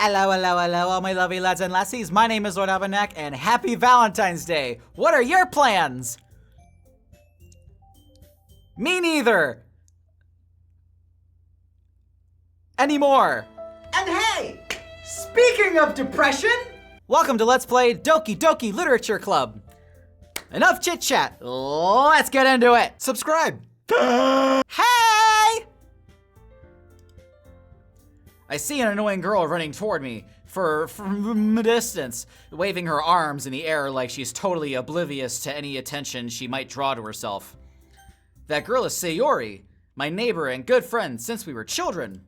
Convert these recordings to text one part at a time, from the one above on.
Hello, hello, hello, all my lovely lads and lassies. My name is Lord Albanak, and happy Valentine's Day. What are your plans? Me neither. Anymore. And hey, speaking of depression, welcome to Let's Play Doki Doki Literature Club. Enough chit chat. Let's get into it. Subscribe. Hey! I see an annoying girl running toward me from a distance, waving her arms in the air like she's totally oblivious to any attention she might draw to herself. That girl is Sayori, my neighbor and good friend since we were children.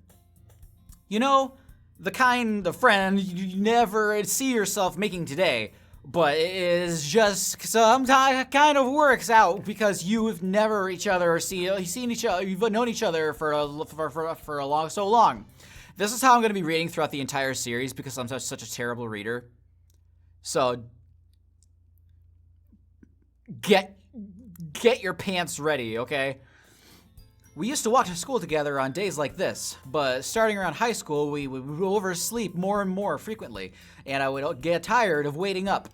You know, the kind of friend you never see yourself making today, but it is just sometimes kind of works out because you've never each other seen each other, you've known each other for so long. This is how I'm going to be reading throughout the entire series because I'm such a terrible reader. So, get your pants ready, okay? We used to walk to school together on days like this, but starting around high school, we would oversleep more and more frequently, and I would get tired of waiting up.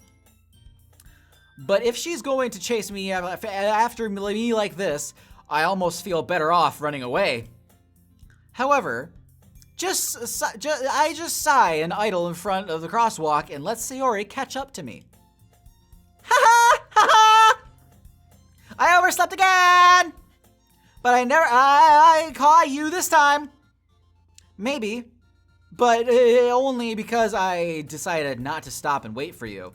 But if she's going to chase me after me like this, I almost feel better off running away. However, I just sigh and idle in front of the crosswalk and let Sayori catch up to me. Ha ha! Ha ha! I overslept again! But I caught you this time. Maybe, but only because I decided not to stop and wait for you.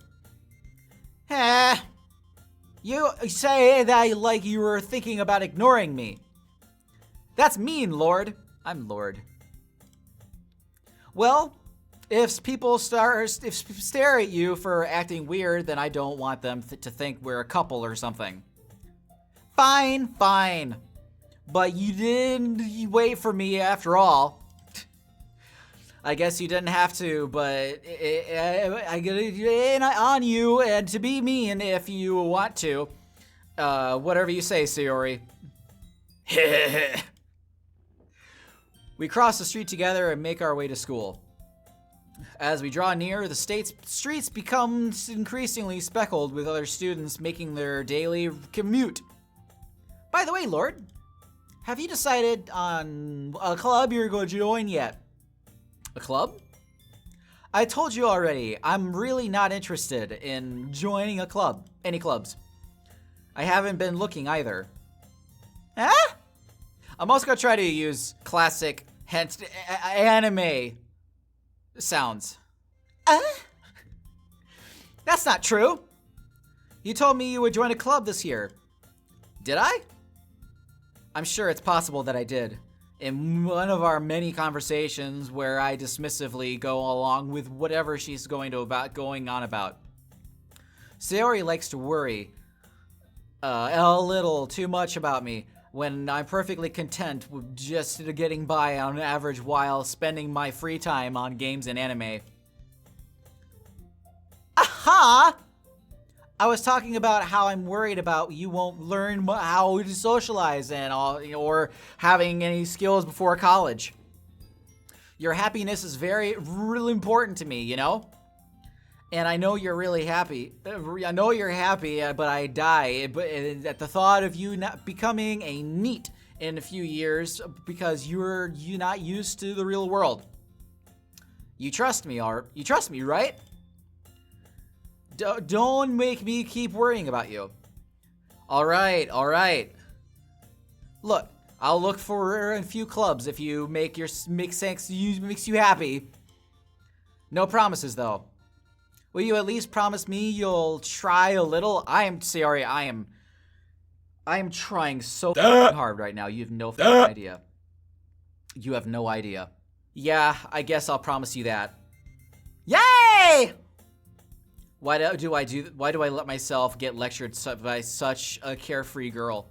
You say that like you were thinking about ignoring me. That's mean, Lord. I'm Lord. Well, if people stare at you for acting weird, then I don't want them to think we're a couple or something. Fine. But you didn't wait for me after all. I guess you didn't have to, but I get it on you and to be mean if you want to. Whatever you say, Sayori. We cross the street together and make our way to school. As we draw near, the streets become increasingly speckled with other students making their daily commute. By the way, Lord, have you decided on a club you're going to join yet? A club? I told you already, I'm really not interested in joining a club. Any clubs. I haven't been looking either. Huh? I'm also gonna try to use classic anime sounds. That's not true. You told me you would join a club this year. Did I? I'm sure it's possible that I did. In one of our many conversations where I dismissively go along with whatever she's going on about. Sayori likes to worry a little too much about me when I'm perfectly content with just getting by on average while spending my free time on games and anime. Aha! I was talking about how I'm worried about you won't learn how to socialize and all, or having any skills before college. Your happiness is really important to me, you know? And I know you're really happy. I know you're happy, but I die at the thought of you not becoming a NEET in a few years because you're not used to the real world. You trust me, Art. You trust me, right? Don't make me keep worrying about you. All right. Look, I'll look for a few clubs if you makes you happy. No promises though. Will you at least promise me you'll try a little? I am trying so hard right now. You have no idea. You have no idea. Yeah, I guess I'll promise you that. Yay! Why do I let myself get lectured by such a carefree girl?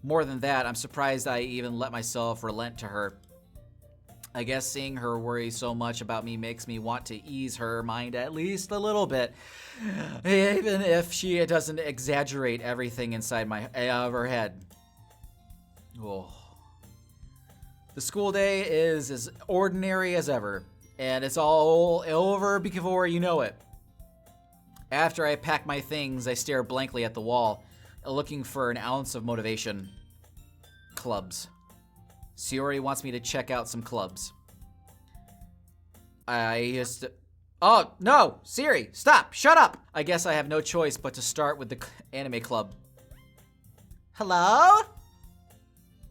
More than that, I'm surprised I even let myself relent to her. I guess seeing her worry so much about me makes me want to ease her mind at least a little bit, even if she doesn't exaggerate everything inside her head. Oh. The school day is as ordinary as ever. And it's all over before you know it. After I pack my things, I stare blankly at the wall, looking for an ounce of motivation. Clubs. Sayori wants me to check out some clubs. Oh, no! Siri, stop! Shut up! I guess I have no choice but to start with the anime club. Hello?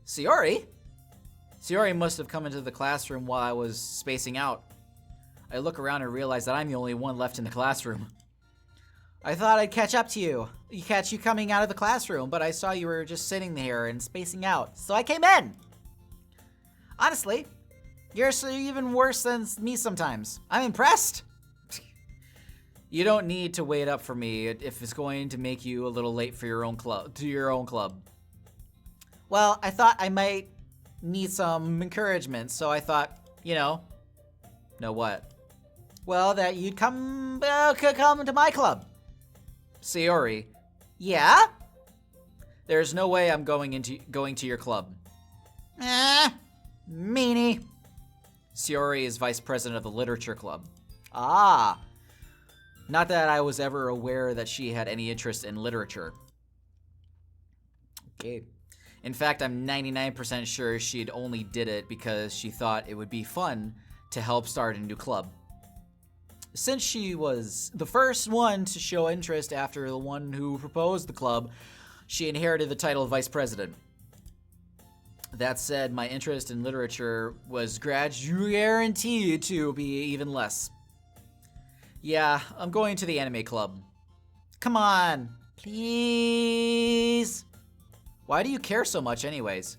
Sayori? Sayori must have come into the classroom while I was spacing out. I look around and realize that I'm the only one left in the classroom. I thought I'd catch up to you. Catch you coming out of the classroom, but I saw you were just sitting there and spacing out, so I came in. Honestly, you're even worse than me sometimes. I'm impressed. You don't need to wait up for me if it's going to make you a little late for your own club. Well, I thought I might need some encouragement, so I thought, know what? Well, that you'd come to my club. Sayori. Yeah? There's no way I'm going to your club. Meanie. Sayori is vice president of the Literature Club. Ah. Not that I was ever aware that she had any interest in literature. Okay. In fact, I'm 99% sure she'd only did it because she thought it would be fun to help start a new club. Since she was the first one to show interest after the one who proposed the club, she inherited the title of vice president. That said, my interest in literature was guaranteed to be even less. Yeah, I'm going to the anime club. Come on, please. Why do you care so much anyways?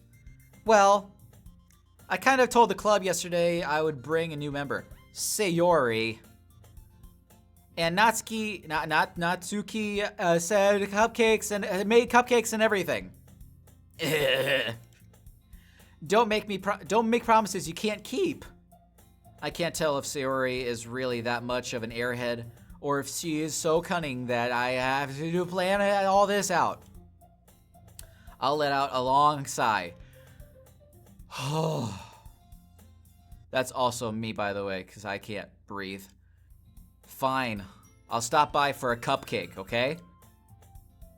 Well, I kind of told the club yesterday I would bring a new member, Sayori. And Natsuki said cupcakes and made cupcakes and everything. Don't make promises you can't keep. I can't tell if Sayori is really that much of an airhead, or if she is so cunning that I have to plan all this out. I'll let out a long sigh. That's also me, by the way, because I can't breathe. Fine. I'll stop by for a cupcake, okay?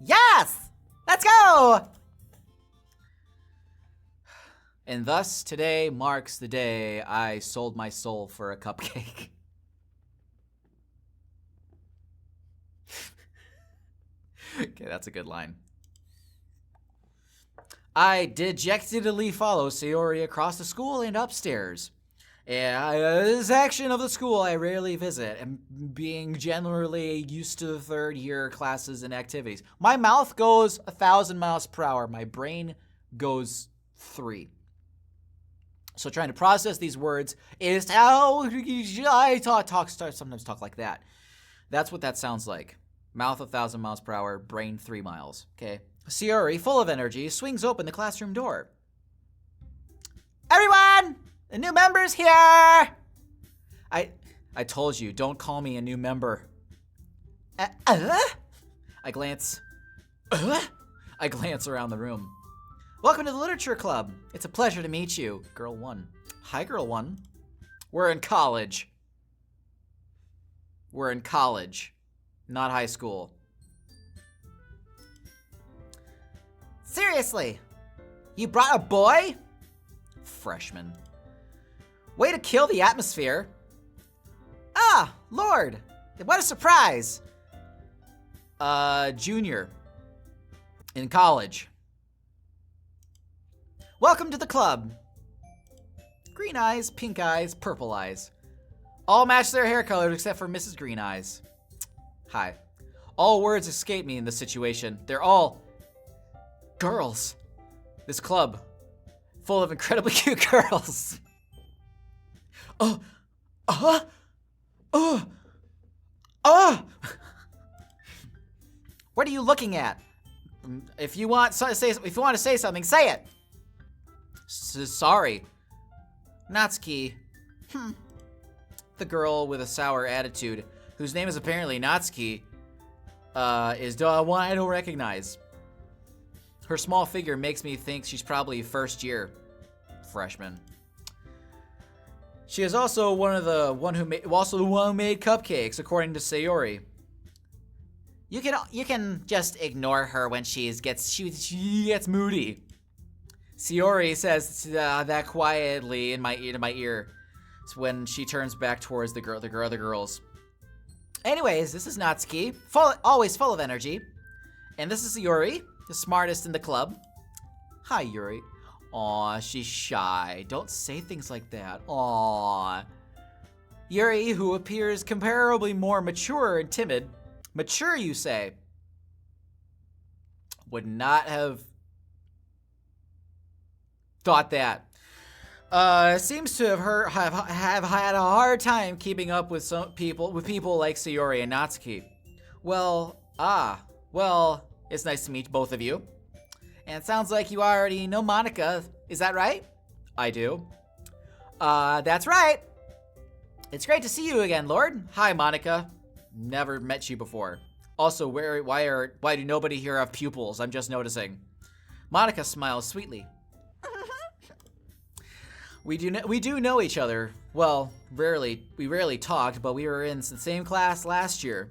Yes! Let's go! And thus, today marks the day I sold my soul for a cupcake. Okay, that's a good line. I dejectedly follow Sayori across the school and upstairs. This section of the school I rarely visit, and being generally used to the third-year classes and activities. My mouth goes 1,000 miles per hour. My brain goes 3. So trying to process these words is how I sometimes talk like that. That's what that sounds like. Mouth 1,000 miles per hour, brain 3 miles. Okay. Sayori, full of energy, swings open the classroom door. Everyone! The new member's here! I told you, don't call me a new member. I glance around the room. Welcome to the Literature Club. It's a pleasure to meet you. Girl 1. Hi, Girl 1. We're in college. Not high school. Seriously? You brought a boy? Freshman. Way to kill the atmosphere. Ah, Lord. What a surprise. Junior. In college. Welcome to the club. Green eyes, pink eyes, purple eyes. All match their hair colors except for Mrs. Green Eyes. Hi. All words escape me in this situation. They're all girls. This club, full of incredibly cute girls. What are you looking at? If you want to say something, say it. Sorry. Natsuki. The girl with a sour attitude, whose name is apparently Natsuki, is the one I don't recognize. Her small figure makes me think she's probably first year freshman. She is also the one who made cupcakes, according to Sayori. You can just ignore her when she gets moody. Sayori says that quietly into my ear when she turns back towards the other girls. Anyways, this is Natsuki, always full of energy. And this is Yuri, the smartest in the club. Hi, Yuri. Aw, she's shy. Don't say things like that. Aw. Yuri, who appears comparably more mature and timid. Mature, you say? Would not have thought that. Seems to have had a hard time keeping up with people like Sayori and Natsuki. Well, it's nice to meet both of you. And it sounds like you already know Monica. Is that right? I do. That's right. It's great to see you again, Lord. Hi, Monica. Never met you before. Also, why do nobody here have pupils? I'm just noticing. Monica smiles sweetly. We do know each other. Well, we rarely talked, but we were in the same class last year.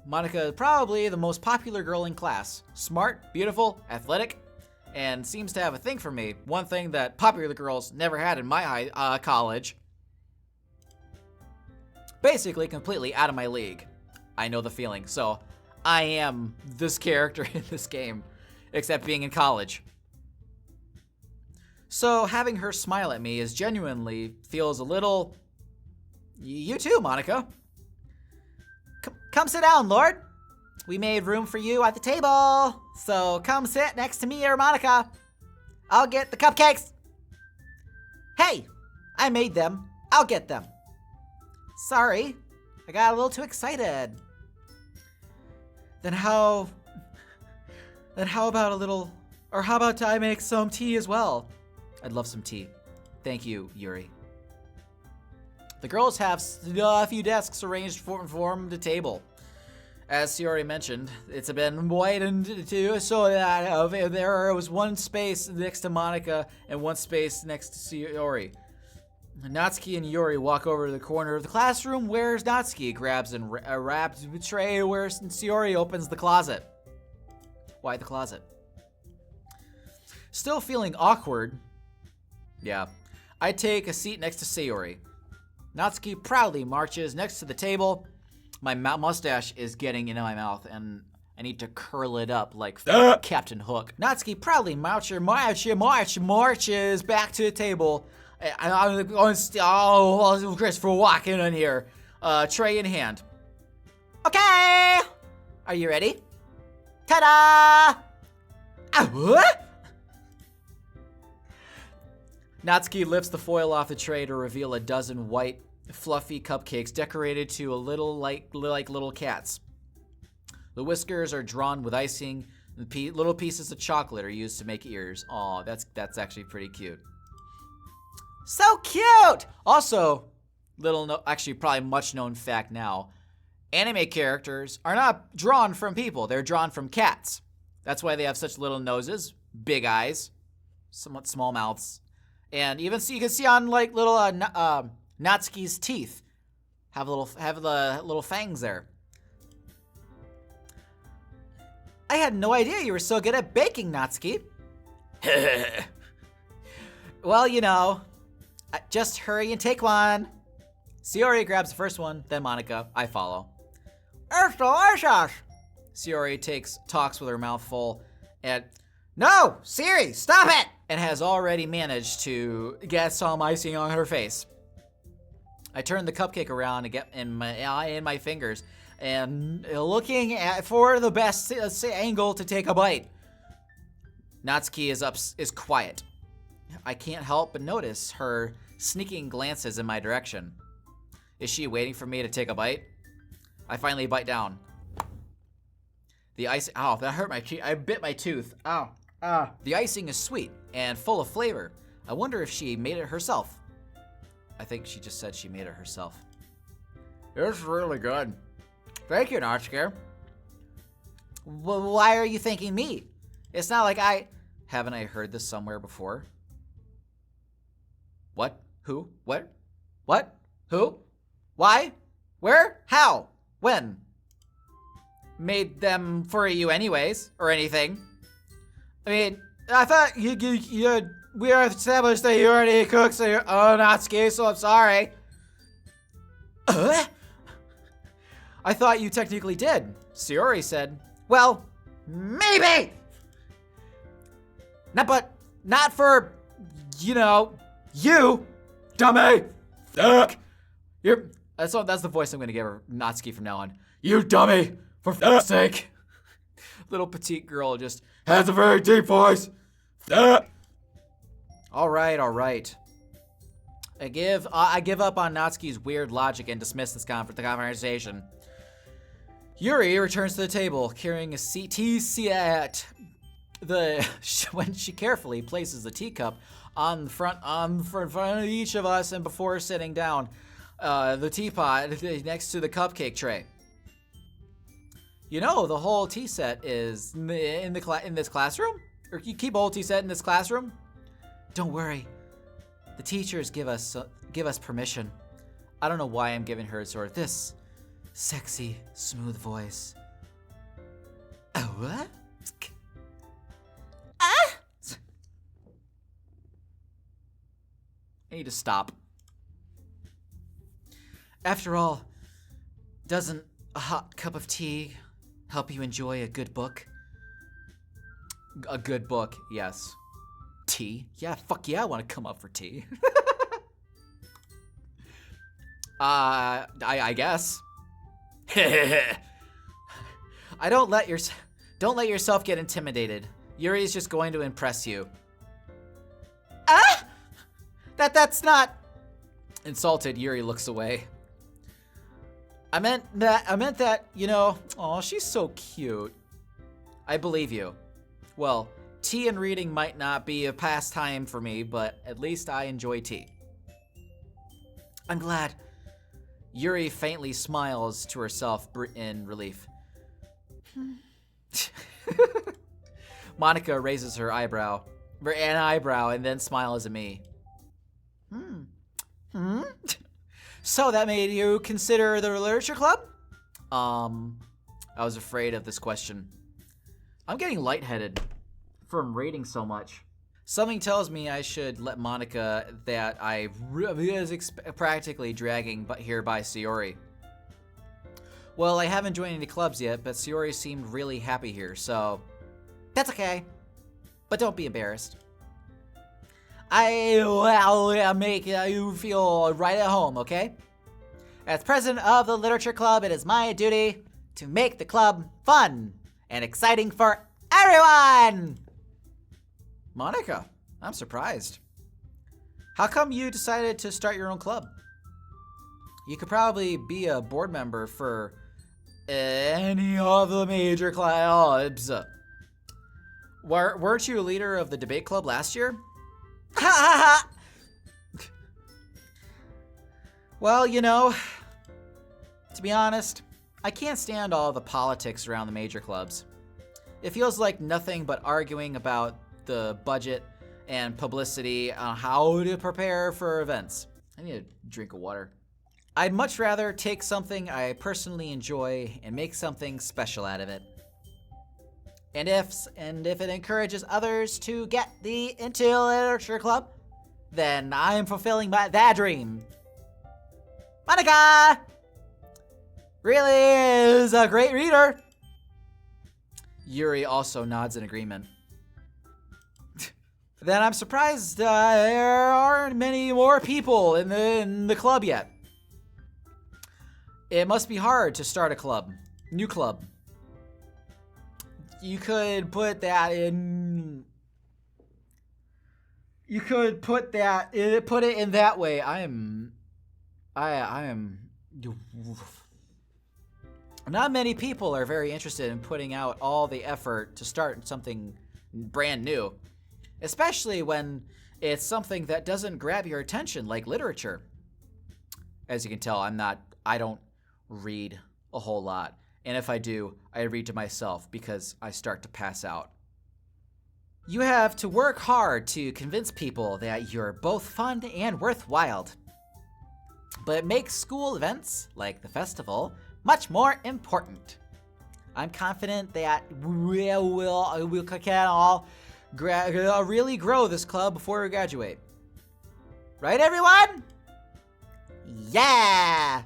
Monica is probably the most popular girl in class. Smart, beautiful, athletic, and seems to have a thing for me. One thing that popular girls never had in my college. Basically, completely out of my league. I know the feeling. So, I am this character in this game, except being in college. So, having her smile at me genuinely feels a little... You too, Monica. Come sit down, Lord. We made room for you at the table. So, come sit next to me or Monica. I'll get the cupcakes. Hey, I made them. I'll get them. Sorry, I got a little too excited. Then how about I make some tea as well? I'd love some tea. Thank you, Yuri. The girls have a few desks arranged for the table. As Sayori mentioned, it's been widened so that there was one space next to Monica and one space next to Sayori. Natsuki and Yuri walk over to the corner of the classroom where Natsuki grabs a wrapped tray where Sayori opens the closet. Why the closet? Still feeling awkward. Yeah. I take a seat next to Sayori. Natsuki proudly marches next to the table. My mustache is getting into my mouth and I need to curl it up like Captain Hook. Natsuki proudly marches back to the table. Christopher walking in here, tray in hand. Okay, are you ready? Ta-da! Natsuki lifts the foil off the tray to reveal a dozen white, fluffy cupcakes decorated to a little like little cats. The whiskers are drawn with icing. And little pieces of chocolate are used to make ears. Aw, that's actually pretty cute. So cute! Also, actually probably much known fact now, anime characters are not drawn from people, they're drawn from cats. That's why they have such little noses, big eyes, somewhat small mouths, and even you can see on like little Natsuki's teeth have the little fangs there. I had no idea you were so good at baking, Natsuki. Well, you know, just hurry and take one. Sayori grabs the first one, then Monica. I follow. It's delicious. Sayori talks with her mouth full, and no, Siri, stop it! And has already managed to get some icing on her face. I turn the cupcake around and get in my fingers, and looking for the best angle to take a bite. Natsuki is quiet. I can't help but notice her sneaking glances in my direction. Is she waiting for me to take a bite? I finally bite down. The ice, ow, that hurt my cheek. I bit my tooth. Ow, ah. The icing is sweet and full of flavor. I wonder if she made it herself. I think she just said she made it herself. It's really good. Thank you, Natsuki. Why are you thanking me? It's not like haven't I heard this somewhere before? What? Who? What? What? Who? Why? Where? How? When? Made them for you anyways, or anything. I mean, I thought we are established that you already cook, so you're Natsuki, so I'm sorry. I thought you technically did, Sayori said. Well, maybe! Not for, you, dummy! Fuck! That's the voice I'm gonna give her, Natsuki, from now on. You dummy! For fuck's sake! Little petite girl just has a very deep voice. All right. I give up on Natsuki's weird logic and dismiss the conversation. Yuri returns to the table, carrying a tea set. When she carefully places the teacup on front of each of us, and before sitting down, the teapot next to the cupcake tray. The whole tea set is in this classroom? Or you keep a whole tea set in this classroom? Don't worry. The teachers give us permission. I don't know why I'm giving her sort of this sexy, smooth voice. Oh, what? I need to stop. After all, doesn't a hot cup of tea help you enjoy a good book? A good book, yes. Tea? Yeah, fuck yeah, I want to come up for tea. I guess. Don't let yourself get intimidated. Yuri's just going to impress you. That's not. Insulted, Yuri looks away. I meant that, oh, she's so cute. I believe you. Well, tea and reading might not be a pastime for me, but at least I enjoy tea. I'm glad. Yuri faintly smiles to herself in relief. Monica raises her eyebrow and then smiles at me. So that made you consider the literature club? I was afraid of this question. I'm getting lightheaded from reading so much. Something tells me I should let Monica that I is practically dragging here by Sayori. Well, I haven't joined any clubs yet, but Sayori seemed really happy here, so that's okay. But don't be embarrassed. I'll make you feel right at home, okay? As president of the literature club, it is my duty to make the club fun and exciting for everyone! Monica, I'm surprised. How come you decided to start your own club? You could probably be a board member for any of the major clubs. Weren't you a leader of the debate club last year? Ha ha ha! Well, to be honest, I can't stand all the politics around the major clubs. It feels like nothing but arguing about the budget and publicity on how to prepare for events. I need a drink of water. I'd much rather take something I personally enjoy and make something special out of it. And if it encourages others to get into the literature club, then I am fulfilling that dream. Monica really is a great reader. Yuri also nods in agreement. Then I'm surprised there aren't many more people in the club yet. It must be hard to start a club, new club. You could put it in that way. I am. Not many people are very interested in putting out all the effort to start something brand new, especially when it's something that doesn't grab your attention, like literature. As you can tell, I don't read a whole lot. And if I do, I read to myself because I start to pass out. You have to work hard to convince people that you're both fun and worthwhile. but it makes school events, like the festival, much more important. I'm confident that we can all really grow this club before we graduate. Right, everyone? Yeah!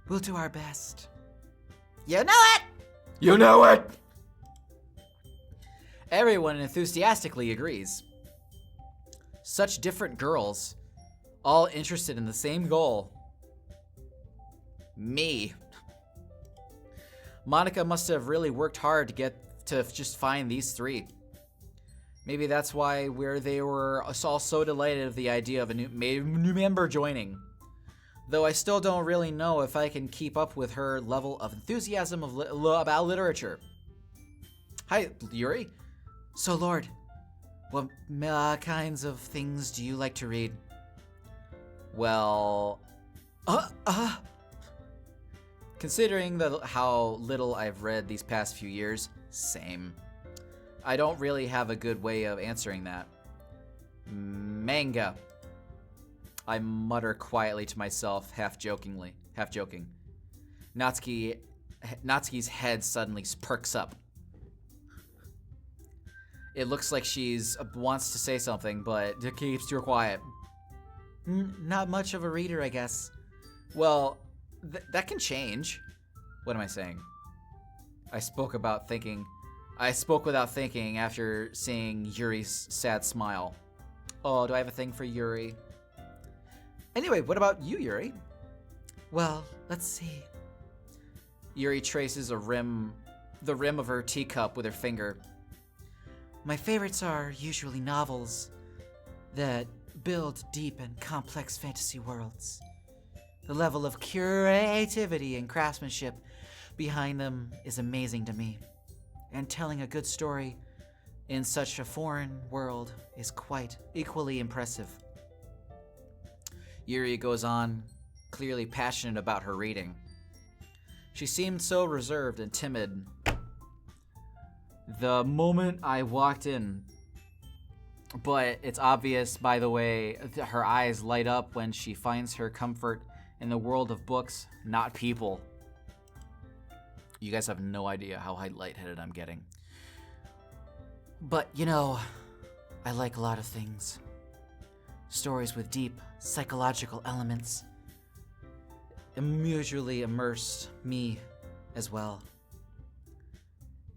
We'll do our best. You know it! You know it! Everyone enthusiastically agrees. Such different girls, all interested in the same goal. Me. Monica must have really worked hard to just find these three. Maybe that's why they were all so delighted of the idea of a new member joining. Though I still don't really know if I can keep up with her level of enthusiasm about literature. Hi, Yuri. So, Lord, what kinds of things do you like to read? Well, considering how little I've read these past few years, same. I don't really have a good way of answering that. Manga. I mutter quietly to myself, half joking. Natsuki's head suddenly perks up. It looks like she's wants to say something, but keeps her quiet. Not much of a reader, I guess. Well, that can change. What am I saying? I spoke without thinking after seeing Yuri's sad smile. Oh, do I have a thing for Yuri? Anyway, what about you, Yuri? Well, let's see. Yuri traces the rim of her teacup with her finger. My favorites are usually novels that build deep and complex fantasy worlds. The level of creativity and craftsmanship behind them is amazing to me. And telling a good story in such a foreign world is quite equally impressive. Yuri goes on, clearly passionate about her reading. She seemed so reserved and timid. The moment I walked in, but it's obvious by the way her eyes light up when she finds her comfort in the world of books, not people. You guys have no idea how lightheaded I'm getting. But, I like a lot of things. Stories with deep psychological elements usually immerse me as well.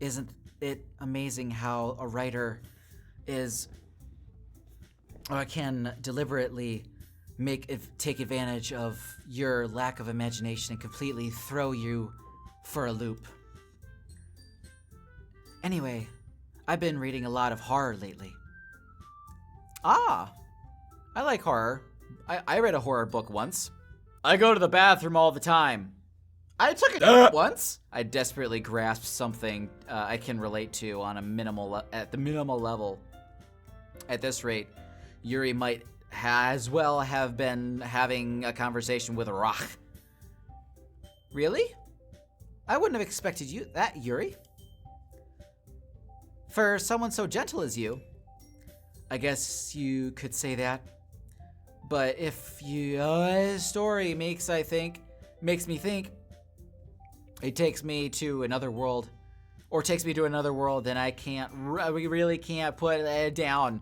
Isn't it amazing how a writer can deliberately take advantage of your lack of imagination and completely throw you for a loop? Anyway, I've been reading a lot of horror lately. Ah, I like horror. I read a horror book once. I go to the bathroom all the time. I took a dump once. I desperately grasped something I can relate to on at the minimal level. At this rate, Yuri might as well have been having a conversation with a rock. Really? I wouldn't have expected that, Yuri. For someone so gentle as you, I guess you could say that. But if his story makes me think, it takes me to another world, then we really can't put it down.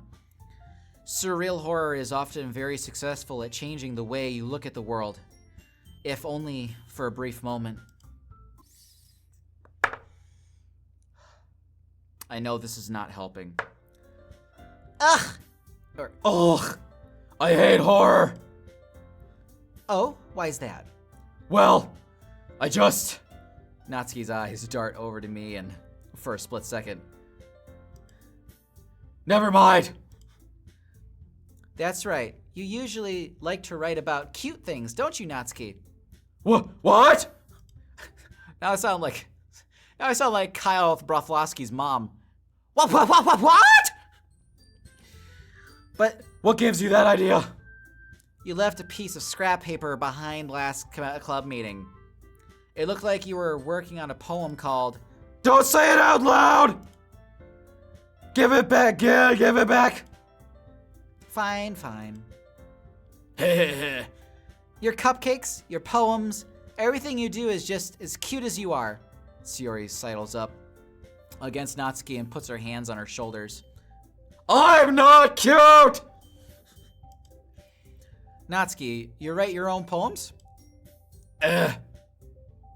Surreal horror is often very successful at changing the way you look at the world, if only for a brief moment. I know this is not helping. Ugh! Ugh! I hate horror! Oh, why is that? Well, Natsuki's eyes dart over to me and for a split second. Never mind! That's right. You usually like to write about cute things, don't you, Natsuki? What? Now I sound like Kyle Broflovsky's mom. What? But what gives you that idea? You left a piece of scrap paper behind last club meeting. It looked like you were working on a poem called... Don't say it out loud! Give it back, give it back! Fine. Your cupcakes, your poems, everything you do is just as cute as you are. Sayori sidles up against Natsuki and puts her hands on her shoulders. I'm not cute! Natsuki, you write your own poems?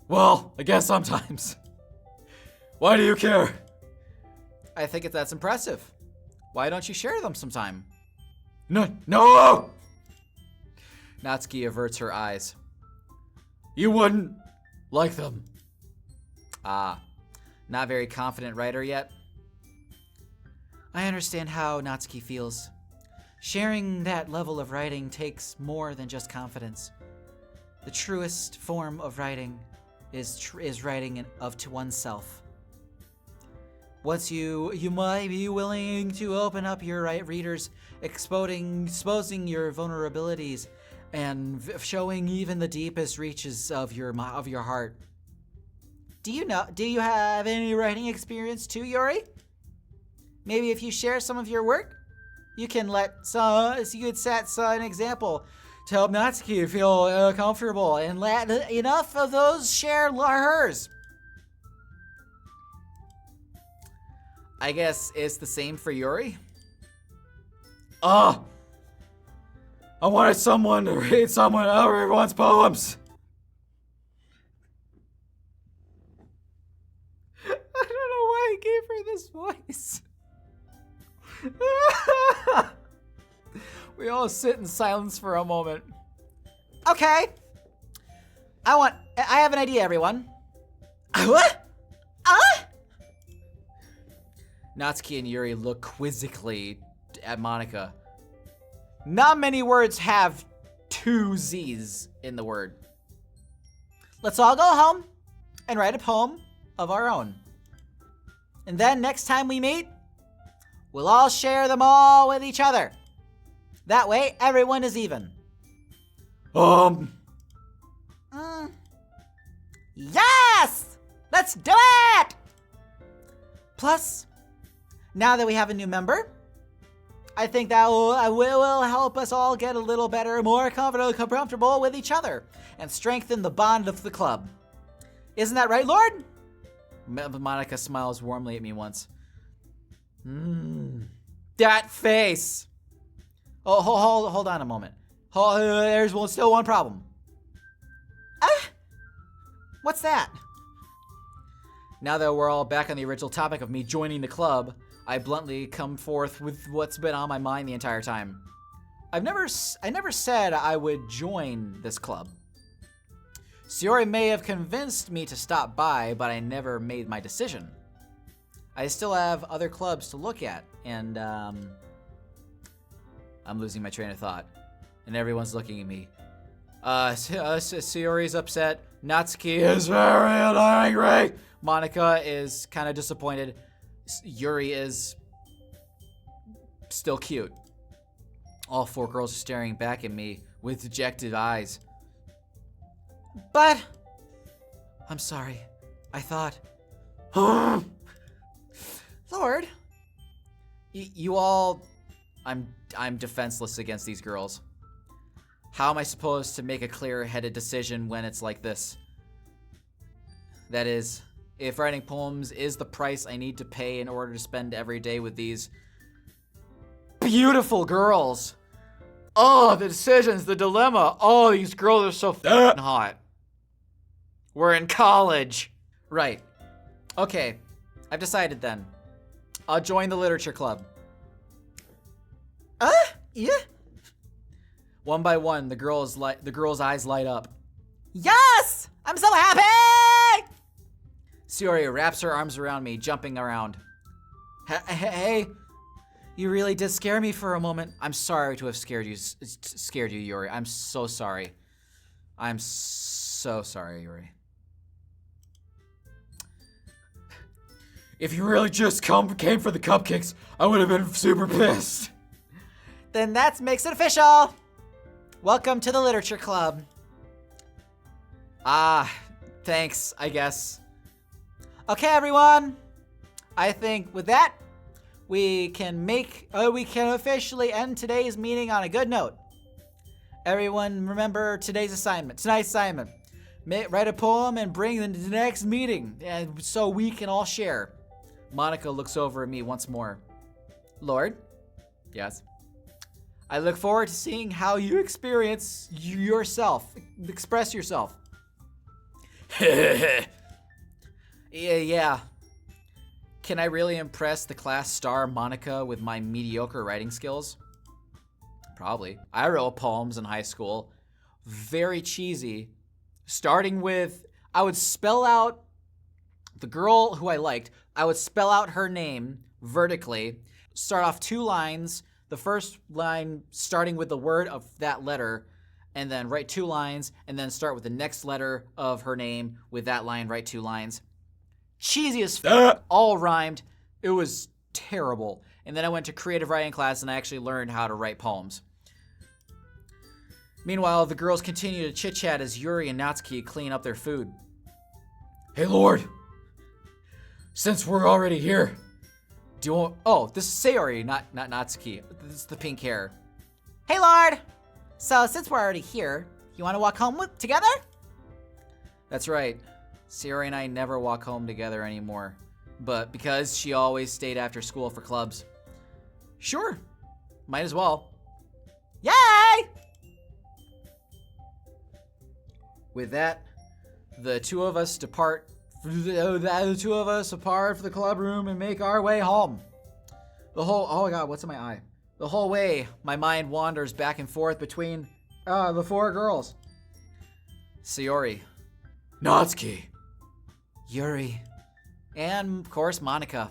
Well, I guess sometimes. Why do you care? I think that's impressive. Why don't you share them sometime? No! Natsuki averts her eyes. You wouldn't like them. Ah, not very confident writer yet? I understand how Natsuki feels. Sharing that level of writing takes more than just confidence. The truest form of writing is writing to oneself. Once you might be willing to open up your readers, exposing your vulnerabilities, and showing even the deepest reaches of your heart. Do you have any writing experience too, Yuri? Maybe if you share some of your work, you could set an example to help Natsuki feel comfortable and let enough of those share hers. I guess it's the same for Yuri. I wanted someone to read everyone's poems. I don't know why I gave her this voice. We all sit in silence for a moment. Okay. I have an idea, everyone. What? Natsuki and Yuri look quizzically at Monica. Not many words have 2 Z's in the word. Let's all go home and write a poem of our own. And then next time we meet, we'll all share them all with each other. That way, everyone is even. Yes! Let's do it! Plus, now that we have a new member, I think that will help us all get a little better, more comfortable with each other and strengthen the bond of the club. Isn't that right, Lord? Monica smiles warmly at me once. That face. Oh, hold on a moment. There's still one problem. What's that? Now that we're all back on the original topic of me joining the club, I bluntly come forth with what's been on my mind the entire time. I never said I would join this club. Sayori may have convinced me to stop by, but I never made my decision. I still have other clubs to look at, and I'm losing my train of thought, and everyone's looking at me. Sayori's upset. Natsuki is very angry. Monica is kind of disappointed. Yuri is still cute. All 4 girls are staring back at me with dejected eyes. But I'm sorry. I thought, Lord, you all, I'm defenseless against these girls. How am I supposed to make a clear-headed decision when it's like this? That is, if writing poems is the price I need to pay in order to spend every day with these beautiful girls. Oh, the decisions, the dilemma. Oh, these girls are so f***ing hot. We're in college. Right. Okay, I've decided then. I'll join the literature club. Yeah. One by one, the girls' eyes light up. Yes! I'm so happy! Sayori wraps her arms around me, jumping around. Hey, you really did scare me for a moment. I'm sorry to have scared you, Yuri. I'm so sorry. I'm so sorry, Yuri. If you really just came for the cupcakes, I would have been super pissed. Then that makes it official. Welcome to the literature club. Thanks, I guess. Okay, everyone. I think with that, we can officially end today's meeting on a good note. Everyone remember tonight's assignment. Write a poem and bring it to the next meeting, and so we can all share. Monica looks over at me once more. Lord? Yes. I look forward to seeing how you experience yourself. Express yourself. Yeah. Can I really impress the class star Monica with my mediocre writing skills? Probably. I wrote poems in high school. Very cheesy. Starting with, I would spell out the girl who I liked. I would spell out her name vertically. Start off 2 lines. The first line starting with the word of that letter. And then write 2 lines. And then start with the next letter of her name. With that line, write 2 lines. Cheesy as f***, all rhymed. It was terrible. And then I went to creative writing class and I actually learned how to write poems. Meanwhile, the girls continue to chit-chat as Yuri and Natsuki clean up their food. Hey, Lord. Since we're already here, Do you want... Oh, this is Sayori, not Natsuki. This is the pink hair. Hey, Lord! So, since we're already here, you want to walk home together? That's right. Sayori and I never walk home together anymore. But because she always stayed after school for clubs. Sure. Might as well. Yay! With that, the two of us depart for the club room and make our way home. Oh my god, what's in my eye? The whole way, my mind wanders back and forth between the 4 girls. Sayori, Natsuki, Yuri, and of course Monica.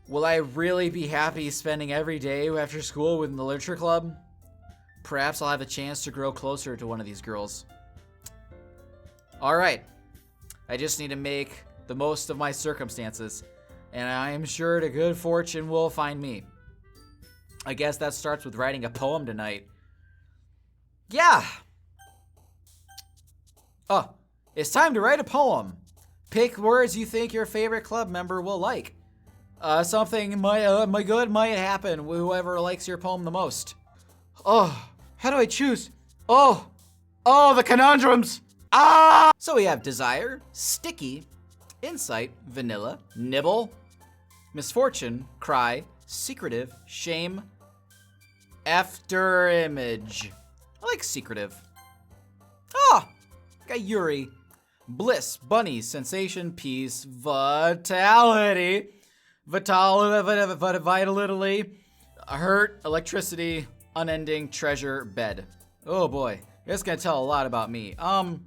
Will I really be happy spending every day after school with the literature club? Perhaps I'll have a chance to grow closer to one of these girls. Alright, I just need to make the most of my circumstances, and I am sure the good fortune will find me. I guess that starts with writing a poem tonight. Yeah! Oh, it's time to write a poem. Pick words you think your favorite club member will like. Something might happen with whoever likes your poem the most. Oh, how do I choose? Oh, the conundrums. So we have desire, sticky, insight, vanilla, nibble, misfortune, cry, secretive, shame, after image. I like secretive. Got Yuri. Bliss, bunny, sensation, peace, vitality, hurt, electricity, unending, treasure, bed. Oh boy, that's gonna tell a lot about me. I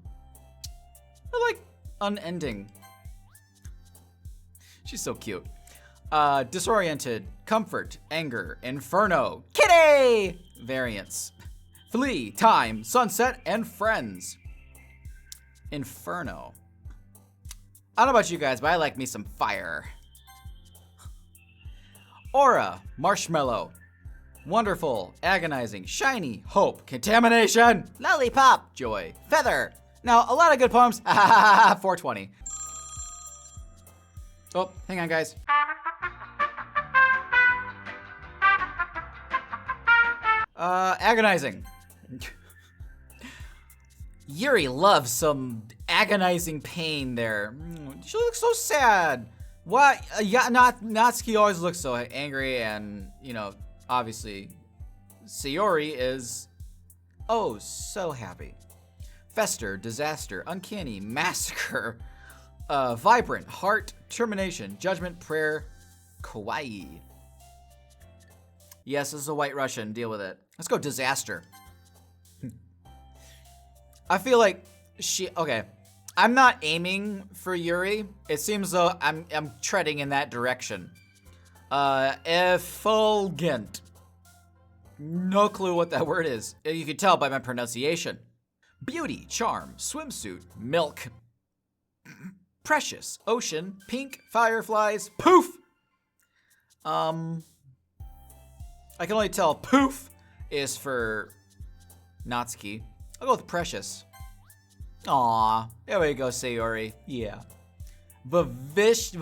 like unending. She's so cute. Disoriented, comfort, anger, inferno, kitty, variance, flee, time, sunset, and friends. Inferno. I don't know about you guys, but I like me some fire. Aura, marshmallow, wonderful, agonizing, shiny, hope, contamination, lollipop, joy, feather. Now, a lot of good poems. 420. Oh, hang on, guys. Agonizing. Yuri loves some agonizing pain there. She looks so sad. Why? Yeah, Natsuki always looks so angry, and obviously, Sayori is so happy. Fester, disaster, uncanny, massacre, vibrant, heart, termination, judgment, prayer, kawaii. Yes, this is a white Russian. Deal with it. Let's go disaster. I feel like okay. I'm not aiming for Yuri. It seems though I'm treading in that direction. Effulgent. No clue what that word is. You can tell by my pronunciation. Beauty, charm, swimsuit, milk. Precious, ocean, pink, fireflies, poof. I can only tell poof is for Natsuki. I'll go with precious. Aw, there we go, Sayori. Yeah. Vivicious.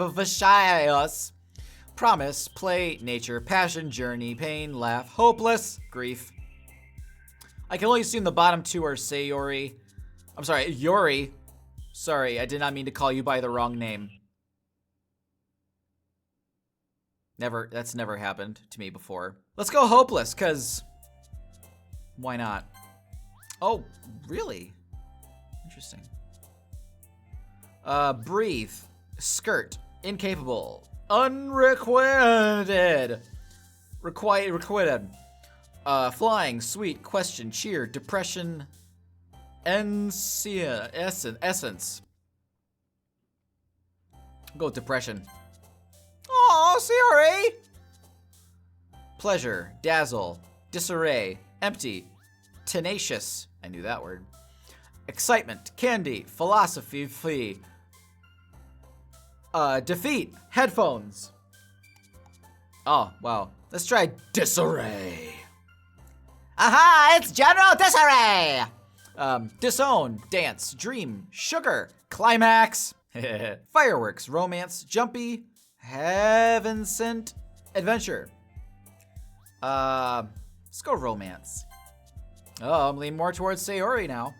Promise, play, nature, passion, journey, pain, laugh, hopeless, grief. I can only assume the bottom two are Sayori. I'm sorry, Yori. Sorry, I did not mean to call you by the wrong name. That's never happened to me before. Let's go hopeless, cause why not? Oh, really? Interesting. Breathe. Skirt. Incapable. Unrequited. Requited. Flying. Sweet. Question. Cheer. Depression. Essence. Go with depression. Aw, Sayori! Pleasure. Dazzle. Disarray. Empty. Tenacious. I knew that word. Excitement. Candy. Philosophy. Defeat. Headphones. Oh, wow. Let's try disarray. Aha! It's General Disarray! Disown. Dance. Dream. Sugar. Climax. Fireworks. Romance. Jumpy. Heaven sent. Adventure. Let's go romance. Oh, I'm leaning more towards Sayori now.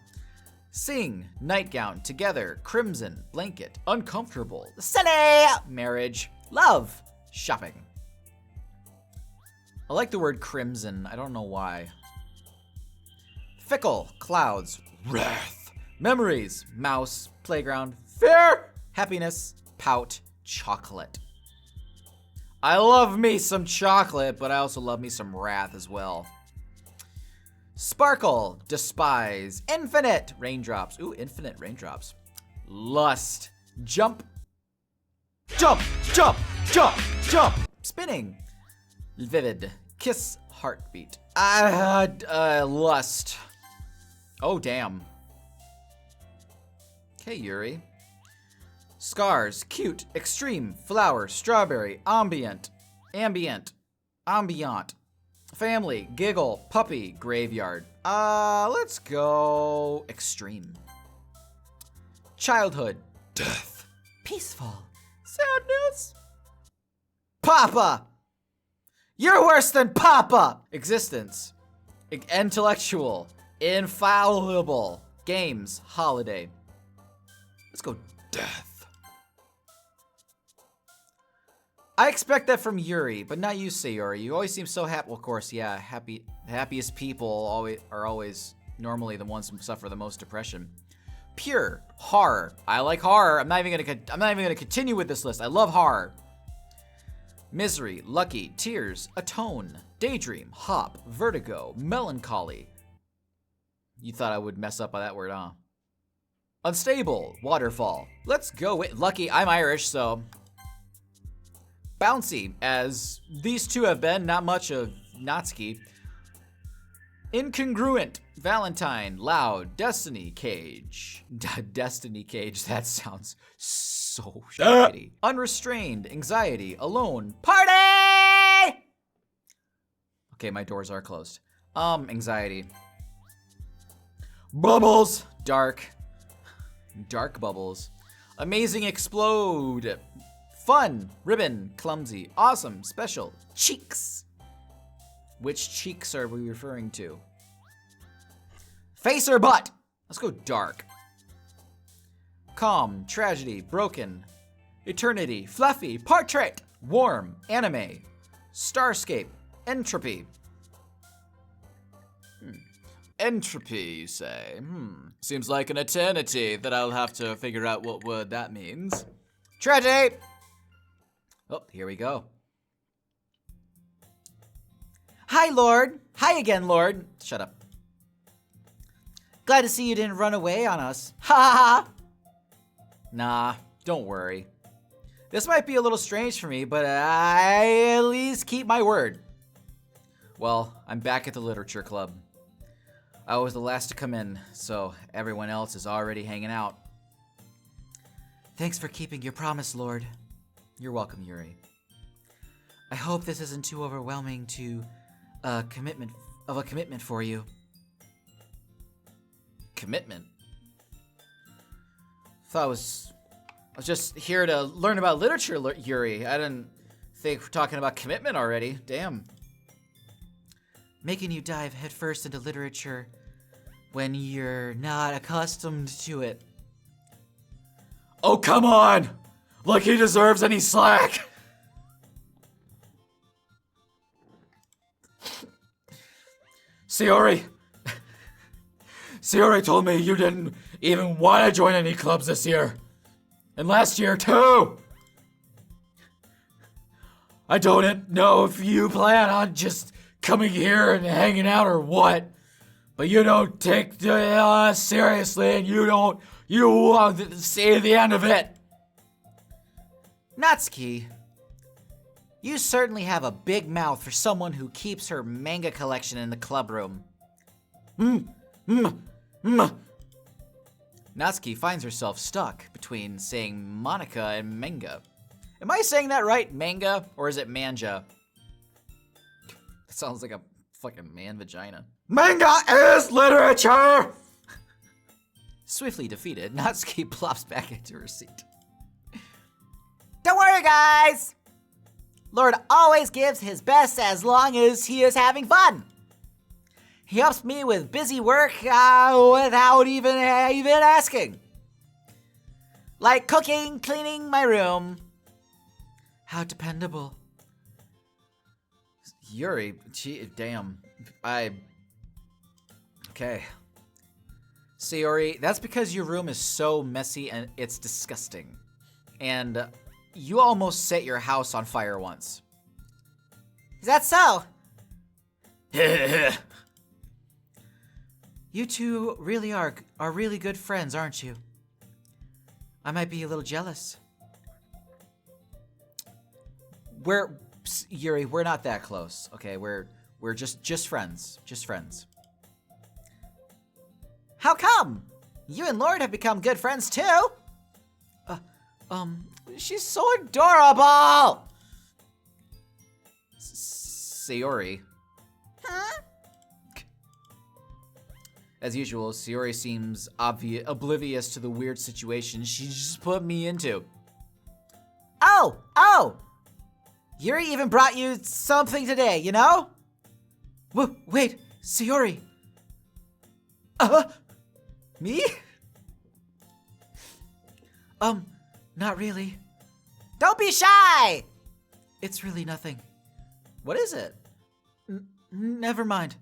Sing. Nightgown. Together. Crimson. Blanket. Uncomfortable. Silly. Marriage. Love. Shopping. I like the word crimson. I don't know why. Fickle. Clouds. Wrath. Memories. Mouse. Playground. Fear. Happiness. Pout. Chocolate. I love me some chocolate, but I also love me some wrath as well. Sparkle. Despise. Infinite. Raindrops. Ooh, infinite raindrops. Lust. Jump. Jump. Jump. Jump. Jump. Spinning. Vivid. Kiss. Heartbeat. Lust. Oh, damn. Okay, Yuri. Scars. Cute. Extreme. Flower. Strawberry. Ambient. Family. Giggle. Puppy. Graveyard. Let's go extreme. Childhood. Death. Peaceful. Sadness. Papa. You're worse than Papa. Existence. Intellectual. Infallible. Games. Holiday. Let's go death. I expect that from Yuri, but not you, Sayori. You always seem so happy. Well, of course, yeah, happy. The happiest people are always normally the ones who suffer the most depression. Pure. Horror. I like horror. I'm not even gonna continue with this list. I love horror. Misery. Lucky. Tears. Atone. Daydream. Hop. Vertigo. Melancholy. You thought I would mess up by that word, huh? Unstable. Waterfall. Let's go with lucky. I'm Irish, so. Bouncy, as these two have been, not much of Natsuki. Incongruent. Valentine. Loud. Destiny. Cage. Destiny Cage. That sounds so shitty. Unrestrained. Anxiety. Alone. Party! Okay, my doors are closed. Anxiety. Bubbles. Dark. Dark bubbles. Amazing explode. Fun. Ribbon. Clumsy. Awesome. Special. Cheeks. Which cheeks are we referring to? Face or butt? Let's go dark. Calm. Tragedy. Broken. Eternity. Fluffy. Portrait. Warm. Anime. Starscape. Entropy. Entropy, you say? Seems like an eternity that I'll have to figure out what word that means. Tragedy! Oh, here we go. Hi, Lord. Hi again, Lord. Shut up. Glad to see you didn't run away on us. Ha ha ha! Nah, don't worry. This might be a little strange for me, but I at least keep my word. Well, I'm back at the literature club. I was the last to come in, so everyone else is already hanging out. Thanks for keeping your promise, Lord. You're welcome, Yuri. I hope this isn't too overwhelming to a commitment for you. Commitment? I was just here to learn about literature, Yuri. I didn't think we're talking about commitment already. Damn. Making you dive headfirst into literature when you're not accustomed to it. Oh, come on! Like he deserves any slack! Sayori told me you didn't even want to join any clubs this year. And last year, too! I don't know if you plan on just coming here and hanging out or what, but you don't take it seriously and you won't see the end of it. Natsuki, you certainly have a big mouth for someone who keeps her manga collection in the club room. Natsuki finds herself stuck between saying Monica and manga. Am I saying that right, manga, or is it manja? That sounds like a fucking man vagina. Manga is literature! Swiftly defeated, Natsuki plops back into her seat. Don't worry, guys! Lord always gives his best as long as he is having fun. He helps me with busy work without even asking. Like cooking, cleaning my room. How dependable. Yuri, damn. Okay. Sayori, that's because your room is so messy and it's disgusting. And you almost set your house on fire once. Is that so? You two really are really good friends, aren't you? I might be a little jealous. Yuri, we're not that close, okay? We're just friends. Just friends. How come? You and Lord have become good friends too? She's so adorable! Sayori. Huh? As usual, Sayori seems oblivious to the weird situation she just put me into. Oh! Yuri even brought you something today, you know? Wait, Sayori. Me? Not really. Don't be shy! It's really nothing. What is it? Never mind.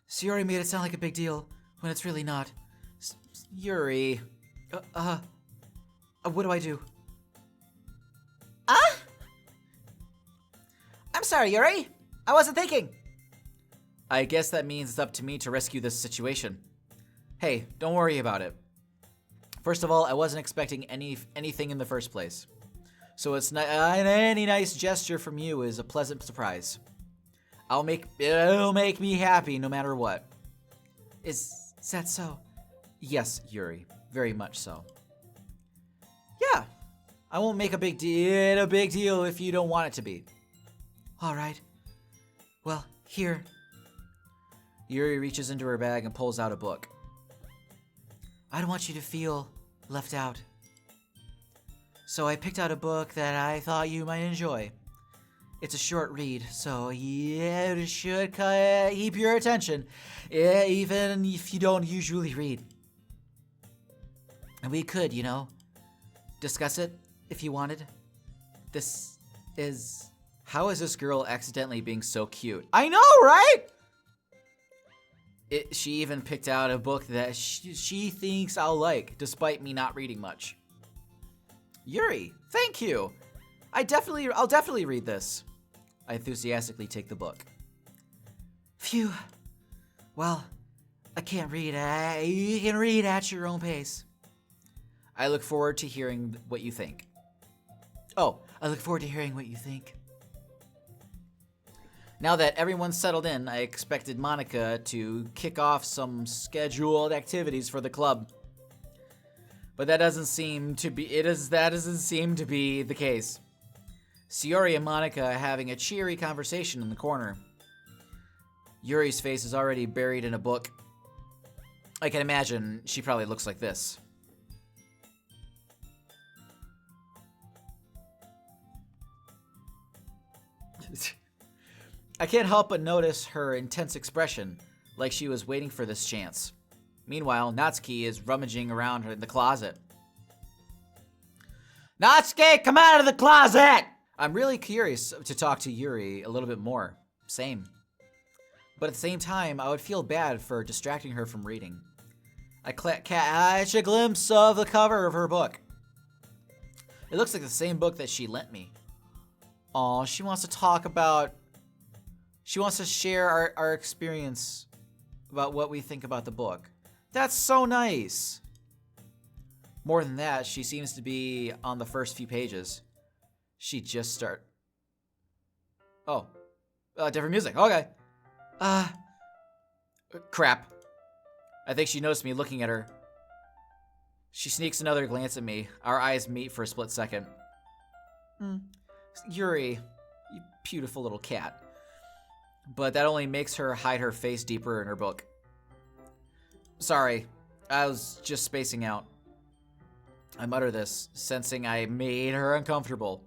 Sayori made it sound like a big deal when it's really not. Yuri. What do I do? I'm sorry, Yuri. I wasn't thinking. I guess that means it's up to me to rescue this situation. Hey, don't worry about it. First of all, I wasn't expecting anything in the first place. So any nice gesture from you is a pleasant surprise. It'll make me happy no matter what. Is that so? Yes, Yuri. Very much so. Yeah. I won't make a big deal if you don't want it to be. All right. Well, here. Yuri reaches into her bag and pulls out a book. I don't want you to feel left out. So I picked out a book that I thought you might enjoy. It's a short read, so yeah, it should keep your attention, even if you don't usually read. And we could, discuss it if you wanted. How is this girl accidentally being so cute? I know, right? She even picked out a book that she thinks I'll like, despite me not reading much. Yuri, thank you. I'll definitely read this. I enthusiastically take the book. Phew. Well, I can't read. You can read at your own pace. I look forward to hearing what you think. Now that everyone's settled in, I expected Monica to kick off some scheduled activities for the club. But that doesn't seem to be the case. Sayori and Monica are having a cheery conversation in the corner. Yuri's face is already buried in a book. I can imagine she probably looks like this. I can't help but notice her intense expression, like she was waiting for this chance. Meanwhile, Natsuki is rummaging around in the closet. Natsuki, come out of the closet! I'm really curious to talk to Yuri a little bit more. Same. But at the same time, I would feel bad for distracting her from reading. I catch a glimpse of the cover of her book. It looks like the same book that she lent me. Aw, she wants to talk about... She wants to share our experience about what we think about the book. That's so nice. More than that, she seems to be on the first few pages. She just start... Oh. Different music. Okay. Crap. I think she noticed me looking at her. She sneaks another glance at me. Our eyes meet for a split second. Yuri, you beautiful little cat. But that only makes her hide her face deeper in her book. Sorry, I was just spacing out. I mutter this, sensing I made her uncomfortable.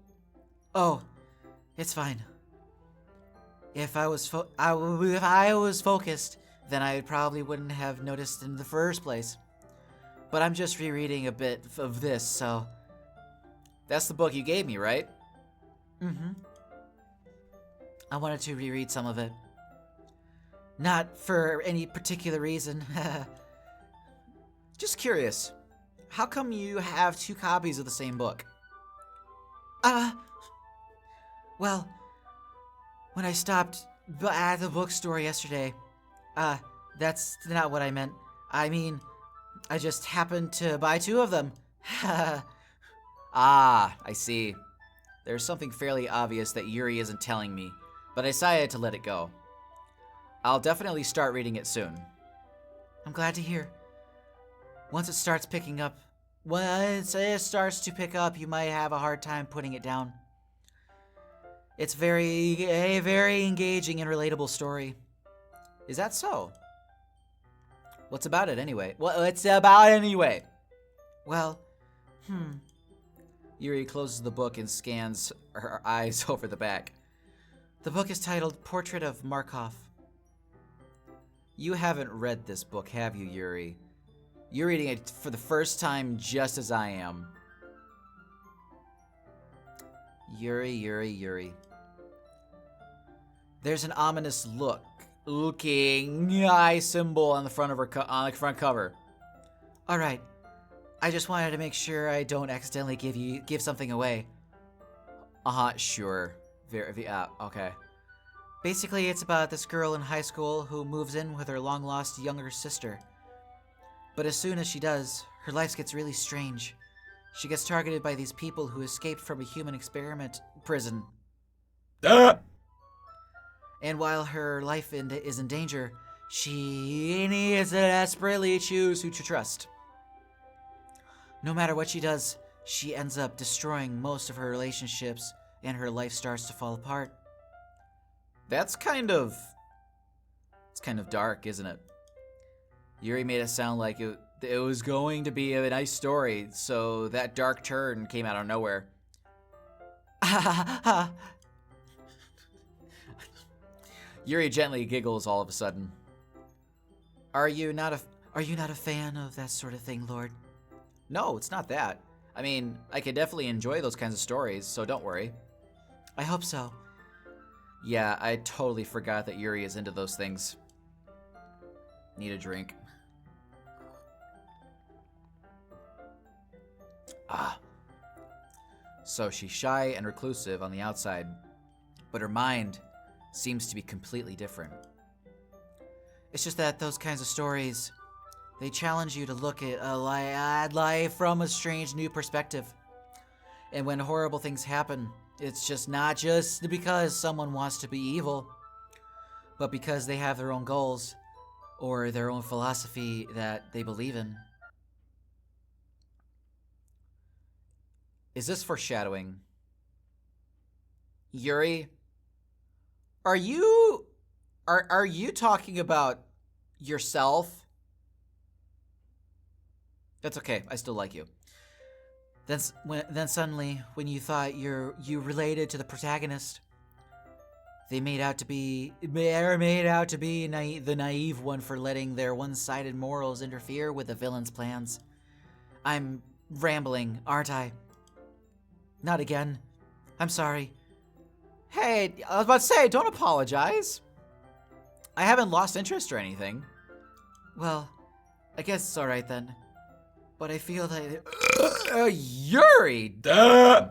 Oh, it's fine. If I was focused, then I probably wouldn't have noticed in the first place. But I'm just rereading a bit of this, so... That's the book you gave me, right? Mm-hmm. I wanted to reread some of it. Not for any particular reason. Just curious. How come you have 2 copies of the same book? Well, when I stopped at the bookstore yesterday, that's not what I meant. I mean, I just happened to buy 2 of them. Ah, I see. There's something fairly obvious that Yuri isn't telling me, but I decided to let it go. I'll definitely start reading it soon. I'm glad to hear. Once it starts to pick up, you might have a hard time putting it down. It's a very engaging and relatable story. Is that so? What's about it anyway? Well, Yuri closes the book and scans her eyes over the back. The book is titled Portrait of Markov. You haven't read this book, have you, Yuri? You're reading it for the first time just as I am. Yuri. There's an ominous looking eye symbol on the front of her on the front cover. All right. I just wanted to make sure I don't accidentally give something away. Sure. Okay. Basically, it's about this girl in high school who moves in with her long-lost younger sister. But as soon as she does, her life gets really strange. She gets targeted by these people who escaped from a human experiment prison. And while her life is in danger, she needs to desperately choose who to trust. No matter what she does, she ends up destroying most of her relationships, and her life starts to fall apart. It's kind of dark, isn't it? Yuri made it sound like it was going to be a nice story, so that dark turn came out of nowhere. Yuri gently giggles all of a sudden. Are you not a fan of that sort of thing, Lord? No, it's not that. I mean, I could definitely enjoy those kinds of stories, so don't worry. I hope so. Yeah, I totally forgot that Yuri is into those things. Need a drink. So she's shy and reclusive on the outside, but her mind seems to be completely different. It's just that those kinds of stories, they challenge you to look at life from a strange new perspective. And when horrible things happen, it's just not just because someone wants to be evil, but because they have their own goals or their own philosophy that they believe in. Is this foreshadowing? Yuri, are you talking about yourself? That's okay. I still like you. Then suddenly, when you thought you related to the protagonist, made out to be the naive one for letting their one-sided morals interfere with the villain's plans. I'm rambling, aren't I? Not again. I'm sorry. Hey, I was about to say, don't apologize. I haven't lost interest or anything. Well, I guess it's alright then. But I feel that... Yuri! Duh!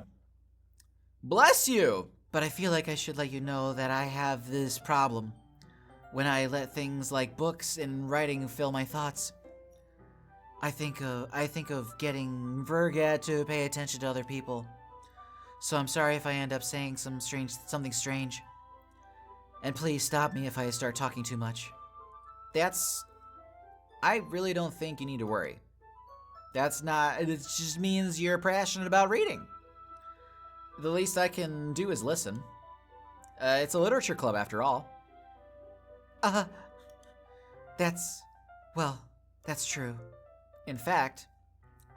Bless you! But I feel like I should let you know that I have this problem. When I let things like books and writing fill my thoughts, I think of getting Vergat to pay attention to other people. So I'm sorry if I end up saying something strange. And please stop me if I start talking too much. I really don't think you need to worry. It just means you're passionate about reading. The least I can do is listen. It's a literature club after all. That's true. In fact,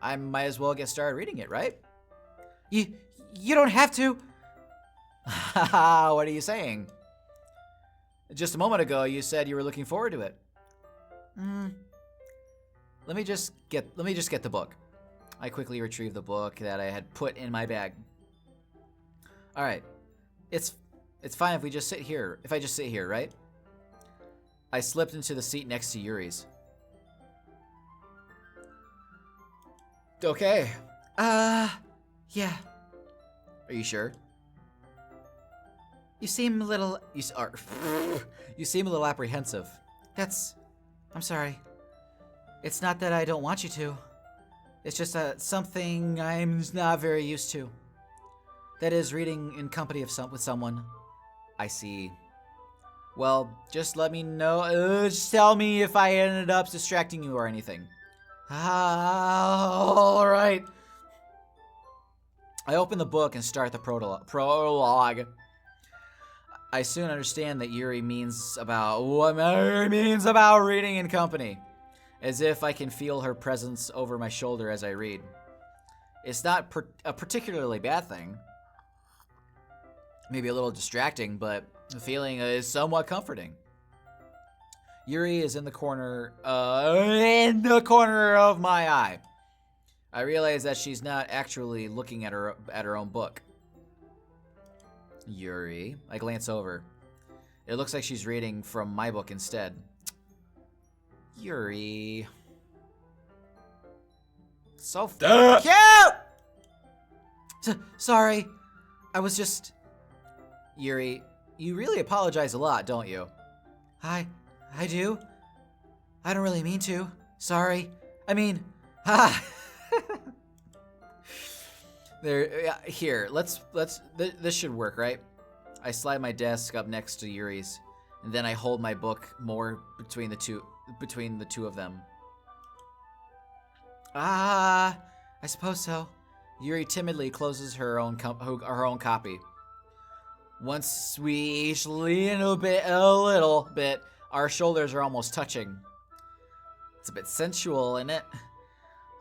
I might as well get started reading it, right? You don't have to. What are you saying? Just a moment ago, you said you were looking forward to it. Let me just get the book. I quickly retrieved the book that I had put in my bag. All right, it's fine if I just sit here, right? I slipped into the seat next to Yuri's. Okay. Yeah. Are you sure? You seem a little apprehensive. I'm sorry. It's not that I don't want you to. It's just something I'm not very used to. That is, reading in company with someone. I see. Well, just let me know. Just tell me if I ended up distracting you or anything. All right. I open the book and start the prologue. I soon understand that Yuri means about reading in company, as if I can feel her presence over my shoulder as I read. It's not a particularly bad thing. Maybe a little distracting, but the feeling is somewhat comforting. Yuri is in the corner of my eye. I realize that she's not actually looking at her own book. Yuri. I glance over. It looks like she's reading from my book instead. Yuri. So cute! Sorry. I was just... Yuri, you really apologize a lot, don't you? I do. I don't really mean to. Sorry. I mean, There, here, this should work, right? I slide my desk up next to Yuri's, and then I hold my book more between the two of them. I suppose so. Yuri timidly closes her own copy. Once we each lean a little bit, our shoulders are almost touching. It's a bit sensual, isn't it?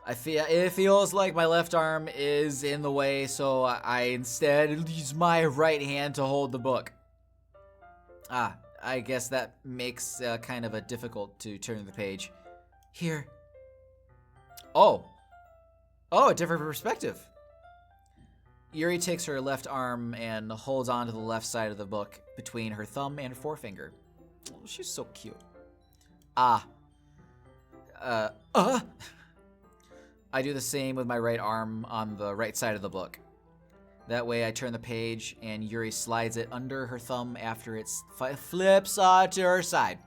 It feels like my left arm is in the way, so I instead use my right hand to hold the book. I guess that makes kind of a difficult to turn the page. Here. Oh, a different perspective. Yuri takes her left arm and holds onto the left side of the book between her thumb and forefinger. Oh, she's so cute. I do the same with my right arm on the right side of the book. That way I turn the page and Yuri slides it under her thumb after it flips to her side.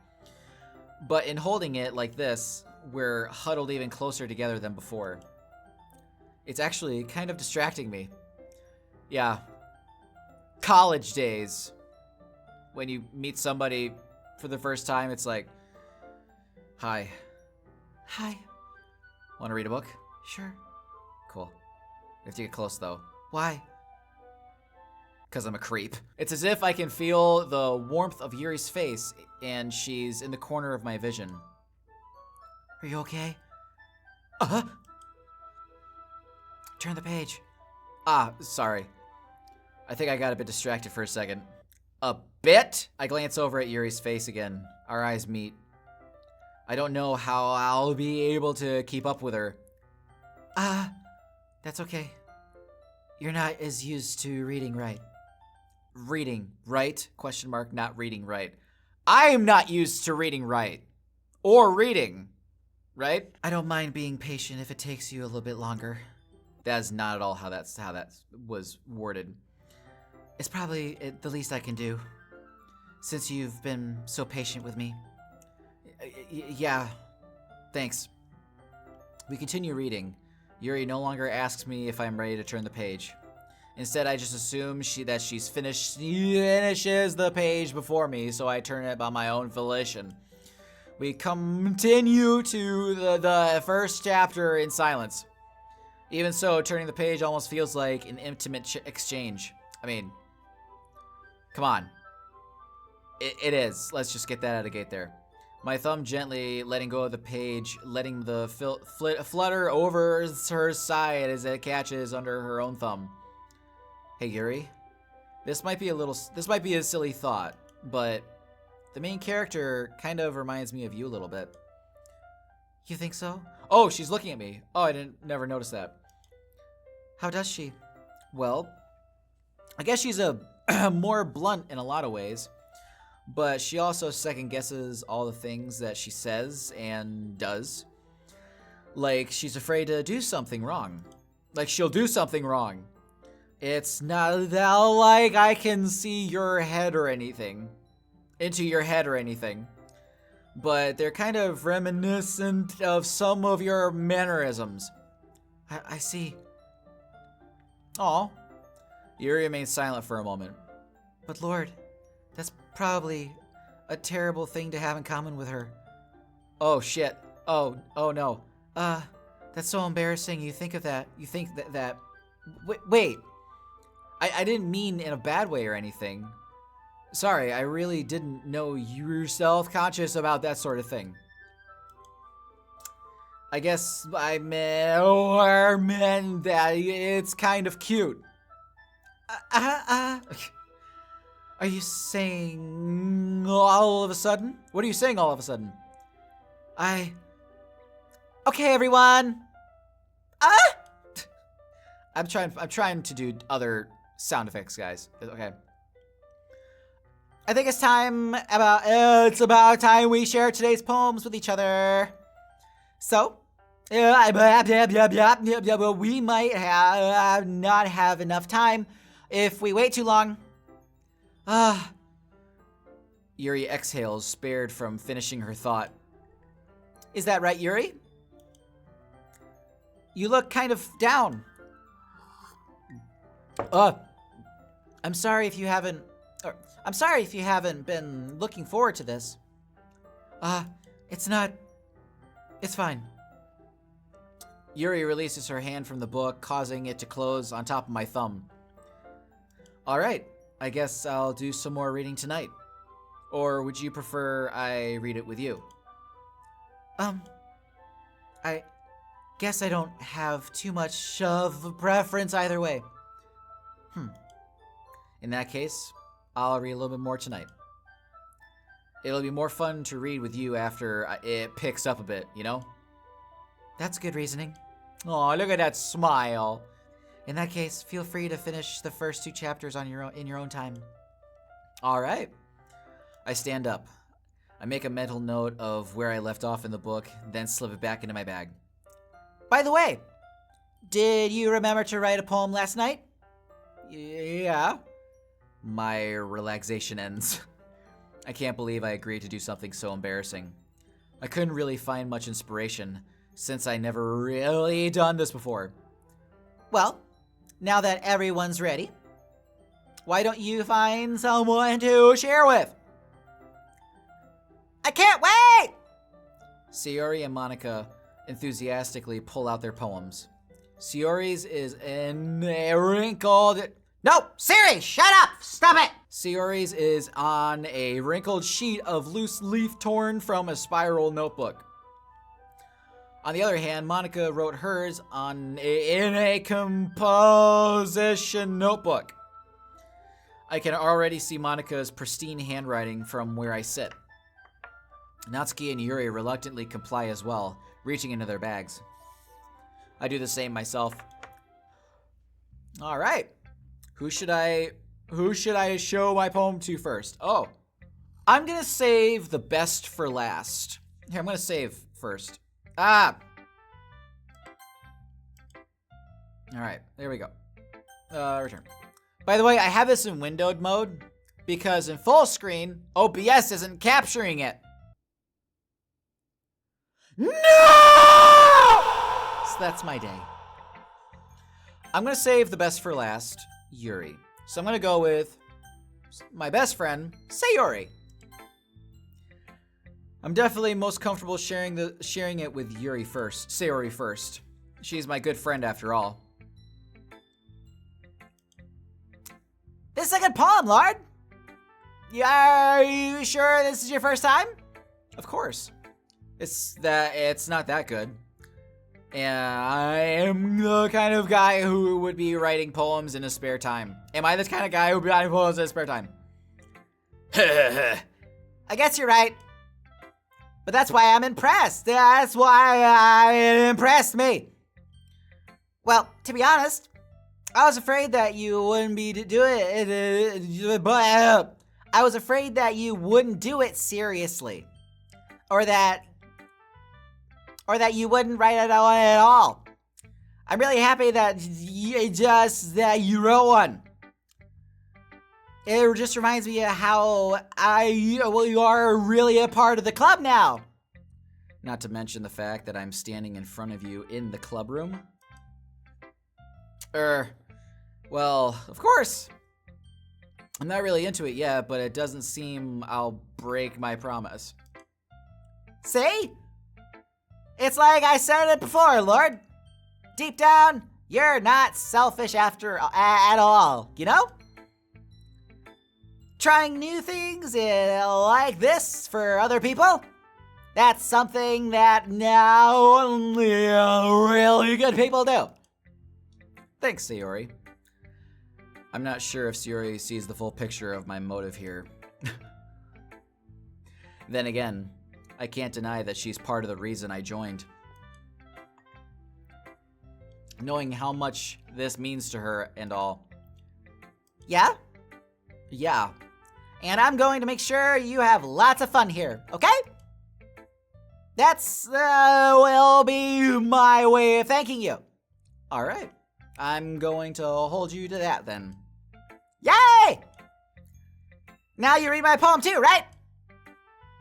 But in holding it like this, we're huddled even closer together than before. It's actually kind of distracting me. Yeah. College days. When you meet somebody for the first time, it's like, Hi. Want to read a book? Sure. Cool. We have to get close, though. Why? Because I'm a creep. It's as if I can feel the warmth of Yuri's face, and she's in the corner of my vision. Are you okay? Turn the page. Sorry. I think I got a bit distracted for a second. bit? I glance over at Yuri's face again. Our eyes meet. I don't know how I'll be able to keep up with her. That's okay. You're not as used to reading right. Reading right? Question mark, not reading right. I am not used to reading right. Or reading. Right? I don't mind being patient if it takes you a little bit longer. That is not at all how that was worded. It's probably the least I can do, since you've been so patient with me. Yeah, thanks. We continue reading. Yuri no longer asks me if I'm ready to turn the page. Instead, I just assume that she's finishes the page before me, so I turn it by my own volition. We continue to the first chapter in silence. Even so, turning the page almost feels like an intimate exchange. I mean, come on. It is. Let's just get that out of the gate there. My thumb gently letting go of the page, letting the flutter over her side as it catches under her own thumb. Hey, Yuri. This might be a silly thought, but the main character kind of reminds me of you a little bit. You think so? Oh, she's looking at me. Oh, I never noticed that. How does she? Well, I guess she's a more blunt in a lot of ways, but she also second guesses all the things that she says and does. Like she's afraid to do something wrong. Like she'll do something wrong. It's not that like I can see your head or anything. Into your head or anything. But they're kind of reminiscent of some of your mannerisms. I see. Aw. Yuri remains silent for a moment. But Lord, that's probably a terrible thing to have in common with her. Oh shit. Oh no. That's so embarrassing. You think of that. You think that wait. I didn't mean in a bad way or anything. Sorry, I really didn't know you were self-conscious about that sort of thing. I guess I meant that it's kind of cute. Are you saying all of a sudden? What are you saying all of a sudden? Okay, everyone. I'm trying to do other sound effects, guys. Okay. I think it's about time we share today's poems with each other. So, we might not have enough time if we wait too long. Yuri exhales, spared from finishing her thought. Is that right, Yuri? You look kind of down. I'm sorry if you haven't been looking forward to this. It's fine. Yuri releases her hand from the book, causing it to close on top of my thumb. All right, I guess I'll do some more reading tonight. Or would you prefer I read it with you? I guess I don't have too much of a preference either way. In that case, I'll read a little bit more tonight. It'll be more fun to read with you after it picks up a bit, you know? That's good reasoning. Aw, look at that smile. In that case, feel free to finish the first 2 chapters in your own time. All right. I stand up. I make a mental note of where I left off in the book, then slip it back into my bag. By the way, did you remember to write a poem last night? Yeah. My relaxation ends. I can't believe I agreed to do something so embarrassing. I couldn't really find much inspiration, since I never really done this before. Well, now that everyone's ready, why don't you find someone to share with? I can't wait! Sayori and Monica enthusiastically pull out their poems. Sayori's is in a wrinkled... No! Siri, shut up! Stop it! Sayori's is on a wrinkled sheet of loose leaf torn from a spiral notebook. On the other hand, Monica wrote hers in a composition notebook. I can already see Monika's pristine handwriting from where I sit. Natsuki and Yuri reluctantly comply as well, reaching into their bags. I do the same myself. All right. Who should I show my poem to first? Oh, I'm going to save the best for last. Here, I'm going to save first. Ah. All right, there we go. Return. By the way, I have this in windowed mode because in full screen, OBS isn't capturing it. No! So that's my day. I'm going to save the best for last, Yuri. So I'm going to go with my best friend, Sayori. I'm definitely most comfortable sharing it with Sayori first. She's my good friend after all. This is a good poem, Lord. Are you sure this is your first time? Of course. It's not that good. And I am the kind of guy who would be writing poems in his spare time. Am I the kind of guy who would be writing poems in his spare time? I guess you're right. But that's why I'm impressed. That's why it impressed me. Well, to be honest, I was afraid that you wouldn't be doing it, but I was afraid that you wouldn't do it seriously. Or that you wouldn't write it on at all. I'm really happy that you wrote one. It just reminds me of how you are really a part of the club now. Not to mention the fact that I'm standing in front of you in the club room. Well, of course. I'm not really into it yet, but it doesn't seem I'll break my promise. See? It's like I said it before, Lord. Deep down, you're not selfish at all, you know? Trying new things like this for other people, that's something that now only really good people do. Thanks, Sayori. I'm not sure if Sayori sees the full picture of my motive here. Then again, I can't deny that she's part of the reason I joined. Knowing how much this means to her and all. Yeah? Yeah. And I'm going to make sure you have lots of fun here, okay? That's will be my way of thanking you. All right. I'm going to hold you to that then. Yay! Now you read my poem too, right?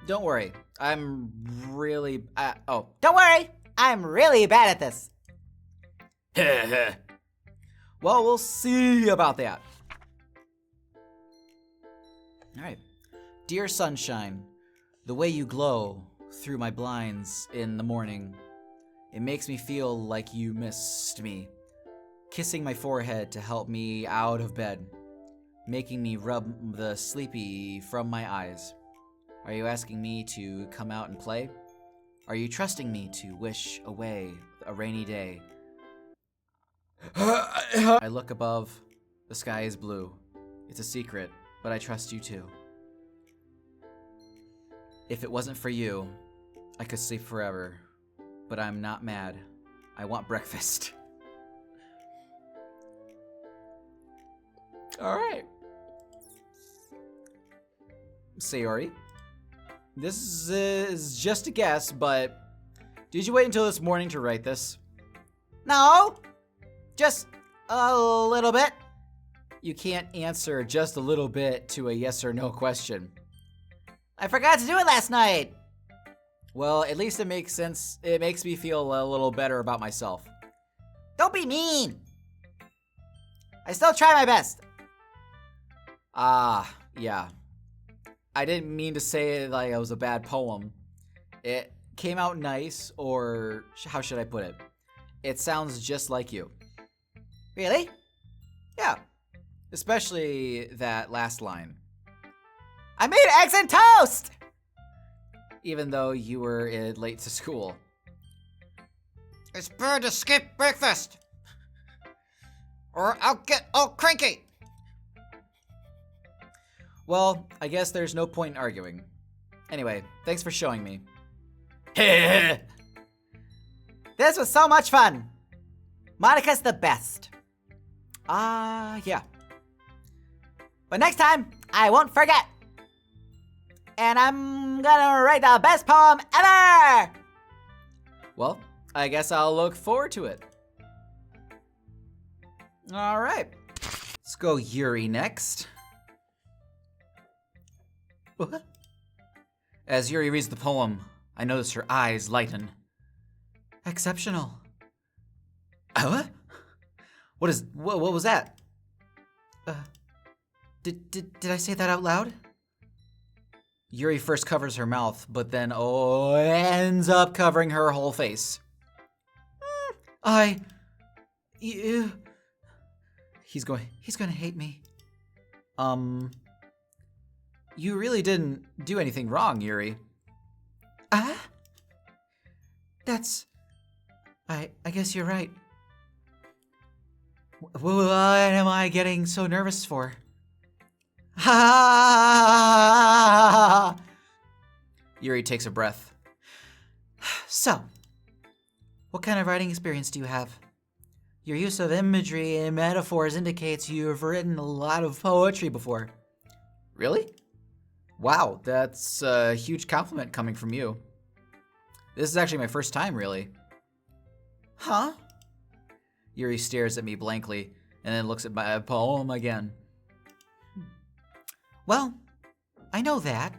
Don't worry. I'm really... don't worry. I'm really bad at this. Well, we'll see about that. All right. Dear sunshine, the way you glow through my blinds in the morning, it makes me feel like you missed me. Kissing my forehead to help me out of bed, making me rub the sleepy from my eyes. Are you asking me to come out and play? Are you trusting me to wish away a rainy day? I look above. The sky is blue. It's a secret, but I trust you too. If it wasn't for you, I could sleep forever. But I'm not mad. I want breakfast. All right. Sayori, this is just a guess, but did you wait until this morning to write this? No, just a little bit. You can't answer just a little bit to a yes or no question. I forgot to do it last night. Well, at least it makes sense. It makes me feel a little better about myself. Don't be mean. I still try my best. Yeah. I didn't mean to say it like it was a bad poem. It came out nice, or how should I put it? It sounds just like you. Really? Yeah. Especially that last line. I made eggs and toast! Even though you were late to school. It's better to skip breakfast, or I'll get all cranky. Well, I guess there's no point in arguing. Anyway, thanks for showing me. Heh. This was so much fun. Monica's the best. Yeah. But next time, I won't forget. And I'm gonna write the best poem ever! Well, I guess I'll look forward to it. All right. Let's go Yuri next. What? As Yuri reads the poem, I notice her eyes lighten. Exceptional. What? What was that? Did I say that out loud? Yuri first covers her mouth, but then ends up covering her whole face. He's gonna hate me. You really didn't do anything wrong, Yuri. I guess you're right. What am I getting so nervous for? Ha! Yuri takes a breath. So, what kind of writing experience do you have? Your use of imagery and metaphors indicates you've written a lot of poetry before. Really? Wow, that's a huge compliment coming from you. This is actually my first time, really. Huh? Yuri stares at me blankly and then looks at my poem again. Well, I know that.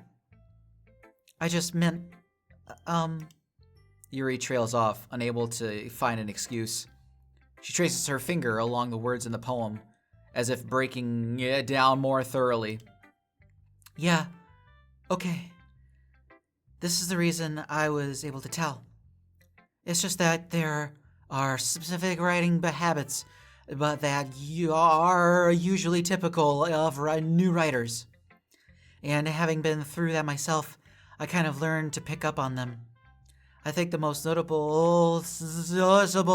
I just meant, Yuri trails off, unable to find an excuse. She traces her finger along the words in the poem, as if breaking it down more thoroughly. Yeah, okay. This is the reason I was able to tell. It's just that there are specific writing habits, but that you are usually typical of new writers. And having been through that myself, I kind of learned to pick up on them. I think the most noticeable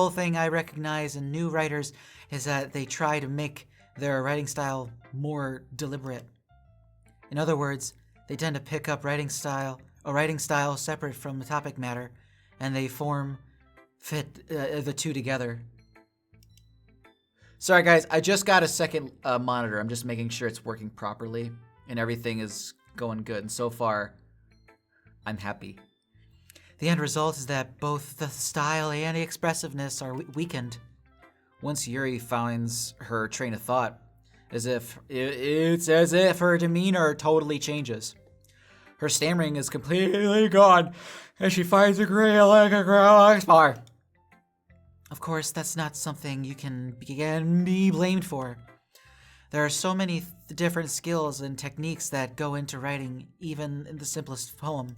thing I recognize in new writers is that they try to make their writing style more deliberate. In other words, they tend to pick up a writing style separate from the topic matter, and they fit the two together. Sorry guys, I just got a second monitor. I'm just making sure it's working properly and everything is going good. And so far, I'm happy. The end result is that both the style and the expressiveness are weakened. Once Yuri finds her train of thought, it's as if her demeanor totally changes. Her stammering is completely gone, and she finds a gray like a growl bar. Of course, that's not something you can be blamed for. There are so many different skills and techniques that go into writing, even in the simplest poem.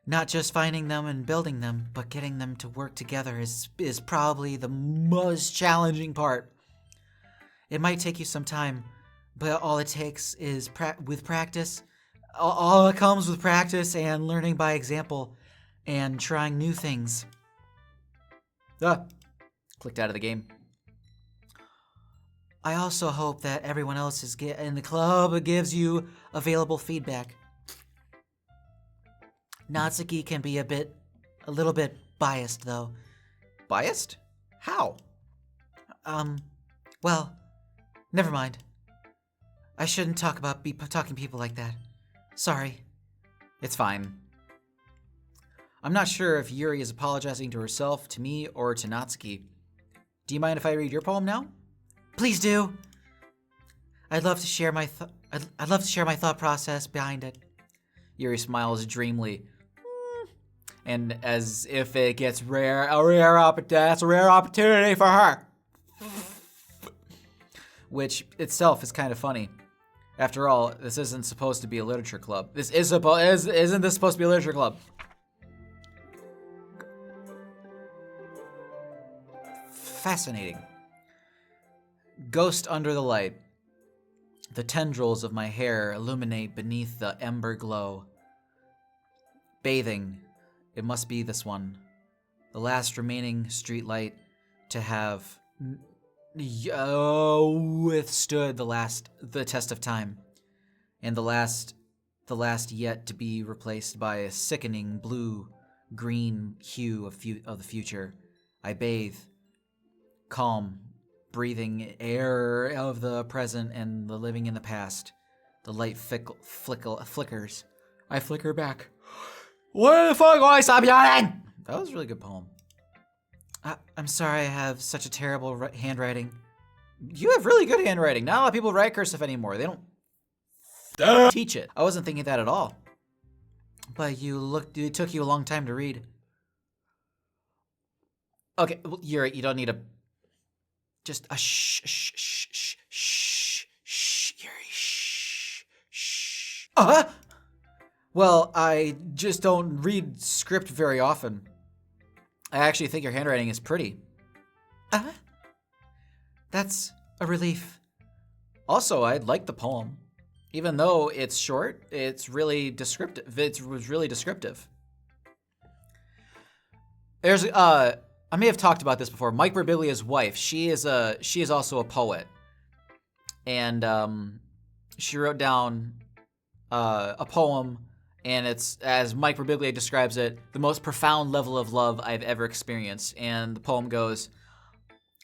Not just finding them and building them, but getting them to work together is probably the most challenging part. It might take you some time, but all it takes is with practice. All it comes with practice and learning by example and trying new things. Clicked out of the game. I also hope that everyone else in the club gives you available feedback. Natsuki can be a little bit biased, though. Biased? How? Well, never mind. I shouldn't be talking people like that. Sorry. It's fine. I'm not sure if Yuri is apologizing to herself, to me, or to Natsuki. Do you mind if I read your poem now? Please do. I'd love to share my thought process behind it. Yuri smiles dreamily. And as if it gets that's a rare opportunity for her. Which itself is kind of funny. After all, this isn't supposed to be a literature club. Isn't this supposed to be a literature club? Fascinating. Ghost under the light. The tendrils of my hair illuminate beneath the ember glow. Bathing. It must be this one. The last remaining street light to have withstood the test of time. and the last yet to be replaced by a sickening blue-green hue of the future. I bathe, calm, breathing air of the present and the living in the past. The light flickers. I flicker back. Where the fuck will I stop yawning? That was a really good poem. I'm sorry I have such a terrible handwriting. You have really good handwriting. Not a lot of people write cursive anymore. They don't teach it. I wasn't thinking that at all. But it took you a long time to read. Okay, well, you don't need a... Just a shh, Yuri, shh. Well, I just don't read script very often. I actually think your handwriting is pretty. That's a relief. Also, I like the poem. Even though it's short, it's really descriptive. It was really descriptive. There's I may have talked about this before. Mike Birbiglia's wife, she is also a poet. And she wrote down a poem, and it's, as Mike Birbiglia describes it, the most profound level of love I've ever experienced. And the poem goes,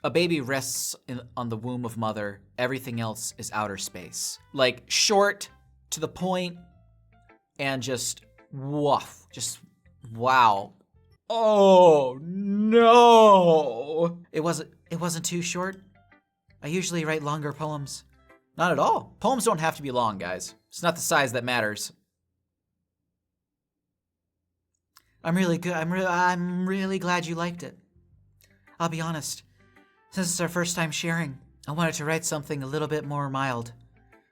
a baby rests on the womb of mother. Everything else is outer space. Like, short, to the point, and just woof. Just wow. Oh no! It wasn't too short. I usually write longer poems. Not at all. Poems don't have to be long, guys. It's not the size that matters. I'm really good. I'm really glad you liked it. I'll be honest. Since it's our first time sharing, I wanted to write something a little bit more mild.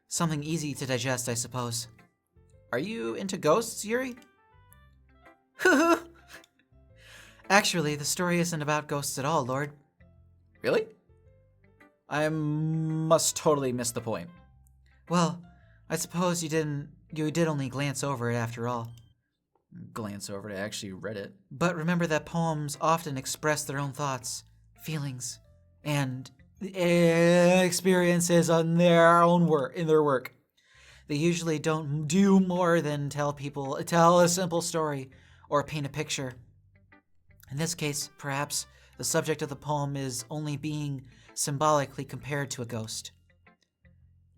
Something easy to digest, I suppose. Are you into ghosts, Yuri? Hoo-hoo! Actually, the story isn't about ghosts at all, Lord. Really? I must totally miss the point. Well, I suppose you did only glance over it after all. Glance over it, I actually read it. But remember that poems often express their own thoughts, feelings, and experiences in their work. They usually don't do more than tell a simple story or paint a picture. In this case, perhaps, the subject of the poem is only being symbolically compared to a ghost,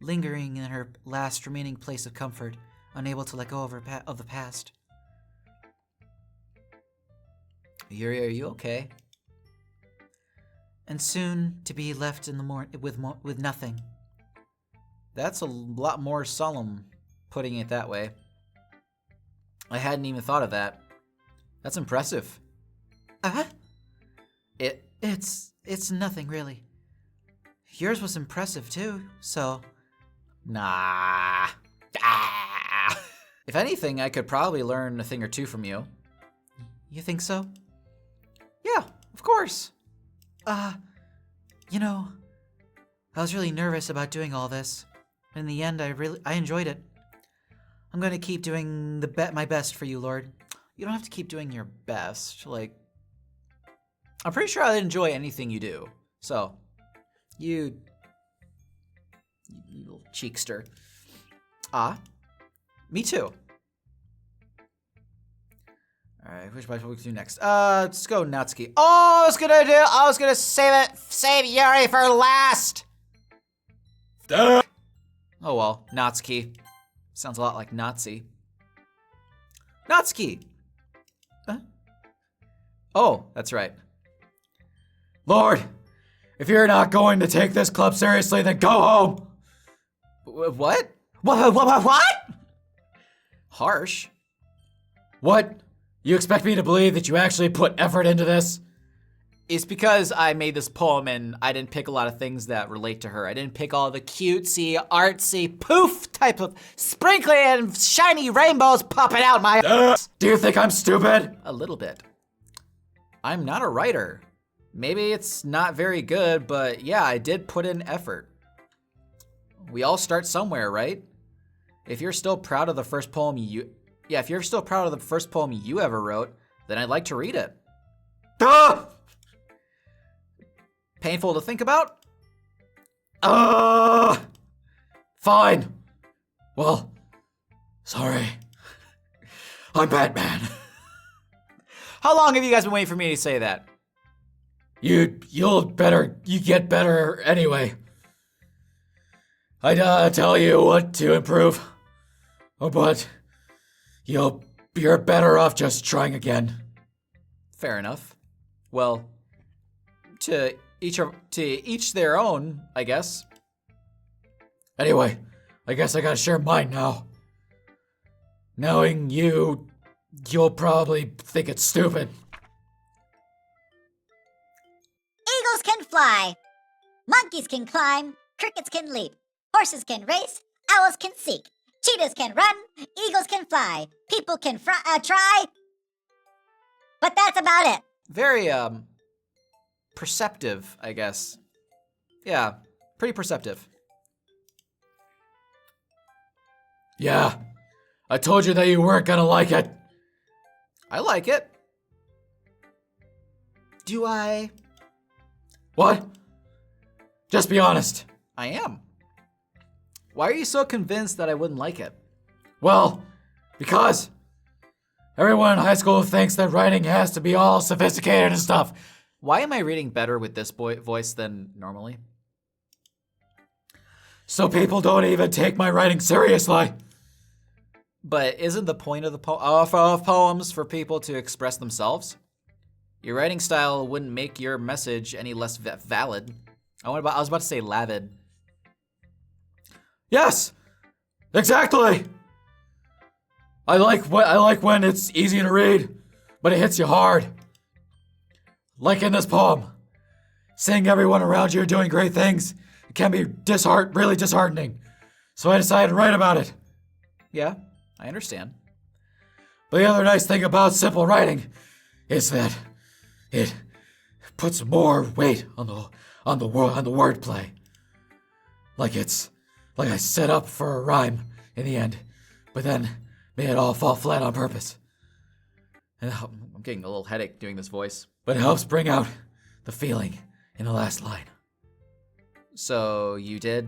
lingering in her last remaining place of comfort, unable to let go of the past. Yuri, are you okay? And soon to be left in the with nothing. That's a lot more solemn, putting it that way. I hadn't even thought of that. That's impressive. It's nothing really. Yours was impressive too, so... Nah. If anything, I could probably learn a thing or two from you. You think so? Yeah, of course. You know, I was really nervous about doing all this. In the end, I enjoyed it. I'm going to keep doing my best for you, Lord. You don't have to keep doing your best. Like, I'm pretty sure I'd enjoy anything you do. So, you little cheekster. Me too. Alright, which one we can do next? Let's go Natsuki. Oh, I was gonna save Yuri for last! Oh well, Natsuki. Sounds a lot like Nazi. Natsuki! Oh, that's right. Lord, if you're not going to take this club seriously, then go home! What? What? Harsh. What? You expect me to believe that you actually put effort into this? It's because I made this poem and I didn't pick a lot of things that relate to her. I didn't pick all the cutesy, artsy, poof type of sprinkly and shiny rainbows popping out my ass. Do you think I'm stupid? A little bit. I'm not a writer. Maybe it's not very good, but yeah, I did put in effort. We all start somewhere, right? If you're still proud of the first poem you ever wrote, then I'd like to read it. Painful to think about? Fine. Well, sorry. I'm Batman. How long have you guys been waiting for me to say that? You get better anyway. I tell you what to improve. Oh, but you're better off just trying again. Fair enough. Well, to each their own, I guess. Anyway, I guess I gotta share mine now. Knowing you'll probably think it's stupid. Eagles can fly. Monkeys can climb. Crickets can leap. Horses can race. Owls can seek. Cheetahs can run. Eagles can fly. People can try. But that's about it. Very, perceptive, I guess. Yeah, pretty perceptive. Yeah, I told you that you weren't gonna like it. I like it. Do I? What? Just be honest. I am. Why are you so convinced that I wouldn't like it? Well, because everyone in high school thinks that writing has to be all sophisticated and stuff. Why am I reading better with this voice than normally? So people don't even take my writing seriously. But isn't the point of the of poems for people to express themselves? Your writing style wouldn't make your message any less valid. I was about to say lavid. Yes, exactly. I like when it's easy to read, but it hits you hard. Like in this poem, seeing everyone around you doing great things, it can be really disheartening. So I decided to write about it. Yeah, I understand. But the other nice thing about simple writing is that it puts more weight on the wordplay. Like I set up for a rhyme in the end, but then made it all fall flat on purpose. And I'm getting a little headache doing this voice. But it helps bring out the feeling in the last line. So you did.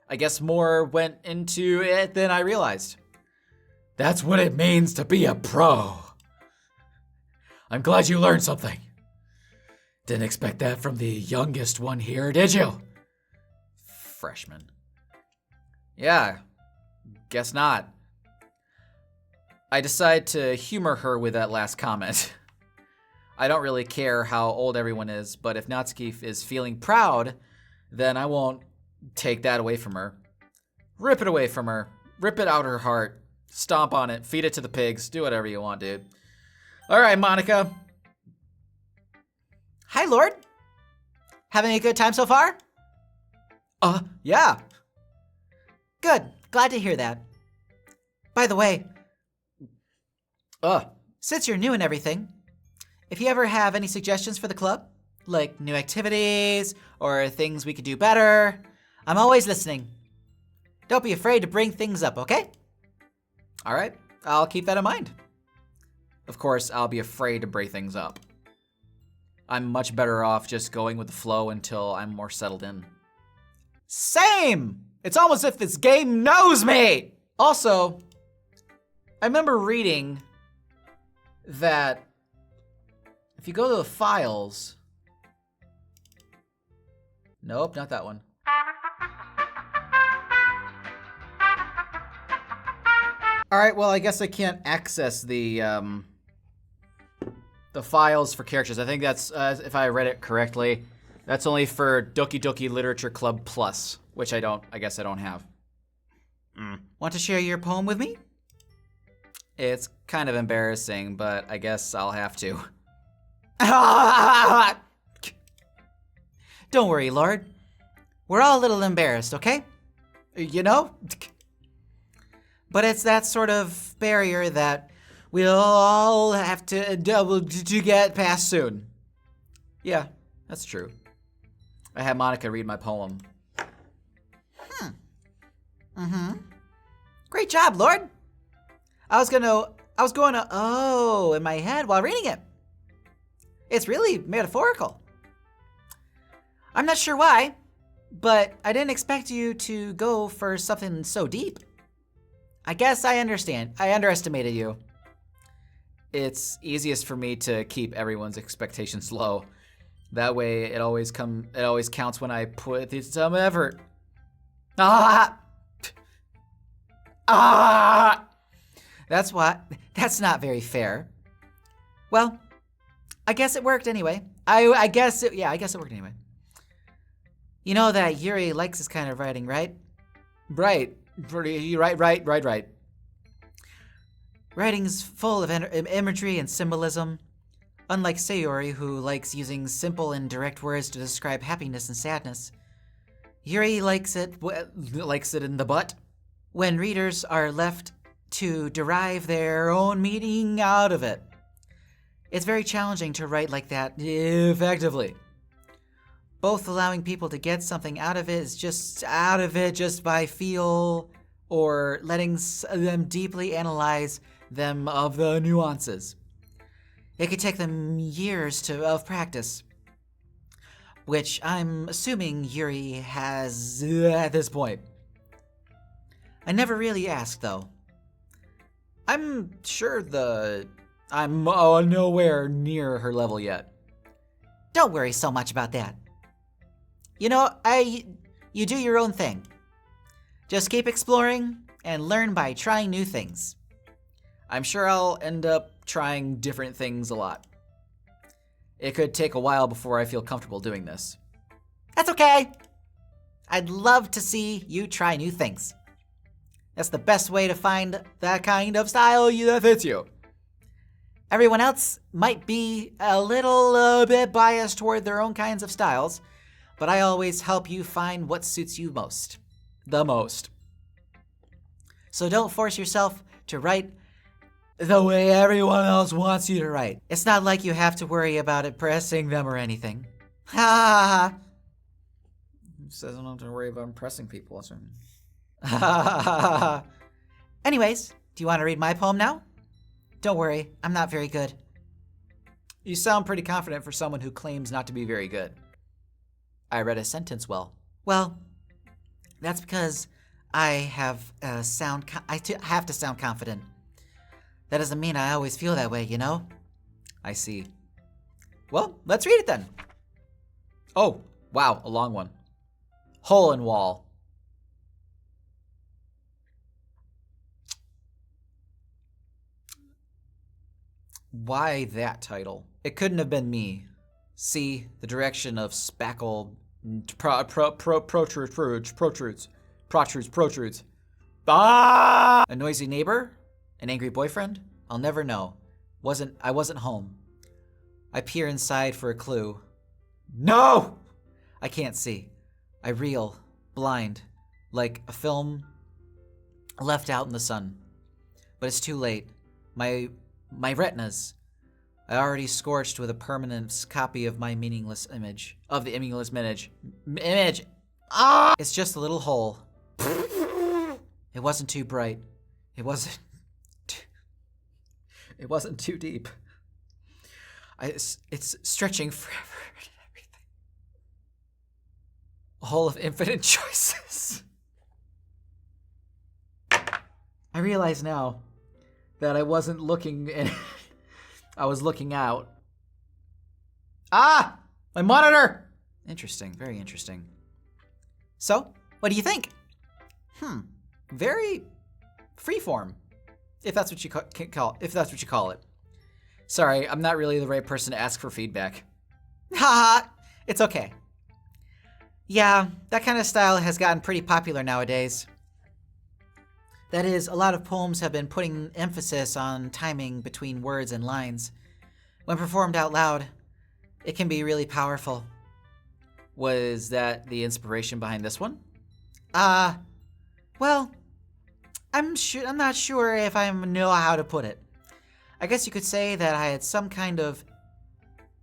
I guess more went into it than I realized. That's what it means to be a pro. I'm glad you learned something. Didn't expect that from the youngest one here, did you? Freshman. Yeah, guess not. I decide to humor her with that last comment. I don't really care how old everyone is, but if Natsuki is feeling proud, then I won't take that away from her. Rip it away from her. Rip it out her heart. Stomp on it. Feed it to the pigs. Do whatever you want, dude. All right, Monica. Hi, Lord. Having a good time so far? Yeah. Good. Glad to hear that. By the way, since you're new and everything, if you ever have any suggestions for the club, like new activities or things we could do better, I'm always listening. Don't be afraid to bring things up, okay? All right. I'll keep that in mind. Of course, I'll be afraid to break things up. I'm much better off just going with the flow until I'm more settled in. Same! It's almost as if this game knows me! Also, I remember reading that if you go to the files... Nope, not that one. All right, well, I guess I can't access the files for characters. I think that's, if I read it correctly, that's only for Doki Doki Literature Club Plus, which I guess I don't have. Want to share your poem with me? It's kind of embarrassing, but I guess I'll have to. Don't worry, Lord. We're all a little embarrassed, okay? You know? But it's that sort of barrier that we'll all have to get past soon. Yeah, that's true. I had Monica read my poem. Great job, Lord. I was going to, in my head while reading it. It's really metaphorical. I'm not sure why, But I didn't expect you to go for something so deep. I guess I understand. I underestimated you. It's easiest for me to keep everyone's expectations low. That way, it always counts when I put some effort. Ah! Ah! That's not very fair. Well, I guess it worked anyway. I guess it worked anyway. You know that Yuri likes this kind of writing, right? Right. Right. Writing's full of imagery and symbolism. Unlike Sayori, who likes using simple and direct words to describe happiness and sadness, Yuri likes it in the butt. when readers are left to derive their own meaning out of it. It's very challenging to write like that effectively. Both allowing people to get something out of it just by feel, or letting them deeply analyze them of the nuances. It could take them years of practice, which I'm assuming Yuri has at this point. I never really asked, though. I'm sure I'm nowhere near her level yet. Don't worry so much about that. You know, you do your own thing. Just keep exploring and learn by trying new things. I'm sure I'll end up trying different things a lot. It could take a while before I feel comfortable doing this. That's okay. I'd love to see you try new things. That's the best way to find that kind of style that fits you. Everyone else might be a little bit biased toward their own kinds of styles, but I always help you find what suits you most. The most. So don't force yourself to write the way everyone else wants you to write. It's not like you have to worry about impressing them or anything. Ha ha ha. It says I don't have to worry about impressing people. Anyways, do you want to read my poem now? Don't worry, I'm not very good. You sound pretty confident for someone who claims not to be very good. I read a sentence well. Well, that's because I have to sound confident. That doesn't mean I always feel that way, you know? I see. Well, let's read it then. Oh, wow, a long one. Hole in Wall. Why that title? It couldn't have been me. See, the direction of spackle protrudes. Ah! A noisy neighbor? An angry boyfriend? I'll never know. I wasn't home. I peer inside for a clue. No! I can't see. I reel, blind, like a film left out in the sun. But it's too late. My retinas. I already scorched with a permanent copy of my meaningless image. Image. Ah! It's just a little hole. It wasn't too bright. It wasn't too deep. It's stretching forever and everything. A hole of infinite choices. I realize now that I wasn't looking in. I was looking out. Ah! My monitor! Interesting, very interesting. So, what do you think? Very freeform, if that's what you call it. Sorry, I'm not really the right person to ask for feedback. Haha, it's okay. Yeah, that kind of style has gotten pretty popular nowadays. That is, a lot of poems have been putting emphasis on timing between words and lines. When performed out loud, it can be really powerful. Was that the inspiration behind this one? Well, I'm not sure if I know how to put it. I guess you could say that I had some kind of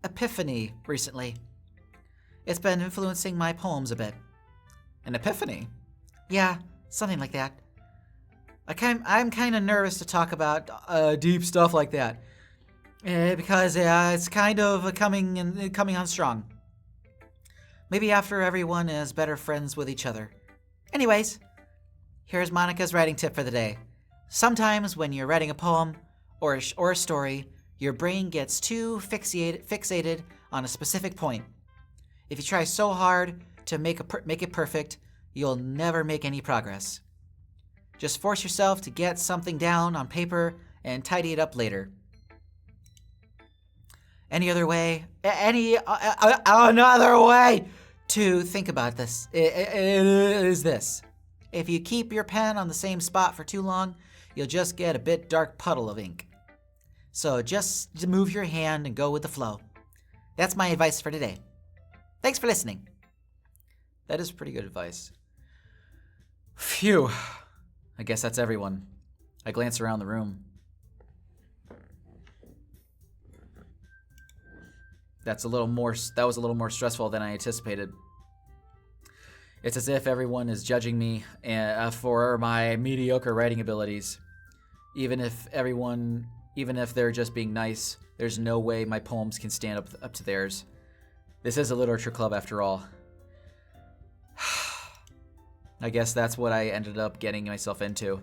epiphany recently. It's been influencing my poems a bit. An epiphany? Yeah, something like that. I'm kind of nervous to talk about deep stuff like that because it's kind of coming on strong. Maybe after everyone is better friends with each other. Anyways, here's Monica's writing tip for the day. Sometimes when you're writing a poem or a story, your brain gets too fixated on a specific point. If you try so hard to make it perfect, you'll never make any progress. Just force yourself to get something down on paper and tidy it up later. Another way to think about this is this. If you keep your pen on the same spot for too long, you'll just get a bit dark puddle of ink. So just move your hand and go with the flow. That's my advice for today. Thanks for listening. That is pretty good advice. Phew. I guess that's everyone. I glance around the room. That was a little more stressful than I anticipated. It's as if everyone is judging me for my mediocre writing abilities. Even if they're just being nice, there's no way my poems can stand up to theirs. This is a literature club after all. I guess that's what I ended up getting myself into.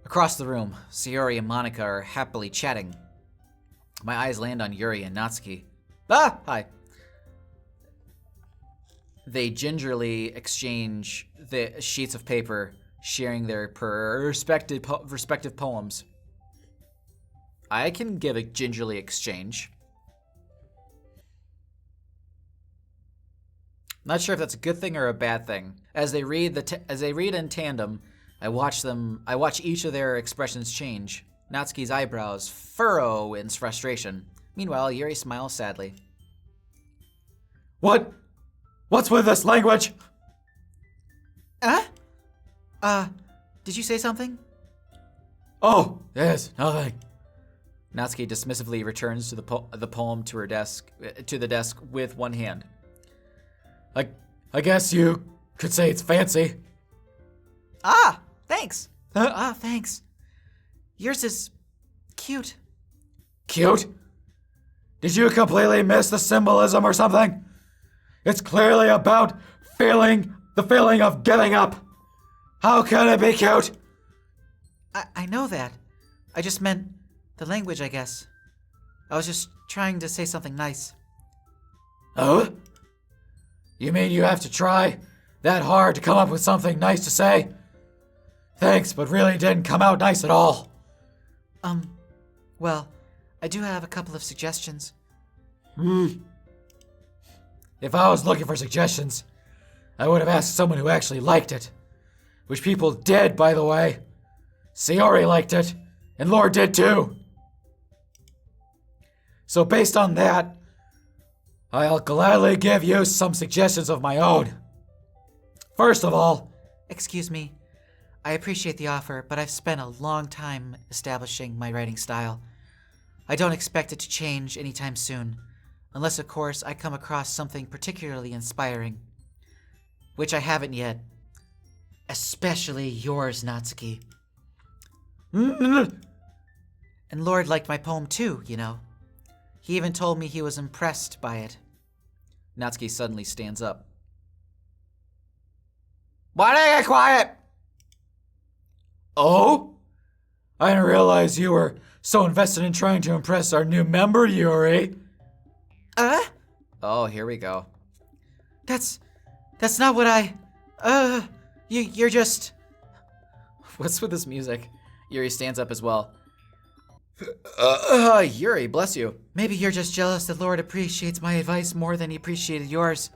Across the room, Sayori and Monica are happily chatting. My eyes land on Yuri and Natsuki. Ah! Hi. They gingerly exchange the sheets of paper, sharing their respective poems. I can give a gingerly exchange. Not sure if that's a good thing or a bad thing. As they read in tandem, I watch each of their expressions change. Natsuki's eyebrows furrow in frustration. Meanwhile, Yuri smiles sadly. What's with this language? Did you say something? Oh, yes, nothing. Natsuki dismissively returns to the poem to the desk with one hand. I guess you could say it's fancy. Ah, thanks. Thanks. Yours is cute. Cute? Did you completely miss the symbolism or something? It's clearly about the feeling of giving up. How can it be cute? I know that. I just meant the language, I guess. I was just trying to say something nice. Oh? You mean you have to try that hard to come up with something nice to say? Thanks, but really didn't come out nice at all. Well, I do have a couple of suggestions. If I was looking for suggestions, I would have asked someone who actually liked it. Which people did, by the way. Sayori liked it, and Lord did too. So based on that, I'll gladly give you some suggestions of my own. First of all, Excuse me. I appreciate the offer, but I've spent a long time establishing my writing style. I don't expect it to change anytime soon, unless, of course, I come across something particularly inspiring, which I haven't yet. Especially yours, Natsuki. And Lord liked my poem too, you know. He even told me he was impressed by it. Natsuki suddenly stands up. why did I get quiet? Oh? I didn't realize you were so invested in trying to impress our new member, Yuri. Oh, here we go. That's not what you're just... What's with this music? Yuri stands up as well. Yuri, bless you. Maybe you're just jealous that Lord appreciates my advice more than he appreciated yours.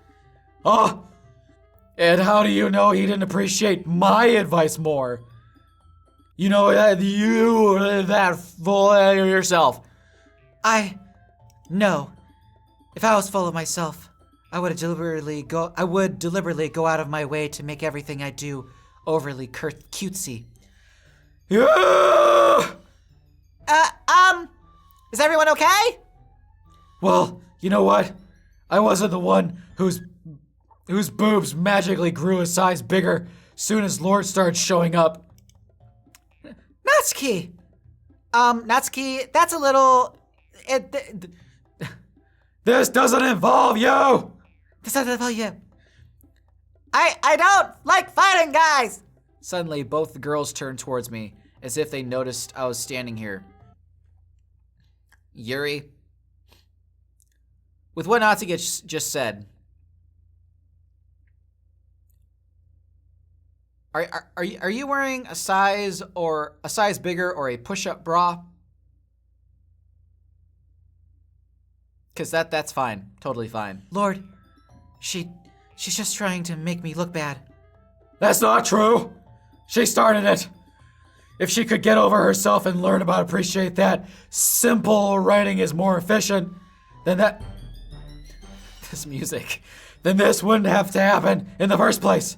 Oh? And how do you know he didn't appreciate my advice more? You know that that full of yourself. No. If I was full of myself, I would deliberately go out of my way to make everything I do overly cutesy. Yeah! Is everyone okay? Well, you know what? I wasn't the one whose boobs magically grew a size bigger soon as Lord started showing up. Natsuki! Natsuki, that's a little... This doesn't involve you! I don't like fighting, guys! Suddenly, both the girls turned towards me, as if they noticed I was standing here. Yuri, with what Natsuki just said, are you wearing a size bigger or a push-up bra? Because that's fine, totally fine. Lord, she's just trying to make me look bad. That's not true. She started it. If she could get over herself and learn about appreciate that simple writing is more efficient, then This music. then this wouldn't have to happen in the first place.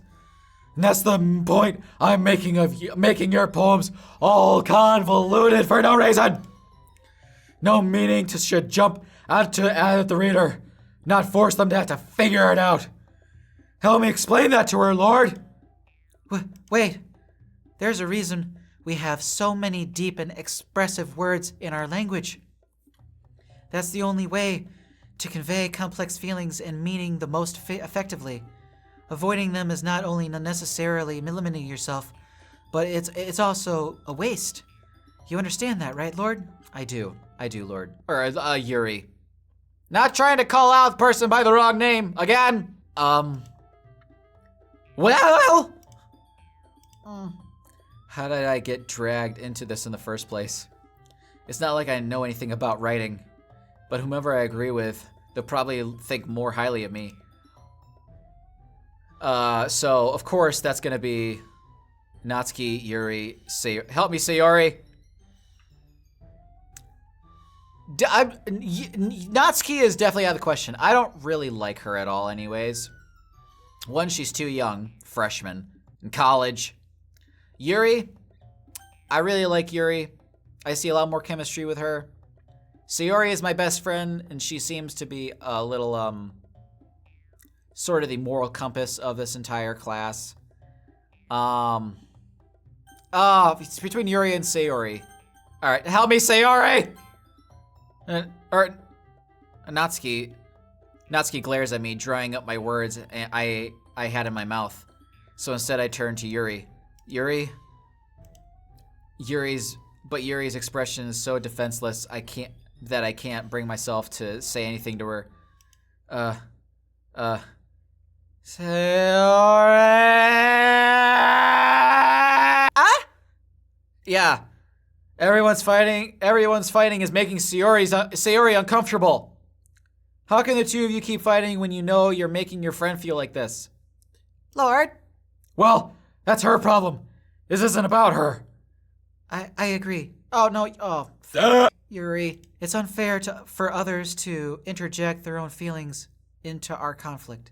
And that's the point I'm making of making your poems all convoluted for no reason. No meaning should jump out at the reader, not force them to have to figure it out. Help me explain that to her, Lord. Wait, there's a reason we have so many deep and expressive words in our language. That's the only way to convey complex feelings and meaning the most effectively. Avoiding them is not only unnecessarily limiting yourself, but it's also a waste. You understand that, right, Lord? I do, Lord. Or, Yuri. Not trying to call out the person by the wrong name again. Well. How did I get dragged into this in the first place? It's not like I know anything about writing, but whomever I agree with, they'll probably think more highly of me. So of course that's gonna be Natsuki, Yuri, help me, Sayori. Natsuki is definitely out of the question. I don't really like her at all anyways. One, she's too young, freshman, in college. Yuri, I really like Yuri. I see a lot more chemistry with her. Sayori is my best friend, and she seems to be a little, sort of the moral compass of this entire class. It's between Yuri and Sayori. All right, help me, Sayori! Natsuki glares at me, drying up my words I had in my mouth. So instead I turn to Yuri. Yuri's expression is so defenseless I can't bring myself to say anything to her. Sayori! Yeah. Everyone's fighting is making Sayori uncomfortable. How can the two of you keep fighting when you know you're making your friend feel like this? Lord? Well, that's her problem. This isn't about her. I agree. Oh, no. Yuri, it's unfair for others to interject their own feelings into our conflict.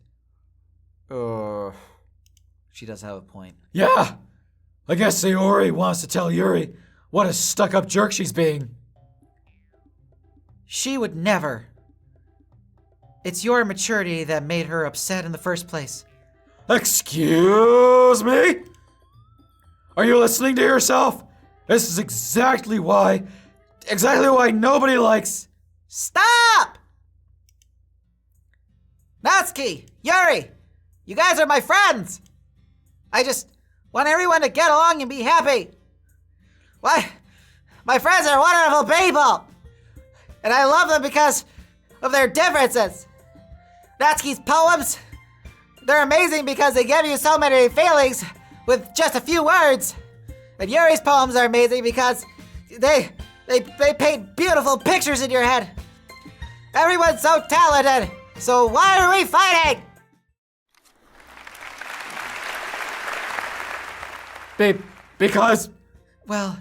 She does have a point. Yeah. I guess Sayori wants to tell Yuri what a stuck-up jerk she's being. She would never. It's your maturity that made her upset in the first place. Excuse me? Are you listening to yourself? This is exactly why nobody likes... Stop! Natsuki, Yuri, you guys are my friends. I just want everyone to get along and be happy. Why? My friends are wonderful people. And I love them because of their differences. Natsuki's poems, they're amazing because they give you so many feelings with just a few words. And Yuri's poems are amazing because they paint beautiful pictures in your head. Everyone's so talented. So why are we fighting? Because... Well,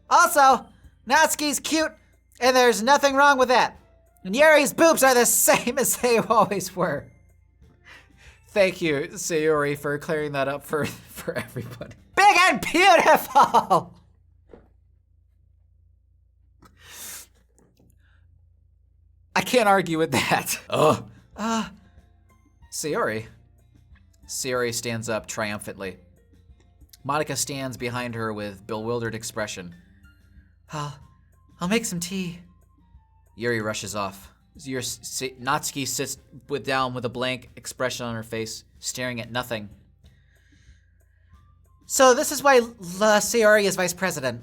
also, Natsuki's cute, and there's nothing wrong with that. And Yuri's boobs are the same as they always were. Thank you, Sayori, for clearing that up for everybody. Big and beautiful! I can't argue with that. Sayori. Sayori stands up triumphantly. Monica stands behind her with bewildered expression. I'll make some tea. Yuri rushes off. Natsuki sits down with a blank expression on her face, staring at nothing. So this is why Sayori is vice president.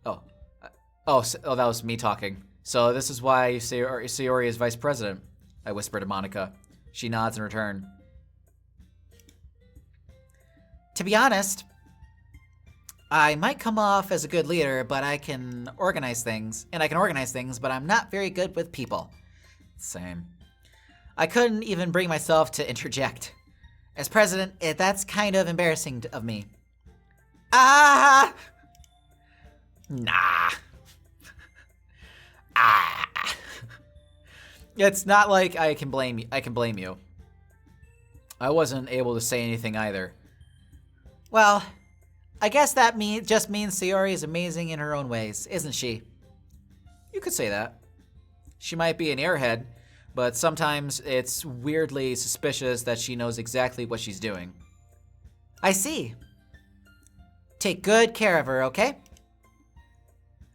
Oh, that was me talking. So this is why Sayori is vice president, I whisper to Monica. She nods in return. To be honest, I might come off as a good leader, but I can organize things, but I'm not very good with people. Same. I couldn't even bring myself to interject. As president, that's kind of embarrassing of me. Ah! Nah. Ah. It's not like I can blame you. I wasn't able to say anything either. Well, I guess that just means Sayori is amazing in her own ways, isn't she? You could say that. She might be an airhead, but sometimes it's weirdly suspicious that she knows exactly what she's doing. I see. Take good care of her, okay?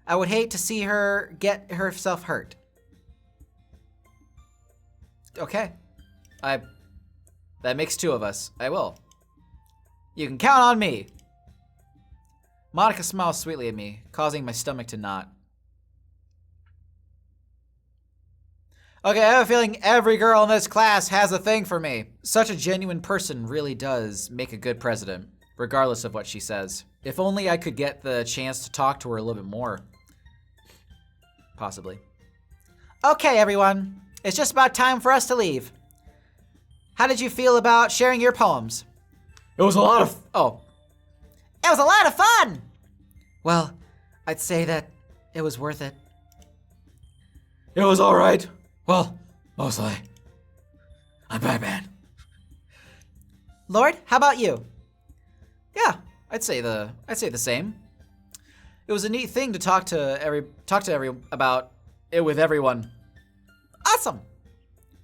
I would hate to see her get herself hurt. Okay. That makes two of us. I will. You can count on me. Monica smiles sweetly at me, causing my stomach to knot. Okay, I have a feeling every girl in this class has a thing for me. Such a genuine person really does make a good president, regardless of what she says. If only I could get the chance to talk to her a little bit more. Possibly. Okay, everyone. It's just about time for us to leave. How did you feel about sharing your poems? It was a lot of. It was a lot of fun! Well, I'd say that it was worth it. It was alright. Well, mostly. I'm Batman. Lord, how about you? Yeah, I'd say the same. It was a neat thing to talk about it with everyone. Awesome!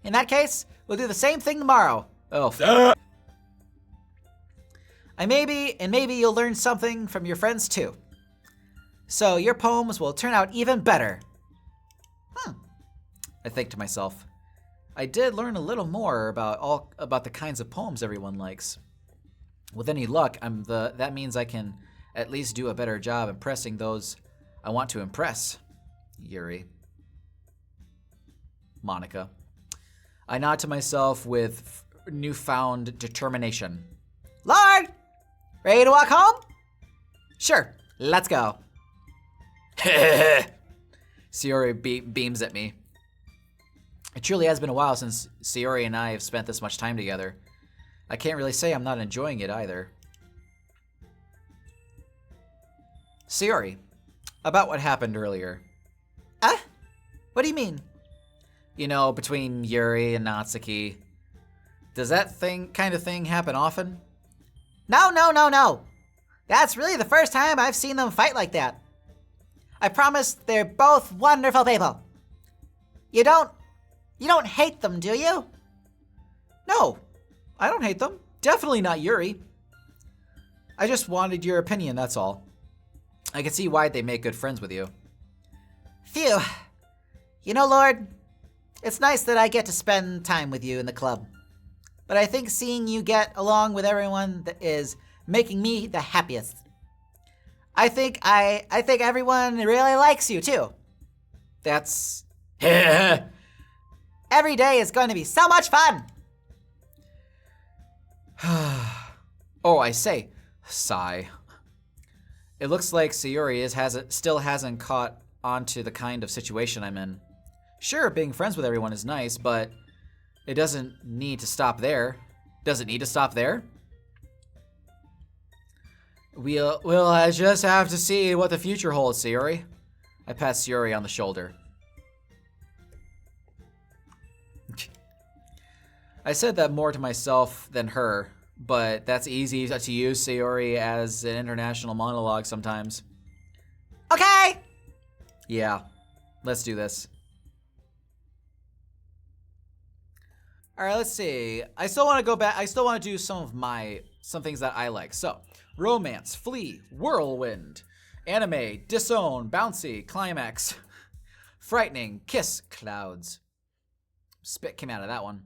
In that case, we'll do the same thing tomorrow. Oh. Maybe you'll learn something from your friends too. So your poems will turn out even better. I think to myself. I did learn a little more about the kinds of poems everyone likes. With any luck, that means I can at least do a better job impressing those I want to impress. Yuri. Monica. I nod to myself with newfound determination. Lord! Ready to walk home? Sure, let's go. Sayori beams at me. It truly has been a while since Sayori and I have spent this much time together. I can't really say I'm not enjoying it either. Sayori, about what happened earlier. What do you mean? You know, between Yuri and Natsuki. Does that kind of thing happen often? No. That's really the first time I've seen them fight like that. I promise they're both wonderful people. You don't hate them, do you? No, I don't hate them. Definitely not Yuri. I just wanted your opinion, that's all. I can see why they make good friends with you. Phew. You know, Lord, it's nice that I get to spend time with you in the club. But I think seeing you get along with everyone is making me the happiest. I think everyone really likes you too. That's... Every day is going to be so much fun. Oh, I say, sigh. It looks like Sayori still hasn't caught on to the kind of situation I'm in. Sure, being friends with everyone is nice, but it doesn't need to stop there. Does it need to stop there? We'll just have to see what the future holds, Sayori. I pat Sayori on the shoulder. I said that more to myself than her, but that's easy to use Sayori as an international monologue sometimes. Okay! Yeah, let's do this. All right, let's see. I still want to go back. I still want to do some things that I like. So, romance, flee, whirlwind, anime, disown, bouncy, climax, frightening, kiss, clouds, Spit came out of that one.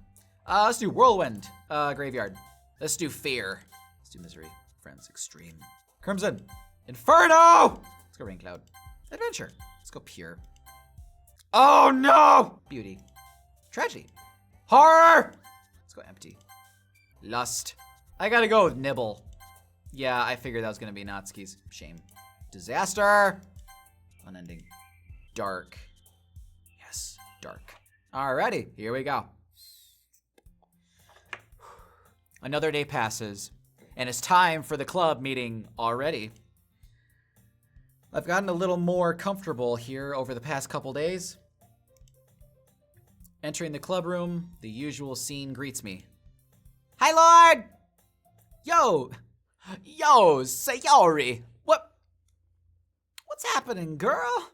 Let's do whirlwind. Graveyard. Let's do fear. Let's do misery. Friends, extreme. Crimson. Inferno! Let's go rain cloud. Adventure. Let's go pure. Oh no! Beauty. Tragedy. Horror! Let's go empty. Lust. I gotta go with nibble. Yeah, I figured that was gonna be Natsuki's. Shame. Disaster. Unending. Dark. Yes, dark. Alrighty, here we go. Another day passes, and it's time for the club meeting already. I've gotten a little more comfortable here over the past couple days. Entering the club room, the usual scene greets me. Hi, Lord! Yo, Sayori. What's happening, girl?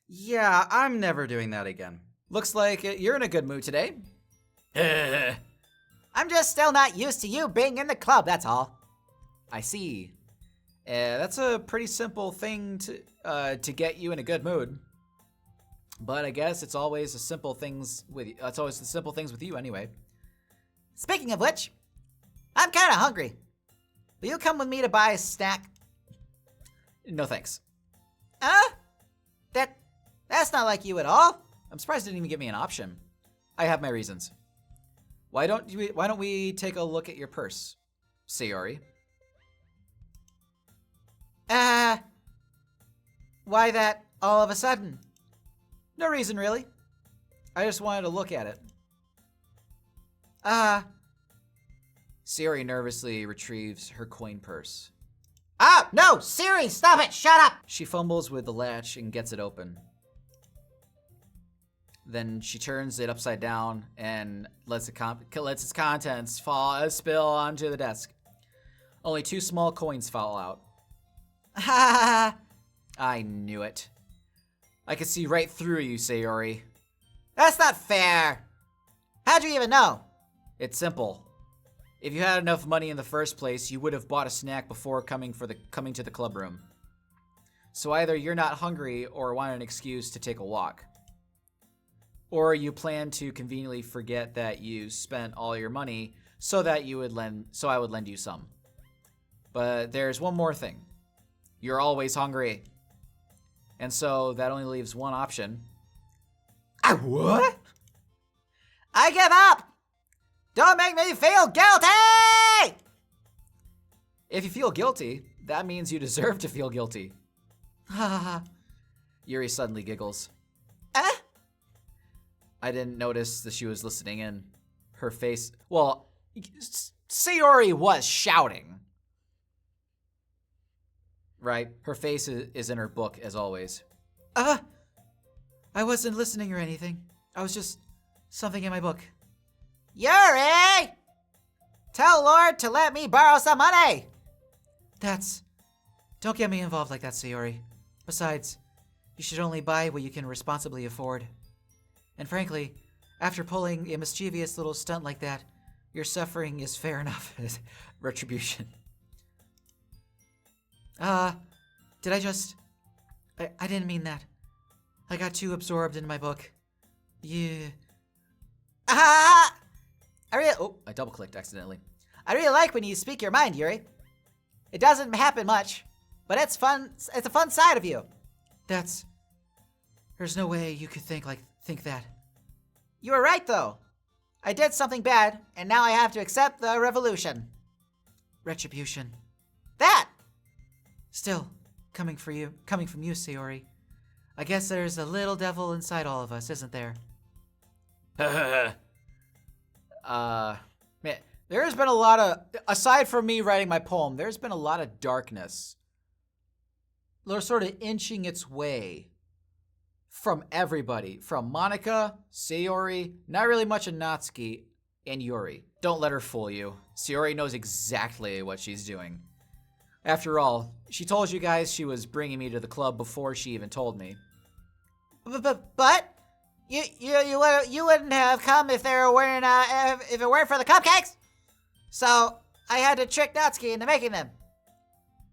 Yeah, I'm never doing that again. Looks like you're in a good mood today. I'm just still not used to you being in the club, that's all. I see. That's a pretty simple thing to get you in a good mood. But I guess it's always the simple things with you. It's always the simple things with you anyway. Speaking of which, I'm kind of hungry. Will you come with me to buy a snack? No thanks. That's not like you at all. I'm surprised you didn't even give me an option. I have my reasons. Why don't we take a look at your purse, Sayori? Why that all of a sudden? No reason, really. I just wanted to look at it. Sayori nervously retrieves her coin purse. Ah, no, Siri, stop it, shut up! She fumbles with the latch and gets it open. Then she turns it upside down and lets its contents spill onto the desk. Only 2 small coins fall out. Ha! I knew it. I could see right through you, Sayori. That's not fair. How'd you even know? It's simple. If you had enough money in the first place, you would have bought a snack before coming to the club room. So either you're not hungry or want an excuse to take a walk. Or you plan to conveniently forget that you spent all your money so I would lend you some. But there's one more thing. You're always hungry. And so that only leaves one option. What? I give up! Don't make me feel guilty! If you feel guilty, that means you deserve to feel guilty. Yuri suddenly giggles. I didn't notice that she was listening in. Her face... Well, Sayori was shouting. Right? Her face is in her book, as always. I wasn't listening or anything. I was just... something in my book. Yuri! Tell Lord to let me borrow some money! Don't get me involved like that, Sayori. Besides, you should only buy what you can responsibly afford. And frankly, after pulling a mischievous little stunt like that, your suffering is fair enough as retribution. Did I just... I didn't mean that. I got too absorbed in my book. Yeah. I double-clicked accidentally. I really like when you speak your mind, Yuri. It doesn't happen much, but it's fun. It's a fun side of you. There's no way you could think that. You were right, though. I did something bad, and now I have to accept the revolution. Retribution. That! Still, coming from you, Sayori. I guess there's a little devil inside all of us, isn't there? Man, there has been a lot of, aside from me writing my poem, there's been a lot of darkness. They're sort of inching its way from everybody. From Monica, Sayori, not really much of Natsuki, and Yuri. Don't let her fool you. Sayori knows exactly what she's doing. After all, she told you guys she was bringing me to the club before she even told me. But you wouldn't have come if if it weren't for the cupcakes. So I had to trick Natsuki into making them.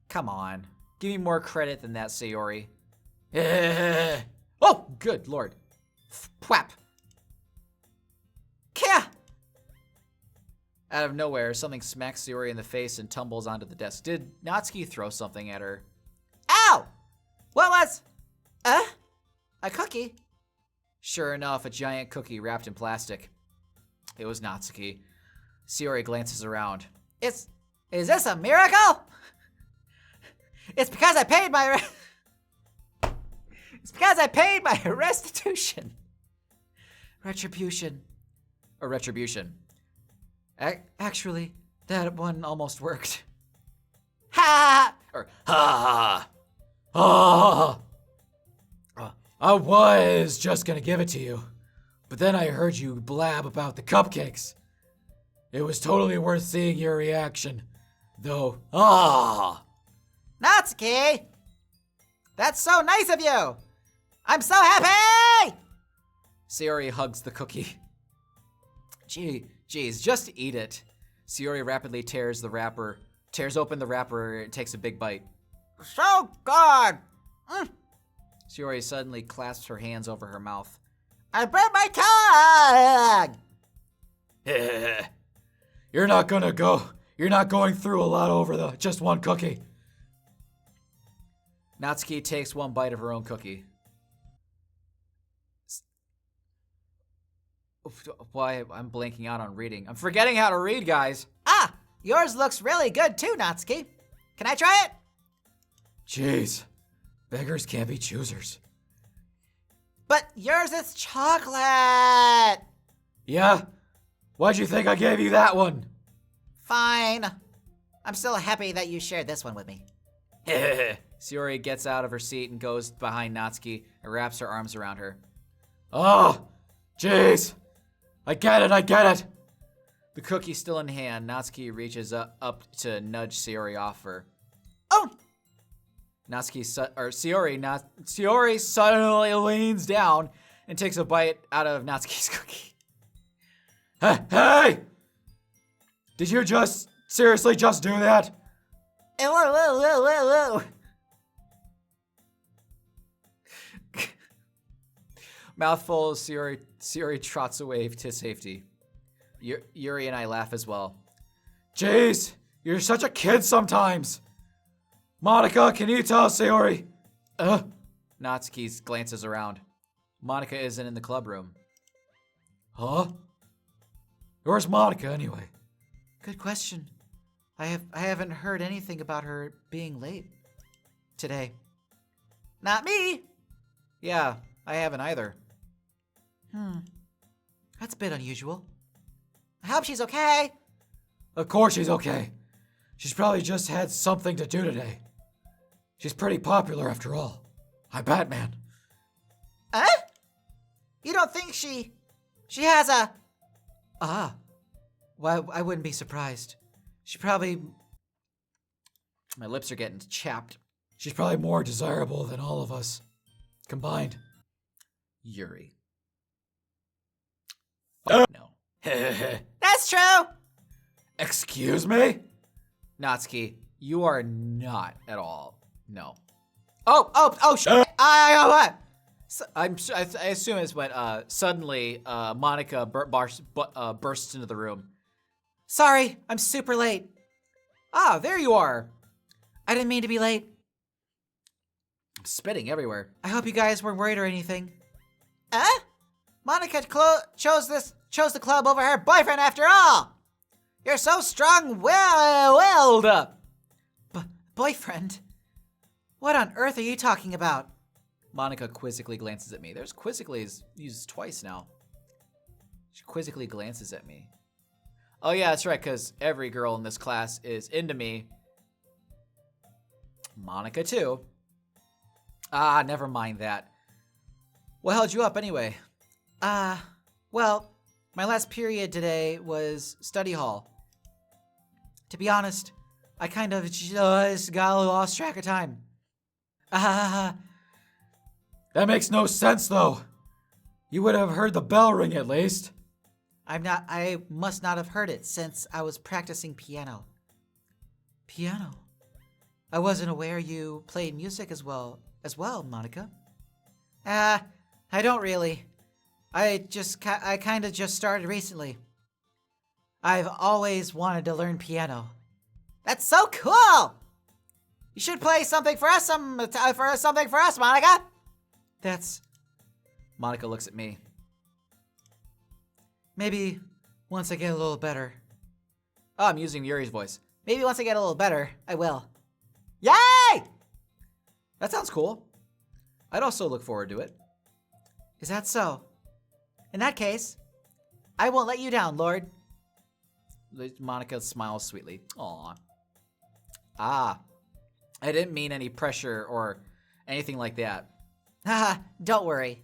Come on, give me more credit than that, Sayori. Oh, good lord! Pwap. Kya! Out of nowhere, something smacks Sayori in the face and tumbles onto the desk. Did Natsuki throw something at her? Ow! What was? A cookie? Sure enough, a giant cookie wrapped in plastic. It was Natsuki. Sayori glances around. Is this a miracle? It's because I paid my It's because I paid my restitution. Retribution. Or retribution. Actually, that one almost worked. Ha! Or ha ha. Ah! I was just gonna give it to you, but then I heard you blab about the cupcakes. It was totally worth seeing your reaction, though. Ah! Natsuki! That's so nice of you! I'm so happy! Sayori hugs the cookie. Geez, just eat it. Sayori rapidly tears open the wrapper, and takes a big bite. So good! Sayori suddenly clasps her hands over her mouth. I bit my tongue! You're not going through a lot over just one cookie. Natsuki takes one bite of her own cookie. Why, I'm blanking out on reading. I'm forgetting how to read, guys. Ah! Yours looks really good too, Natsuki. Can I try it? Jeez, beggars can't be choosers. But yours is chocolate! Yeah? Why'd you think I gave you that one? Fine. I'm still happy that you shared this one with me. Sayori gets out of her seat and goes behind Natsuki and wraps her arms around her. Oh, jeez. I get it. The cookie still in hand, Natsuki reaches up to nudge Sayori off her. Oh! Sayori suddenly leans down and takes a bite out of Natsuki's cookie. Hey! Did you seriously just do that? Mouthful, Sayori trots away to safety. Yuri and I laugh as well. Jeez, you're such a kid sometimes. Monica, can you tell Sayori? Natsuki glances around. Monica isn't in the club room. Huh? Where's Monica anyway? Good question. I haven't heard anything about her being late today. Not me. Yeah, I haven't either. That's a bit unusual. I hope she's okay. Of course she's okay. She's probably just had something to do today. She's pretty popular after all. I'm Batman. You don't think she has a... Well, I wouldn't be surprised. She probably... My lips are getting chapped. She's probably more desirable than all of us combined. Yuri. No. That's true! Excuse me? Natsuki, you are not at all. No. Shit! What? So, I assume it's when suddenly Monica bursts into the room. Sorry, I'm super late. Ah, there you are. I didn't mean to be late. I'm spitting everywhere. I hope you guys weren't worried or anything. Monica chose the club over her boyfriend after all. You're so strong-willed. Boyfriend? What on earth are you talking about? Monica quizzically glances at me. There's quizzically is used twice now. She quizzically glances at me. Oh yeah, that's right, because every girl in this class is into me. Monica too. Ah, never mind that. What held you up anyway? Well, my last period today was study hall. To be honest, I kind of just got lost track of time. That makes no sense, though. You would have heard the bell ring at least. I must not have heard it since I was practicing piano. Piano? I wasn't aware you played music as well, Monica. I don't really. I kind of just started recently. I've always wanted to learn piano. That's so cool! You should play something for us, Monica. That's... Monica looks at me. Maybe once I get a little better. Oh, I'm using Yuri's voice. Maybe once I get a little better, I will. Yay! That sounds cool. I'd also look forward to it. Is that so? In that case, I won't let you down, Lord. Monica smiles sweetly. Aw. Ah. I didn't mean any pressure or anything like that. Haha, don't worry.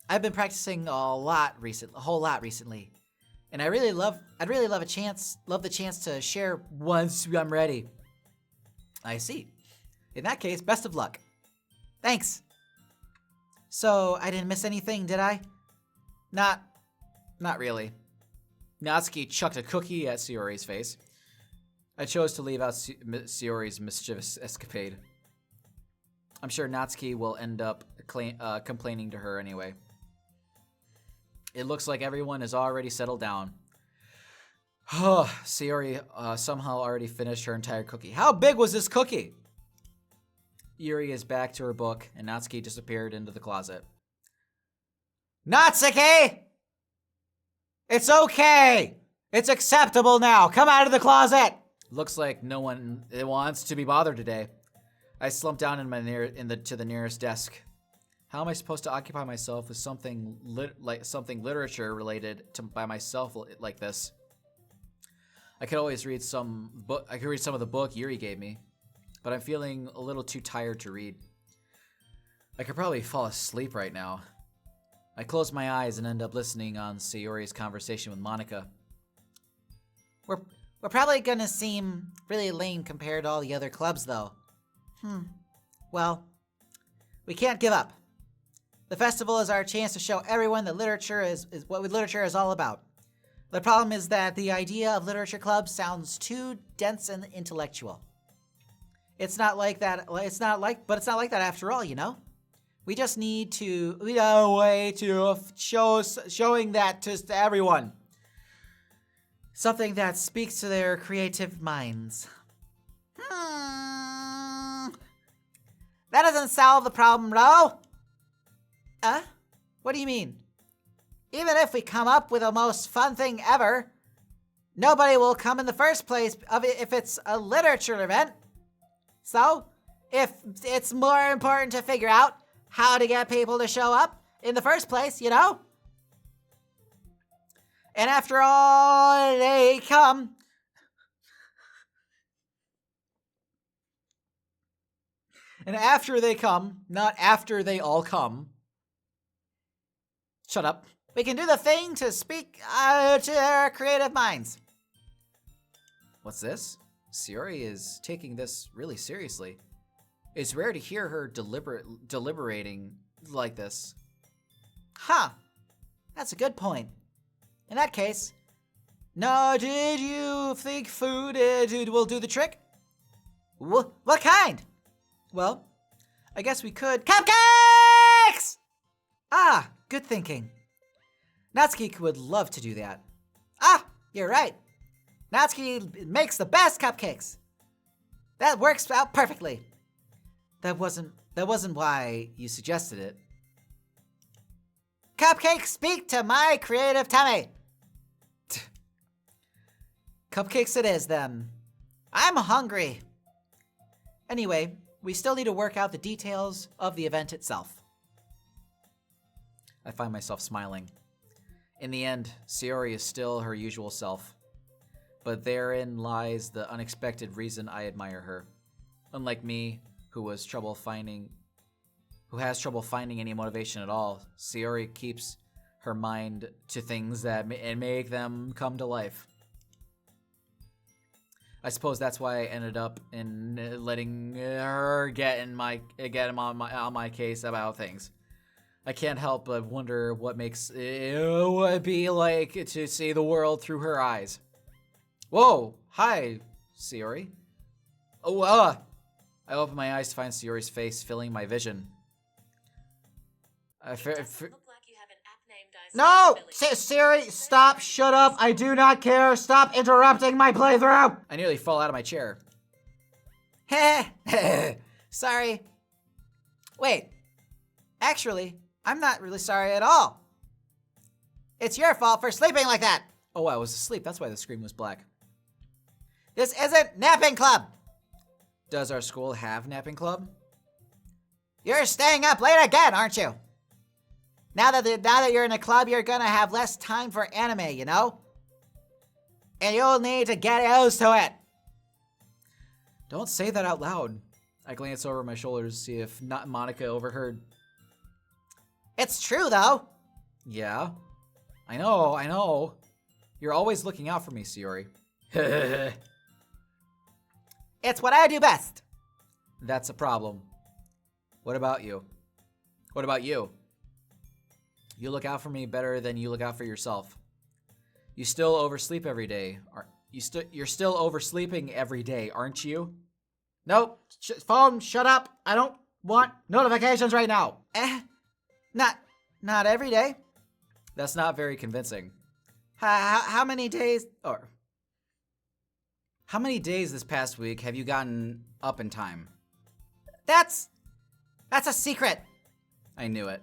I've been practicing a whole lot recently. And I'd really love the chance to share once I'm ready. I see. In that case, best of luck. Thanks. So, I didn't miss anything, did I? Not really. Natsuki chucked a cookie at Sayori's face. I chose to leave out Sayori's mischievous escapade. I'm sure Natsuki will end up complaining to her anyway. It looks like everyone has already settled down. Sayori somehow already finished her entire cookie. How big was this cookie? Yuri is back to her book, and Natsuki disappeared into the closet. Natsuki! It's okay! It's acceptable now! Come out of the closet! Looks like no one wants to be bothered today. I slumped down to the nearest desk. How am I supposed to occupy myself with something literature related by myself like this? I could always read some book. I could read some of the book Yuri gave me, but I'm feeling a little too tired to read. I could probably fall asleep right now. I close my eyes and end up listening on Sayori's conversation with Monica. We're probably gonna seem really lame compared to all the other clubs, though. Well, we can't give up. The festival is our chance to show everyone that literature is what literature is all about. The problem is that the idea of literature clubs sounds too dense and intellectual. It's not like that after all, you know? We just need to a way to showing that to everyone. Something that speaks to their creative minds. That doesn't solve the problem, though. What do you mean? Even if we come up with the most fun thing ever, nobody will come in the first place if it's a literature event. So, if it's more important to figure out how to get people to show up in the first place, you know? And after all, they come. And after they come, not after they all come. Shut up. We can do the thing to speak to their creative minds. What's this? Sayori is taking this really seriously. It's rare to hear her deliberating like this. That's a good point. In that case, now did you think food will do the trick? What kind? Well, I guess we could... Cupcakes! Good thinking. Natsuki would love to do that. You're right. Natsuki makes the best cupcakes. That works out perfectly. That wasn't why you suggested it. Cupcakes speak to my creative tummy. Cupcakes it is, then. I'm hungry. Anyway, we still need to work out the details of the event itself. I find myself smiling. In the end, Sayori is still her usual self. But therein lies the unexpected reason I admire her. Unlike me, who has trouble finding any motivation at all, Sayori keeps her mind to things that make them come to life. I suppose that's why I ended up in letting her get on my case about things. I can't help but wonder what makes it would be like to see the world through her eyes. Whoa! Hi, Sayori. I open my eyes to find Sayori's face filling my vision. It doesn't look like you have an app name No! Siri, stop, shut up, I do not care, stop interrupting my playthrough! I nearly fall out of my chair. Heh, sorry. Wait, actually, I'm not really sorry at all. It's your fault for sleeping like that. Oh, I was asleep. That's why the screen was black. This isn't napping club. Does our school have napping club? You're staying up late again, aren't you? Now that you're in a club, you're gonna have less time for anime, you know? And you'll need to get used to it. Don't say that out loud. I glance over my shoulders to see if not Monica overheard. It's true, though. Yeah, I know. You're always looking out for me, Sayori. It's what I do best. That's a problem. What about you? What about you? You look out for me better than you look out for yourself. You still oversleep every day. You're still oversleeping every day, aren't you? Nope. Phone, shut up. I don't want notifications right now. Not every day. That's not very convincing. How many days? Or how many days this past week have you gotten up in time? That's a secret. I knew it.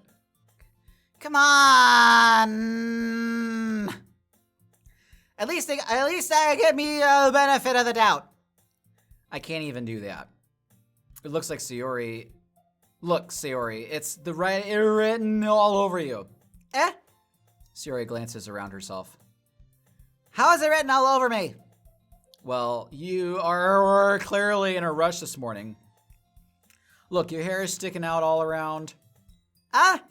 Come on. At least give me the benefit of the doubt. I can't even do that. It looks like Sayori. Look, Sayori, it's written all over you. Sayori glances around herself. How is it written all over me? Well, you are clearly in a rush this morning. Look, your hair is sticking out all around. Ah?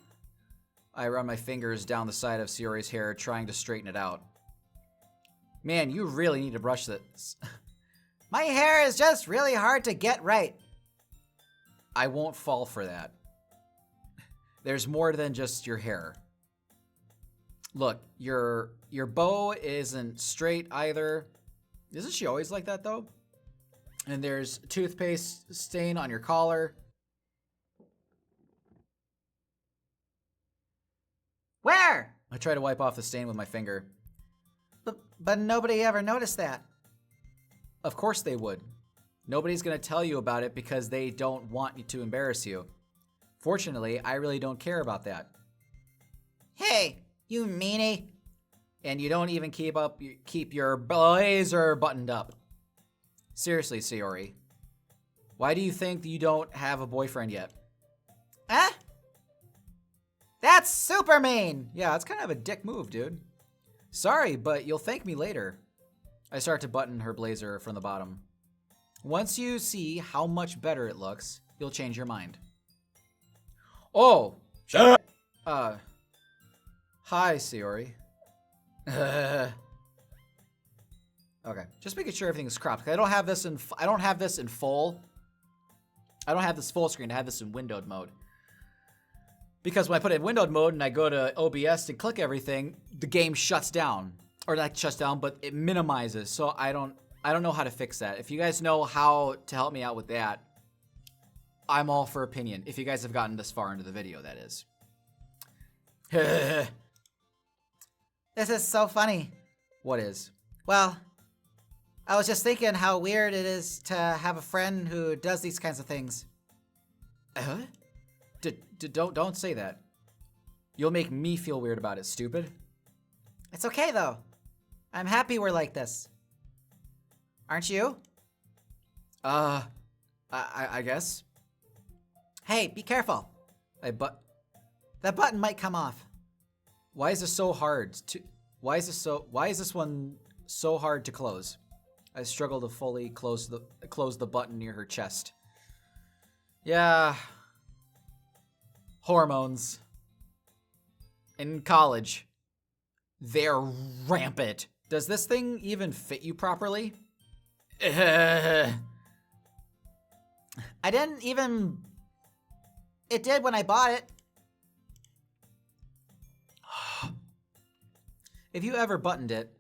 I run my fingers down the side of Sayori's hair, trying to straighten it out. Man, you really need to brush this. My hair is just really hard to get right. I won't fall for that. There's more than just your hair. Look, your bow isn't straight either. Isn't she always like that, though? And there's toothpaste stain on your collar. Where? I try to wipe off the stain with my finger. But nobody ever noticed that. Of course they would. Nobody's going to tell you about it because they don't want you to embarrass you. Fortunately, I really don't care about that. Hey, you meanie. And you don't even keep your blazer buttoned up. Seriously, Sayori. Why do you think that you don't have a boyfriend yet? Huh? That's super mean. Yeah, it's kind of a dick move, dude. Sorry, but you'll thank me later. I start to button her blazer from the bottom. Once you see how much better it looks, you'll change your mind. Oh! Shut Hi, Sayori. Okay, just making sure everything's cropped. I don't have this in full. I don't have this full screen. I have this in windowed mode. Because when I put it in windowed mode and I go to OBS and click everything, the game shuts down. Or not shuts down, but it minimizes. So I don't know how to fix that. If you guys know how to help me out with that, I'm all for opinion. If you guys have gotten this far into the video, that is. This is so funny. What is? Well, I was just thinking how weird it is to have a friend who does these kinds of things. Don't say that. You'll make me feel weird about it, stupid. It's okay, though. I'm happy we're like this. Aren't you? I guess. Hey, be careful. That button might come off. Why is this so hard to... Why is this one so hard to close? I struggle to fully close the button near her chest. Yeah. Hormones. In college. They're rampant. Does this thing even fit you properly? I didn't even... It did when I bought it. If you ever buttoned it,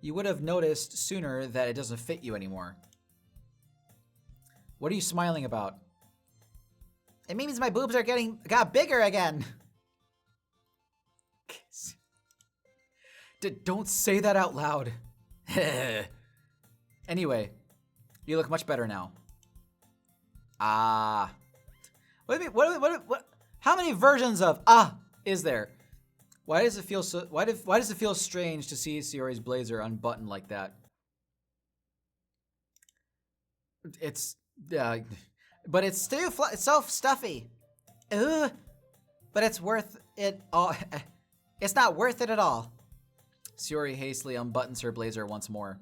you would have noticed sooner that it doesn't fit you anymore. What are you smiling about? It means my boobs got bigger again. Don't say that out loud. Anyway, you look much better now. Ah. What do you mean? What? How many versions of is there? Why does it feel so? Why does it feel strange to see Sayori's blazer unbuttoned like that? It's but it's still it's so stuffy. Ugh. But it's worth it all. It's not worth it at all. Sayori hastily unbuttons her blazer once more.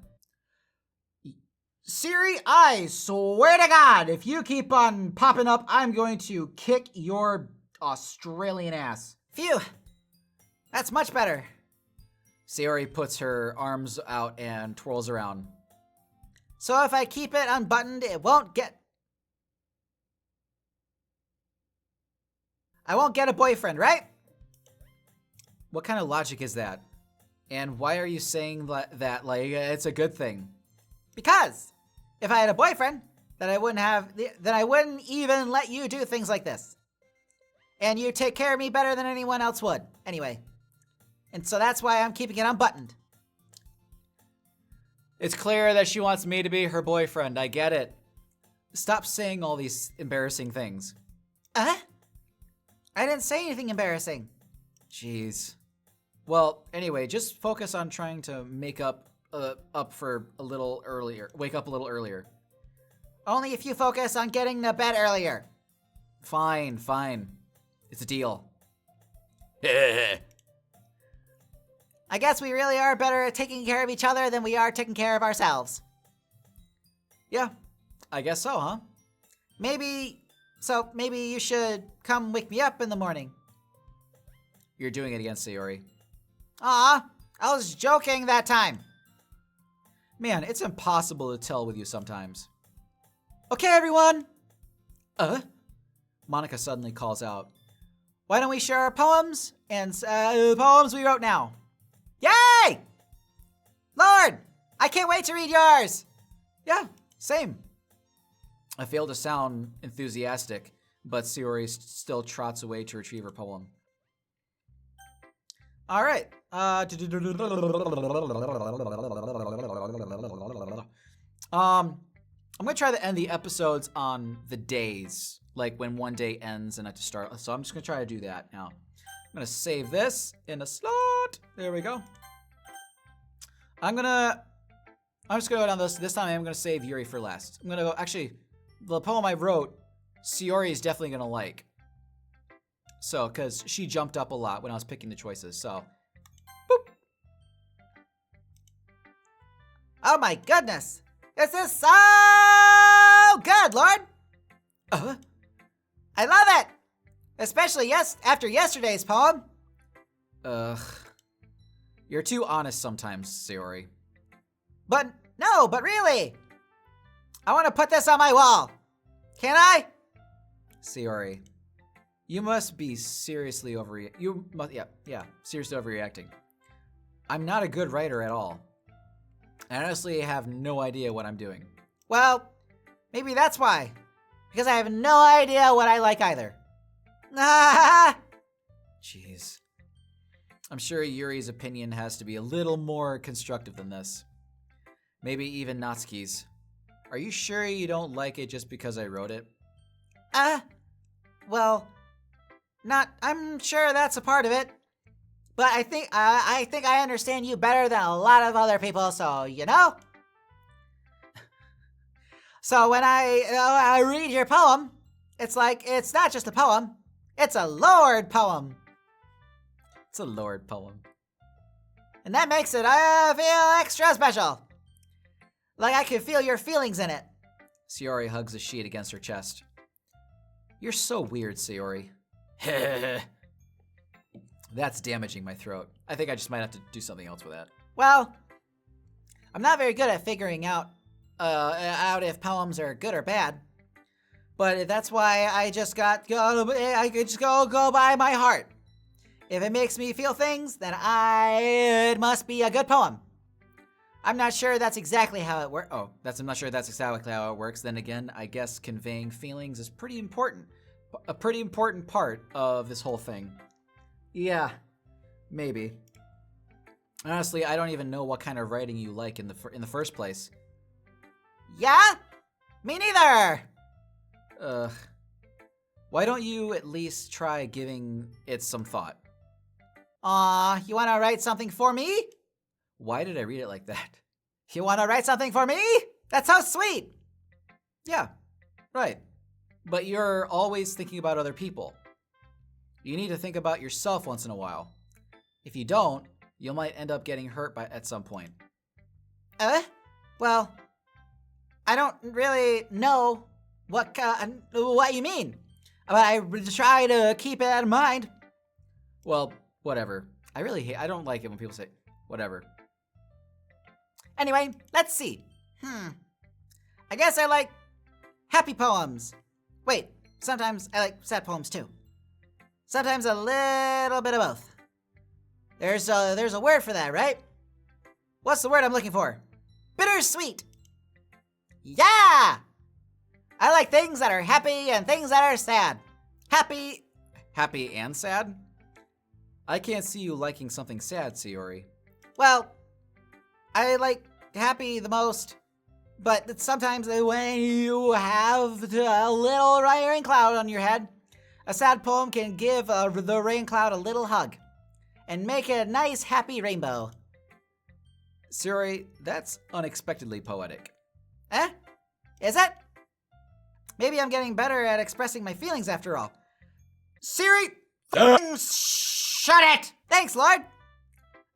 Siri, I swear to God, if you keep on popping up, I'm going to kick your Australian ass. Phew. That's much better. Sayori puts her arms out and twirls around. So if I keep it unbuttoned, I won't get a boyfriend, right? What kind of logic is that? And why are you saying that like it's a good thing? Because if I had a boyfriend, then I wouldn't even let you do things like this. And you take care of me better than anyone else would. Anyway. And so that's why I'm keeping it unbuttoned. It's clear that she wants me to be her boyfriend. I get it. Stop saying all these embarrassing things. I didn't say anything embarrassing. Jeez. Well, anyway, just focus on trying to make up for a little earlier. Wake up a little earlier. Only if you focus on getting to bed earlier. Fine. It's a deal. I guess we really are better at taking care of each other than we are taking care of ourselves. Yeah, I guess so, huh? Maybe you should come wake me up in the morning. You're doing it again, Sayori. Aw, I was joking that time. Man, it's impossible to tell with you sometimes. Okay, everyone. Monica suddenly calls out. Why don't we share our poems and poems we wrote now? Yay! Lord, I can't wait to read yours. Yeah, same. I fail to sound enthusiastic, but Sayori still trots away to retrieve her poem. All right. I'm gonna try to end the episodes on the days, like when one day ends and I have to start. So I'm just gonna try to do that now. I'm gonna save this in a slot. There we go. I'm just gonna go down this time. I'm gonna save Yuri for last. I'm gonna go. Actually, the poem I wrote, Sayori is definitely gonna like. So, cause she jumped up a lot when I was picking the choices. So, boop. Oh my goodness! This is so good, Lord! I love it! Especially after yesterday's poem. Ugh. You're too honest sometimes, Sayori. But really! I want to put this on my wall. Can I? Sayori, you must be seriously seriously overreacting. I'm not a good writer at all. I honestly have no idea what I'm doing. Well, maybe that's why. Because I have no idea what I like either. Jeez. I'm sure Yuri's opinion has to be a little more constructive than this. Maybe even Natsuki's. Are you sure you don't like it just because I wrote it? Well, I'm sure that's a part of it. But I think I understand you better than a lot of other people, so you know? So when I read your poem, it's like, it's not just a poem, it's a lowered poem. It's a lowered poem. And that makes it, I feel extra special. Like I can feel your feelings in it. Sayori hugs the sheet against her chest. You're so weird, Sayori. That's damaging my throat. I think I just might have to do something else with that. Well, I'm not very good at figuring out if poems are good or bad. But that's why I just go by my heart. If it makes me feel things, then it must be a good poem. I'm not sure that's exactly how it works. I'm not sure that's exactly how it works. Then again, I guess conveying feelings is pretty important. A pretty important part of this whole thing. Yeah, maybe. Honestly, I don't even know what kind of writing you like in the first place. Yeah? Me neither! Ugh. Why don't you at least try giving it some thought? Aw, you wanna write something for me? Why did I read it like that? You wanna write something for me? That's so sweet! Yeah, right. But you're always thinking about other people. You need to think about yourself once in a while. If you don't, you might end up getting hurt at some point. Well, I don't really know what you mean, but I try to keep it in mind. Well, whatever. I don't like it when people say, whatever. Anyway, let's see. I guess I like happy poems. Wait, sometimes I like sad poems too. Sometimes a little bit of both. There's a word for that, right? What's the word I'm looking for? Bittersweet. Yeah! I like things that are happy and things that are sad. Happy and sad? I can't see you liking something sad, Sayori. Well, I like happy the most, but sometimes when you have a little rain cloud on your head, a sad poem can give the rain cloud a little hug and make a nice happy rainbow. Sayori, that's unexpectedly poetic. Is it? Maybe I'm getting better at expressing my feelings after all. Siri, shut it! Thanks, Lord.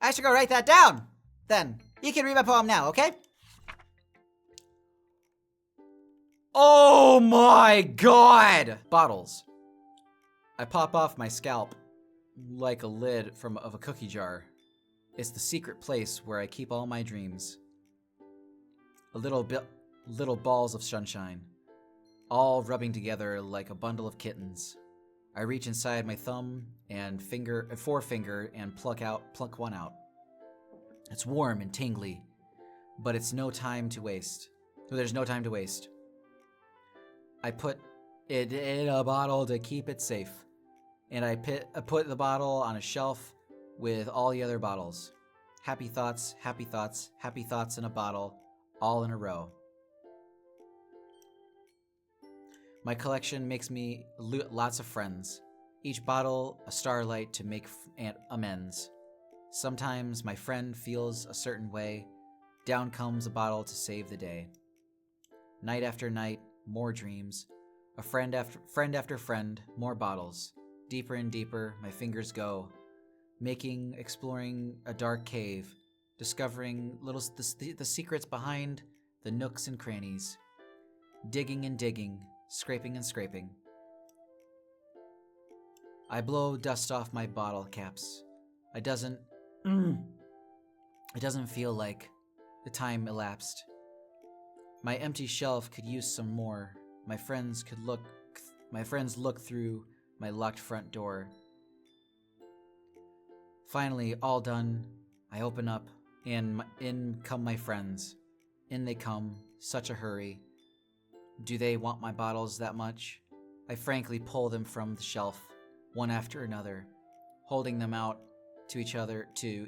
I should go write that down. Then, you can read my poem now, okay? Oh my god! Bottles. I pop off my scalp like a lid of a cookie jar. It's the secret place where I keep all my dreams. Little balls of sunshine, all rubbing together like a bundle of kittens. I reach inside my thumb and forefinger and pluck one out. It's warm and tingly, but there's no time to waste. I put it in a bottle to keep it safe, and I put the bottle on a shelf with all the other bottles. Happy thoughts, happy thoughts, happy thoughts in a bottle, all in a row. My collection makes me lots of friends. Each bottle a starlight to make amends. Sometimes my friend feels a certain way. Down comes a bottle to save the day. Night after night, more dreams. A friend after friend, more bottles. Deeper and deeper, my fingers go. Exploring a dark cave. Discovering the secrets behind the nooks and crannies. Digging and digging. Scraping and scraping. I blow dust off my bottle caps. It doesn't feel like the time elapsed. My empty shelf could use some more. My friends look through my locked front door. Finally, all done, I open up, and in come my friends. In they come, such a hurry. Do they want my bottles that much? I frankly pull them from the shelf, one after another, holding them out to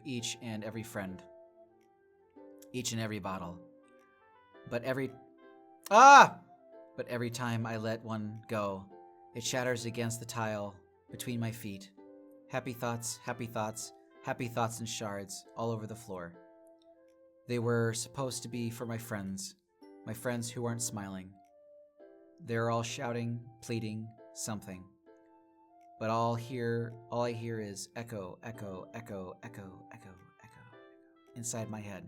each and every friend. Each and every bottle. But every time I let one go, it shatters against the tile between my feet. Happy thoughts, happy thoughts, happy thoughts in shards all over the floor. They were supposed to be for my friends who aren't smiling. They're all shouting, pleading, something. But all I hear is echo, echo, echo, echo, echo, echo, inside my head.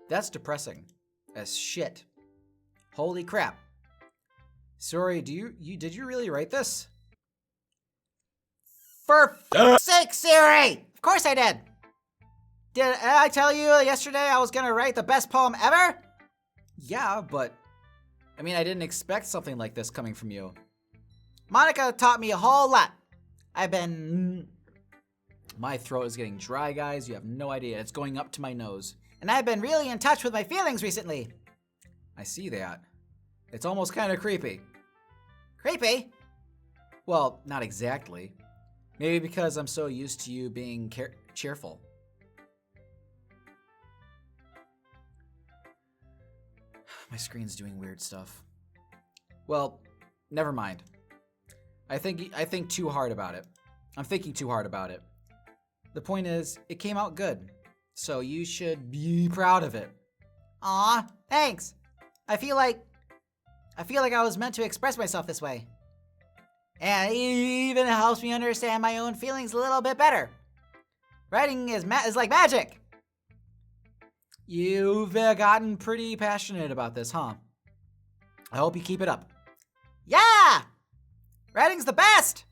That's depressing as shit. Holy crap. Sorry, did you really write this? For f***'s sake, Siri! Of course I did! Did I tell you yesterday I was gonna write the best poem ever? Yeah, but I didn't expect something like this coming from you. Monica taught me a whole lot. My throat is getting dry, guys. You have no idea. It's going up to my nose. And I've been really in touch with my feelings recently. I see that. It's almost kind of creepy. Creepy? Well, not exactly. Maybe because I'm so used to you being cheerful. My screen's doing weird stuff. Well, never mind. I think too hard about it. I'm thinking too hard about it. The point is, it came out good. So you should be proud of it. Aw, thanks. I feel like I was meant to express myself this way. And it even helps me understand my own feelings a little bit better. Writing is like magic. You've gotten pretty passionate about this, huh? I hope you keep it up. Yeah! Writing's the best!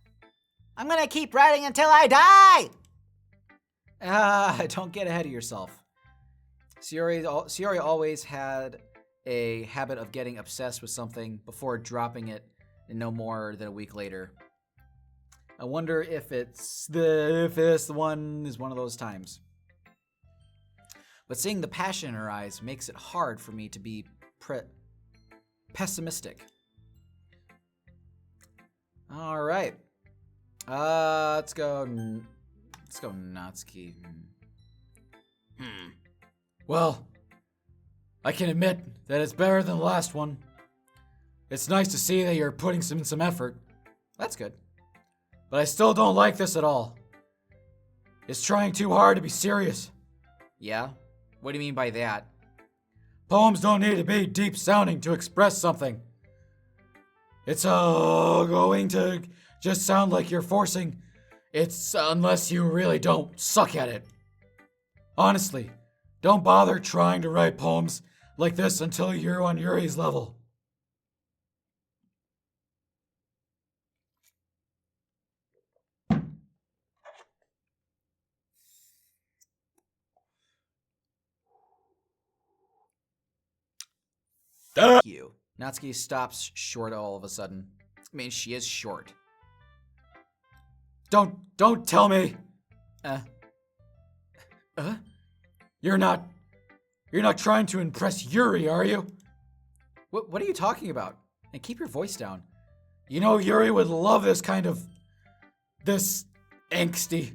I'm gonna keep writing until I die! Don't get ahead of yourself. Siori always had a habit of getting obsessed with something before dropping it no more than a week later. I wonder if this one is one of those times. But seeing the passion in her eyes makes it hard for me to be pessimistic. All right. Let's go Natsuki. Well, I can admit that it's better than the last one. It's nice to see that you're putting some effort. That's good. But I still don't like this at all. It's trying too hard to be serious. Yeah? What do you mean by that? Poems don't need to be deep sounding to express something. It's going to just sound like you're forcing. It's unless you really don't suck at it. Honestly, don't bother trying to write poems like this until you're on Yuri's level. Thank you. Natsuki stops short all of a sudden. I mean, she is short. Don't tell me. You're not trying to impress Yuri, are you? What are you talking about? And keep your voice down. You know Yuri would love this angsty.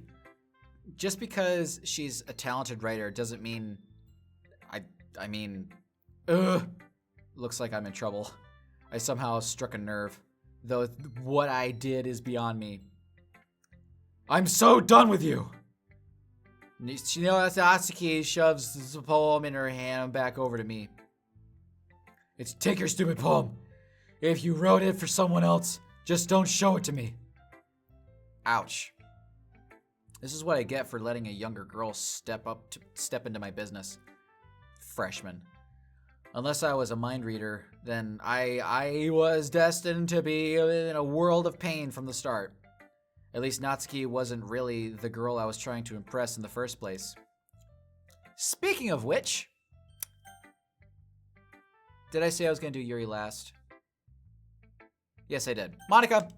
Just because she's a talented writer doesn't mean... I mean... Looks like I'm in trouble. I somehow struck a nerve. Though what I did is beyond me. I'm so done with you. Natsuki shoves the poem in her hand back over to me. Take your stupid poem. If you wrote it for someone else, just don't show it to me. Ouch. This is what I get for letting a younger girl step into my business. Freshman. Unless I was a mind reader, then I was destined to be in a world of pain from the start. At least Natsuki wasn't really the girl I was trying to impress in the first place. Speaking of which... Did I say I was going to do Yuri last? Yes, I did. Monica!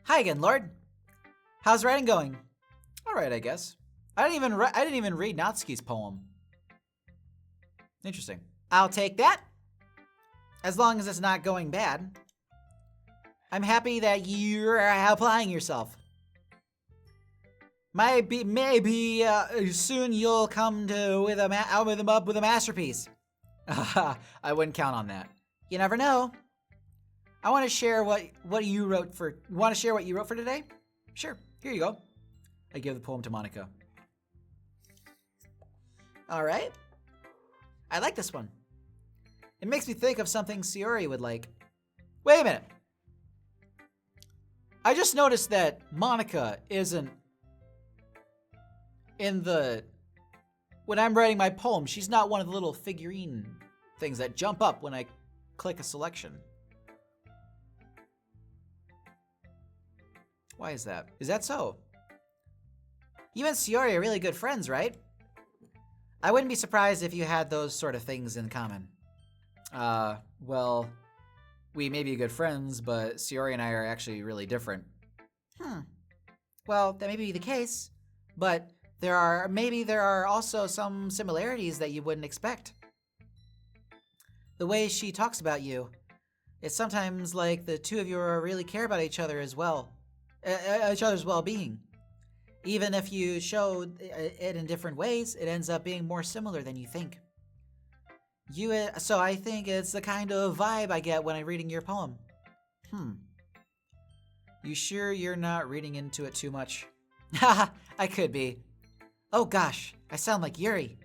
Hi again, Lord. How's writing going? Alright, I guess. I didn't even read Natsuki's poem. Interesting. I'll take that. As long as it's not going bad. I'm happy that you're applying yourself. Maybe soon you'll come to with a masterpiece. I wouldn't count on that. You never know. I want to share what you wrote for. Want to share what you wrote for today? Sure. Here you go. I give the poem to Monica. All right. I like this one. It makes me think of something Siori would like. Wait a minute. I just noticed that Monica isn't in the... When I'm writing my poem, she's not one of the little figurine things that jump up when I click a selection. Why is that? Is that so? You and Siori are really good friends, right? I wouldn't be surprised if you had those sort of things in common. Well, we may be good friends, but Siori and I are actually really different. Well, that may be the case, but there are also some similarities that you wouldn't expect. The way she talks about you, it's sometimes like the two of you really care about each other as well. each other's well-being. Even if you show it in different ways, it ends up being more similar than you think. So I think it's the kind of vibe I get when I'm reading your poem. You sure you're not reading into it too much? Haha, I could be. Oh gosh, I sound like Yuri.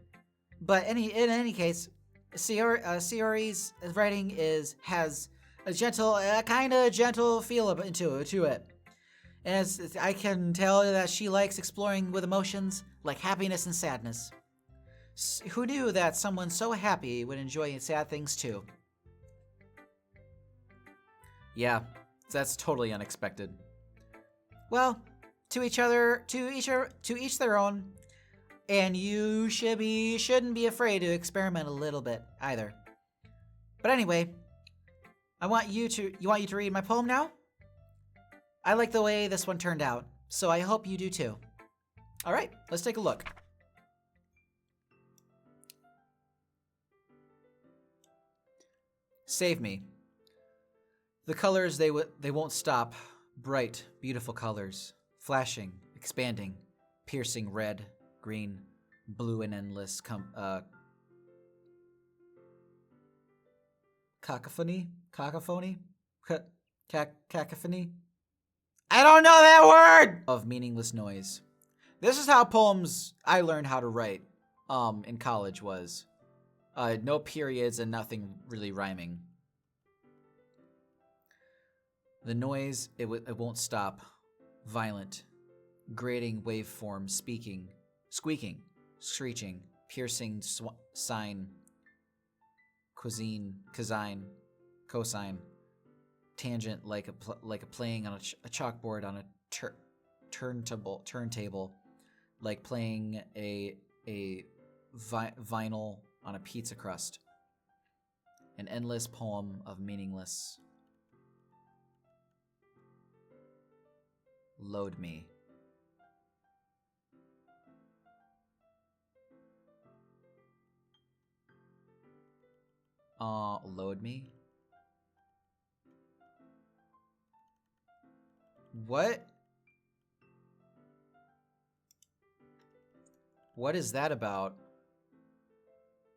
But in any case, Sayori's writing has a gentle, kind of gentle feel to it. And I can tell that she likes exploring with emotions like happiness and sadness. Who knew that someone so happy would enjoy sad things too? Yeah, that's totally unexpected. Well, to each their own. And you shouldn't be afraid to experiment a little bit either. But anyway, you want you to read my poem now? I like the way this one turned out, so I hope you do too. All right, let's take a look. Save me. The colors, they won't stop. Bright, beautiful colors. Flashing, expanding, piercing red, green, blue, and endless cacophony? Cacophony? Cacophony? I don't know that word! Of meaningless noise. This is how poems I learned how to write in college was. No periods and nothing really rhyming. The noise, it won't stop. Violent, grating waveform, squeaking, screeching, piercing sine, cosine, tangent like a playing on a chalkboard on a turntable, like playing a vinyl on a pizza crust. An endless poem of meaningless. Load me. Load me? What? What is that about?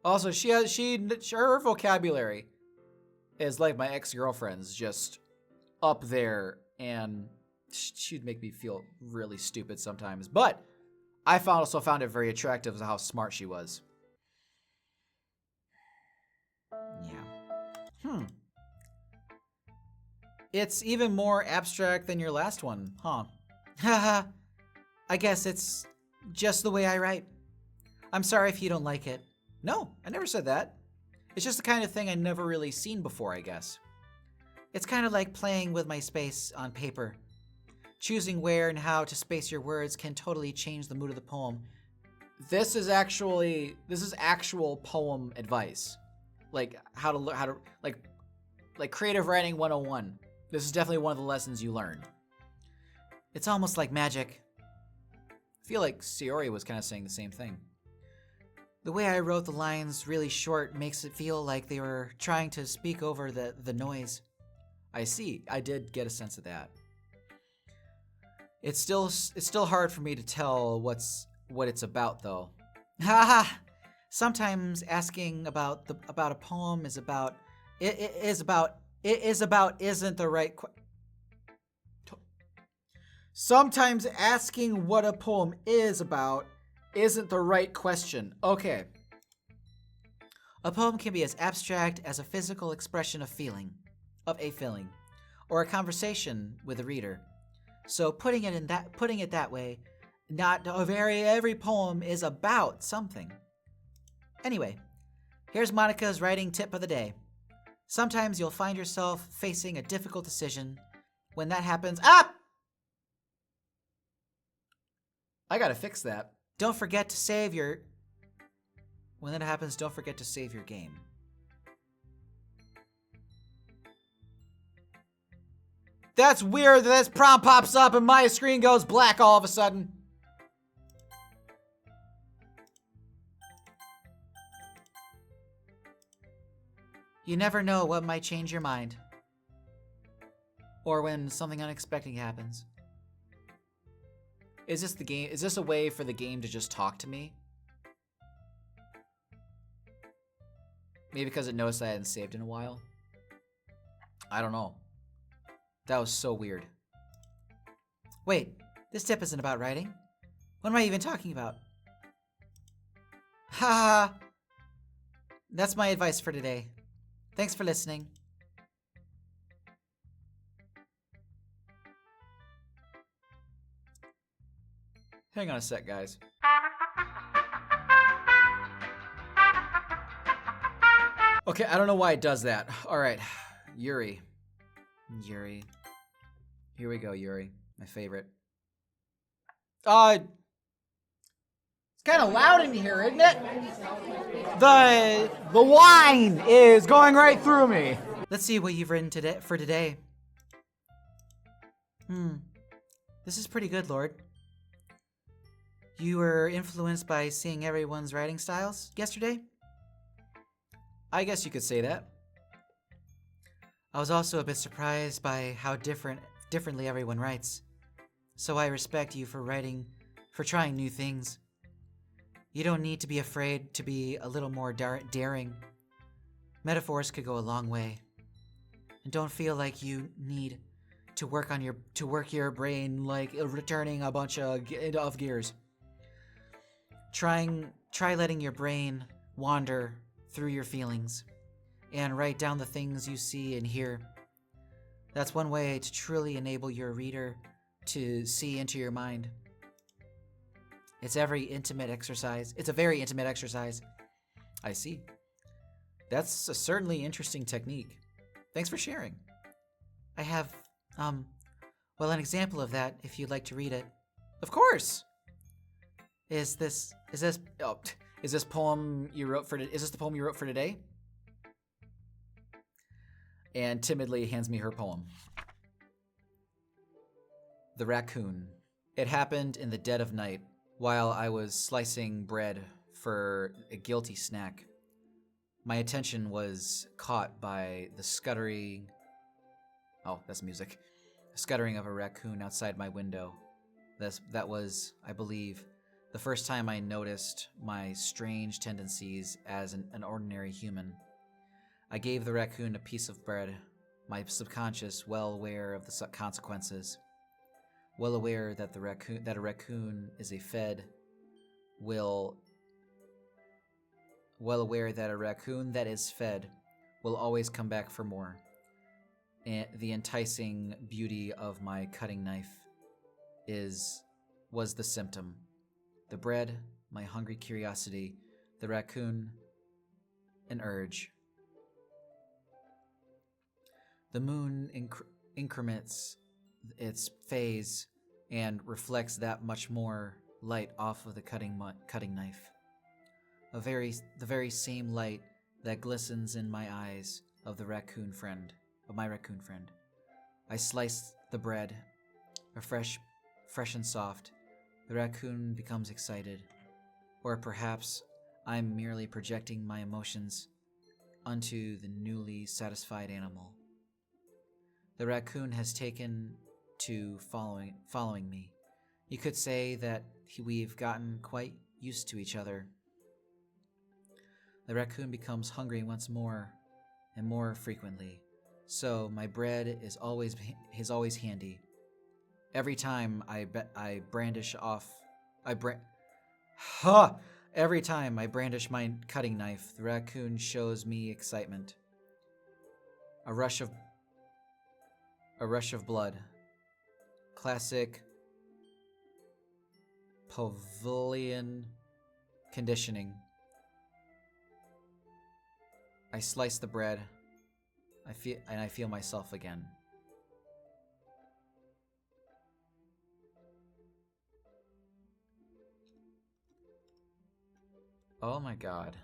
Also, her vocabulary is like my ex-girlfriend's, just up there, and she'd make me feel really stupid sometimes. But I also found it very attractive as how smart she was. Yeah. It's even more abstract than your last one, huh? Haha. I guess it's just the way I write. I'm sorry if you don't like it. No, I never said that. It's just the kind of thing I'd never really seen before, I guess. It's kind of like playing with my space on paper. Choosing where and how to space your words can totally change the mood of the poem. This is actual poem advice. Like how to like creative writing 101. This is definitely one of the lessons you learn. It's almost like magic. I feel like Sayori was kind of saying the same thing. The way I wrote the lines really short makes it feel like they were trying to speak over the noise. I see. I did get a sense of that. It's still hard for me to tell what it's about though. Haha. Sometimes asking about a poem isn't the right Sometimes asking what a poem is about isn't the right question. Okay. A poem can be as abstract as a physical expression of a feeling, or a conversation with a reader. So putting it that way, not every poem is about something. Anyway, here's Monica's writing tip of the day. Sometimes you'll find yourself facing a difficult decision. When that happens, I gotta fix that. Don't forget to save your game. That's weird that this prompt pops up and my screen goes black all of a sudden. You never know what might change your mind. Or when something unexpected happens. Is this the game? Is this a way for the game to just talk to me? Maybe because it noticed I hadn't saved in a while. I don't know. That was so weird. Wait, this tip isn't about writing. What am I even talking about? Ha ha! That's my advice for today. Thanks for listening. Hang on a sec, guys. Okay, I don't know why it does that. All right, Yuri. Yuri. Here we go, Yuri. My favorite. It's kind of loud in here, isn't it? The wine is going right through me. Let's see what you've written today. This is pretty good, Lord. You were influenced by seeing everyone's writing styles yesterday? I guess you could say that. I was also a bit surprised by how differently everyone writes. So I respect you for trying new things. You don't need to be afraid to be a little more daring. Metaphors could go a long way. And don't feel like you need to work your brain like returning a bunch of gears. Try letting your brain wander through your feelings and write down the things you see and hear. That's one way to truly enable your reader to see into your mind. It's a very intimate exercise. I see. That's a certainly interesting technique. Thanks for sharing. I have, an example of that if you'd like to read it. Of course. Is this Is this poem you wrote for? Is this the poem you wrote for today? And timidly hands me her poem. The Raccoon. It happened in the dead of night while I was slicing bread for a guilty snack. My attention was caught by the scuttering. Oh, that's music. The scuttering of a raccoon outside my window. That was, I believe, the first time I noticed my strange tendencies as an ordinary human. I gave the raccoon a piece of bread, my subconscious well aware of the consequences, well aware that a raccoon is fed, well aware that a raccoon that is fed will always come back for more. And the enticing beauty of my cutting knife was the symptom. The bread, my hungry curiosity, the raccoon, an urge. The moon increments its phase and reflects that much more light off of the cutting knife. The very same light that glistens in my eyes of my raccoon friend. I slice the bread, fresh and soft. The raccoon becomes excited, or perhaps I'm merely projecting my emotions onto the newly satisfied animal. The raccoon has taken to following me. You could say that we've gotten quite used to each other. The raccoon becomes hungry once more and more frequently, so my bread is always handy. Every time Every time I brandish my cutting knife, the raccoon shows me excitement. A rush of blood. Classic Pavlovian conditioning. I slice the bread. I feel myself again. Oh my god.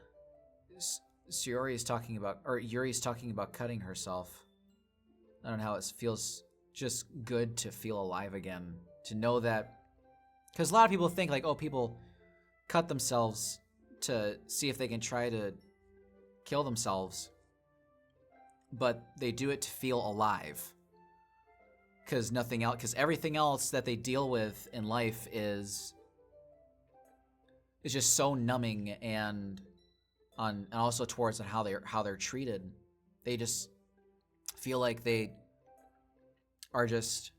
Yuri's talking about cutting herself. I don't know how it feels just good to feel alive again. To know that. Because a lot of people think like, oh, people cut themselves to see if they can try to kill themselves. But they do it to feel alive. because everything else that they deal with in life is just so numbing, and also towards how they're treated. They just feel like they are just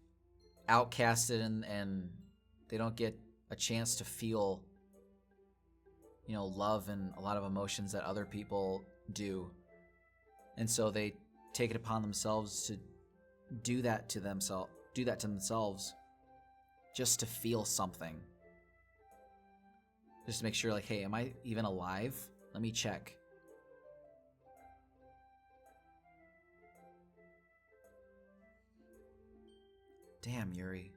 outcasted, and they don't get a chance to feel, love and a lot of emotions that other people do. And so they take it upon themselves to do that to themselves just to feel something. Just to make sure, like, hey, am I even alive? Let me check. Damn, Yuri.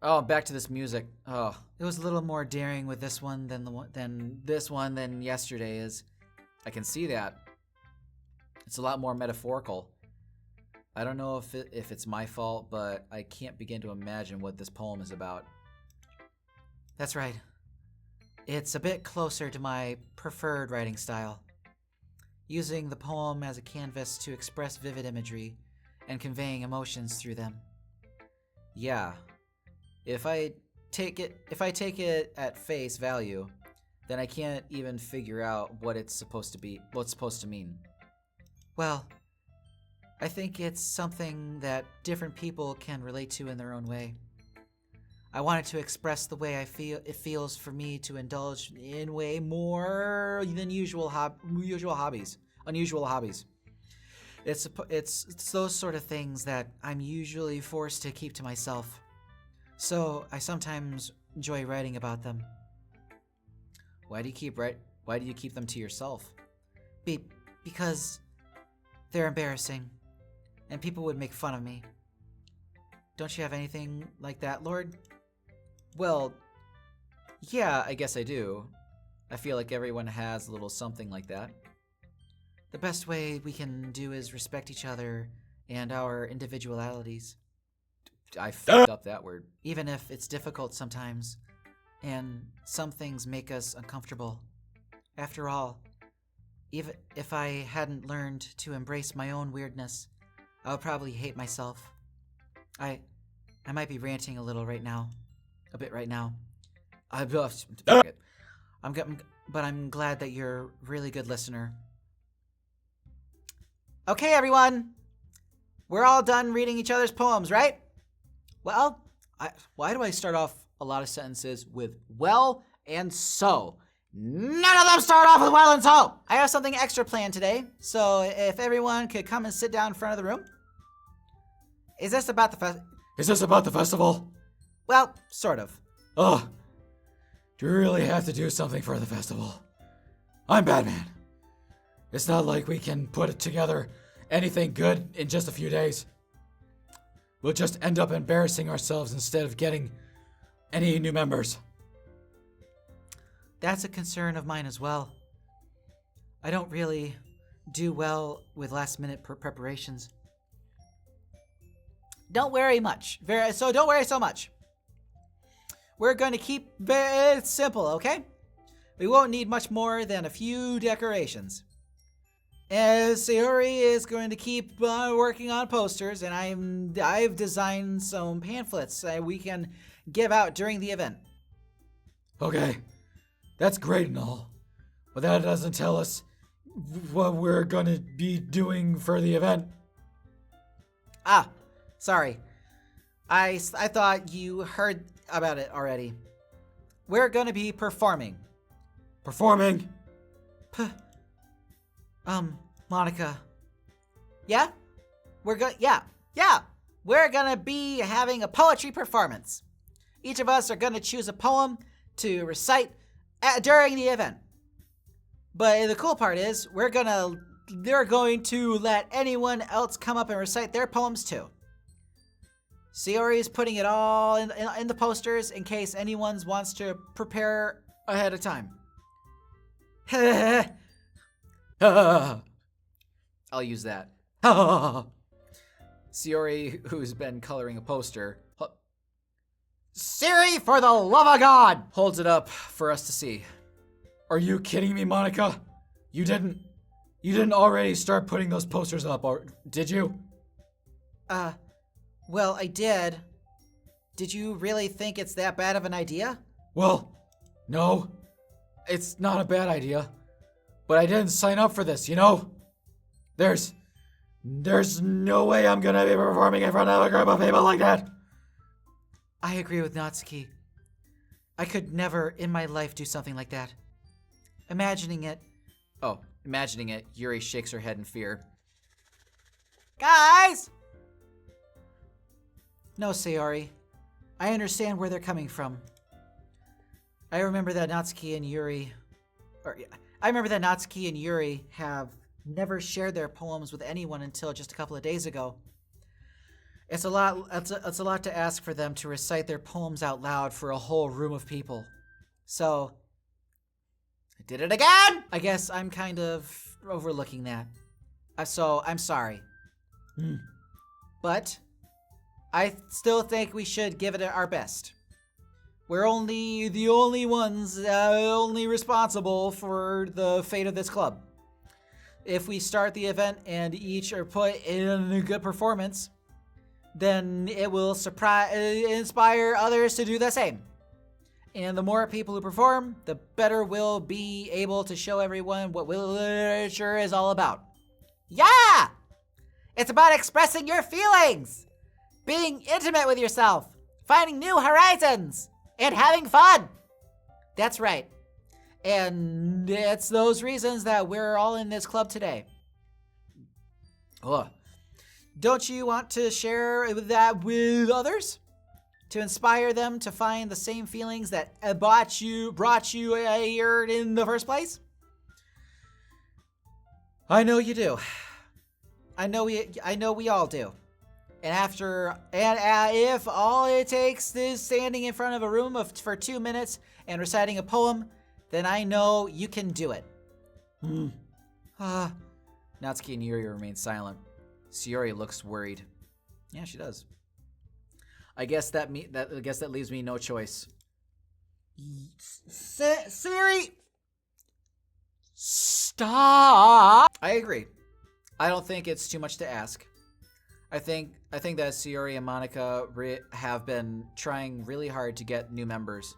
Oh, back to this music. Oh, It was a little more daring with this one than yesterday is. I can see that. It's a lot more metaphorical. I don't know if it's my fault, but I can't begin to imagine what this poem is about. That's right. It's a bit closer to my preferred writing style, using the poem as a canvas to express vivid imagery and conveying emotions through them. Yeah. If I take it at face value, then I can't even figure out what it's supposed to mean. Well, I think it's something that different people can relate to in their own way. I wanted to express the way it feels for me to indulge in way more than unusual hobbies. It's those sort of things that I'm usually forced to keep to myself. So I sometimes enjoy writing about them. Why do you keep them to yourself? Because they're embarrassing, and people would make fun of me. Don't you have anything like that, Lord? Well, yeah, I guess I do. I feel like everyone has a little something like that. The best way we can do is respect each other and our individualities. I fucked up that word. Even if it's difficult sometimes, and some things make us uncomfortable. After all, even if I hadn't learned to embrace my own weirdness, I would probably hate myself. I might be ranting a bit right now. Fuck it. But I'm glad that you're a really good listener. Okay, everyone. We're all done reading each other's poems, right? Well, why do I start off a lot of sentences with well and so? None of them start off with well and so! I have something extra planned today, so if everyone could come and sit down in front of the room. Is this about the festival? Well, sort of. Oh, do you really have to do something for the festival? I'm Batman. It's not like we can put together anything good in just a few days. We'll just end up embarrassing ourselves instead of getting any new members. That's a concern of mine as well. I don't really do well with last-minute preparations. Don't worry so much. We're going to keep it simple, okay? We won't need much more than a few decorations. Sayori is going to keep working on posters, and I've designed some pamphlets we can give out during the event. Okay, that's great and all, but that doesn't tell us what we're gonna be doing for the event. Ah, sorry. I thought you heard about it already. We're gonna be performing. Performing? Monica. Yeah? We're gonna be having a poetry performance. Each of us are gonna choose a poem to recite during the event. But the cool part is, they're going to let anyone else come up and recite their poems too. Sayori's putting it all in the posters in case anyone wants to prepare ahead of time. I'll use that. Are Sayori, who's been coloring a poster, Siri, for the love of God! holds it up for us to see. you kidding me, Monica? You didn't You didn't already start putting those posters up, or did you? Well, I did. Did you really think it's that bad of an idea? Well, no. It's not a bad idea. But I didn't sign up for this, you know? There's no way I'm gonna be performing in front of a group of people like that. I agree with Natsuki. I could never in my life do something like that. Imagining it. Oh, imagining it, Yuri shakes her head in fear. Guys! No, Sayori. I understand where they're coming from. I remember that Natsuki and Yuri have never shared their poems with anyone until just a couple of days ago. It's a lot to ask for them to recite their poems out loud for a whole room of people. So, I did it again! I guess I'm kind of overlooking that. So, I'm sorry. But, I still think we should give it our best. We're only the only ones only responsible for the fate of this club. If we start the event and each are put in a good performance, then it will inspire others to do the same. And the more people who perform, the better we'll be able to show everyone what literature is all about. Yeah! It's about expressing your feelings, being intimate with yourself, finding new horizons, and having fun. That's right. And it's those reasons that we're all in this club today. Oh. Don't you want to share that with others? To inspire them to find the same feelings that brought you here in the first place? I know you do. I know we all do. And if all it takes is standing in front of a room for 2 minutes and reciting a poem, then I know you can do it. Natsuki and Yuri remain silent. Sayori looks worried. Yeah, she does. I guess that leaves me no choice. Sayori, stop. I agree. I don't think it's too much to ask. I think that Sayori and Monica have been trying really hard to get new members.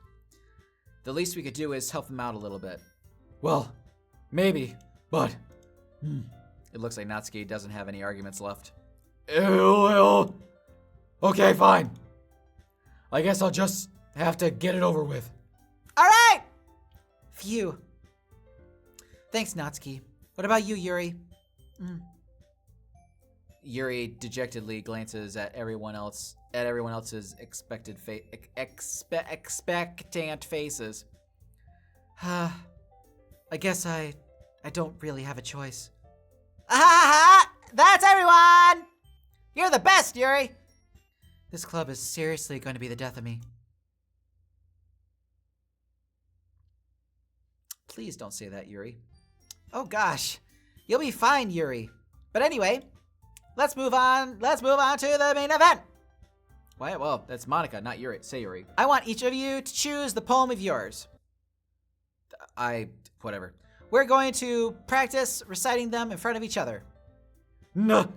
The least we could do is help them out a little bit. Well, maybe, but... It looks like Natsuki doesn't have any arguments left. Ew. Okay, fine. I guess I'll just have to get it over with. All right! Phew. Thanks, Natsuki. What about you, Yuri? Yuri dejectedly glances at everyone else's expectant faces. I guess I don't really have a choice. That's everyone! You're the best, Yuri! This club is seriously going to be the death of me. Please don't say that, Yuri. Oh gosh. You'll be fine, Yuri. But anyway, let's move on to the main event. Well, that's Monica, not Yuri. Say Yuri. I want each of you to choose the poem of yours. Whatever. We're going to practice reciting them in front of each other. No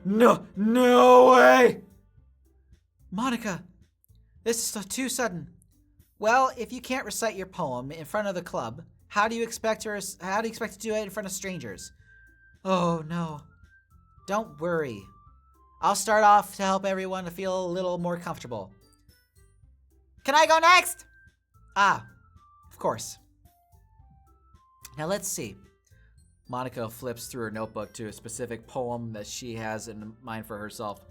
way! Monica, this is too sudden. Well, if you can't recite your poem in front of the club, how do you expect to do it in front of strangers? Oh no. Don't worry. I'll start off to help everyone to feel a little more comfortable. Can I go next? Of course. Now let's see. Monica flips through her notebook to a specific poem that she has in mind for herself.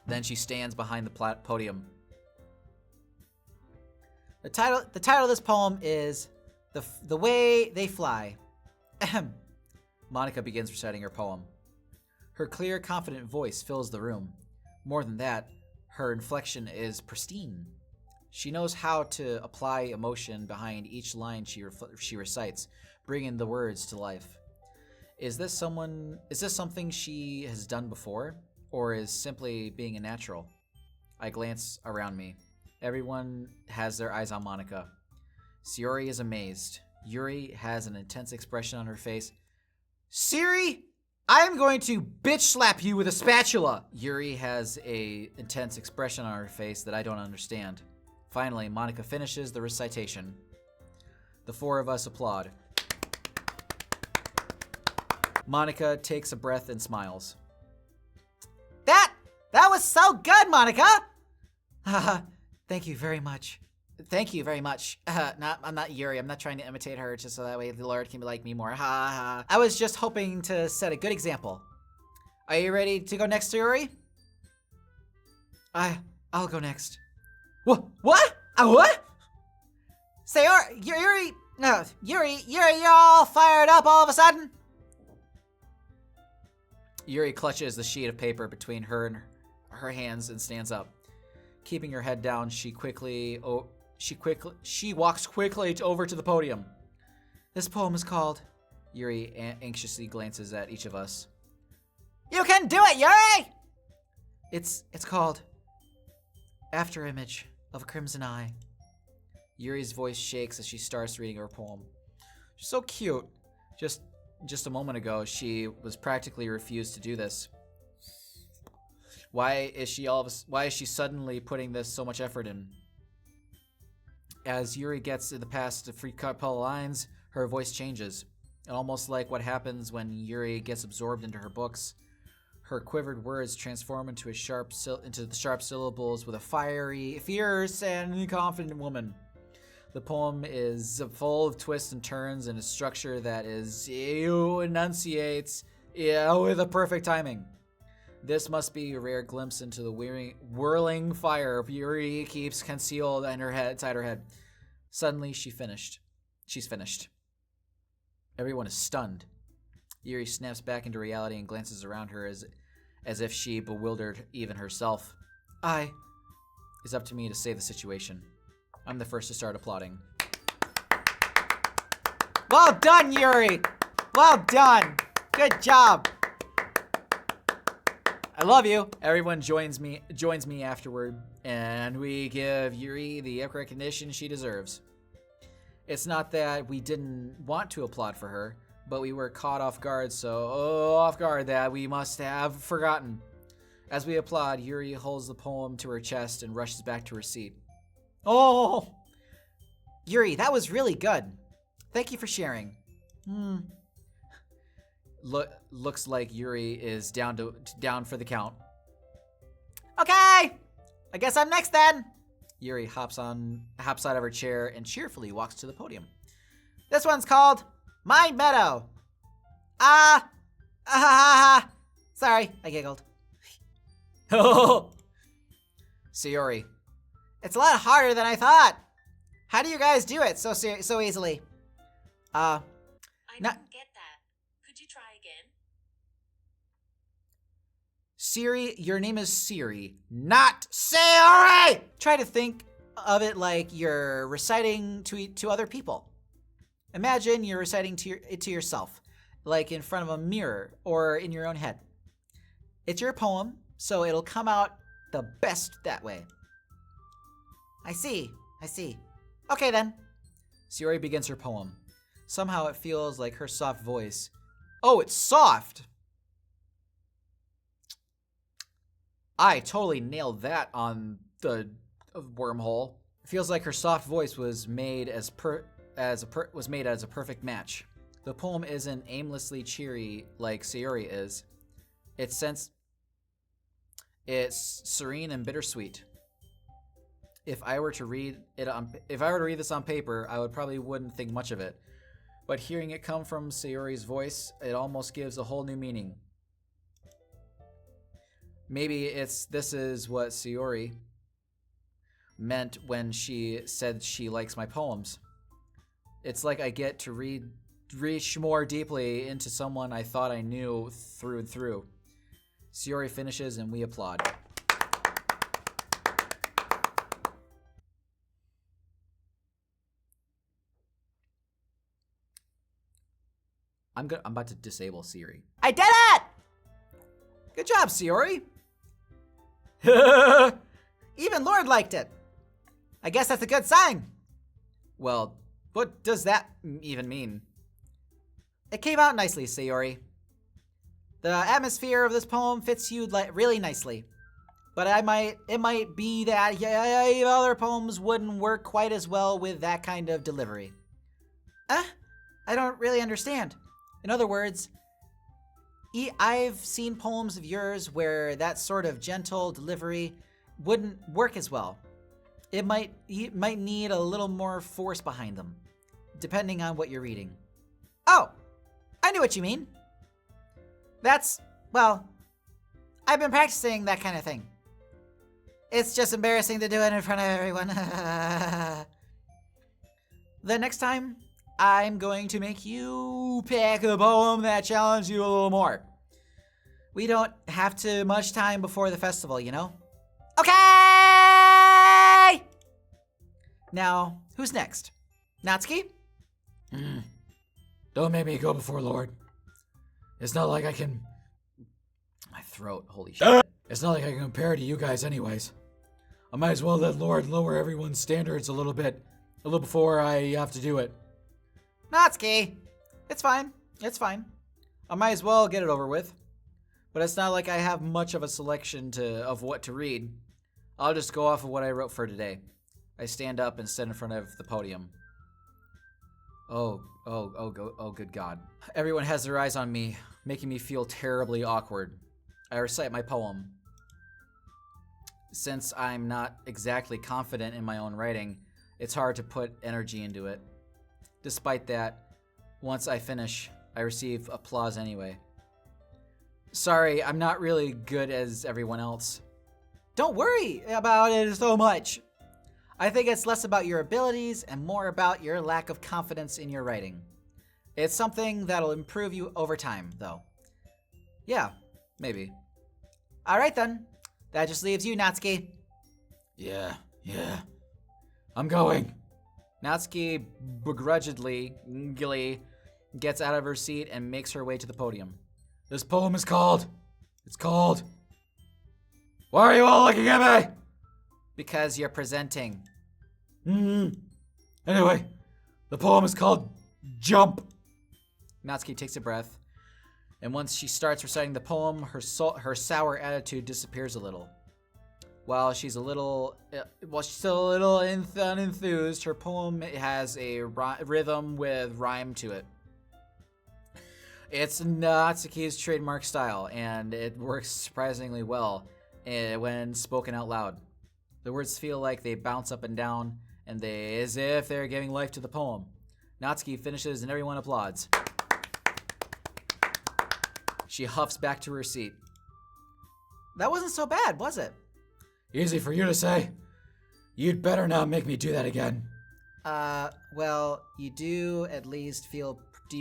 Then she stands behind the podium. The title of this poem is The Way They Fly. Ahem. Monica begins reciting her poem. Her clear, confident voice fills the room. More than that, her inflection is pristine. She knows how to apply emotion behind each line she recites, bringing the words to life. Is this something she has done before, or is simply being a natural? I glance around me. Everyone has their eyes on Monica. Sayori is amazed. Yuri has an intense expression on her face. Siri, I am going to bitch slap you with a spatula. Yuri has a intense expression on her face that I don't understand. Finally, Monica finishes the recitation. The four of us applaud. Monica takes a breath and smiles. That was so good, Monica! Thank you very much. Thank you very much. I'm not Yuri. I'm not trying to imitate her just so that way the Lord can like me more. I was just hoping to set a good example. Are you ready to go next, Yuri? I'll go next. What? What? What? Say, Yuri, you're all fired up all of a sudden? Yuri clutches the sheet of paper between her and her hands and stands up. Keeping her head down, she walks quickly over to the podium. This poem is called... Yuri anxiously glances at each of us. You can do it, Yuri! It's called After Image of a Crimson Eye. Yuri's voice shakes as she starts reading her poem. She's so cute. Just a moment ago, she was practically refused to do this. Why is she suddenly putting this so much effort in? As Yuri gets in the past a free couple of lines, her voice changes. And almost like what happens when Yuri gets absorbed into her books, her quivered words transform into the sharp syllables with a fiery, fierce, and confident woman. The poem is full of twists and turns and a structure that enunciates with a perfect timing. This must be a rare glimpse into the whirling fire Yuri keeps concealed inside her head. Suddenly, she's finished. Everyone is stunned. Yuri snaps back into reality and glances around her as if she bewildered even herself. It's up to me to save the situation. I'm the first to start applauding. Well done, Yuri! Well done! Good job! I love you. Everyone joins me afterward, and we give Yuri the recognition she deserves. It's not that we didn't want to applaud for her, but we were caught off guard that we must have forgotten. As we applaud, Yuri holds the poem to her chest and rushes back to her seat. Oh! Yuri, that was really good. Thank you for sharing. Looks like Yuri is down for the count. Okay! I guess I'm next then. Yuri hops out of her chair and cheerfully walks to the podium. This one's called My Meadow. Sorry, I giggled. Sayori. It's a lot harder than I thought. How do you guys do it so easily? I didn't get that. Could you try again? Siri, your name is Siri, not Sayori! Try to think of it like you're reciting to other people. Imagine you're reciting to yourself, like in front of a mirror or in your own head. It's your poem, so it'll come out the best that way. I see. Okay then. Sayori begins her poem. Somehow it feels like her soft voice. Oh, it's soft! I totally nailed that on the wormhole. It feels like her soft voice was made as a perfect match. The poem isn't aimlessly cheery like Sayori is. It's serene and bittersweet. If I were to read this on paper, I probably wouldn't think much of it. But hearing it come from Sayori's voice, it almost gives a whole new meaning. Maybe this is what Sayori meant when she said she likes my poems. It's like I get to reach more deeply into someone I thought I knew through and through. Sayori finishes and we applaud. I'm about to disable Siri. I did it! Good job, Sayori. Even Lord liked it. I guess that's a good sign. Well, What does that even mean? It came out nicely, Sayori. The atmosphere of this poem fits you really nicely. But it might be that other poems wouldn't work quite as well with that kind of delivery. I don't really understand. In other words, I've seen poems of yours where that sort of gentle delivery wouldn't work as well. You might need a little more force behind them, depending on what you're reading. Oh, I knew what you mean. I've been practicing that kind of thing. It's just embarrassing to do it in front of everyone. The next time, I'm going to make you pick a poem that challenges you a little more. We don't have too much time before the festival, you know? Okay! Now, who's next? Natsuki? Don't make me go before Lord. It's not like I can... My throat, holy shit. It's not like I can compare to you guys anyways. I might as well let Lord lower everyone's standards a little before I have to do it. Natsuki! It's fine. I might as well get it over with. But it's not like I have much of a selection of what to read. I'll just go off of what I wrote for today. I stand up and stand in front of the podium. Oh, good God. Everyone has their eyes on me, making me feel terribly awkward. I recite my poem. Since I'm not exactly confident in my own writing, it's hard to put energy into it. Despite that, once I finish, I receive applause anyway. Sorry, I'm not really good as everyone else. Don't worry about it so much. I think it's less about your abilities and more about your lack of confidence in your writing. It's something that'll improve you over time, though. Yeah, maybe. All right, then. That just leaves you, Natsuki. Yeah. I'm going. Natsuki begrudgingly gets out of her seat and makes her way to the podium. This poem is called... Why are you all looking at me? Because you're presenting. Anyway, the poem is called Jump. Natsuki takes a breath, and once she starts reciting the poem, her sour attitude disappears a little. While she's still a little unenthused, her poem has a rhythm with rhyme to it. It's Natsuki's trademark style, and it works surprisingly well when spoken out loud. The words feel like they bounce up and down, and as if they're giving life to the poem. Natsuki finishes, and everyone applauds. She huffs back to her seat. That wasn't so bad, was it? Easy for you to say. You'd better not make me do that again. Well, you do you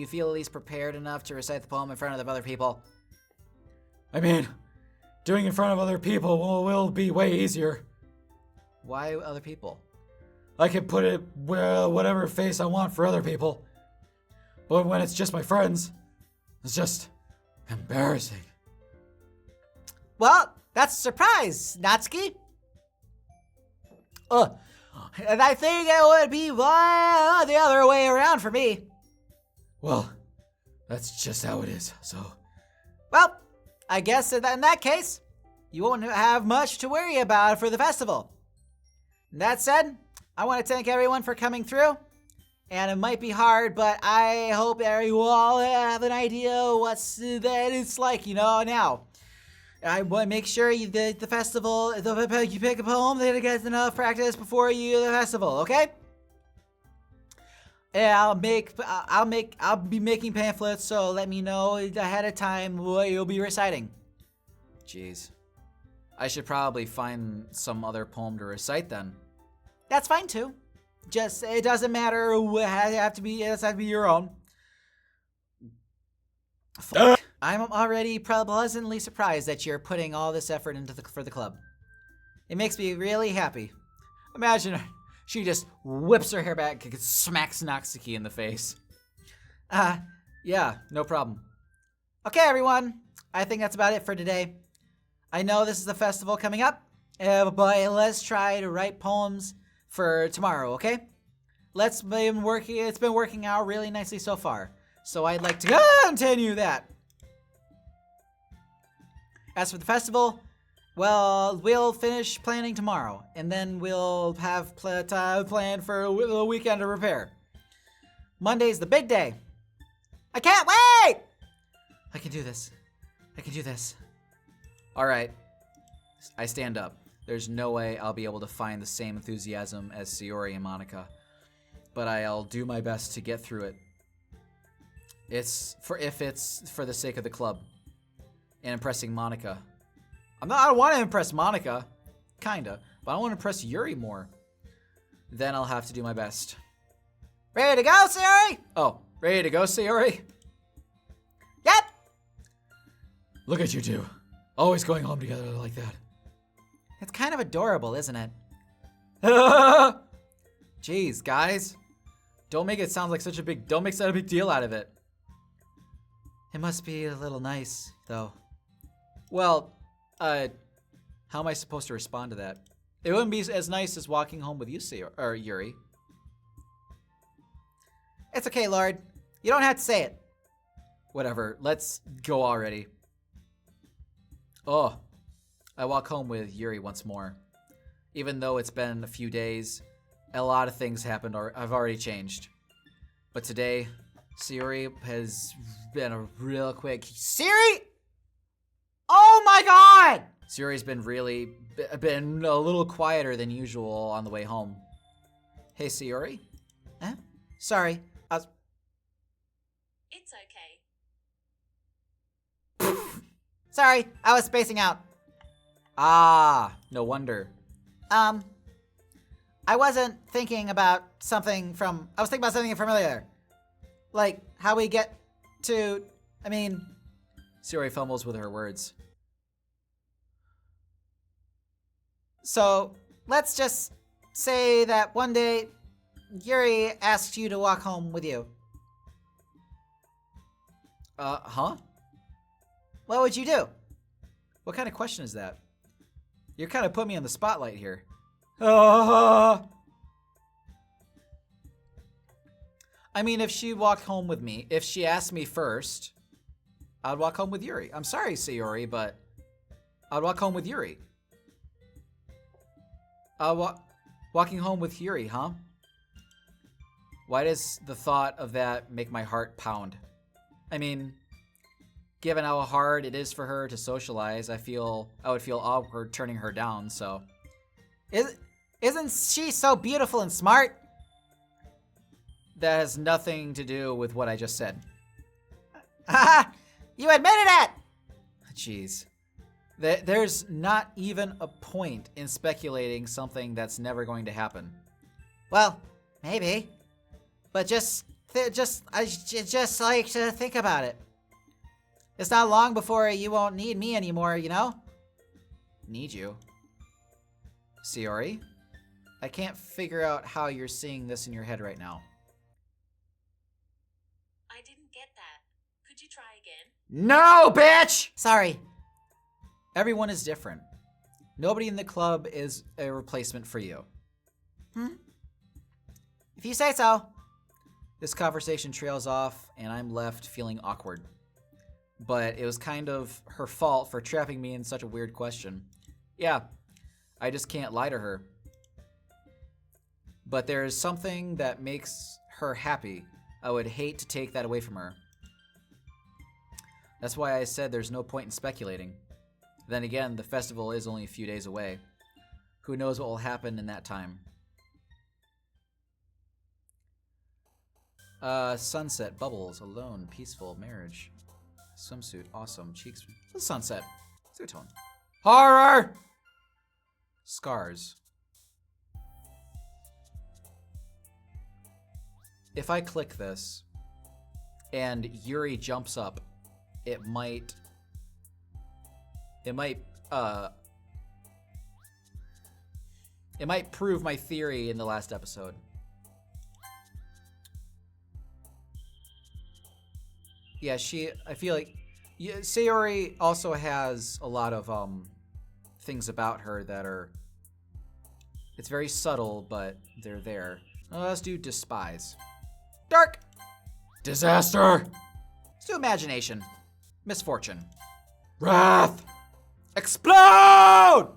feel at least prepared enough to recite the poem in front of other people? I mean, doing it in front of other people will be way easier. Why other people? I can put it whatever face I want for other people. But when it's just my friends, it's just embarrassing. Well, that's a surprise, Natsuki. And I think it would be the other way around for me. Well, that's just how it is, so... Well, I guess in that case, you won't have much to worry about for the festival. That said, I want to thank everyone for coming through. And it might be hard, but I hope that you all have an idea that it's like, now. I want to make sure you the festival, you pick a poem that gets enough practice before the festival, okay? And I'll be making pamphlets, so let me know ahead of time what you'll be reciting. Jeez. I should probably find some other poem to recite then. That's fine too. Just, it doesn't matter. It has to be your own. Fuck. I'm already pleasantly surprised that you're putting all this effort for the club. It makes me really happy. Imagine she just whips her hair back and smacks Natsuki in the face. Yeah, no problem. Okay, everyone. I think that's about it for today. I know this is the festival coming up, but let's try to write poems for tomorrow, okay? It's been working out really nicely so far. So I'd like to continue that. As for the festival, well, we'll finish planning tomorrow, and then we'll have planned for a weekend to prepare. Monday's the big day. I can't wait! I can do this. I can do this. All right. I stand up. There's no way I'll be able to find the same enthusiasm as Sayori and Monica, but I'll do my best to get through it. If it's for the sake of the club and impressing Monica. I don't want to impress Monica, kinda, but I want to impress Yuri more. Then I'll have to do my best. Ready to go, Sayori? Oh, ready to go, Sayori? Yep. Look at you two. Always going home together like that. It's kind of adorable, isn't it? Jeez, guys. Don't make such a big deal out of it. It must be a little nice, though. Well, how am I supposed to respond to that? It wouldn't be as nice as walking home with you, Yuri. It's okay, Lord. You don't have to say it. Whatever, let's go already. Oh, I walk home with Yuri once more. Even though it's been a few days, a lot of things happened or I've already changed. But today, Sayori has been a real quick... Siri? Oh my god! Sayori's been a little quieter than usual on the way home. Hey, Sayori? Huh? Sorry. It's okay. Sorry, I was spacing out. Ah, no wonder. I wasn't thinking about something from... I was thinking about something familiar. Like, how we get to... Sayori fumbles with her words. So, let's just say that one day, Yuri asked you to walk home with you. Huh? What would you do? What kind of question is that? You're kind of putting me on the spotlight here. If she walked home with me, if she asked me first, I'd walk home with Yuri. I'm sorry, Sayori, but I'd walk home with Yuri. Walking home with Yuri, huh? Why does the thought of that make my heart pound? Given how hard it is for her to socialize, I would feel awkward turning her down, so... Isn't she so beautiful and smart? That has nothing to do with what I just said. You admitted it! Jeez. There's not even a point in speculating something that's never going to happen. Well, maybe. But I just like to think about it. It's not long before you won't need me anymore, you know? Need you? Sayori? I can't figure out how you're seeing this in your head right now. I didn't get that. Could you try again? No, bitch! Sorry. Everyone is different. Nobody in the club is a replacement for you. If you say so. This conversation trails off, and I'm left feeling awkward. But it was kind of her fault for trapping me in such a weird question. Yeah, I just can't lie to her. But there is something that makes her happy. I would hate to take that away from her. That's why I said there's no point in speculating. Then again, the festival is only a few days away. Who knows what will happen in that time? Sunset, bubbles, alone, peaceful, marriage. Swimsuit, awesome, cheeks. The sunset. It's a good tone. Horror! Scars. If I click this and Yuri jumps up, it might prove my theory in the last episode. Yeah, I feel like Sayori also has a lot of things about her that it's very subtle, but they're there. Let's do despise. Dark. Disaster. Let's do imagination. Misfortune. Wrath. Explode!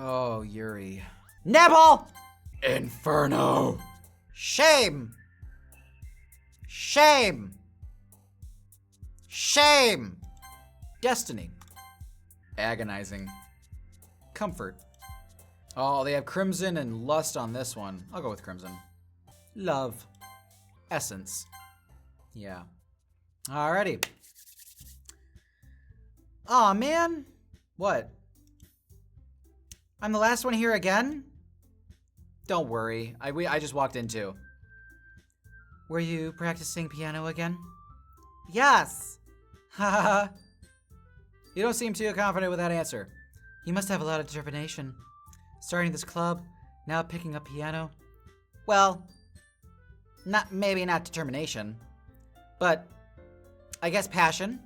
Oh, Yuri. Nebel! Inferno. Shame! Shame! Shame! Destiny. Agonizing. Comfort. Oh, they have crimson and lust on this one. I'll go with crimson. Love. Essence. Yeah. Alrighty. Aw, man. What? I'm the last one here again? Don't worry. I just walked in too. Were you practicing piano again? Yes. Haha. You don't seem too confident with that answer. You must have a lot of determination. Starting this club, now picking up piano. Well, maybe not determination, but I guess passion.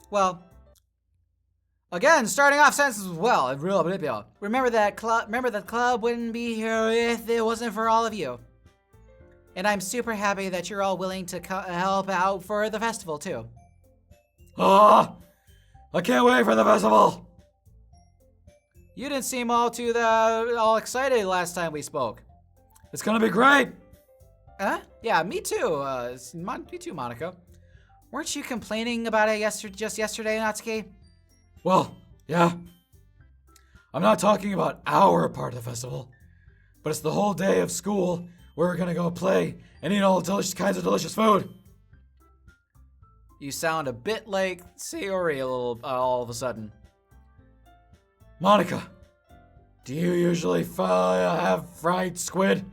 Well, again, starting off sentences with well. Remember that club wouldn't be here if it wasn't for all of you. And I'm super happy that you're all willing to help out for the festival too. Ah, I can't wait for the festival. You didn't seem all excited last time we spoke. It's gonna be great. Huh? Yeah, me too. Me too, Monica. Weren't you complaining about it just yesterday, Natsuki? Well, yeah. I'm not talking about our part of the festival, but it's the whole day of school where we're gonna go play and eat all delicious kinds of delicious food. You sound a bit like Sayori all of a sudden. Monica, do you usually have fried squid?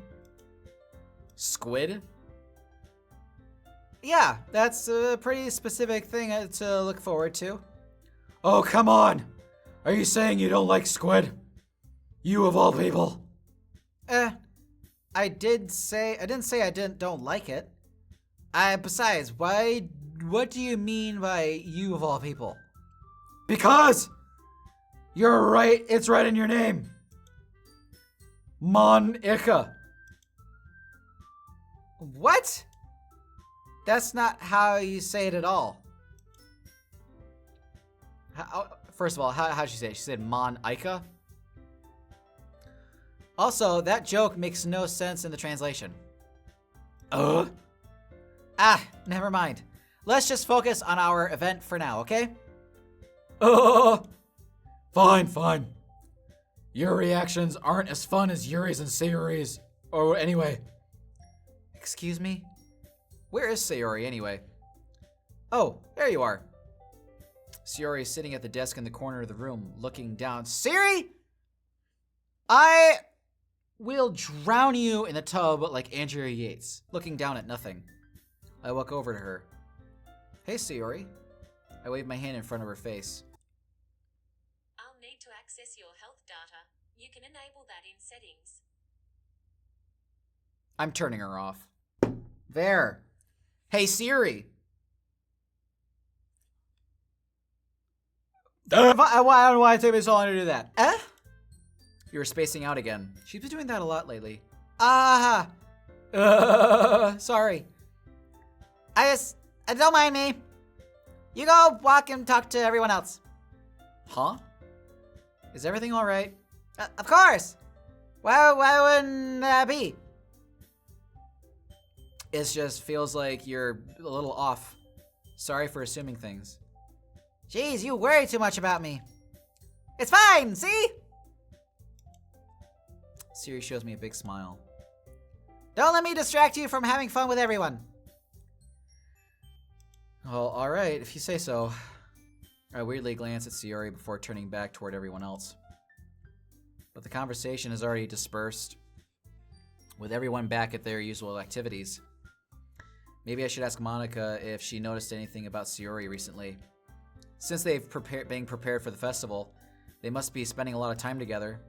Squid? Yeah, that's a pretty specific thing to look forward to. Oh, come on. Are you saying you don't like squid? You of all people. I didn't say I don't like it. Besides, what do you mean by you of all people? Because you're right, it's right in your name. Monica. What? That's not how you say it at all. First of all, how'd she say it? She said Mon-Ika? Also, that joke makes no sense in the translation. Never mind. Let's just focus on our event for now, okay? Fine. Your reactions aren't as fun as Yuri's and Sayori's. Oh, anyway. Excuse me? Where is Sayori anyway? Oh, there you are. Sayori is sitting at the desk in the corner of the room, looking down. Sayori! I will drown you in the tub like Andrea Yates, looking down at nothing. I walk over to her. Hey, Sayori. I wave my hand in front of her face. I'll need to access your health data. You can enable that in settings. I'm turning her off. There. Hey, Siri. Why don't it take me so long to do that? You were spacing out again. She's been doing that a lot lately. Sorry. Don't mind me. You go walk and talk to everyone else. Huh? Is everything all right? Of course. Why wouldn't that be? It just feels like you're a little off. Sorry for assuming things. Jeez, you worry too much about me. It's fine, see? Siri shows me a big smile. Don't let me distract you from having fun with everyone. Well, alright, if you say so. I weirdly glance at Sayori before turning back toward everyone else. But the conversation has already dispersed, with everyone back at their usual activities. Maybe I should ask Monica if she noticed anything about Sayori recently. Since they've been prepared for the festival, they must be spending a lot of time together.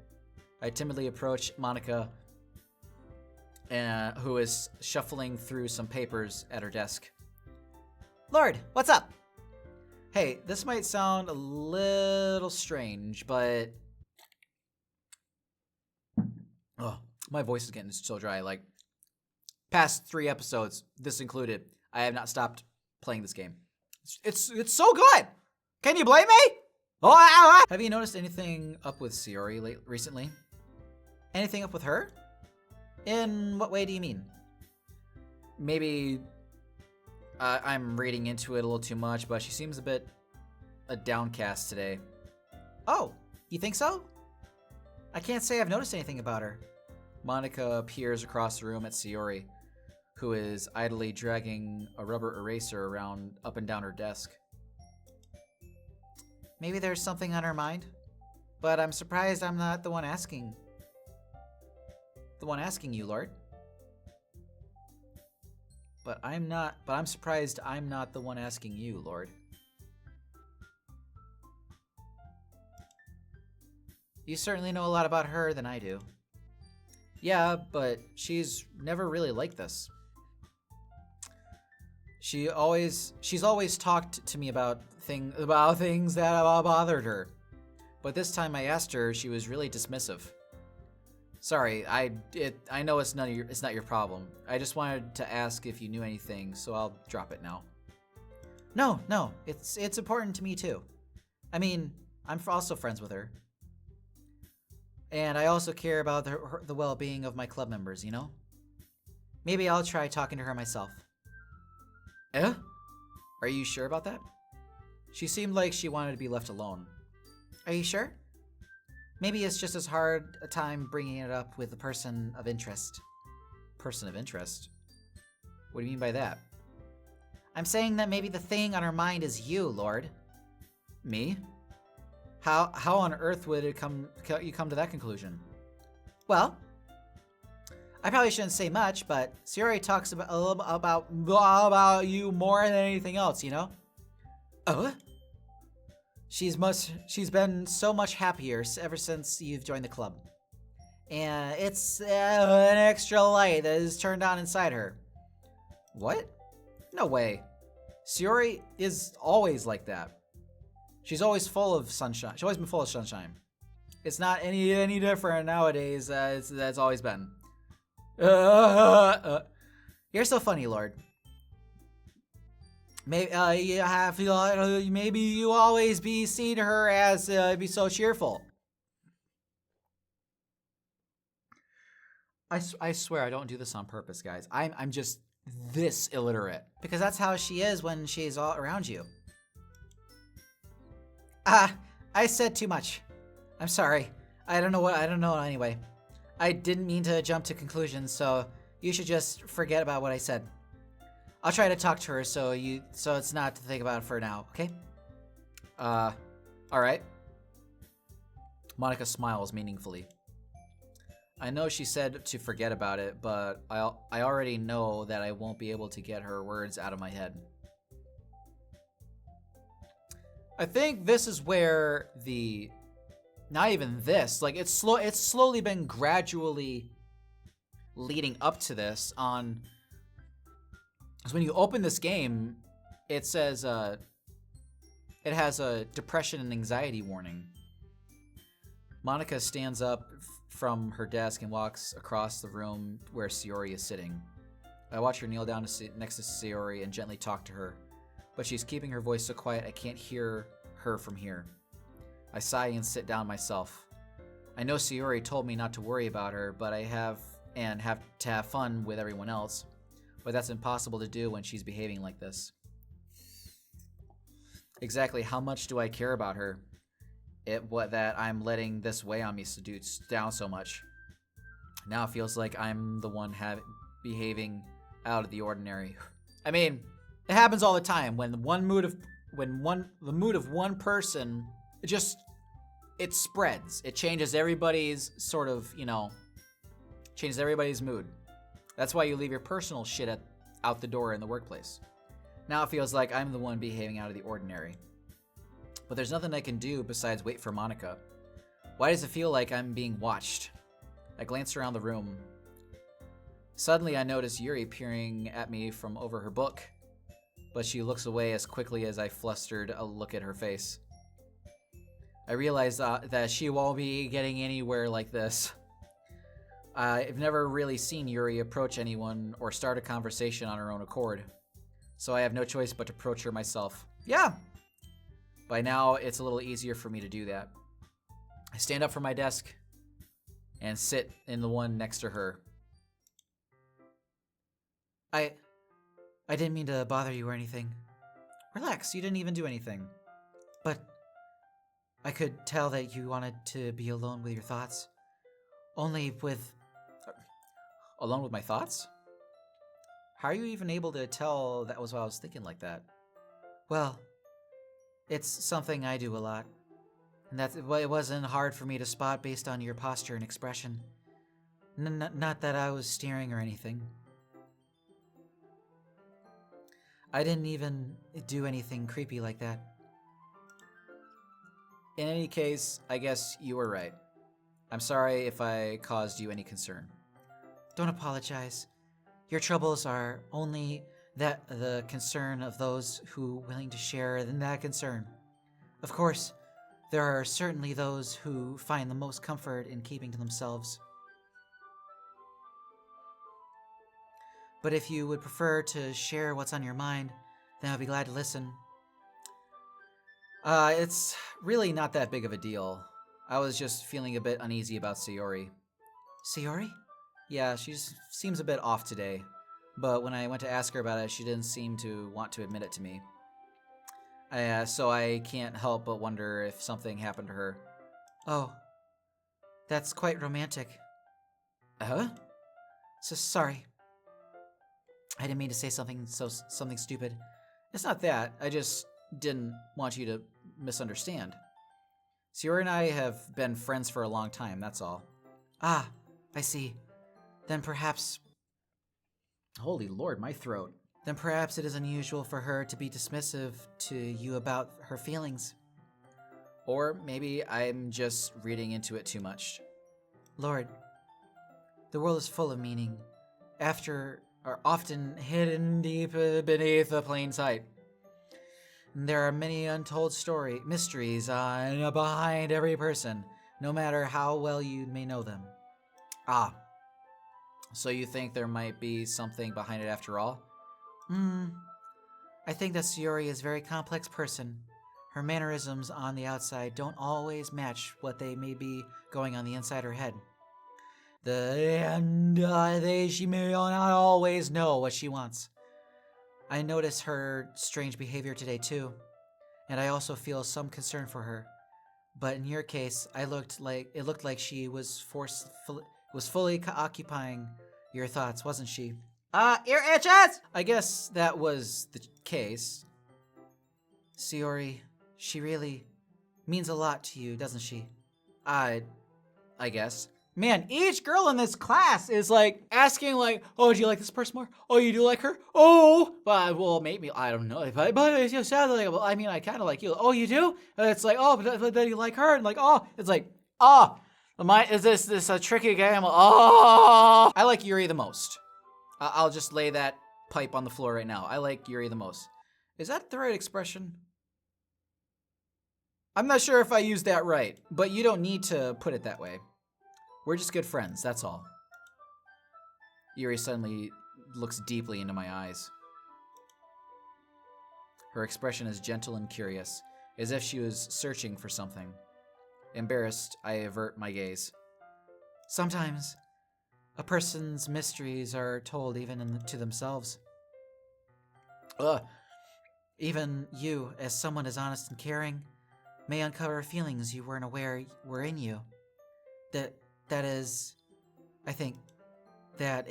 I timidly approach Monica who is shuffling through some papers at her desk. Lord, what's up? Hey, this might sound a little strange, but... Oh, my voice is getting so dry. Like, past 3 episodes, this included, I have not stopped playing this game. It's so good! Can you blame me? Oh, Have you noticed anything up with Sayori recently? Anything up with her? In what way do you mean? Maybe I'm reading into it a little too much, but she seems a bit downcast today. Oh, you think so? I can't say I've noticed anything about her. Monica peers across the room at Sayori, who is idly dragging a rubber eraser around up and down her desk. Maybe there's something on her mind, but I'm surprised I'm not the one asking. The one asking you, Lord. But I'm surprised I'm not the one asking you, Lord. You certainly know a lot about her than I do. Yeah, but she's never really like this. She's always talked to me about things that bothered her. But this time I asked her, she was really dismissive. Sorry, I know it's not your problem. I just wanted to ask if you knew anything, so I'll drop it now. No, it's important to me too. I mean, I'm also friends with her. And I also care about the well-being of my club members, you know? Maybe I'll try talking to her myself. Eh? Are you sure about that? She seemed like she wanted to be left alone. Are you sure? Maybe it's just as hard a time bringing it up with a person of interest. Person of interest? What do you mean by that? I'm saying that maybe the thing on her mind is you, Lord. Me? How on earth would you come to that conclusion? Well, I probably shouldn't say much, but Sayori talks a little about you more than anything else, you know? Oh? She's been so much happier ever since you've joined the club. And it's an extra light that is turned on inside her. What? No way. Sayori is always like that. She's always full of sunshine. She's always been full of sunshine. It's not any different nowadays as it's always been. You're so funny, Lord. Maybe maybe you always be seen her as be so cheerful. I swear I don't do this on purpose, guys. I'm just this illiterate. Because that's how she is when she's all around you. I said too much. I'm sorry. I don't know anyway. I didn't mean to jump to conclusions, so you should just forget about what I said. I'll try to talk to her so it's not to think about for now, okay? All right. Monica smiles meaningfully. I know she said to forget about it, but I already know that I won't be able to get her words out of my head. I think this is where not even this, like it's slowly been gradually leading up to this on, because when you open this game, it says it has a depression and anxiety warning. Monica stands up from her desk and walks across the room where Sayori is sitting. I watch her kneel down next to Sayori and gently talk to her, but she's keeping her voice so quiet I can't hear her from here. I sigh and sit down myself. I know Sayori told me not to worry about her, but I have to have fun with everyone else. But that's impossible to do when she's behaving like this. Exactly how much do I care about her? That I'm letting this weigh on me down so much. Now it feels like I'm the one behaving out of the ordinary. I mean, it happens all the time when the mood of one person it spreads. It changes everybody's changes everybody's mood. That's why you leave your personal shit out the door in the workplace. Now it feels like I'm the one behaving out of the ordinary. But there's nothing I can do besides wait for Monica. Why does it feel like I'm being watched? I glance around the room. Suddenly, I notice Yuri peering at me from over her book, but she looks away as quickly as I flustered a look at her face. I realize that she won't be getting anywhere like this. I've never really seen Yuri approach anyone or start a conversation on her own accord, so I have no choice but to approach her myself. Yeah! By now, it's a little easier for me to do that. I stand up from my desk and sit in the one next to her. I didn't mean to bother you or anything. Relax, you didn't even do anything. But I could tell that you wanted to be alone with your thoughts. Only with... Alone with my thoughts? How are you even able to tell that was what I was thinking like that? Well, it's something I do a lot. And it wasn't hard for me to spot based on your posture and expression. Not that I was staring or anything. I didn't even do anything creepy like that. In any case, I guess you were right. I'm sorry if I caused you any concern. Don't apologize. Your troubles are only the concern of those who willing to share that concern. Of course, there are certainly those who find the most comfort in keeping to themselves. But if you would prefer to share what's on your mind, then I'll be glad to listen. It's really not that big of a deal. I was just feeling a bit uneasy about Sayori. Sayori? Yeah, she seems a bit off today, but when I went to ask her about it, she didn't seem to want to admit it to me. So I can't help but wonder if something happened to her. Oh, that's quite romantic. Huh? So sorry. I didn't mean to say something stupid. It's not that. I just didn't want you to misunderstand. Sayori and I have been friends for a long time, that's all. Ah, I see. Then perhaps... Holy Lord, my throat. Then perhaps it is unusual for her to be dismissive to you about her feelings. Or maybe I'm just reading into it too much. Lord, the world is full of meaning, are often hidden deep beneath the plain sight. There are many untold mysteries behind every person, no matter how well you may know them. Ah, so you think there might be something behind it after all? I think that Sayori is a very complex person. Her mannerisms on the outside don't always match what they may be going on the inside her head. She may not always know what she wants. I notice her strange behavior today too, and I also feel some concern for her. But in your case, it looked like she was fully occupying your thoughts, wasn't she? Ear itches! I guess that was the case. Sayori, she really means a lot to you, doesn't she? I guess. Man, each girl in this class is like asking like, oh, do you like this person more? Oh, you do like her? Oh, but well, maybe, I don't know. But it's just sad, like, well, I mean, I kind of like you. Oh, you do? And it's like, oh, but then you like her? And like, oh, it's like, oh, is this a tricky game? Oh, I like Yuri the most. I'll just lay that pipe on the floor right now. I like Yuri the most. Is that the right expression? I'm not sure if I used that right, but you don't need to put it that way. We're just good friends, that's all. Yuri suddenly looks deeply into my eyes. Her expression is gentle and curious, as if she was searching for something. Embarrassed, I avert my gaze. Sometimes a person's mysteries are told even to themselves. Even you, as someone as honest and caring, may uncover feelings you weren't aware were in you. That is, I think, that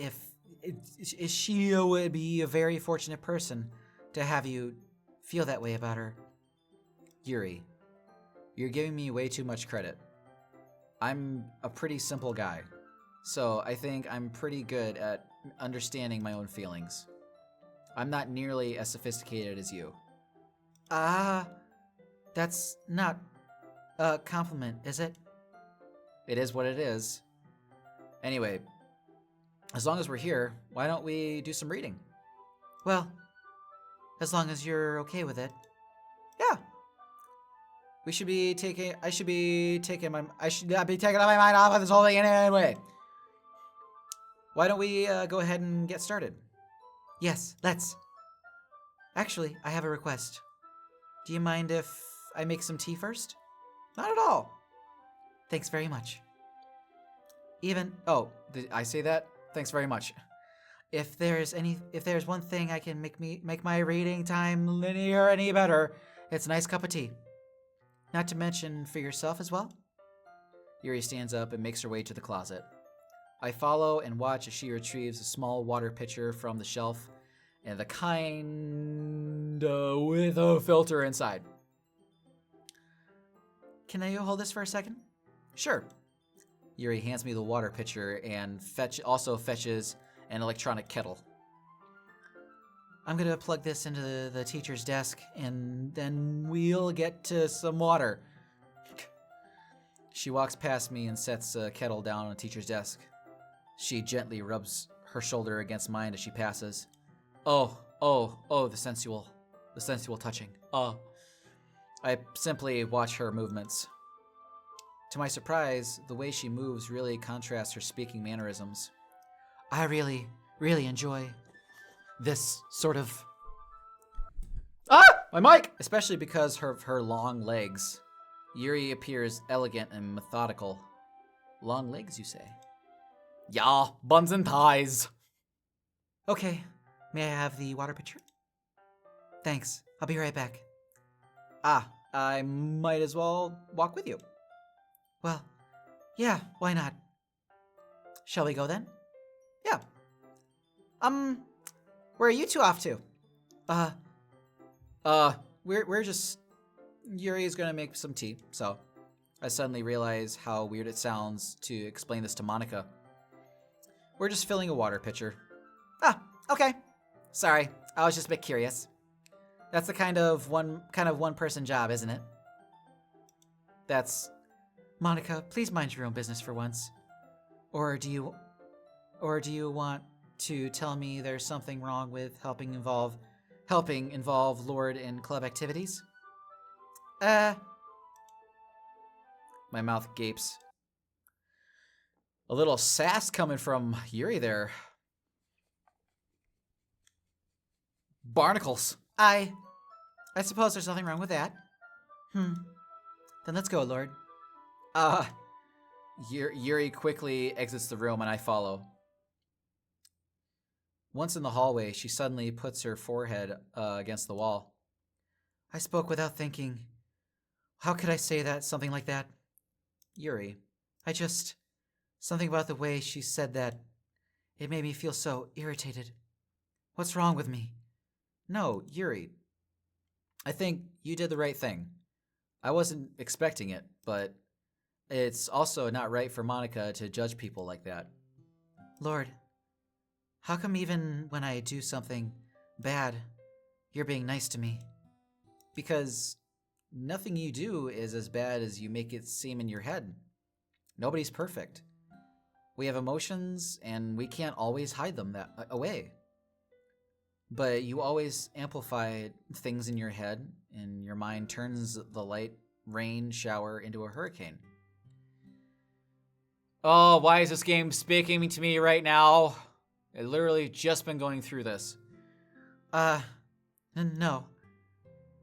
she would be a very fortunate person to have you feel that way about her. Yuri, you're giving me way too much credit. I'm a pretty simple guy, so I think I'm pretty good at understanding my own feelings. I'm not nearly as sophisticated as you. That's not a compliment, is it? It is what it is. Anyway, As long as we're here, why don't we do some reading? Well, as long as you're okay with it. Yeah. I should not be taking my mind off of this whole thing anyway. Why don't we go ahead and get started? Yes, let's. Actually, I have a request. Do you mind if I make some tea first? Not at all. Thanks very much. Oh, did I say that? Thanks very much. If there's one thing I can make my reading time linear any better, it's a nice cup of tea. Not to mention for yourself as well. Yuri stands up and makes her way to the closet. I follow and watch as she retrieves a small water pitcher from the shelf and the kind with a filter inside. Can I hold this for a second? Sure. Yuri hands me the water pitcher and also fetches an electronic kettle. I'm gonna plug this into the teacher's desk, and then we'll get to some water. She walks past me and sets a kettle down on the teacher's desk. She gently rubs her shoulder against mine as she passes. Oh, the sensual touching. I simply watch her movements. To my surprise, the way she moves really contrasts her speaking mannerisms. I really, really enjoy this sort of... My mic! Especially because of her long legs. Yuri appears elegant and methodical. Long legs, you say? Yeah, buns and ties. Okay, may I have the water pitcher? Thanks, I'll be right back. I might as well walk with you. Well, yeah, why not? Shall we go then? Yeah. Where are you two off to? We're just... Yuri's gonna make some tea, so... I suddenly realize how weird it sounds to explain this to Monica. We're just filling a water pitcher. Okay. Sorry, I was just a bit curious. That's the kind of one person job, isn't it? That's... Monica, please mind your own business for once. Or do you want to tell me there's something wrong with helping involve Lord in club activities? My mouth gapes. A little sass coming from Yuri there. Barnacles. I suppose there's nothing wrong with that. Then let's go, Lord. Yuri quickly exits the room and I follow. Once in the hallway, she suddenly puts her forehead against the wall. I spoke without thinking. How could I say something like that? Yuri. Something about the way she said that. It made me feel so irritated. What's wrong with me? No, Yuri. I think you did the right thing. I wasn't expecting it, but it's also not right for Monica to judge people like that. Lord, how come even when I do something bad, you're being nice to me? Because nothing you do is as bad as you make it seem in your head. Nobody's perfect. We have emotions, and we can't always hide them away. But you always amplify things in your head, and your mind turns the light rain shower into a hurricane. Oh, why is this game speaking to me right now? I literally just been going through this. No.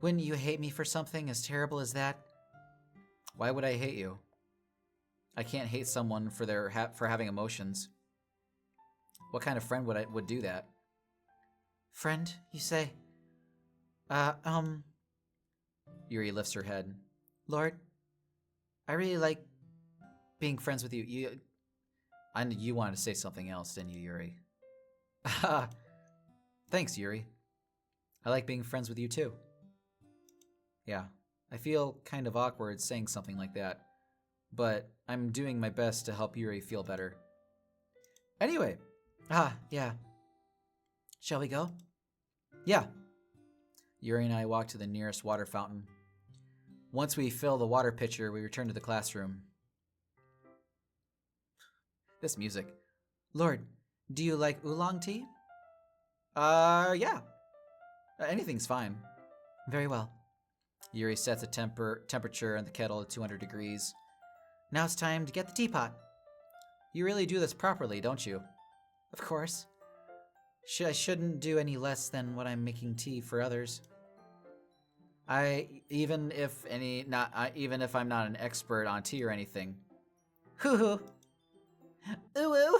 Wouldn't you hate me for something as terrible as that? Why would I hate you? I can't hate someone for having emotions. What kind of friend would do that? Friend, you say? Yuri lifts her head. Lord, I really like being friends with you. I knew you wanted to say something else, didn't you, Yuri? Thanks, Yuri. I like being friends with you too. Yeah, I feel kind of awkward saying something like that, but I'm doing my best to help Yuri feel better. Anyway. Yeah. Shall we go? Yeah. Yuri and I walk to the nearest water fountain. Once we fill the water pitcher, we return to the classroom. This music. Lord, Do you like oolong tea? Yeah. Anything's fine. Very well. Yuri sets a temperature in the kettle at 200 degrees. Now it's time to get the teapot. You really do this properly, don't you? Of course. I shouldn't do any less than what I'm making tea for others. Even if I'm not an expert on tea or anything. Hoo hoo. Ooh ooh.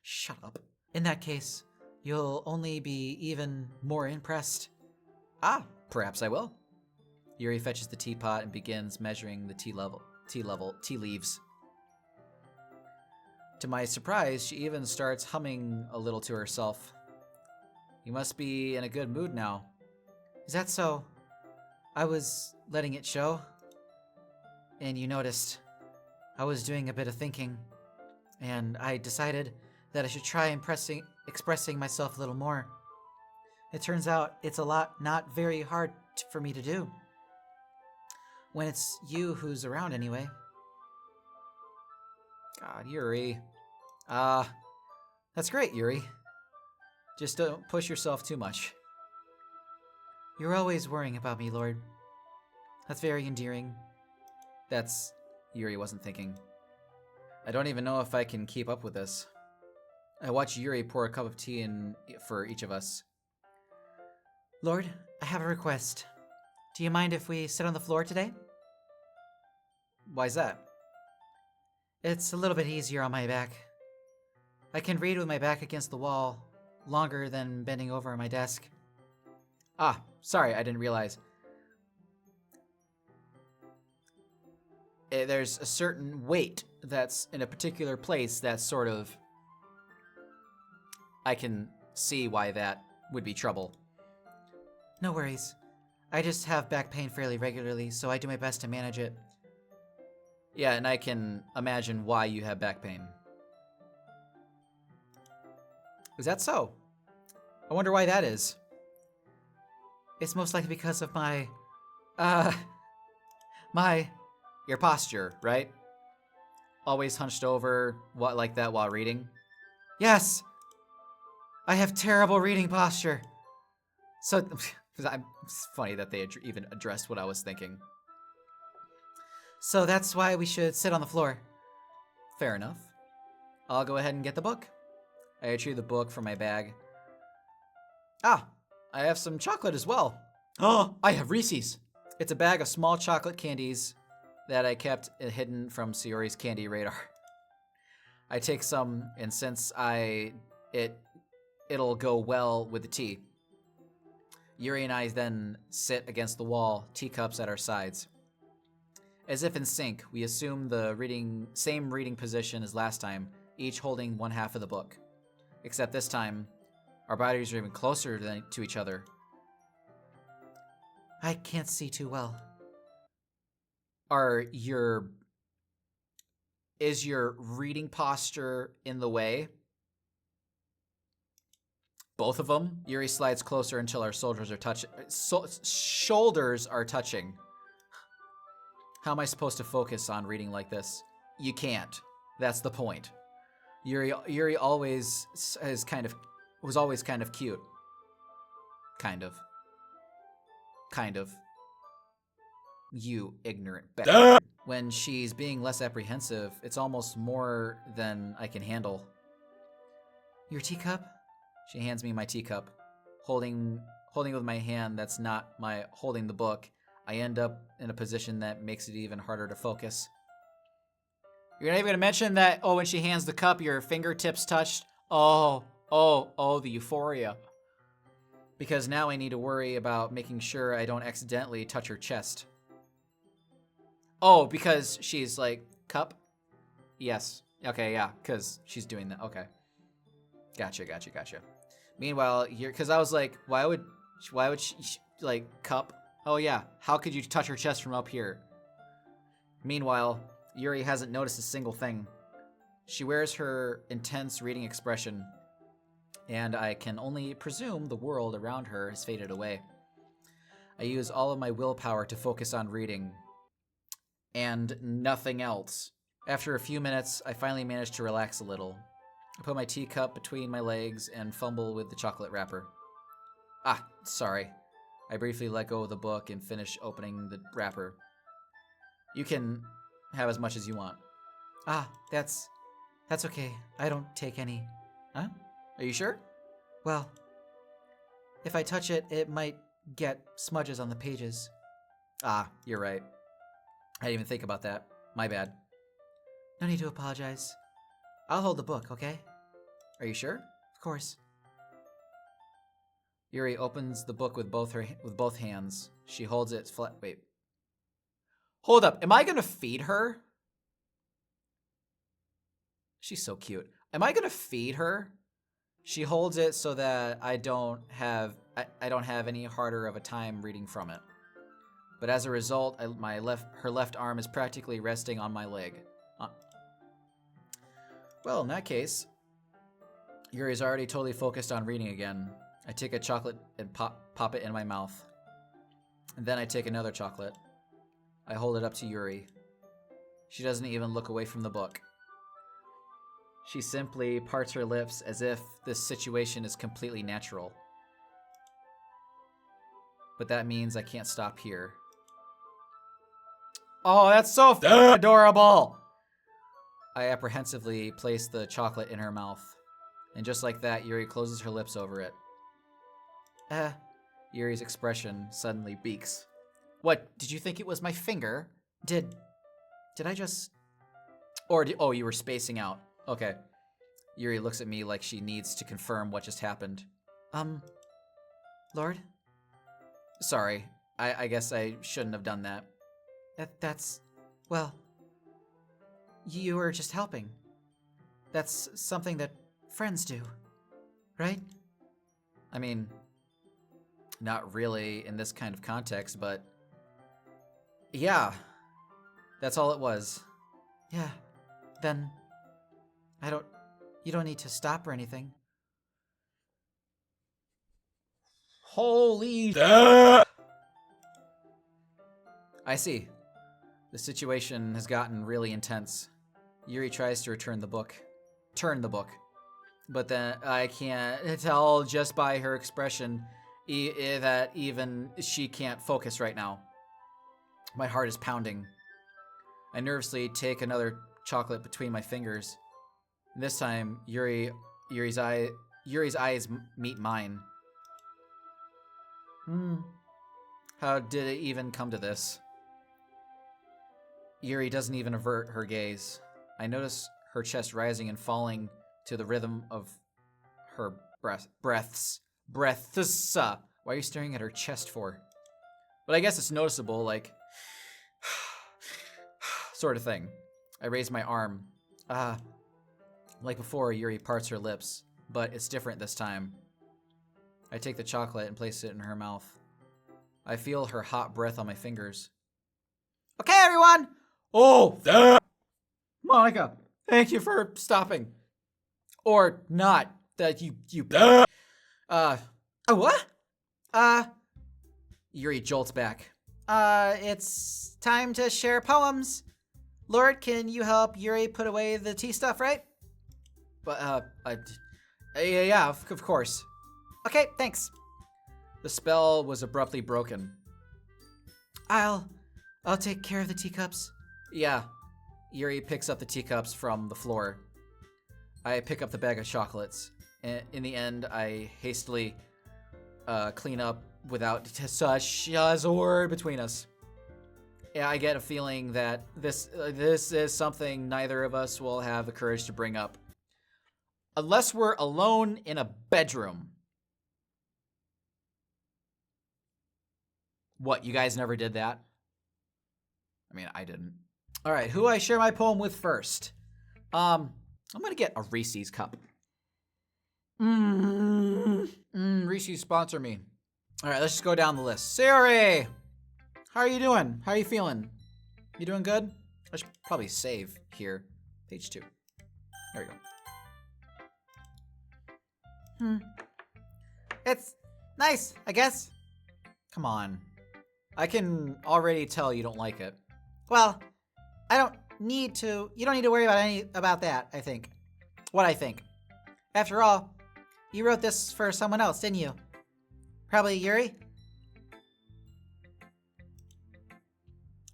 Shut up. In that case, you'll only be even more impressed. Ah, perhaps I will. Yuri fetches the teapot and begins measuring the tea leaves. To my surprise, she even starts humming a little to herself. You must be in a good mood now. Is that so? I was letting it show. And you noticed. I was doing a bit of thinking. And I decided that I should try expressing myself a little more. It turns out it's not very hard for me to do. When it's you who's around anyway. God, Yuri. That's great, Yuri. Just don't push yourself too much. You're always worrying about me, Lord. That's very endearing. Yuri wasn't thinking. I don't even know if I can keep up with this. I watch Yuri pour a cup of tea in for each of us. Lord, I have a request. Do you mind if we sit on the floor today? Why's that? It's a little bit easier on my back. I can read with my back against the wall longer than bending over my desk. Ah, sorry, I didn't realize. There's a certain weight that's in a particular place that's sort of... I can see why that would be trouble. No worries. I just have back pain fairly regularly, so I do my best to manage it. Yeah, and I can imagine why you have back pain. Is that so? I wonder why that is. It's most likely because of my your posture, right? Always hunched over, like that while reading? Yes! I have terrible reading posture. So, it's funny that they even addressed what I was thinking. So that's why we should sit on the floor. Fair enough. I'll go ahead and get the book. I retrieve the book from my bag. Ah, I have some chocolate as well. Oh, I have Reese's. It's a bag of small chocolate candies that I kept hidden from Sayori's candy radar. I take some, and since it'll go well with the tea. Yuri and I then sit against the wall, teacups at our sides. As if in sync, we assume the same reading position as last time, each holding one half of the book. Except this time, our bodies are even closer to each other. I can't see too well. Is your reading posture in the way? Both of them? Yuri slides closer until our shoulders are touching. How am I supposed to focus on reading like this? You can't. That's the point. Yuri always was always kind of cute. Kind of. You ignorant bastard. When she's being less apprehensive, it's almost more than I can handle. Your teacup? She hands me my teacup. Holding with my hand that's not my holding the book, I end up in a position that makes it even harder to focus. You're not even gonna mention that, when she hands the cup, your fingertips touched? Oh, the euphoria. Because now I need to worry about making sure I don't accidentally touch her chest. Oh, because she's like, cup? Yes. Okay, yeah, because she's doing that. Okay. Gotcha. Meanwhile, because I was like, why would she, like, cup? Oh yeah, how could you touch her chest from up here? Meanwhile, Yuri hasn't noticed a single thing. She wears her intense reading expression, and I can only presume the world around her has faded away. I use all of my willpower to focus on reading, and nothing else. After a few minutes, I finally manage to relax a little. I put my teacup between my legs and fumble with the chocolate wrapper. Ah, sorry. I briefly let go of the book and finish opening the wrapper. You can have as much as you want. Ah, that's okay. I don't take any. Huh? Are you sure? Well, if I touch it, it might get smudges on the pages. Ah, you're right. I didn't even think about that. My bad. No need to apologize. I'll hold the book, okay? Are you sure? Of course. Yuri opens the book with both hands. She holds it flat. Wait. Hold up. Am I gonna feed her? She's so cute. Am I gonna feed her? She holds it so that I don't have any harder of a time reading from it. But as a result, her left arm is practically resting on my leg. Well, in that case, Yuri's already totally focused on reading again. I take a chocolate and pop it in my mouth. And then I take another chocolate. I hold it up to Yuri. She doesn't even look away from the book. She simply parts her lips as if this situation is completely natural. But that means I can't stop here. Oh, that's so adorable! I apprehensively place the chocolate in her mouth. And just like that, Yuri closes her lips over it. Yuri's expression suddenly beaks. What, did you think it was my finger? Did I just... Oh, you were spacing out. Okay. Yuri looks at me like she needs to confirm what just happened. Lord? Sorry. I guess I shouldn't have done that. That's... Well... You were just helping. That's something that friends do, right? I mean, not really in this kind of context, but... Yeah. That's all it was. Yeah. Then... You don't need to stop or anything. Holy... I see. The situation has gotten really intense. Yuri tries to turn the book. But then I can't tell just by her expression that even she can't focus right now. My heart is pounding. I nervously take another chocolate between my fingers. And this time, Yuri's eyes meet mine. How did it even come to this? Yuri doesn't even avert her gaze. I notice her chest rising and falling to the rhythm of her breaths. Why are you staring at her chest for? But I guess it's noticeable, like... sort of thing. I raise my arm. Like before, Yuri parts her lips, but it's different this time. I take the chocolate and place it in her mouth. I feel her hot breath on my fingers. Okay, everyone! Oh! Monica, thank you for stopping. Or not. That you... What? Yuri jolts back. It's time to share poems. Lord, can you help Yuri put away the tea stuff, right? But, yeah, of course. Okay, thanks. The spell was abruptly broken. I'll take care of the teacups. Yeah. Yuri picks up the teacups from the floor. I pick up the bag of chocolates. In the end, I hastily clean up without such a word between us. Yeah, I get a feeling that this is something neither of us will have the courage to bring up. Unless we're alone in a bedroom. What, you guys never did that? I mean, I didn't. All right, who do I share my poem with first? I'm gonna get a Reese's cup. Reese's sponsor me. All right, let's just go down the list. Siri, how are you doing? How are you feeling? You doing good? I should probably save here. Page 2. There we go. It's nice, I guess. Come on. I can already tell you don't like it. Well, I don't need to. You don't need to worry about about that, I think. What I think. After all, you wrote this for someone else, didn't you? Probably Yuri?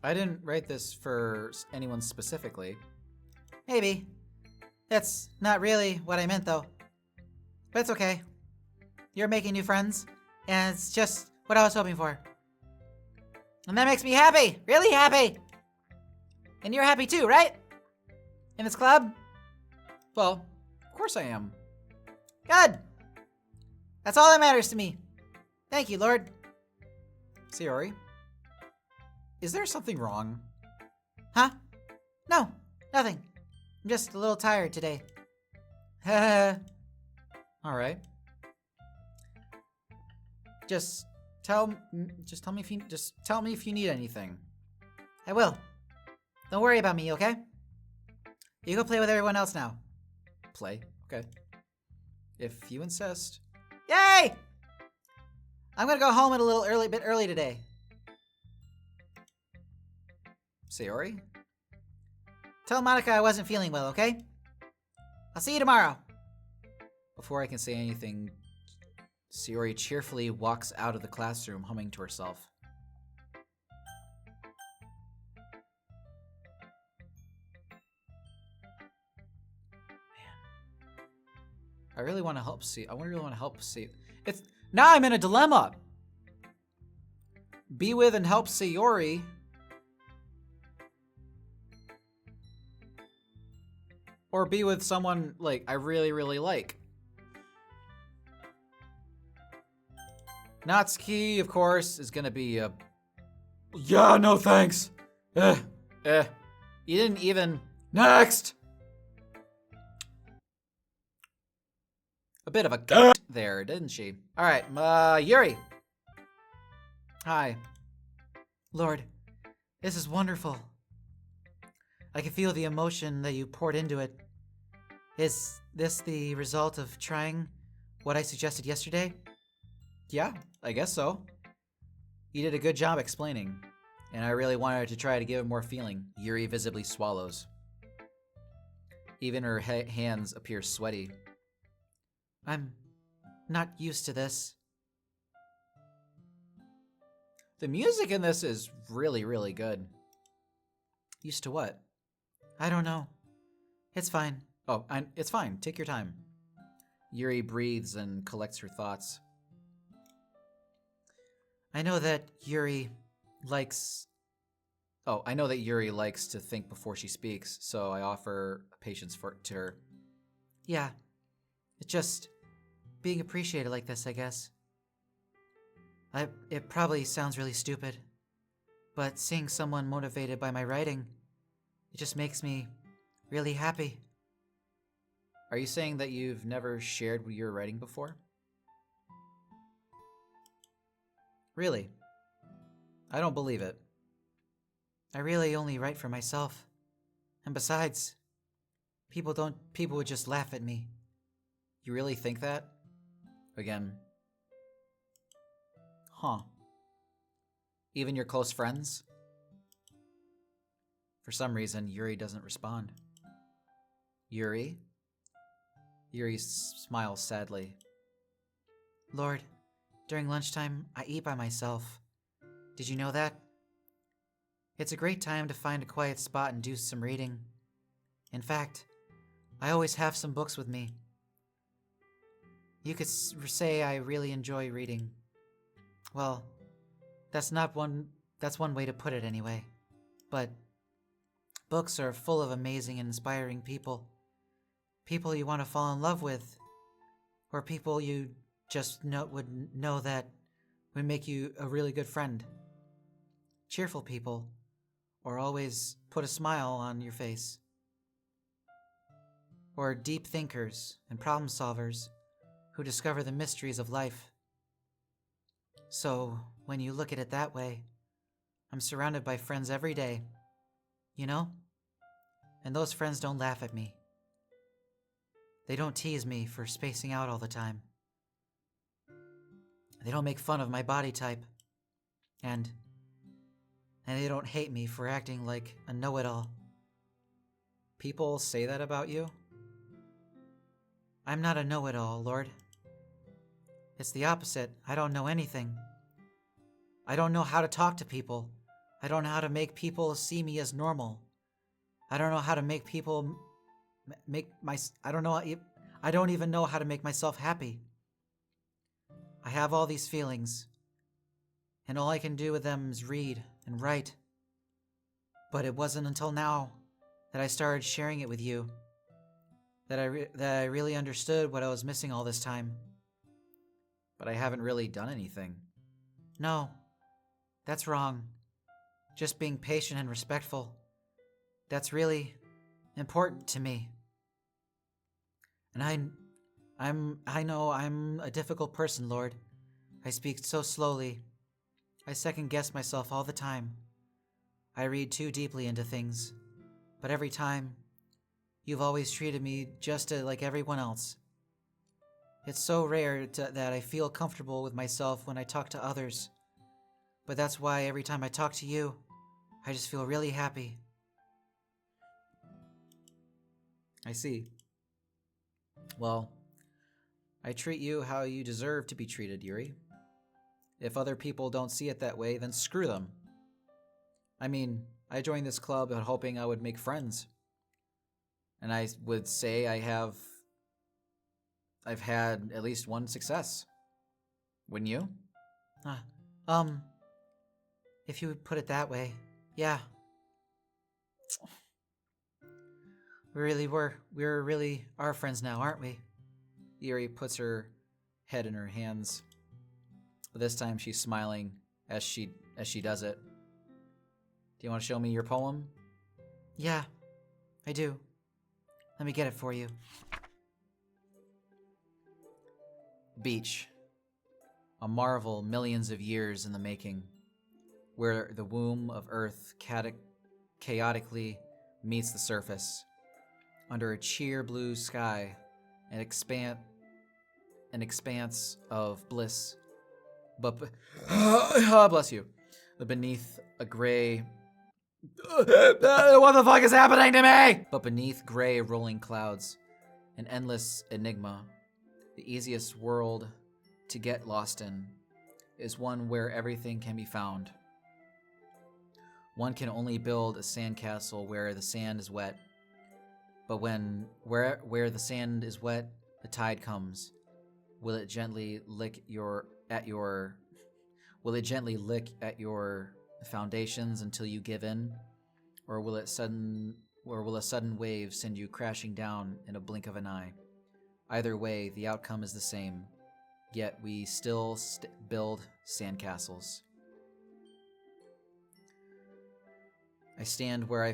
I didn't write this for anyone specifically. Maybe. That's not really what I meant, though. But it's okay. You're making new friends, and it's just what I was hoping for. And that makes me happy! Really happy! And you're happy too, right? In this club? Well, of course I am. Good! That's all that matters to me. Thank you, Lord. Sayori, is there something wrong? Huh? No, nothing. I'm just a little tired today. All right. Just tell me if you need anything. I will. Don't worry about me, okay? You go play with everyone else now. Play, okay. If you insist. Yay! I'm gonna go home a bit early today. Sayori, Tell Monica I wasn't feeling well, okay? I'll see you tomorrow. before I can say anything, Sayori cheerfully walks out of the classroom, humming to herself. I really want to help see. I really want to help see. It's now I'm in a dilemma. Be with and help Sayori, or be with someone like I really, really like. Natsuki, of course, is gonna be a Yeah, no thanks. you didn't even Next. a bit of a there, didn't she? All right, Yuri. Hi. Lord, this is wonderful. I can feel the emotion that you poured into it. Is this the result of trying what I suggested yesterday? Yeah, I guess so. You did a good job explaining, and I really wanted to try to give it more feeling. Yuri visibly swallows. Even her hands appear sweaty. I'm not used to this. The music in this is really, really good. Used to what? I don't know. It's fine. Oh, it's fine. Take your time. Yuri breathes and collects her thoughts. I know that Yuri likes to think before she speaks, so I offer patience to her. Yeah. It's just being appreciated like this, I guess. It probably sounds really stupid, but seeing someone motivated by my writing, it just makes me really happy. Are you saying that you've never shared your writing before? Really? I don't believe it. I really only write for myself. And besides, people would just laugh at me. You really think that? Again. Huh. Even your close friends? For some reason, Yuri doesn't respond. Yuri? Yuri smiles sadly. Lord, during lunchtime, I eat by myself. Did you know that? It's a great time to find a quiet spot and do some reading. In fact, I always have some books with me. You could say I really enjoy reading. Well, that's one way to put it anyway. But books are full of amazing and inspiring people. People you want to fall in love with, or people you just would know that would make you a really good friend. Cheerful people, or always put a smile on your face. Or deep thinkers and problem solvers who discover the mysteries of life. So, when you look at it that way, I'm surrounded by friends every day, you know? And those friends don't laugh at me. They don't tease me for spacing out all the time. They don't make fun of my body type. And they don't hate me for acting like a know-it-all. People say that about you? I'm not a know-it-all, Lord. It's the opposite. I don't know anything. I don't know how to talk to people. I don't know how to make people see me as normal. I don't know how to make people I don't even know how to make myself happy. I have all these feelings, and all I can do with them is read and write. But it wasn't until now that I started sharing it with you that I really understood what I was missing all this time. But I haven't really done anything. No, that's wrong. Just being patient and respectful. That's really important to me. And I know I'm a difficult person, Lord. I speak so slowly. I second guess myself all the time. I read too deeply into things. But every time, you've always treated me just like everyone else. It's so rare that I feel comfortable with myself when I talk to others. But that's why every time I talk to you, I just feel really happy. I see. Well, I treat you how you deserve to be treated, Yuri. If other people don't see it that way, then screw them. I mean, I joined this club hoping I would make friends. And I would say I've had at least one success. Wouldn't you? If you would put it that way, yeah. We really are friends now, aren't we? Yuri puts her head in her hands. But this time she's smiling as she does it. Do you want to show me your poem? Yeah, I do. Let me get it for you. Beach. A marvel millions of years in the making, where the womb of Earth chaotically meets the surface. Under a sheer blue sky, an expanse of bliss. But bless you. Beneath a gray. What the fuck is happening to me? But beneath gray rolling clouds, an endless enigma. The easiest world to get lost in is one where everything can be found. One can only build a sandcastle where the sand is wet. But where the sand is wet, the tide comes. Will it gently lick at your foundations until you give in? Or will a sudden wave send you crashing down in a blink of an eye? Either way, the outcome is the same. Yet we still build sandcastles. I stand where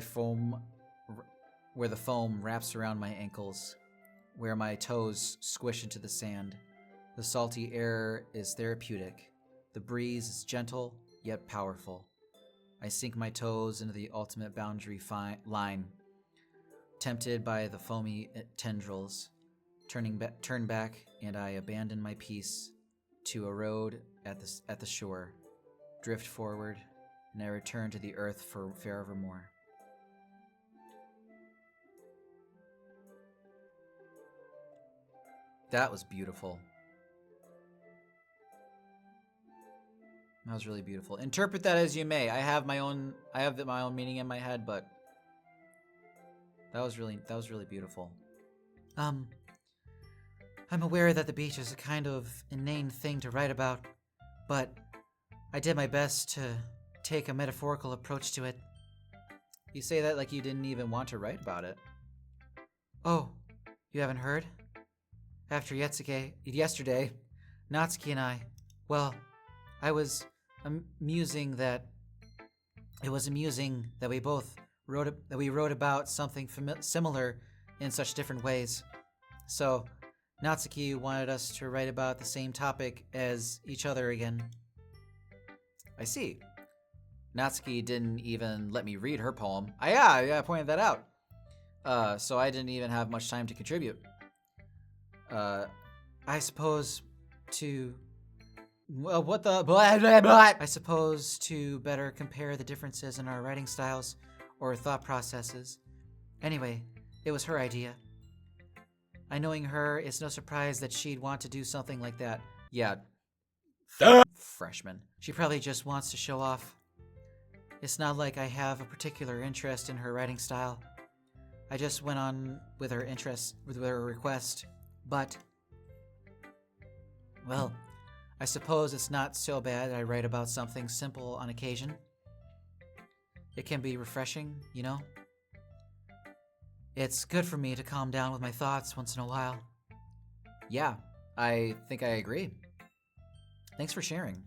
the foam wraps around my ankles, where my toes squish into the sand. The salty air is therapeutic. The breeze is gentle, yet powerful. I sink my toes into the ultimate boundary line, tempted by the foamy tendrils. Turn back, and I abandon my peace to erode at the shore, drift forward, and I return to the earth for forevermore. That was beautiful. That was really beautiful. Interpret that as you may. I have my own meaning in my head, but that was really beautiful. I'm aware that the beach is a kind of inane thing to write about, but I did my best to take a metaphorical approach to it. You say that like you didn't even want to write about it. Oh, you haven't heard? After yesterday, Natsuki and I, well, I was amusing that it was amusing that we both wrote about something similar in such different ways. So, Natsuki wanted us to write about the same topic as each other again. I see. Natsuki didn't even let me read her poem. I pointed that out. So I didn't even have much time to contribute. I suppose to better compare the differences in our writing styles or thought processes. Anyway, it was her idea. I knowing her, it's no surprise that she'd want to do something like that. Yeah, freshman. She probably just wants to show off. It's not like I have a particular interest in her writing style. I just went on with her interest, with her request. But, well, I suppose it's not so bad that I write about something simple on occasion. It can be refreshing, you know? It's good for me to calm down with my thoughts once in a while. Yeah, I think I agree. Thanks for sharing.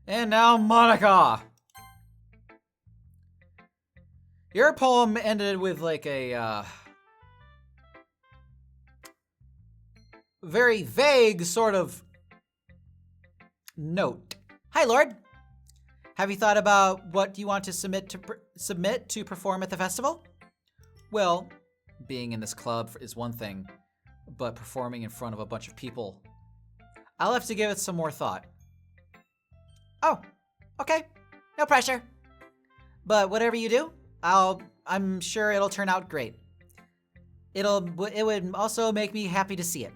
And now, Monica! Your poem ended with like a very vague sort of note. Hi, Lord. Have you thought about what you want to submit to perform at the festival? Well, being in this club is one thing, but performing in front of a bunch of people, I'll have to give it some more thought. Oh, okay. No pressure. But whatever you do, I'm sure it'll turn out great. It would also make me happy to see it.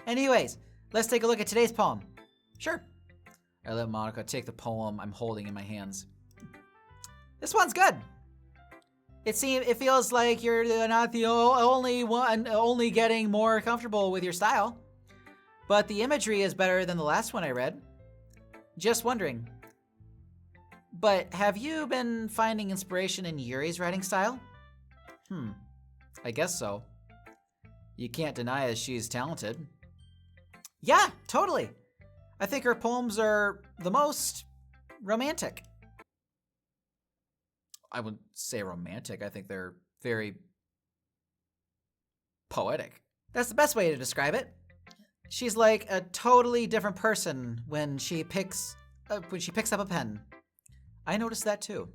Anyways, let's take a look at today's poem. Sure. I let Monica take the poem I'm holding in my hands. This one's good. It feels like you're not the only one, only getting more comfortable with your style. But the imagery is better than the last one I read. Just wondering. But have you been finding inspiration in Yuri's writing style? I guess so. You can't deny that she's talented. Yeah, totally. I think her poems are the most romantic. I wouldn't say romantic. I think they're very poetic. That's the best way to describe it. She's like a totally different person when she picks up a pen. I noticed that too.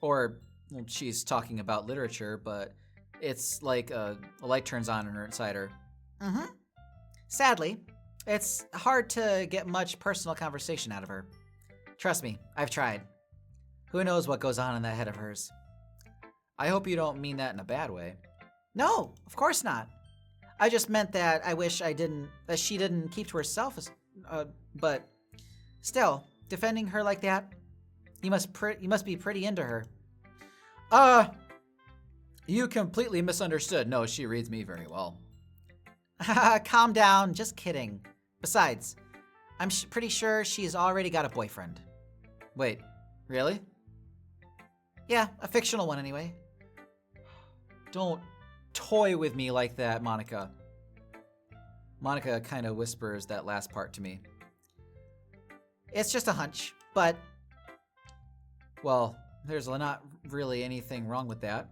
Or, well, she's talking about literature, but it's like a light turns on inside her. Mm-hmm. Sadly, it's hard to get much personal conversation out of her. Trust me, I've tried. Who knows what goes on in that head of hers? I hope you don't mean that in a bad way. No, of course not. I just meant that I wish that she didn't keep to herself. But still, defending her like that, you must be pretty into her. You completely misunderstood. No, she reads me very well. Calm down, just kidding. Besides, I'm pretty sure she's already got a boyfriend. Wait, really? Yeah, a fictional one anyway. Don't toy with me like that, Monica. Monica kind of whispers that last part to me. It's just a hunch, but... Well, there's not really anything wrong with that.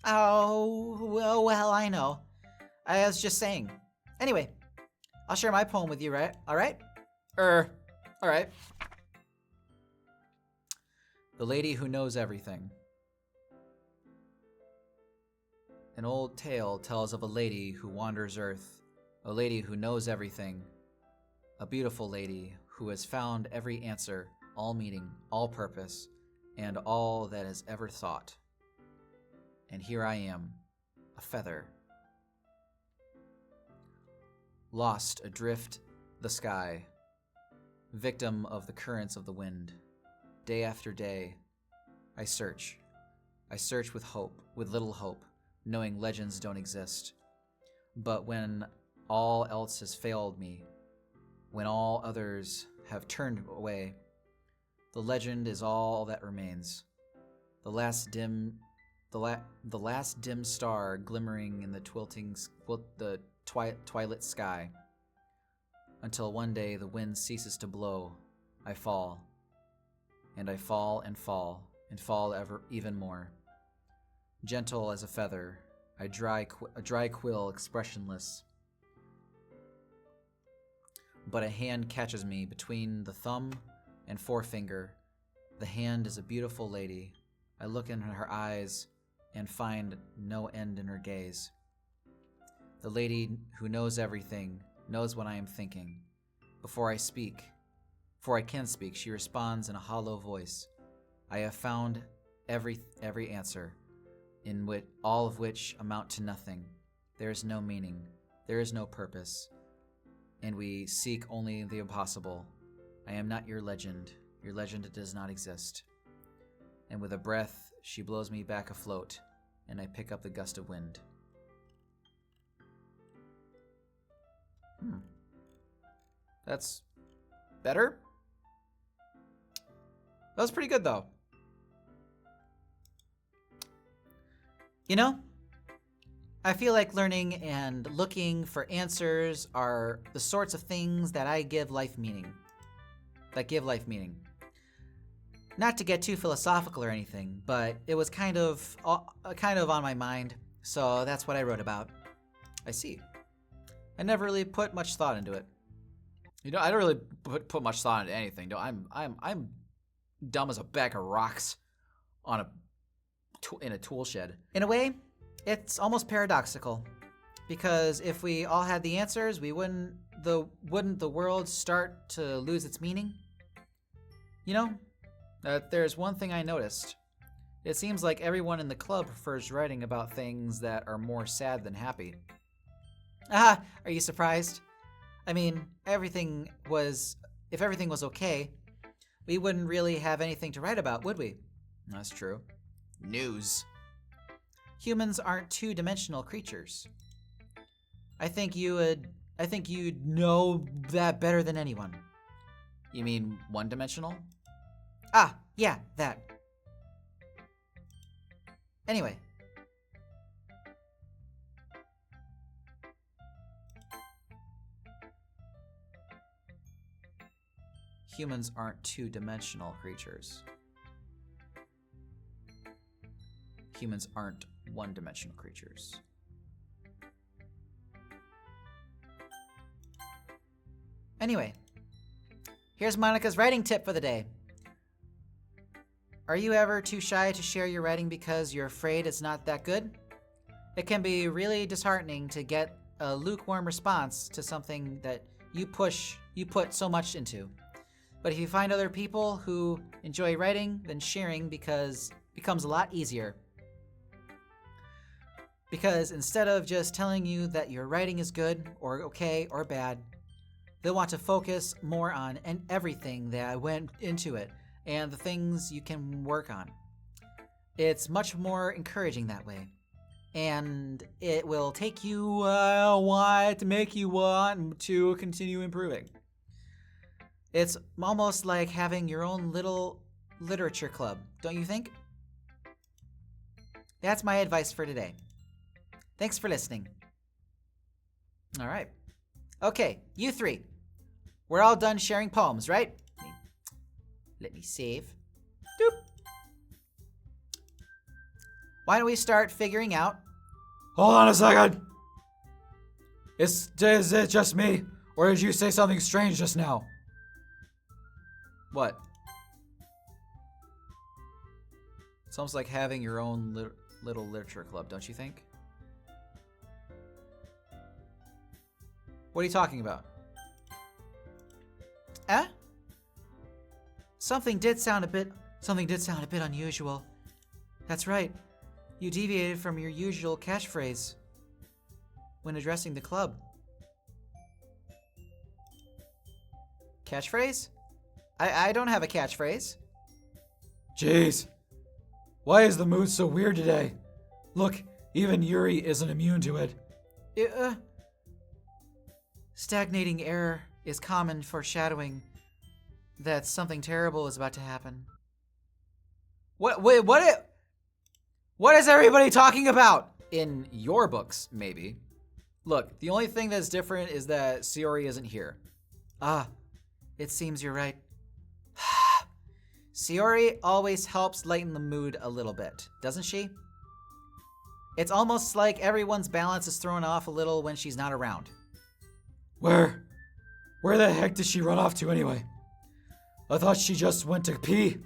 Oh, well, I know. I was just saying. Anyway, I'll share my poem with you, right? All right? All right. The Lady Who Knows Everything. An old tale tells of a lady who wanders earth, a lady who knows everything, a beautiful lady who has found every answer, all meaning, all purpose, and all that is ever thought. And here I am, a feather, lost adrift the sky, victim of the currents of the wind. Day after day, I search with hope, with little hope, knowing legends don't exist. But when all else has failed me, when all others have turned away, the legend is all that remains. The last dim star glimmering in the twilight sky. Until one day the wind ceases to blow, I fall. And I fall and fall, and fall even more. Gentle as a feather, a dry quill expressionless. But a hand catches me between the thumb and forefinger. The hand is a beautiful lady. I look in her eyes and find no end in her gaze. The lady who knows everything knows what I am thinking. Before I can speak, she responds in a hollow voice. I have found every answer. all of which amount to nothing. There is no meaning, there is no purpose, and we seek only the impossible. I am not your legend does not exist. And with a breath, she blows me back afloat, and I pick up the gust of wind. That's better? That was pretty good, though. You know, I feel like learning and looking for answers are the sorts of things that give life meaning. Not to get too philosophical or anything, but it was kind of on my mind, so that's what I wrote about. I see. I never really put much thought into it. You know, I don't really put much thought into anything. No, I'm dumb as a bag of rocks in a tool shed. In a way, it's almost paradoxical, because if we all had the answers, wouldn't the world start to lose its meaning? You know, there's one thing I noticed. It seems like everyone in the club prefers writing about things that are more sad than happy. Are you surprised? I mean, if everything was okay, we wouldn't really have anything to write about, would we? That's true. News. Humans aren't two-dimensional creatures. I think you'd know that better than anyone. You mean one-dimensional? Yeah, that. Anyway. Humans aren't two-dimensional creatures. Humans aren't one-dimensional creatures. Anyway, here's Monica's writing tip for the day. Are you ever too shy to share your writing because you're afraid it's not that good? It can be really disheartening to get a lukewarm response to something that you put so much into. But if you find other people who enjoy writing, then sharing becomes a lot easier. Because instead of just telling you that your writing is good or okay or bad, they'll want to focus more on everything that went into it and the things you can work on. It's much more encouraging that way. And it will take you a while to make you want to continue improving. It's almost like having your own little literature club, don't you think? That's my advice for today. Thanks for listening. All right. Okay, you three. We're all done sharing poems, right? Let me save. Doop. Why don't we start figuring out? Hold on a second. Is it just me, or did you say something strange just now? What? It's almost like having your own little literature club, don't you think? What are you talking about? Something did sound a bit unusual. That's right. You deviated from your usual catchphrase when addressing the club. Catchphrase? I don't have a catchphrase. Jeez. Why is the mood so weird today? Look, even Yuri isn't immune to it. Stagnating air is common foreshadowing that something terrible is about to happen. What is everybody talking about? In your books, maybe. Look, the only thing that's different is that Sayori isn't here. It seems you're right. Sayori always helps lighten the mood a little bit, doesn't she? It's almost like everyone's balance is thrown off a little when she's not around. Where the heck did she run off to anyway? I thought she just went to pee.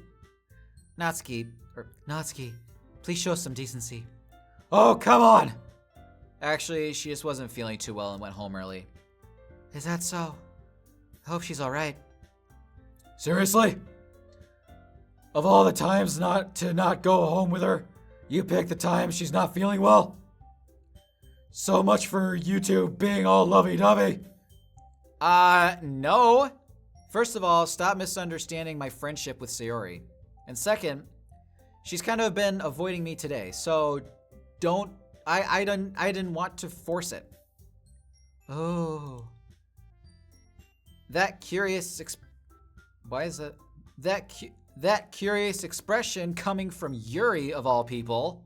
Natsuki, please show some decency. Oh, come on! Actually, she just wasn't feeling too well and went home early. Is that so? I hope she's alright. Seriously? Of all the times not to go home with her, You picked the time she's not feeling well? So much for you two being all lovey-dovey. No. First of all, stop misunderstanding my friendship with Sayori. And second, she's kind of been avoiding me today, so I didn't want to force it. Oh. That curious why is that curious expression coming from Yuri of all people?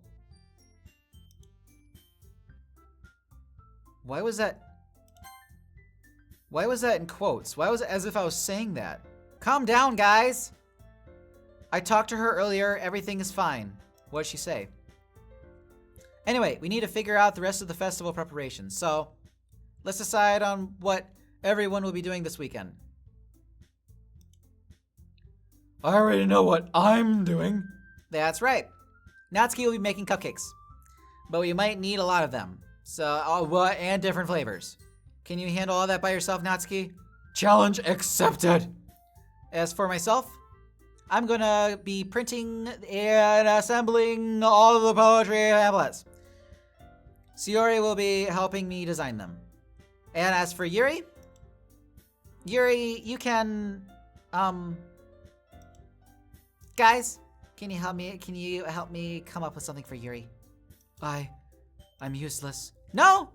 Why was that in quotes? Why was it as if I was saying that? Calm down, guys. I talked to her earlier. Everything is fine. What'd she say? Anyway, we need to figure out the rest of the festival preparations. So, let's decide on what everyone will be doing this weekend. I already know what I'm doing. That's right. Natsuki will be making cupcakes. But we might need a lot of them. So, and different flavors. Can you handle all that by yourself, Natsuki? Challenge accepted. As for myself, I'm gonna be printing and assembling all of the poetry pamphlets. Sayori will be helping me design them. And as for Yuri, you can, guys, can you help me come up with something for Yuri? I'm useless. No,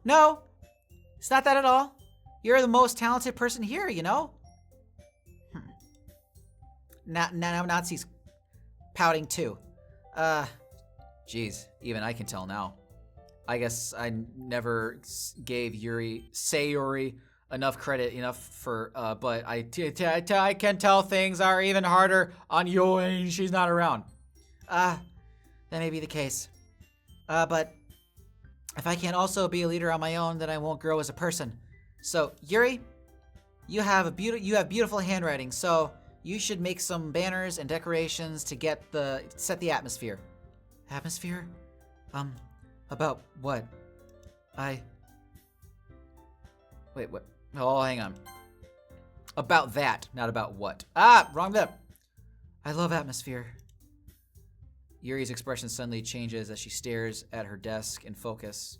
it's not that at all. You're the most talented person here, you know? Now Nazi's pouting too. Geez, even I can tell now. I guess I never gave Sayori enough credit for, but I can tell things are even harder on you when she's not around. That may be the case. But if I can't also be a leader on my own, then I won't grow as a person. So, Yuri, you have beautiful handwriting, so you should make some banners and decorations to set the atmosphere. Atmosphere? About what? Wait, what? Oh, hang on. About that, not about what. Wrong bit. I love atmosphere. Yuri's expression suddenly changes as she stares at her desk in focus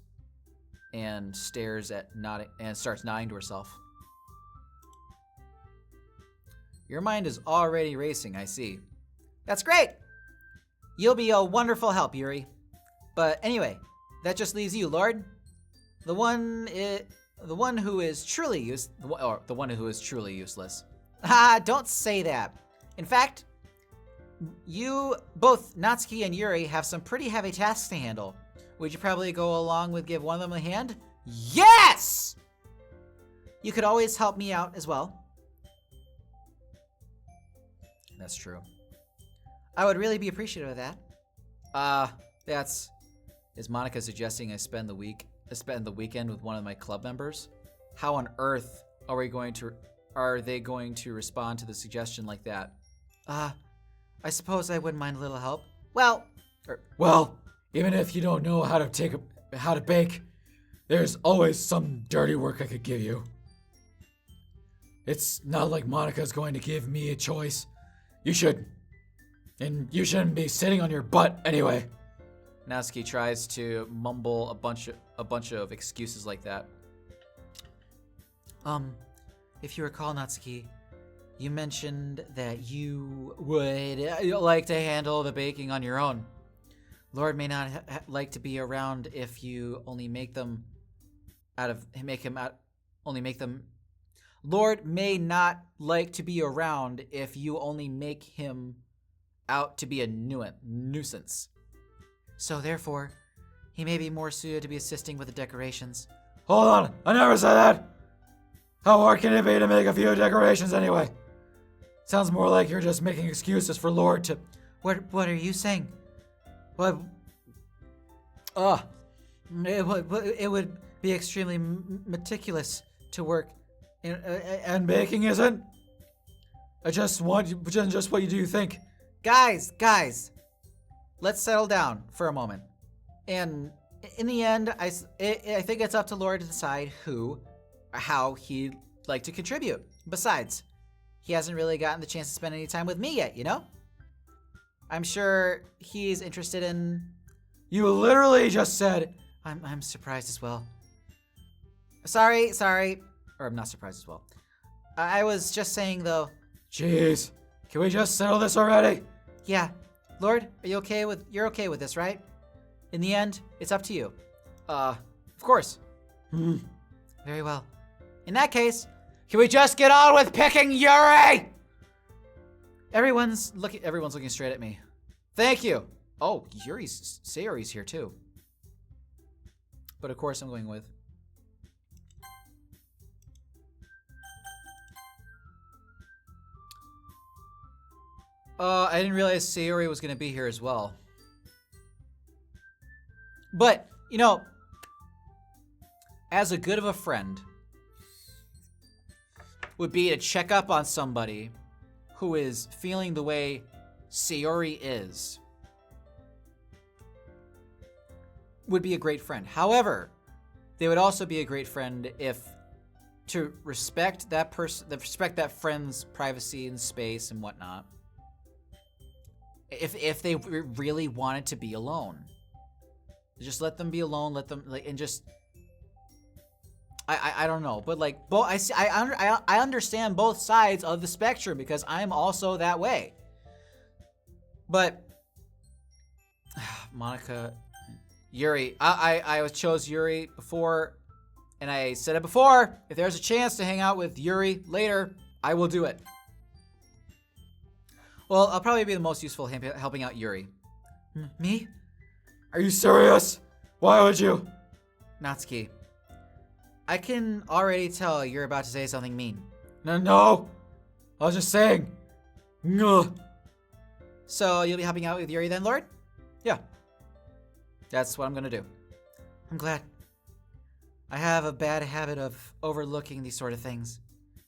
and starts nodding to herself. Your mind is already racing, I see. That's great! You'll be a wonderful help, Yuri. But anyway, that just leaves you, Lord. The one who is truly useless. Don't say that. In fact, you, both Natsuki and Yuri, have some pretty heavy tasks to handle. Would you probably go along with give one of them a hand? Yes! You could always help me out as well. That's true. I would really be appreciative of that. Is Monica suggesting I spend the weekend with one of my club members? How on earth are they going to respond to the suggestion like that? I suppose I wouldn't mind a little help. Well, even if you don't know how to bake, there's always some dirty work I could give you. It's not like Monica's going to give me a choice. You shouldn't be sitting on your butt anyway. Natsuki tries to mumble a bunch of excuses like that. If you recall, Natsuki, you mentioned that you would like to handle the baking on your own. Lord may not like to be around if you only make them Lord may not like to be around if you only make him out to be a nuisance. So therefore, he may be more suited to be assisting with the decorations. Hold on, I never said that. How hard can it be to make a few decorations anyway? Sounds more like you're just making excuses for Lord to... What are you saying? What? It would be extremely meticulous to work. And baking isn't? Just what do you think? Guys, let's settle down for a moment. And in the end, I think it's up to Lord to decide how he'd like to contribute. Besides, he hasn't really gotten the chance to spend any time with me yet, you know? I'm sure he's interested in You literally just said, I'm surprised as well. Sorry. Or I'm not surprised as well. I was just saying though. jeez, can we just settle this already? Yeah, Lord, you're okay with this, right? In the end, it's up to you. Of course. Very well. In that case, Can we just get on with picking Yuri? everyone's Everyone's looking straight at me. Thank you. Oh, Sayori's here too. But of course I'm going with. I didn't realize Sayori was gonna be here as well. But, you know, as a good of a friend would be to check up on somebody who is feeling the way Sayori is. Would be a great friend. However, they would also be a great friend if to respect that respect that friend's privacy and space and whatnot. If they really wanted to be alone, just let them be alone. Let them and just. I don't know, but like both I understand both sides of the spectrum because I'm also that way. But Monica, Yuri, I chose Yuri before, and I said it before. If there's a chance to hang out with Yuri later, I will do it. Well, I'll probably be the most useful helping out Yuri. me, Are you serious? Why would you? Natsuki. I can already tell you're about to say something mean. No. I was just saying. Ugh. So you'll be helping out with Yuri then, Lord? Yeah, that's what I'm gonna do. I'm glad. I have a bad habit of overlooking these sort of things,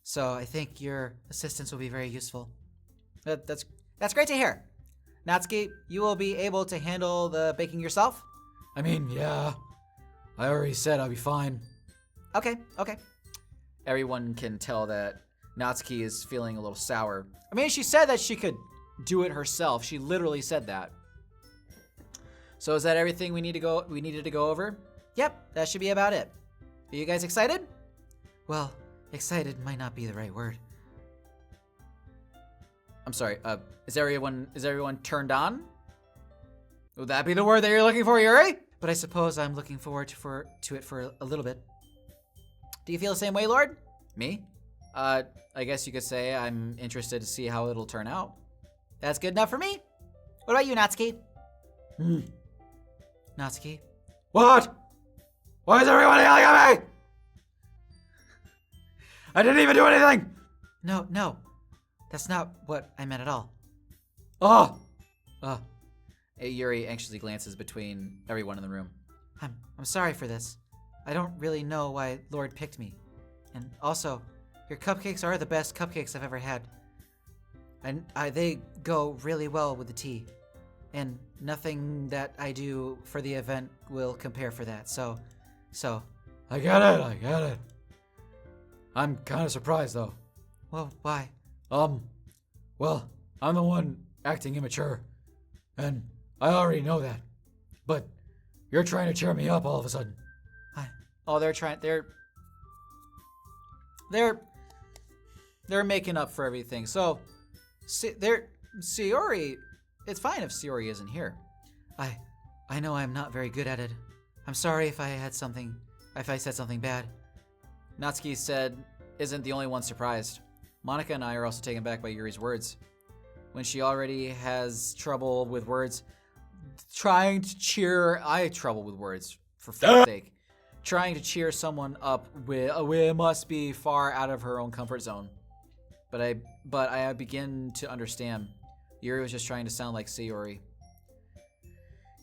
so I think your assistance will be very useful. That's great to hear. Natsuki, you will be able to handle the baking yourself? I mean, yeah. I already said I'll be fine. Okay. Everyone can tell that Natsuki is feeling a little sour. I mean, she said that she could do it herself. She literally said that. So is that everything we needed to go over? Yep, that should be about it. Are you guys excited? Well, excited might not be the right word. I'm sorry. Is everyone turned on? Would that be the word that you're looking for, Yuri? But I suppose I'm looking forward to it for a little bit. Do you feel the same way, Lord? Me? I guess you could say I'm interested to see how it'll turn out. That's good enough for me. What about you, Natsuki? Natsuki? What? Why is everyone yelling at me? I didn't even do anything. No. That's not what I meant at all. Oh. Yuri anxiously glances between everyone in the room. I'm sorry for this. I don't really know why Lord picked me. And also, your cupcakes are the best cupcakes I've ever had. And they go really well with the tea. And nothing that I do for the event will compare for that. So. I get it. I'm kind of surprised though. Well, why? Well, I'm the one acting immature. And I already know that. But you're trying to cheer me up all of a sudden. They're making up for everything. So, Sayori, it's fine if Sayori isn't here. I know I'm not very good at it. I'm sorry if I said something bad. Natsuki isn't the only one surprised. Monica and I are also taken back by Yuri's words. When she already has trouble with words, I trouble with words, for fuck's sake. Trying to cheer someone up must be far out of her own comfort zone. But I begin to understand. Yuri was just trying to sound like Sayori.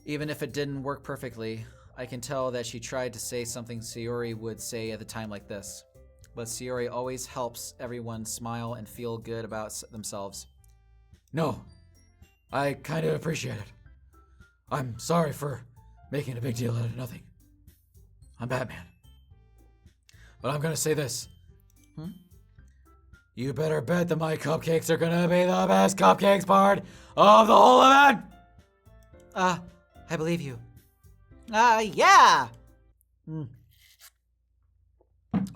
Even if it didn't work perfectly, I can tell that she tried to say something Sayori would say at a time like this. But Sayori always helps everyone smile and feel good about themselves. No, I kind of appreciate it. I'm sorry for making a big deal out of nothing. I'm Batman. But I'm gonna say this. You better bet that my cupcakes are gonna be the best cupcakes part of the whole event! I believe you. Yeah!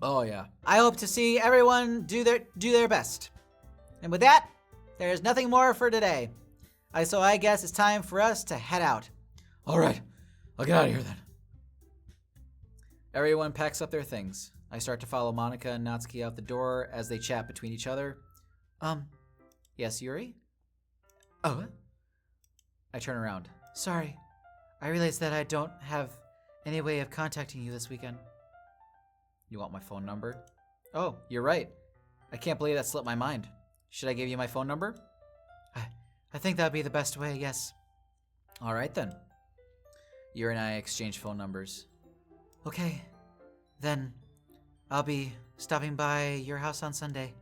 Oh, yeah. I hope to see everyone do their best. And with that, there is nothing more for today. So I guess it's time for us to head out. All right, I'll get out of here then. Everyone packs up their things. I start to follow Monica and Natsuki out the door as they chat between each other. Yes, Yuri? Oh? I turn around. Sorry. I realize that I don't have any way of contacting you this weekend. You want my phone number? Oh, you're right. I can't believe that slipped my mind. Should I give you my phone number? I think that'd be the best way, yes. All right, then. Yuri and I exchange phone numbers. Okay. Then I'll be stopping by your house on Sunday.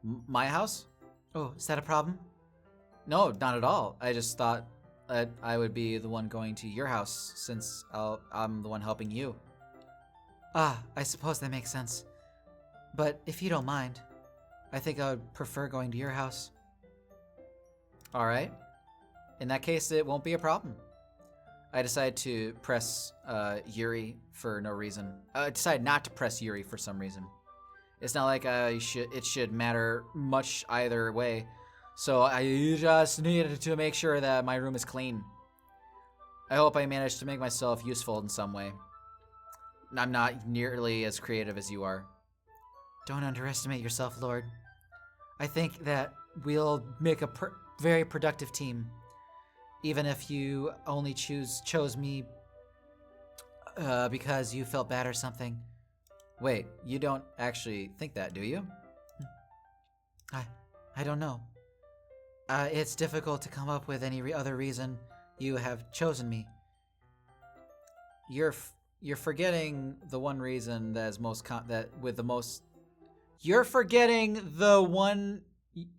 My house? Oh, is that a problem? No, not at all. I just thought I would be the one going to your house since I'm the one helping you. I suppose that makes sense. But if you don't mind, I think I would prefer going to your house. All right. In that case, it won't be a problem. I decide to press Yuri for no reason. I decide not to press Yuri for some reason. It's not like it should matter much either way. So I just needed to make sure that my room is clean. I hope I managed to make myself useful in some way. I'm not nearly as creative as you are. Don't underestimate yourself, Lord. I think that we'll make a very productive team, even if you only chose me because you felt bad or something. Wait, you don't actually think that, do you? I don't know. It's difficult to come up with any other reason you have chosen me. You're forgetting the one reason that is most You're forgetting the one.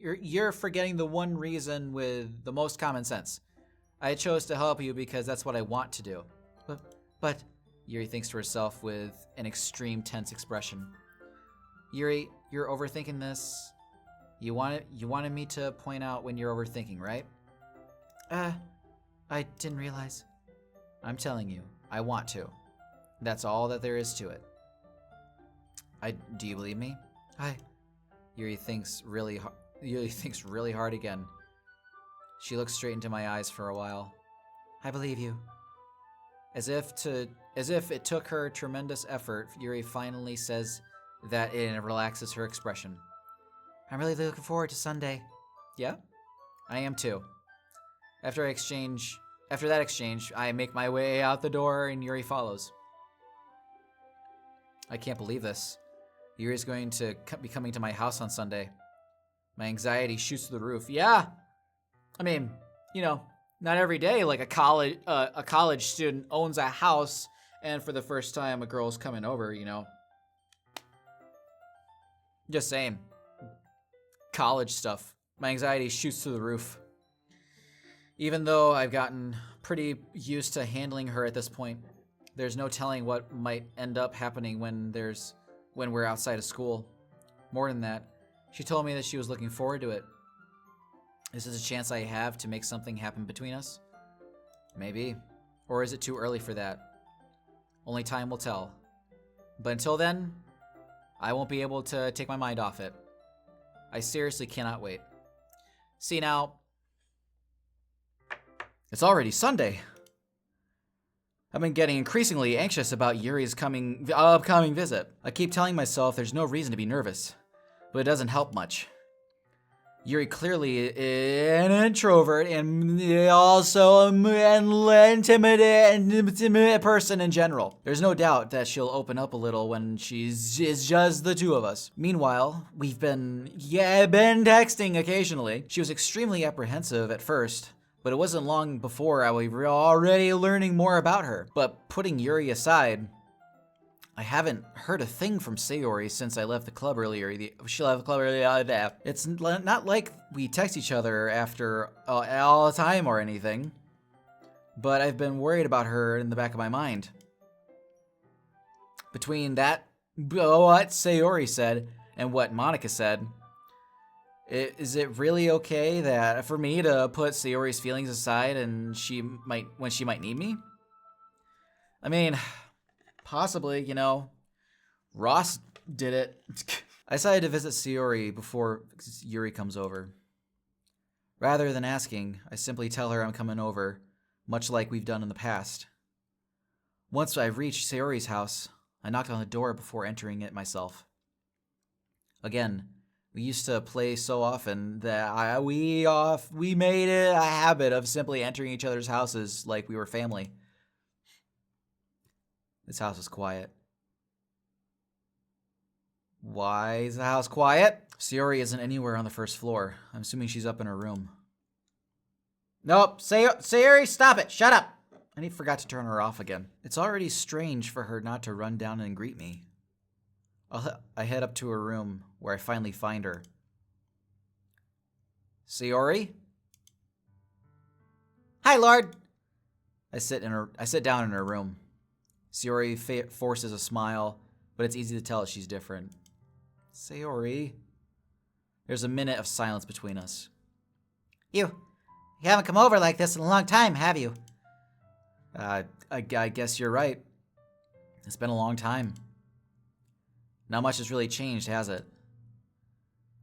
You're forgetting the one reason with the most common sense. I chose to help you because that's what I want to do. But Yuri thinks to herself with an extreme tense expression. Yuri, you're overthinking this. You wanted me to point out when you're overthinking, right? I didn't realize. I'm telling you, I want to. That's all that there is to it. Do you believe me? Yuri thinks really hard again. She looks straight into my eyes for a while. I believe you. As if it took her tremendous effort, Yuri finally says that and it relaxes her expression. I'm really looking forward to Sunday. Yeah? I am too. After that exchange, I make my way out the door and Yuri follows. I can't believe this. Yuri's going to be coming to my house on Sunday. My anxiety shoots through the roof. Yeah. I mean, not every day like a college student owns a house and for the first time a girl's coming over, Just saying. College stuff. My anxiety shoots through the roof. Even though I've gotten pretty used to handling her at this point, there's no telling what might end up happening when we're outside of school. More than that, she told me that she was looking forward to it. Is this a chance I have to make something happen between us? Maybe. Or is it too early for that? Only time will tell. But until then, I won't be able to take my mind off it. I seriously cannot wait. See now, it's already Sunday. I've been getting increasingly anxious about Yuri's upcoming visit. I keep telling myself there's no reason to be nervous, but it doesn't help much. Yuri clearly an introvert and also an intimate person in general. There's no doubt that she'll open up a little when it's just the two of us. Meanwhile, we've been texting occasionally. She was extremely apprehensive at first, but it wasn't long before we were already learning more about her. But putting Yuri aside, I haven't heard a thing from Sayori since I left the club earlier. She left the club earlier. It's not like we text each other after all the time or anything. But I've been worried about her in the back of my mind. Between what Sayori said and what Monica said, is it really okay that for me to put Sayori's feelings aside and when she might need me? I mean, possibly, Ross did it. I decided to visit Sayori before Yuri comes over. Rather than asking, I simply tell her I'm coming over, much like we've done in the past. Once I've reached Sayori's house, I knocked on the door before entering it myself. Again, we used to play so often that we made it a habit of simply entering each other's houses like we were family. This house is quiet. Why is the house quiet? Sayori isn't anywhere on the first floor. I'm assuming she's up in her room. Nope, Sayori, stop it! Shut up! I forgot to turn her off again. It's already strange for her not to run down and greet me. I head up to her room, where I finally find her. Sayori? Hi, Lord. I sit down in her room. Sayori forces a smile, but it's easy to tell she's different. Sayori? There's a minute of silence between us. You haven't come over like this in a long time, have you? I guess you're right. It's been a long time. Not much has really changed, has it?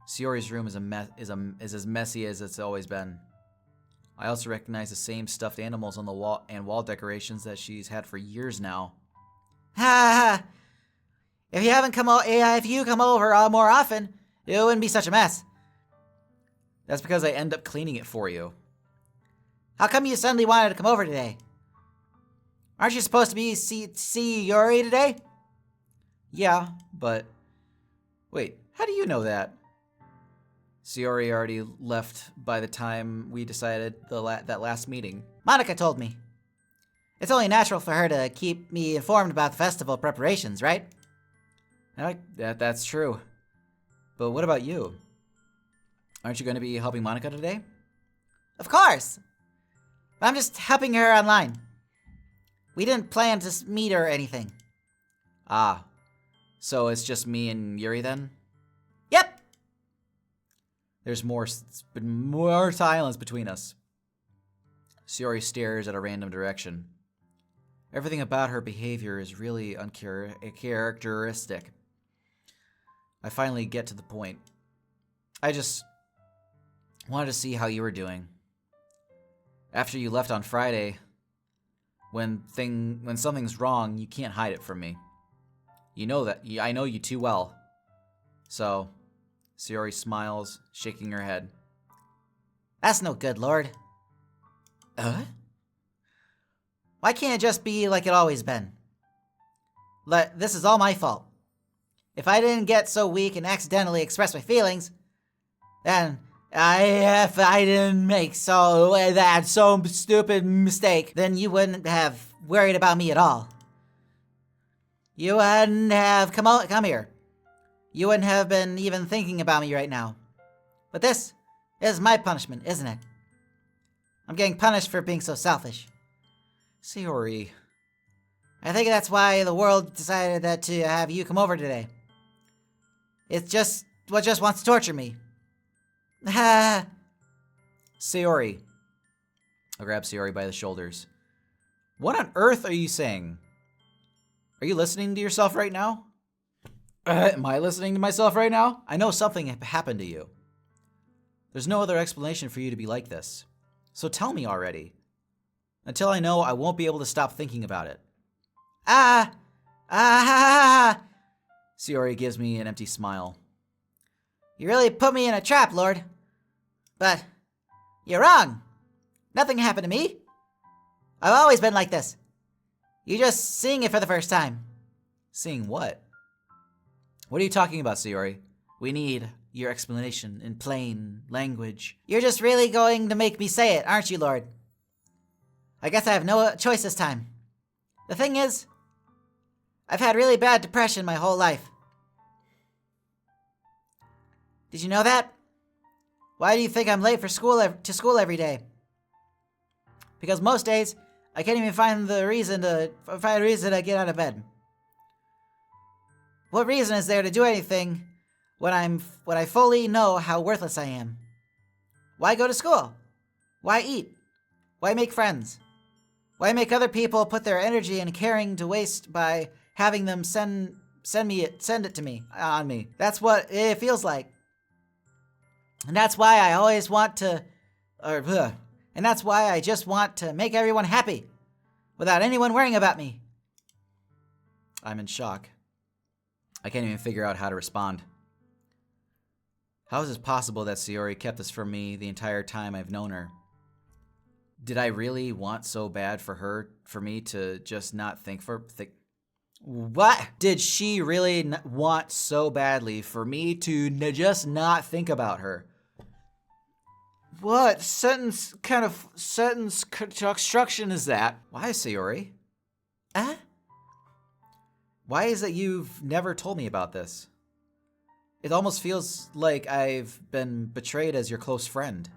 Sayori's room is as messy as it's always been. I also recognize the same stuffed animals on the wall and wall decorations that she's had for years now. Ha ha! If you come over more often, it wouldn't be such a mess. That's because I end up cleaning it for you. How come you suddenly wanted to come over today? Aren't you supposed to be see Yuri today? Yeah, but... Wait, how do you know that? Sayori already left by the time we decided that last meeting. Monica told me. It's only natural for her to keep me informed about the festival preparations, right? That's true. But what about you? Aren't you going to be helping Monica today? Of course! I'm just helping her online. We didn't plan to meet or anything. Ah, so it's just me and Yuri then? Yep! There's been more silence between us. Sayori stares at a random direction. Everything about her behavior is really uncharacteristic. I finally get to the point. I just wanted to see how you were doing. After you left on Friday, when something's wrong, you can't hide it from me. You know that. I know you too well. So, Sayori smiles, shaking her head. That's no good, Lord. Why can't it just be like it always been? This is all my fault. If I didn't get so weak and accidentally express my feelings, then if I didn't make that stupid mistake, then you wouldn't have worried about me at all. You wouldn't have come here. You wouldn't have been even thinking about me right now. But this is my punishment, isn't it? I'm getting punished for being so selfish. Sayori. I think that's why the world decided to have you come over today. It's just wants to torture me. Ha! Sayori. I grab Sayori by the shoulders. What on earth are you saying? Are you listening to yourself right now? Am I listening to myself right now? I know something happened to you. There's no other explanation for you to be like this. So tell me already. Until I know, I won't be able to stop thinking about it. Sayori gives me an empty smile. You really put me in a trap, Lord. But you're wrong. Nothing happened to me. I've always been like this. You're just seeing it for the first time. Seeing what? What are you talking about, Sayori? We need your explanation in plain language. You're just really going to make me say it, aren't you, Lord? I guess I have no choice this time. The thing is, I've had really bad depression my whole life. Did you know that? Why do you think I'm late for school every day? Because most days, I can't even find a reason to get out of bed. What reason is there to do anything when I fully know how worthless I am? Why go to school? Why eat? Why make friends? Why make other people put their energy and caring to waste by having them send it to me on me? That's what it feels like. And that's why I always want to and that's why I just want to make everyone happy without anyone worrying about me. I'm in shock. I can't even figure out how to respond. How is it possible that Sayori kept this from me the entire time I've known her? Did I really want so bad for me to just not think? What? Did she really want so badly for me to just not think about her? What kind of sentence construction is that? Why, Sayori? Why is it you've never told me about this? It almost feels like I've been betrayed as your close friend.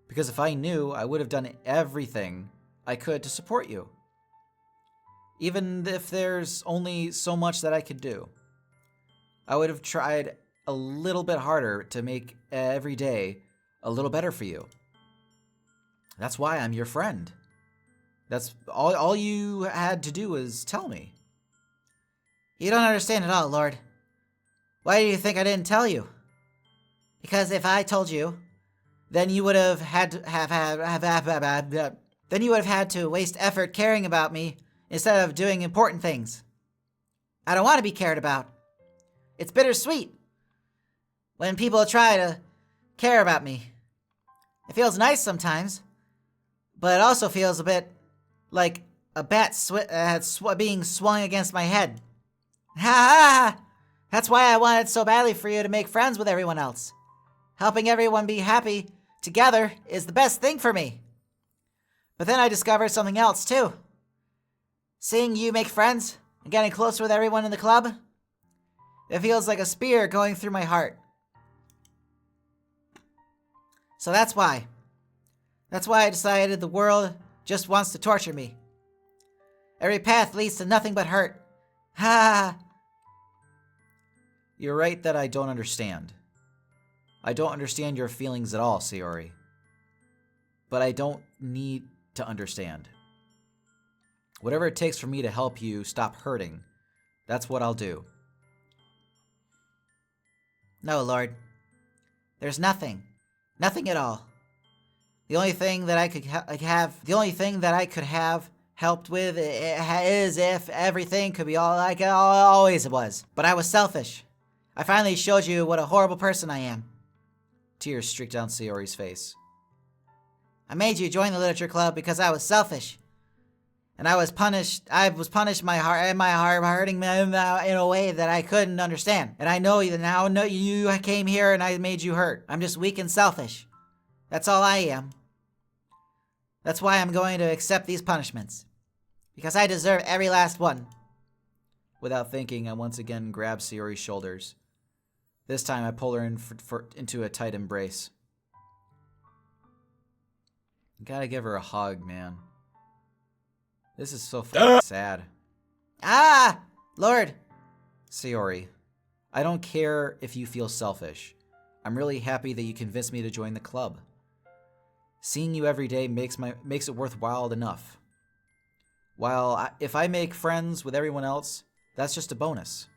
Because if I knew, I would have done everything I could to support you. Even if there's only so much that I could do. I would have tried a little bit harder to make every day a little better for you. That's why I'm your friend. That's all you had to do was tell me. You don't understand at all, Lord. Why do you think I didn't tell you? Because if I told you, then you would have had to waste effort caring about me instead of doing important things. I don't want to be cared about. It's bittersweet when people try to care about me. It feels nice sometimes, but it also feels a bit like a bat being swung against my head. Ha ha! That's why I wanted so badly for you to make friends with everyone else. Helping everyone be happy together is the best thing for me. But then I discovered something else too. Seeing you make friends and getting closer with everyone in the club, it feels like a spear going through my heart. So that's why. That's why I decided the world just wants to torture me. Every path leads to nothing but hurt. Ha! You're right that I don't understand. I don't understand your feelings at all, Sayori. But I don't need to understand. Whatever it takes for me to help you stop hurting, that's what I'll do. No, Lord. There's nothing. Nothing at all. The only thing that I could have helped with is if everything could be all like it always was. But I was selfish. I finally showed you what a horrible person I am. Tears streaked down Sayori's face. I made you join the literature club because I was selfish. And I was punished my heart hurting me in a way that I couldn't understand. And I know that now you came here and I made you hurt. I'm just weak and selfish. That's all I am. That's why I'm going to accept these punishments. Because I deserve every last one. Without thinking, I once again grabbed Sayori's shoulders. This time I pull her into a tight embrace. You gotta give her a hug, man. This is so fucking sad. Ah! Lord! Sayori, I don't care if you feel selfish. I'm really happy that you convinced me to join the club. Seeing you every day makes it worthwhile enough. If I make friends with everyone else, that's just a bonus.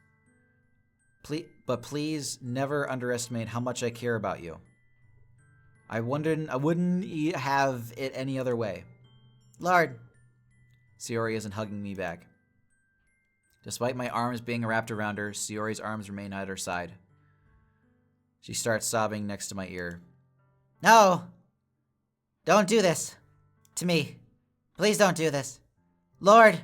But please never underestimate how much I care about you. I wouldn't have it any other way. Lord. Sayori isn't hugging me back. Despite my arms being wrapped around her, Sayori's arms remain at her side. She starts sobbing next to my ear. No! Don't do this. To me. Please don't do this. Lord!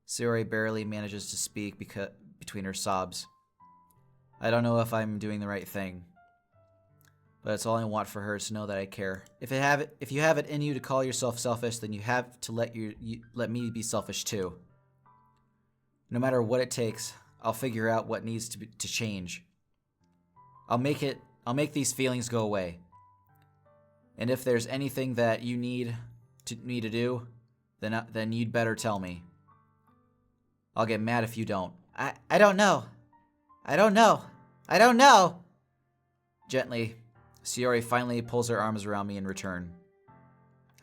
Sayori barely manages to speak between her sobs. I don't know if I'm doing the right thing. But it's all I want for her is to know that I care. If you have it in you to call yourself selfish, then you have to let me be selfish too. No matter what it takes, I'll figure out what needs to change. I'll make these feelings go away. And if there's anything that you need me to do, then you'd better tell me. I'll get mad if you don't. I don't know. I don't know. I don't know. Gently, Sayori finally pulls her arms around me in return.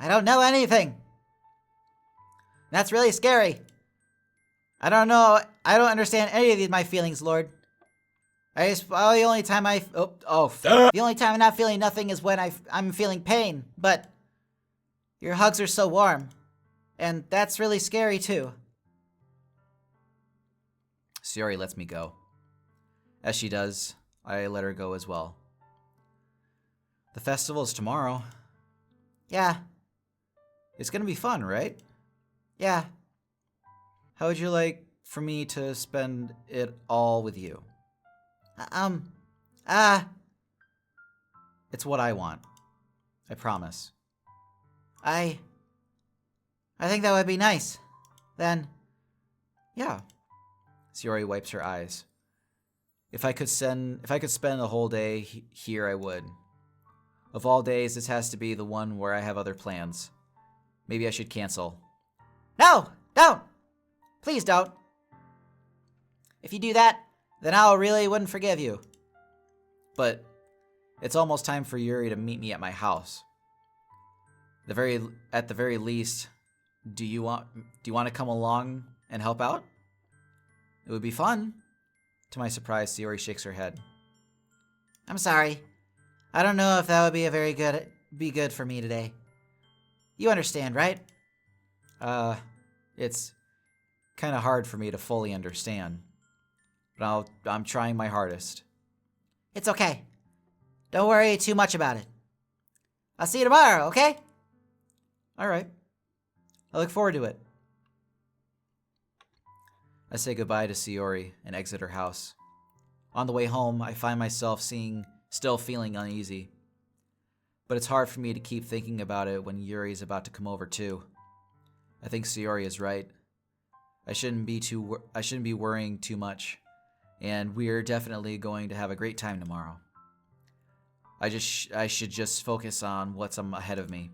I don't know anything. That's really scary. I don't know. I don't understand any of my feelings, Lord. The only time the only time I'm not feeling nothing is when I'm feeling pain. But your hugs are so warm, and that's really scary too. Sayori lets me go. As she does, I let her go as well. The festival is tomorrow. Yeah, It's gonna be fun, right? yeah. How would you like for me to spend it all with you? Um, ah, It's what I want. I promise. I think that would be nice. Then, Yeah. Sayori wipes her eyes. If I could spend the whole day here, I would. Of all days, this has to be the one where I have other plans. Maybe I should cancel. no, don't. Please don't. If you do that, then I really wouldn't forgive you. But it's almost time for Yuri to meet me at my house. At the very least, do you want to come along and help out? It would be fun. To my surprise, Sayori shakes her head. I'm sorry. I don't know if that would be good for me today. You understand, right? It's kind of hard for me to fully understand. But I'm trying my hardest. It's okay. Don't worry too much about it. I'll see you tomorrow, okay? All right. I look forward to it. I say goodbye to Sayori and exit her house. On the way home, I find myself still feeling uneasy. But it's hard for me to keep thinking about it when Yuri is about to come over too. I think Sayori is right. I shouldn't be worrying too much, and we're definitely going to have a great time tomorrow. I should just focus on what's ahead of me.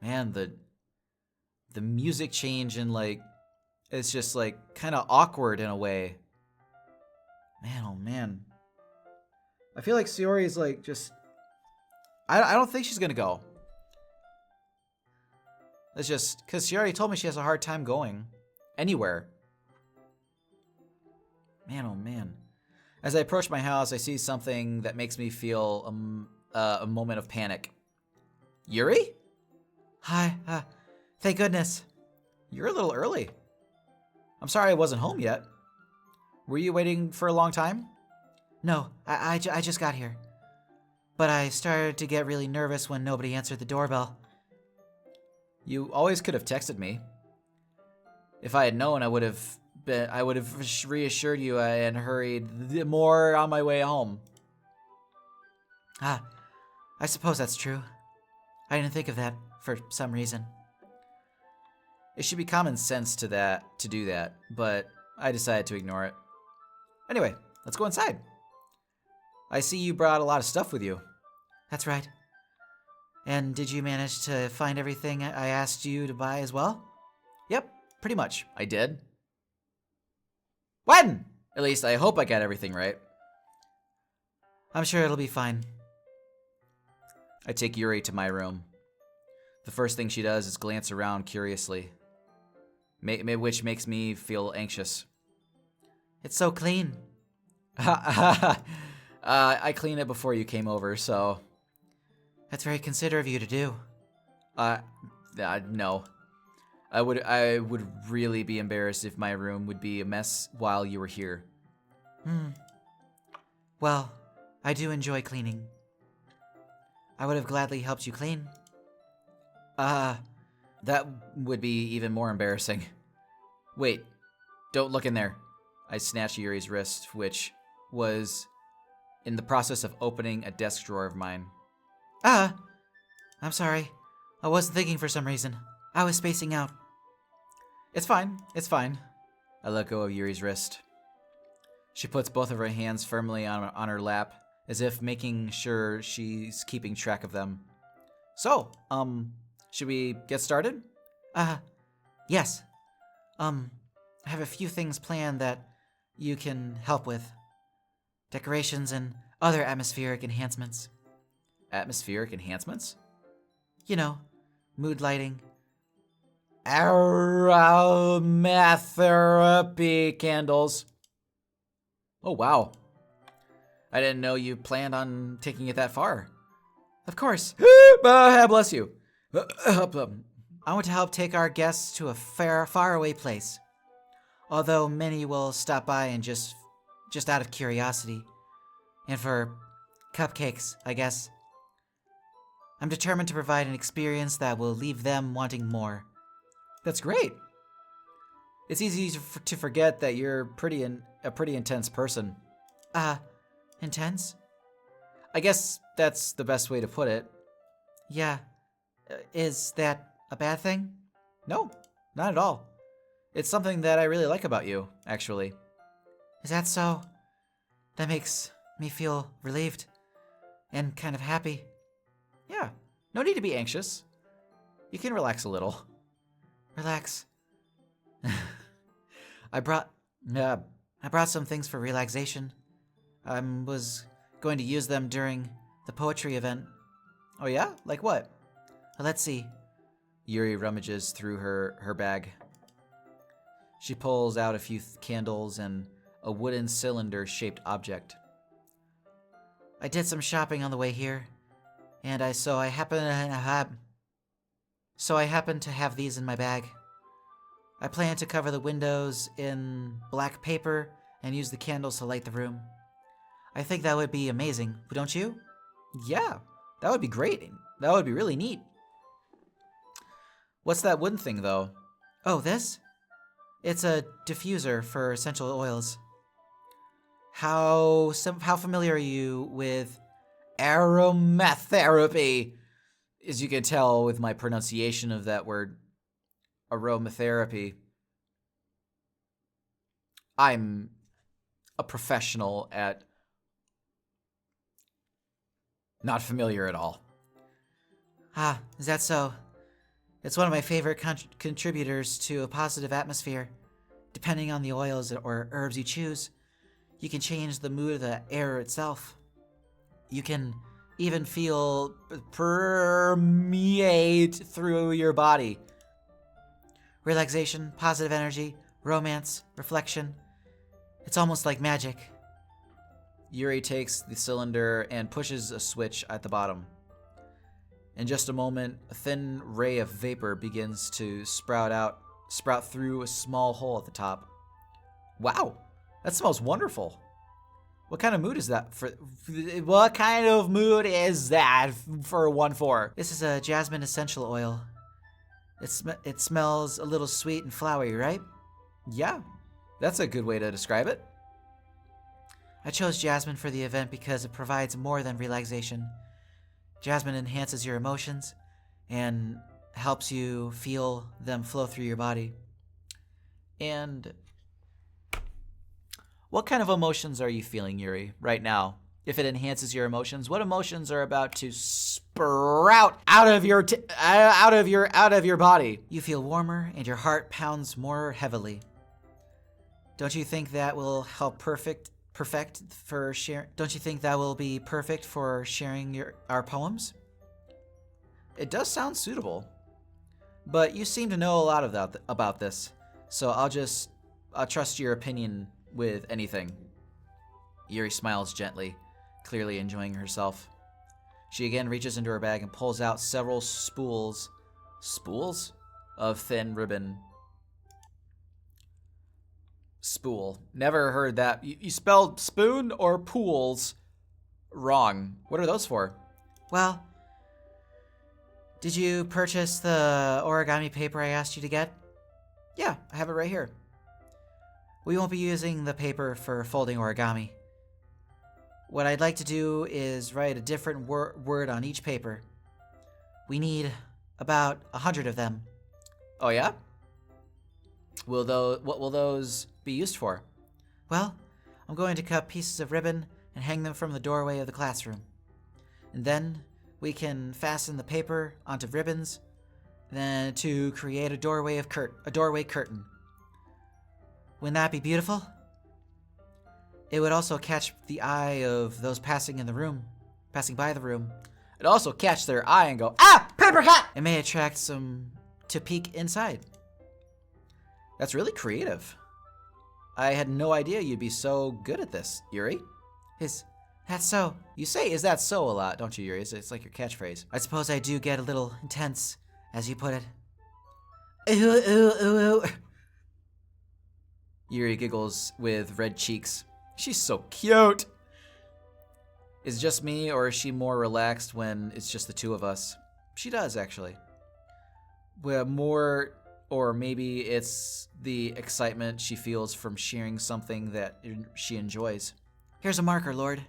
Man, the music change and it's just kind of awkward in a way. Man, oh man. I feel like Sayori is just. I don't think she's gonna go. It's just because she already told me she has a hard time going anywhere. Man, oh man. As I approach my house, I see something that makes me feel a moment of panic. Yuri? Hi, thank goodness. You're a little early. I'm sorry I wasn't home yet. Were you waiting for a long time? No, I just got here. But I started to get really nervous when nobody answered the doorbell. You always could have texted me. If I had known, I would have reassured you and hurried more on my way home. I suppose that's true. I didn't think of that for some reason. It should be common sense to do that, but I decided to ignore it. Anyway, let's go inside. I see you brought a lot of stuff with you. That's right. And did you manage to find everything I asked you to buy as well? Yep, pretty much. I did. When? At least I hope I got everything right. I'm sure it'll be fine. I take Yuri to my room. The first thing she does is glance around curiously, which makes me feel anxious. It's so clean. I cleaned it before you came over, so... That's very considerate of you to do. No. I would really be embarrassed if my room would be a mess while you were here. Well, I do enjoy cleaning. I would have gladly helped you clean. That would be even more embarrassing. Wait, don't look in there. I snatched Yuri's wrist, which was in the process of opening a desk drawer of mine. I'm sorry. I wasn't thinking for some reason. I was spacing out. It's fine. I let go of Yuri's wrist. She puts both of her hands firmly on her lap, as if making sure she's keeping track of them. So, should we get started? Yes. I have a few things planned that you can help with. Decorations and other atmospheric enhancements. Atmospheric enhancements? You know, mood lighting. Aromatherapy candles. Oh, wow. I didn't know you planned on taking it that far. Of course. Bless you. I want to help take our guests to a faraway place. Although many will stop by and just out of curiosity. And for cupcakes, I guess. I'm determined to provide an experience that will leave them wanting more. That's great. It's easy to forget that you're a pretty intense person. Intense? I guess that's the best way to put it. Yeah. Is that a bad thing? No, not at all. It's something that I really like about you, actually. Is that so? That makes me feel relieved and kind of happy. Yeah, no need to be anxious. You can relax a little. Relax. I brought some things for relaxation. I was going to use them during the poetry event. Oh yeah? Like what? Let's see. Yuri rummages through her bag. She pulls out a few candles and a wooden cylinder-shaped object. I did some shopping on the way here, and I happen to have these in my bag. I plan to cover the windows in black paper and use the candles to light the room. I think that would be amazing, don't you? Yeah, that would be great. That would be really neat. What's that wooden thing, though? Oh, this? It's a diffuser for essential oils. How familiar are you with aromatherapy? As you can tell with my pronunciation of that word, aromatherapy. I'm a professional at not familiar at all. Is that so? It's one of my favorite contributors to a positive atmosphere. Depending on the oils or herbs you choose, you can change the mood of the air itself. You can even feel permeate through your body. Relaxation, positive energy, romance, reflection. It's almost like magic. Yuri takes the cylinder and pushes a switch at the bottom. In just a moment, a thin ray of vapor begins to sprout through a small hole at the top. Wow, that smells wonderful. What kind of mood is that for 1-4? This is a jasmine essential oil. It smells a little sweet and flowery, right? Yeah, that's a good way to describe it. I chose jasmine for the event because it provides more than relaxation. Jasmine enhances your emotions and helps you feel them flow through your body. And what kind of emotions are you feeling, Yuri, right now? If it enhances your emotions, what emotions are about to sprout out of your body? You feel warmer and your heart pounds more heavily. Don't you think that will help Don't you think that will be perfect for sharing our poems? It does sound suitable, but you seem to know a lot about this, so I'll trust your opinion with anything. Yuri smiles gently, clearly enjoying herself. She again reaches into her bag and pulls out several spools of thin ribbon. Spool. Never heard that. You spelled spoon or pools wrong. What are those for? Well, did you purchase the origami paper I asked you to get? Yeah, I have it right here. We won't be using the paper for folding origami. What I'd like to do is write a different word on each paper. We need about 100 of them. Oh yeah? What will those be used for? Well, I'm going to cut pieces of ribbon and hang them from the doorway of the classroom. And then we can fasten the paper onto ribbons, then to create a doorway curtain. Wouldn't that be beautiful? It would also catch the eye of those passing by the room. It'd also catch their eye and go, ah, apricot! It may attract some to peek inside. That's really creative. I had no idea you'd be so good at this, Yuri. Is that so? You say "is that so" a lot, don't you, Yuri? It's like your catchphrase. I suppose I do get a little intense, as you put it. Ooh, ooh, ooh, ooh. Yuri giggles with red cheeks. She's so cute. Is it just me, or is she more relaxed when it's just the two of us? She does, actually. Well, more, or maybe it's the excitement she feels from sharing something that she enjoys. Here's a marker, Lord.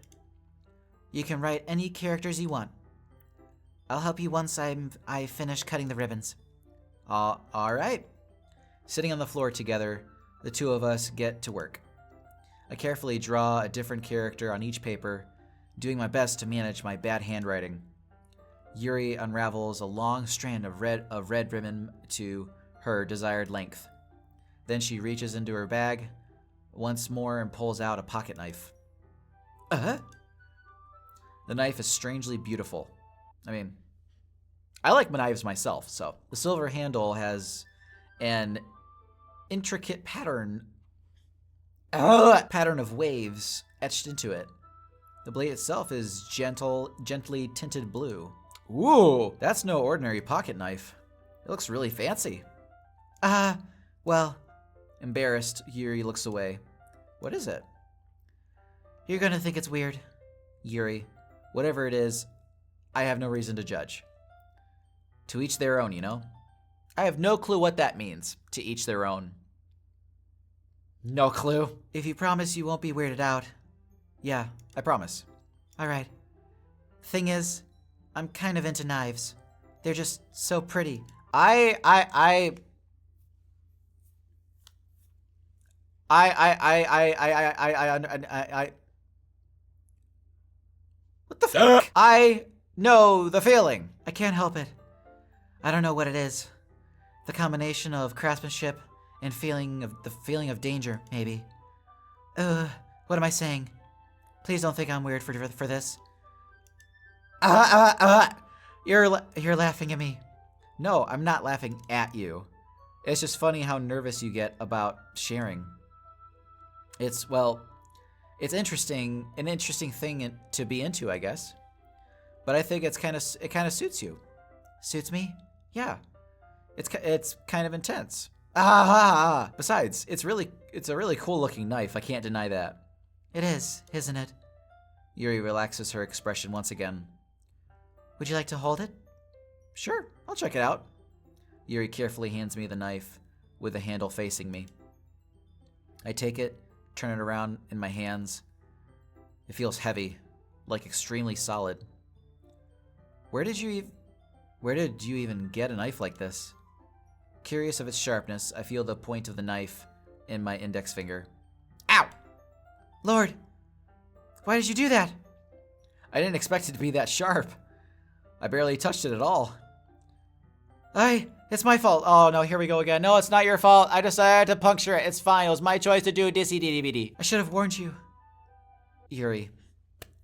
You can write any characters you want. I'll help you once I finish cutting the ribbons. All right. Sitting on the floor together, the two of us get to work. I carefully draw a different character on each paper, doing my best to manage my bad handwriting. Yuri unravels a long strand of red ribbon to her desired length. Then she reaches into her bag once more and pulls out a pocket knife. The knife is strangely beautiful. I mean, I like my knives myself, so. The silver handle has an intricate pattern of waves etched into it. The blade itself is gently tinted blue. Ooh, that's no ordinary pocket knife. It looks really fancy. Well, Embarrassed, Yuri looks away. What is it? you're gonna think it's weird. Yuri, whatever it is, I have no reason to judge. To each their own, you know? I have no clue what that means. To each their own. No clue. If you promise you won't be weirded out. Yeah, I promise. All right. Thing is, I'm kind of into knives. They're just so pretty. I What the fuck? I know the feeling. I can't help it. I don't know what it is. The combination of craftsmanship and the feeling of danger, maybe. What am I saying? Please don't think I'm weird for this. You're laughing at me. No, I'm not laughing at you. It's just funny how nervous you get about sharing. It's interesting, an interesting thing to be into, I guess. But I think it kind of suits you. Suits me? Yeah. It's kind of intense. Besides, it's a really cool looking knife. I can't deny that. It is, isn't it? Yuri relaxes her expression once again. Would you like to hold it? Sure, I'll check it out. Yuri carefully hands me the knife with the handle facing me. I take it, turn it around in my hands. It feels heavy, like extremely solid. Where did you even get a knife like this? Curious of its sharpness, I feel the point of the knife in my index finger. Ow! Lord, why did you do that? I didn't expect it to be that sharp. I barely touched it at all. It's my fault. Oh no, here we go again. No, it's not your fault. I decided to puncture it. It's fine. It was my choice to do dissy dee. I should have warned you. Yuri,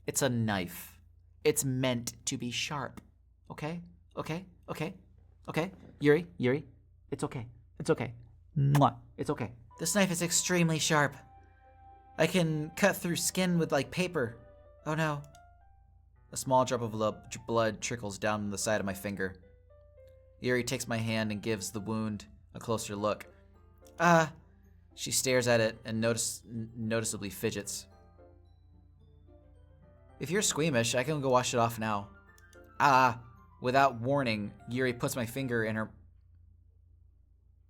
it's a knife. It's meant to be sharp. Okay? Yuri, it's okay. It's okay. Mwah. It's okay. This knife is extremely sharp. I can cut through skin with like paper. Oh no. A small drop of blood trickles down the side of my finger. Yuri takes my hand and gives the wound a closer look. She stares at it and noticeably fidgets. If you're squeamish, I can go wash it off now. Without warning, Yuri puts my finger in her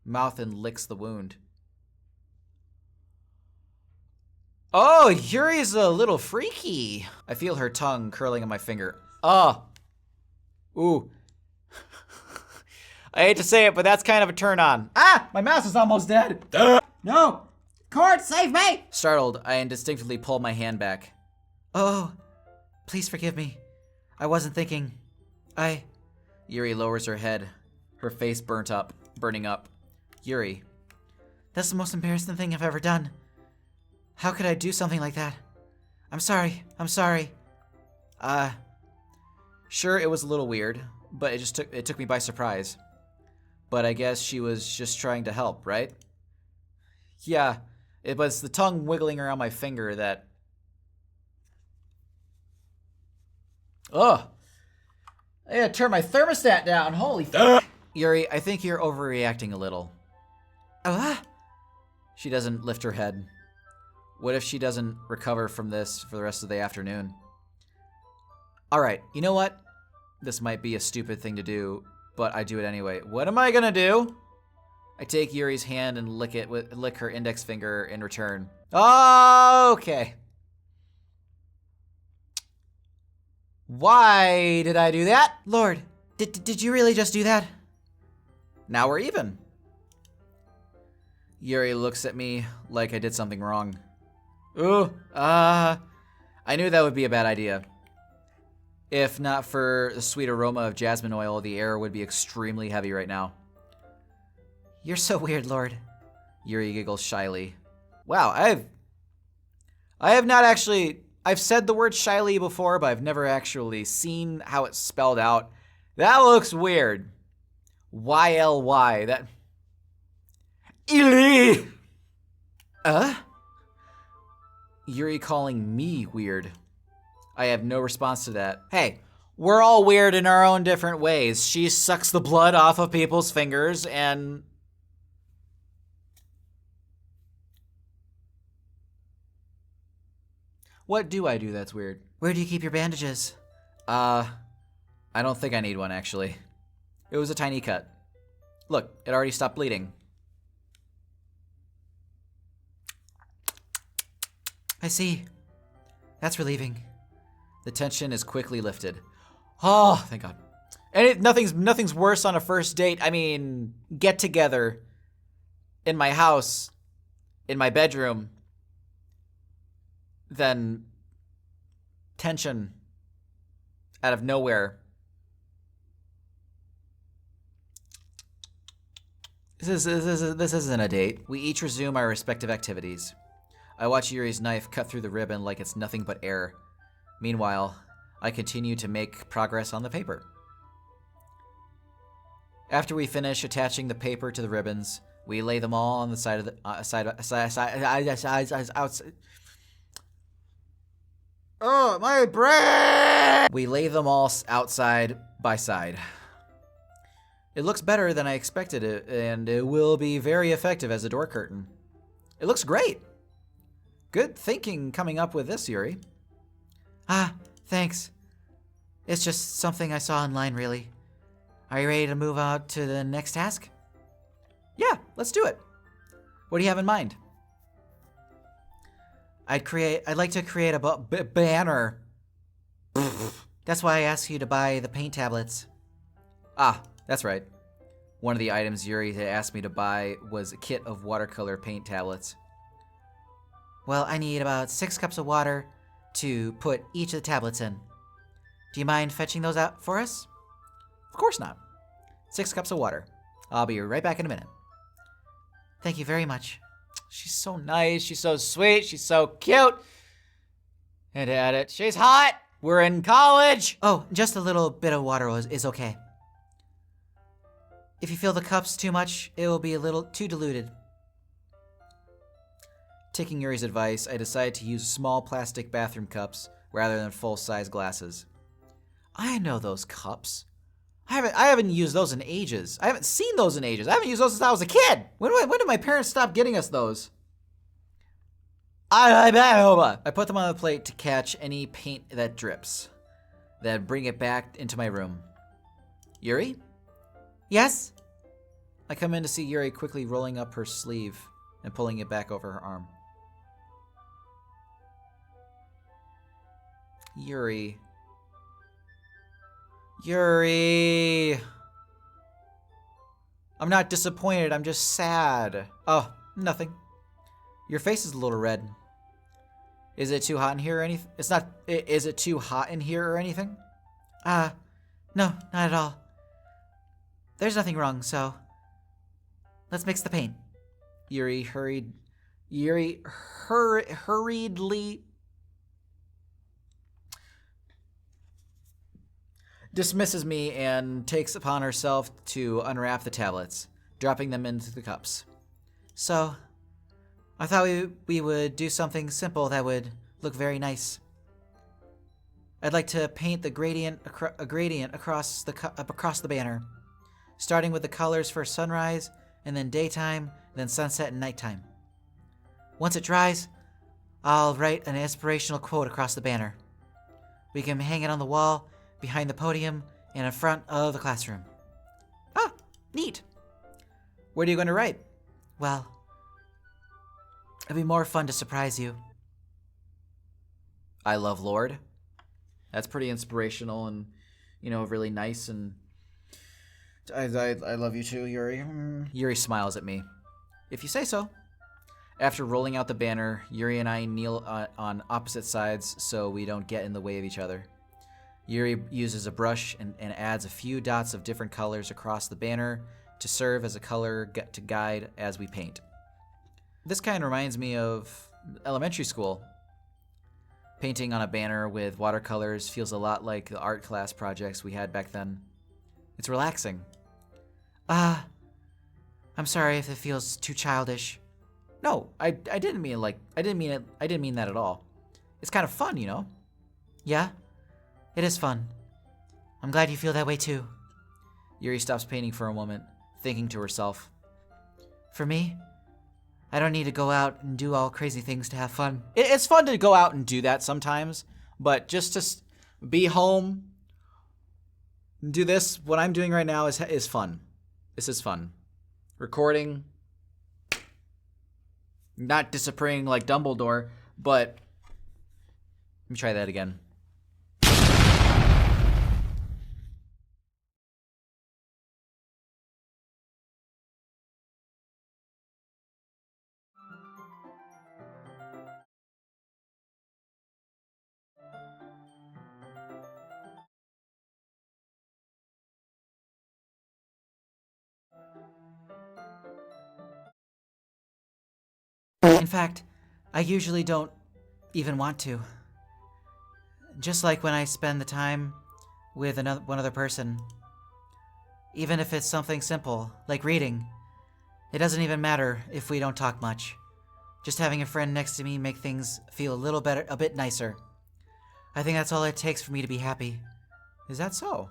mouth and licks the wound. Oh, Yuri's a little freaky. I feel her tongue curling on my finger. Ooh. I hate to say it, but that's kind of a turn on. My mouse is almost dead. No! Cord, save me! Startled, I instinctively pull my hand back. Oh, please forgive me. I wasn't thinking. Yuri lowers her head, her face burning up. Yuri. That's the most embarrassing thing I've ever done. How could I do something like that? I'm sorry. Sure, it was a little weird, but it took me by surprise. But I guess she was just trying to help, right? Yeah, it was the tongue wiggling around my finger that... Ugh! I gotta turn my thermostat down, holy f... Yuri, I think you're overreacting a little. She doesn't lift her head. What if she doesn't recover from this for the rest of the afternoon? Alright, you know what? This might be a stupid thing to do, but I do it anyway. What am I gonna do? I take Yuri's hand and lick her index finger in return. Okay. Why did I do that? Lord, did you really just do that? Now we're even. Yuri looks at me like I did something wrong. I knew that would be a bad idea. If not for the sweet aroma of jasmine oil, the air would be extremely heavy right now. You're so weird, Lord. Yuri giggles shyly. Wow, I have not actually... I've said the word shyly before, but I've never actually seen how it's spelled out. That looks weird. YLY. That... Ili! Yuri calling me weird. I have no response to that. Hey, we're all weird in our own different ways. She sucks the blood off of people's fingers and... What do I do that's weird? Where do you keep your bandages? I don't think I need one, actually. It was a tiny cut. Look, it already stopped bleeding. I see. That's relieving. The tension is quickly lifted. Oh, thank God. And nothing's worse on a first date. I mean, get together in my house, in my bedroom, than tension out of nowhere. This isn't a date. We each resume our respective activities. I watch Yuri's knife cut through the ribbon like it's nothing but air. Meanwhile, I continue to make progress on the paper. After we finish attaching the paper to the ribbons, we lay them all on the side of the outside. Oh, my brain! We lay them all outside by side. It looks better than I expected it, and it will be very effective as a door curtain. It looks great. Good thinking coming up with this, Yuri. Thanks. It's just something I saw online, really. Are you ready to move on to the next task? Yeah, let's do it. What do you have in mind? I'd like to create a banner. That's why I asked you to buy the paint tablets. Ah, that's right. One of the items Yuri had asked me to buy was a kit of watercolor paint tablets. Well, I need about 6 cups of water to put each of the tablets in. Do you mind fetching those out for us? Of course not. 6 cups of water. I'll be right back in a minute. Thank you very much. She's so nice. She's so sweet. She's so cute. And at it, she's hot. We're in college. Oh, just a little bit of water is okay. If you feel the cups too much, it will be a little too diluted. Taking Yuri's advice, I decided to use small plastic bathroom cups rather than full-size glasses. I know those cups. I haven't used those in ages. I haven't seen those in ages. I haven't used those since I was a kid. When did my parents stop getting us those? I put them on the plate to catch any paint that drips. Then bring it back into my room. Yuri? Yes? I come in to see Yuri quickly rolling up her sleeve and pulling it back over her arm. Yuri. I'm not disappointed, I'm just sad. Oh, nothing. Your face is a little red. Is it too hot in here or anything? Is it too hot in here or anything? No, not at all. There's nothing wrong, so let's mix the paint. Yuri hurriedly. dismisses me and takes upon herself to unwrap the tablets, dropping them into the cups. So, I thought we would do something simple that would look very nice. I'd like to paint a gradient across the banner, starting with the colors for sunrise, and then daytime, then sunset and nighttime. Once it dries, I'll write an inspirational quote across the banner. We can hang it on the wall, behind the podium, and in front of the classroom. Ah, neat. What are you going to write? Well, it'd be more fun to surprise you. I love Lord. That's pretty inspirational and, really nice. And I love you too, Yuri. Yuri smiles at me. If you say so. After rolling out the banner, Yuri and I kneel on opposite sides so we don't get in the way of each other. Yuri uses a brush and adds a few dots of different colors across the banner to serve as a color to guide as we paint. This kind of reminds me of elementary school. Painting on a banner with watercolors feels a lot like the art class projects we had back then. It's relaxing. I'm sorry if it feels too childish. No, I didn't mean that at all. It's kind of fun, Yeah? It is fun. I'm glad you feel that way too. Yuri stops painting for a moment, thinking to herself. For me, I don't need to go out and do all crazy things to have fun. It's fun to go out and do that sometimes, but just to be home, do this, what I'm doing right now is fun. This is fun. Recording, not disappearing like Dumbledore, but let me try that again. In fact, I usually don't even want to. Just like when I spend the time with one other person. Even if it's something simple, like reading. It doesn't even matter if we don't talk much. Just having a friend next to me make things feel a bit nicer. I think that's all it takes for me to be happy. Is that so?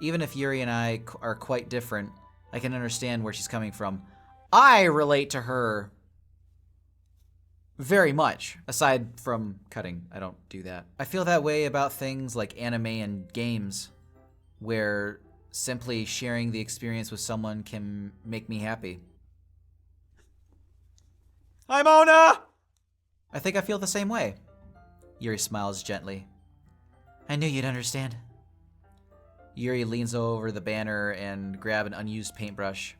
Even if Yuri and I are quite different, I can understand where she's coming from. I relate to her very much. Aside from cutting, I don't do that. I feel that way about things like anime and games, where simply sharing the experience with someone can make me happy. Hi, Mona! I think I feel the same way. Yuri smiles gently. I knew you'd understand. Yuri leans over the banner and grabs an unused paintbrush.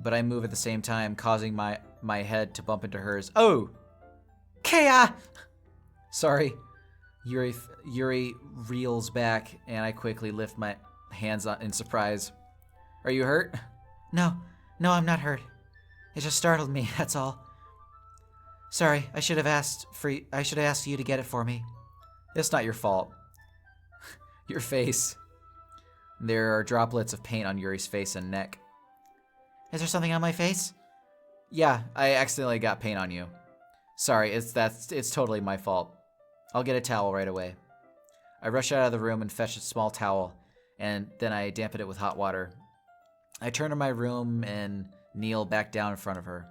But I move at the same time, causing my head to bump into hers. Oh! Kea! Sorry. Yuri reels back, and I quickly lift my hands in surprise. Are you hurt? No, I'm not hurt. It just startled me, that's all. Sorry, I should have asked you to get it for me. It's not your fault. Your face. There are droplets of paint on Yuri's face and neck. Is there something on my face? Yeah, I accidentally got paint on you. Sorry, it's totally my fault. I'll get a towel right away. I rush out of the room and fetch a small towel, and then I dampen it with hot water. I turn to my room and kneel back down in front of her.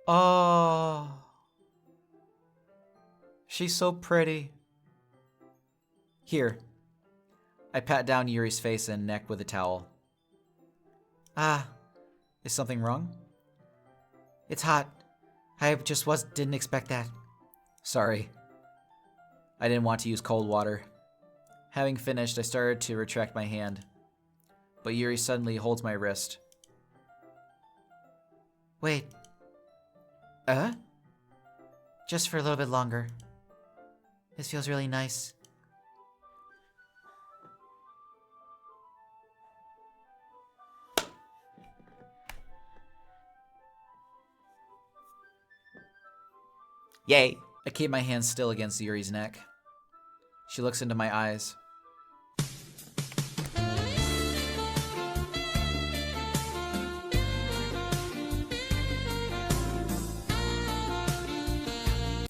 Oh, she's so pretty. Here. I pat down Yuri's face and neck with a towel. Is something wrong? It's hot. I just didn't expect that. Sorry. I didn't want to use cold water. Having finished, I started to retract my hand, but Yuri suddenly holds my wrist. Wait. Just for a little bit longer. This feels really nice. Yay! I keep my hand still against Yuri's neck. She looks into my eyes.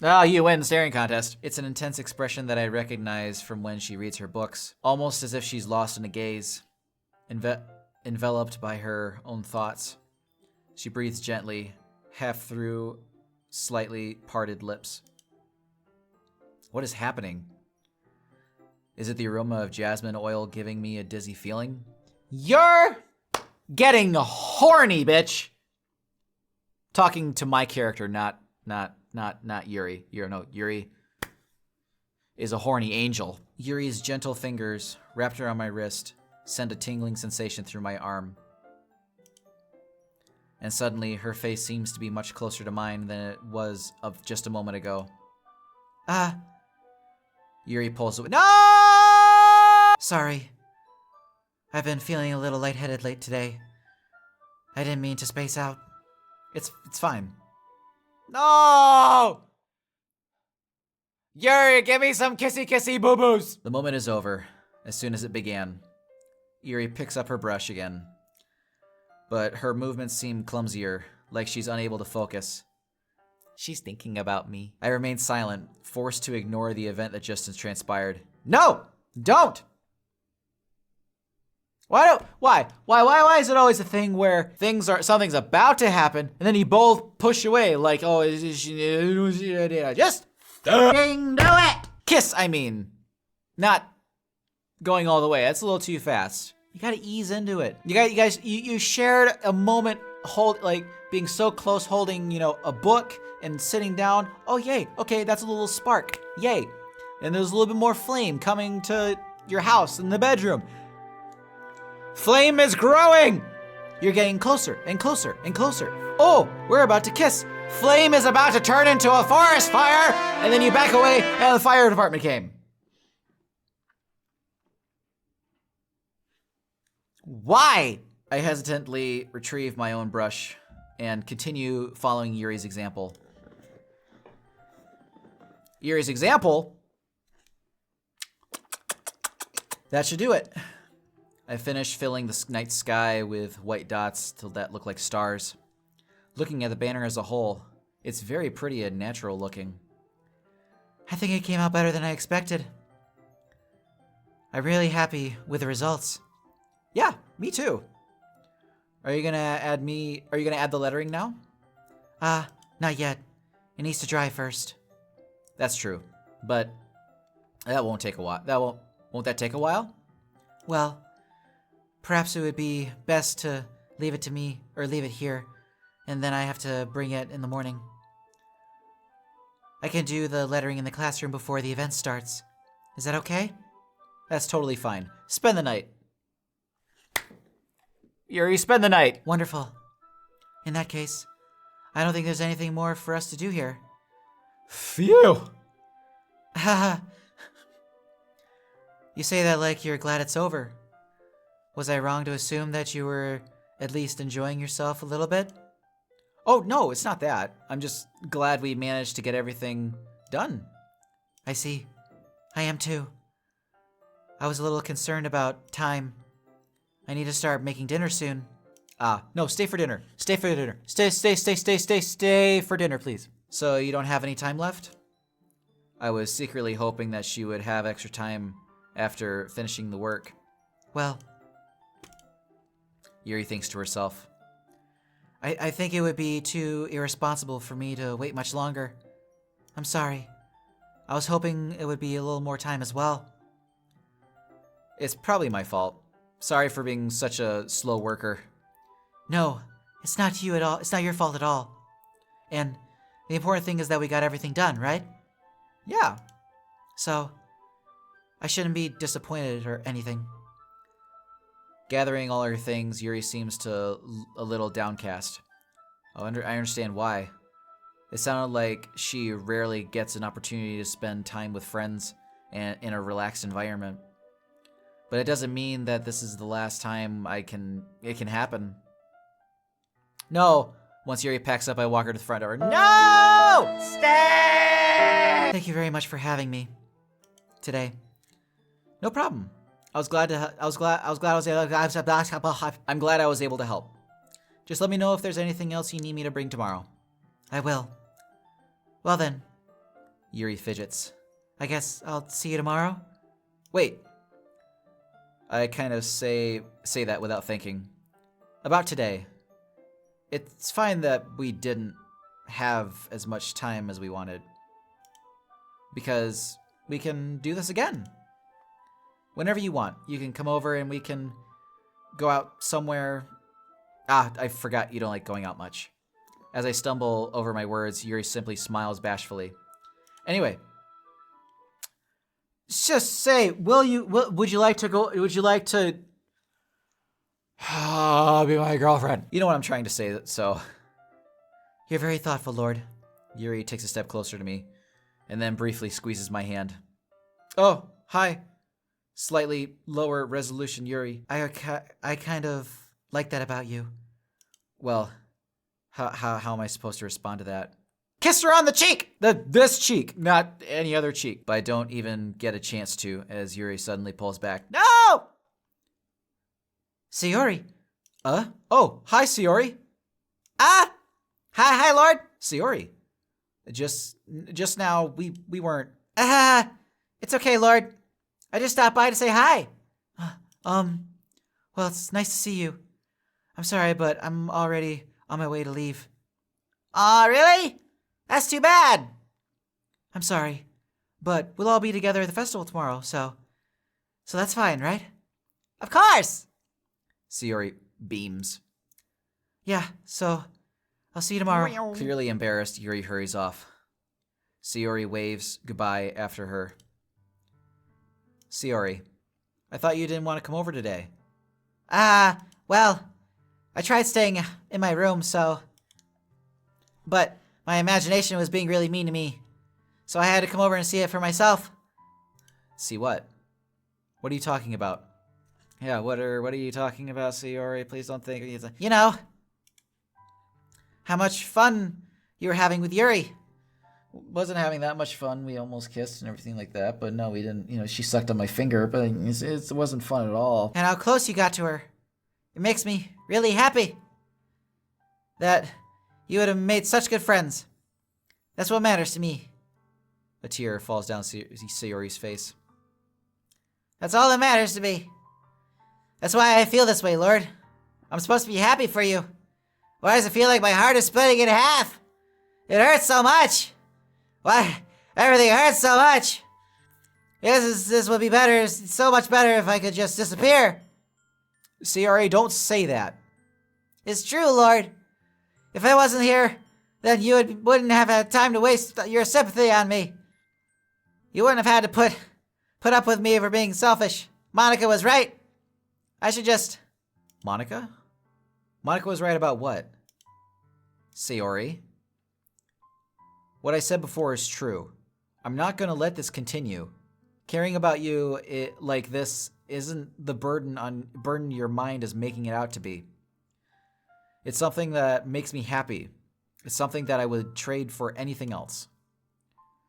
Oh, you win the staring contest. It's an intense expression that I recognize from when she reads her books, almost as if she's lost in a gaze, enveloped by her own thoughts. She breathes gently, half through slightly parted lips. What is happening? Is it the aroma of jasmine oil giving me a dizzy feeling? You're getting horny, bitch. Talking to my character, not Yuri. Yuri is a horny angel. Yuri's gentle fingers, wrapped around my wrist, send a tingling sensation through my arm. And suddenly, her face seems to be much closer to mine than it was of just a moment ago. Yuri pulls away. No! Sorry. I've been feeling a little lightheaded late today. I didn't mean to space out. It's fine. No! Yuri, give me some kissy boo-boos! The moment is over, as soon as it began. Yuri picks up her brush again. But her movements seem clumsier, like she's unable to focus. She's thinking about me. I remain silent, forced to ignore the event that just transpired. No! Don't! Why is it always a thing where something's about to happen, and then you both push away, like, oh, just fucking do it! Kiss, I mean. Not going all the way. That's a little too fast. You gotta ease into it. You shared a moment, being so close, holding, a book and sitting down. Oh, yay. Okay, that's a little spark. Yay. And there's a little bit more flame coming to your house in the bedroom. Flame is growing! You're getting closer and closer and closer. Oh, we're about to kiss. Flame is about to turn into a forest fire! And then you back away and the fire department came. Why? I hesitantly retrieve my own brush and continue following Yuri's example. Yuri's example? That should do it. I finished filling the night sky with white dots till that looked like stars. Looking at the banner as a whole, it's very pretty and natural looking. I think it came out better than I expected. I'm really happy with the results. Yeah, me too. Are you gonna add the lettering now? Not yet. It needs to dry first. That's true, but that won't take a while. Won't that take a while? Well, perhaps it would be best to leave it to me, or leave it here, and then I have to bring it in the morning. I can do the lettering in the classroom before the event starts. Is that okay? That's totally fine. Spend the night. Yuri, spend the night. Wonderful. In that case, I don't think there's anything more for us to do here. Phew! Haha. You say that like you're glad it's over. Was I wrong to assume that you were at least enjoying yourself a little bit? Oh, no, it's not that. I'm just glad we managed to get everything done. I see. I am too. I was a little concerned about time. I need to start making dinner soon. No, stay for dinner. Stay for dinner. Stay for dinner, please. So you don't have any time left? I was secretly hoping that she would have extra time after finishing the work. Well, Yuri thinks to herself. I think it would be too irresponsible for me to wait much longer. I'm sorry. I was hoping it would be a little more time as well. It's probably my fault. Sorry for being such a slow worker. No, it's not you at all. It's not your fault at all. And the important thing is that we got everything done, right? Yeah. So, I shouldn't be disappointed or anything. Gathering all her things, Yuri seems a little downcast. I understand why. It sounded like she rarely gets an opportunity to spend time with friends and in a relaxed environment. But it doesn't mean that this is the last time it can happen. No! Once Yuri packs up, I walk her to the front door. No! Stay! Thank you very much for having me today. No problem. I'm glad I was able to help. Just let me know if there's anything else you need me to bring tomorrow. I will. Well then, Yuri fidgets. I guess I'll see you tomorrow. Wait. I kind of say that without thinking. About today. It's fine that we didn't have as much time as we wanted. Because we can do this again. Whenever you want. You can come over and we can go out somewhere. I forgot you don't like going out much. As I stumble over my words, Yuri simply smiles bashfully. Anyway. Just say, would you like to Be my girlfriend. You know what I'm trying to say, so. You're very thoughtful, Lord. Yuri takes a step closer to me, and then briefly squeezes my hand. Oh, hi. Slightly lower resolution Yuri. I kind of like that about you. Well, how am I supposed to respond to that? Kiss her on the cheek! This cheek, not any other cheek. But I don't even get a chance to, as Yuri suddenly pulls back. No! Sayori. Oh, hi, Sayori. Hi, Lord. Sayori. Just now, we weren't. It's okay, Lord. I just stopped by to say hi. Well, it's nice to see you. I'm sorry, but I'm already on my way to leave. Aw, really? That's too bad. I'm sorry, but we'll all be together at the festival tomorrow, so that's fine, right? Of course. Sayori beams. Yeah, so I'll see you tomorrow. Clearly embarrassed, Yuri hurries off. Sayori waves goodbye after her. Sayori, I thought you didn't want to come over today. Well, I tried staying in my room, but my imagination was being really mean to me, so I had to come over and see it for myself. See what? What are you talking about? Yeah, what are you talking about, Sayori? Please don't think it's You know, how much fun you were having with Yuri. Wasn't having that much fun. We almost kissed and everything like that, but no, we didn't. She sucked on my finger, but it wasn't fun at all. And how close you got to her. It makes me really happy that you would have made such good friends. That's what matters to me. A tear falls down Sayori's face. That's all that matters to me. That's why I feel this way, Lord. I'm supposed to be happy for you. Why does it feel like my heart is splitting in half? It hurts so much. Why? Everything hurts so much. This would be better, so much better if I could just disappear. Sayori, don't say that. It's true, Lord. If I wasn't here, then you wouldn't have had time to waste your sympathy on me. You wouldn't have had to put up with me for being selfish. Monica was right. I should just... Monica? Monica was right about what? Sayori? What I said before is true. I'm not gonna let this continue. Caring about you like this isn't the burden your mind is making it out to be. It's something that makes me happy. It's something that I would trade for anything else.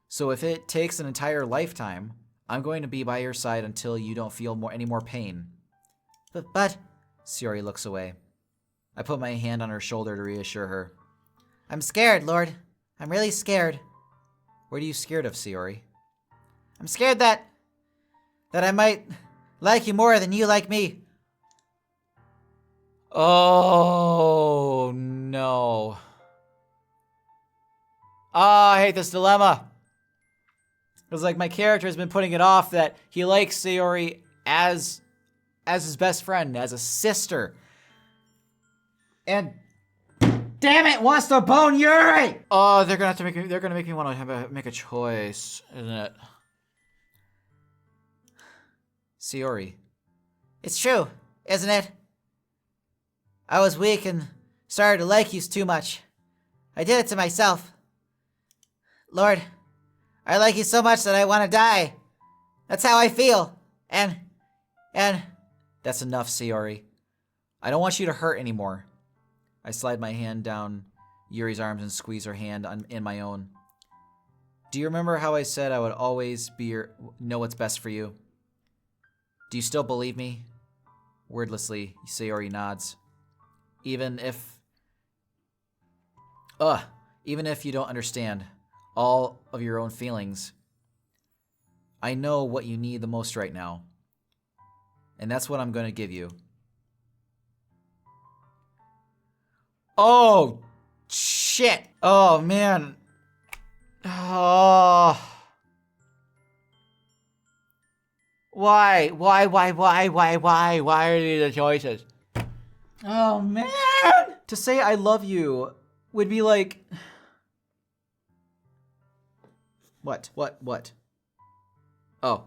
So if it takes an entire lifetime, I'm going to be by your side until you don't feel any more pain. But... Sayori looks away. I put my hand on her shoulder to reassure her. I'm scared, Lord. I'm really scared. What are you scared of, Sayori? I'm scared that I might like you more than you like me. Oh, no. I hate this dilemma. It's like my character has been putting it off that he likes Sayori as his best friend, as a sister. And damn it, wants to bone Yuri! Oh, they're gonna make me want to make a choice, isn't it? Sayori. It's true, isn't it? I was weak and started to like you too much. I did it to myself. Lord, I like you so much that I want to die. That's how I feel. And... That's enough, Sayori. I don't want you to hurt anymore. I slide my hand down Yuri's arms and squeeze her hand in my own. Do you remember how I said I would always know what's best for you? Do you still believe me? Wordlessly, Sayori nods. Even if you don't understand all of your own feelings, I know what you need the most right now. And that's what I'm going to give you. Oh, shit. Oh, man. Oh. Why? Why are these the choices? Oh, man. To say I love you would be like... What? Oh.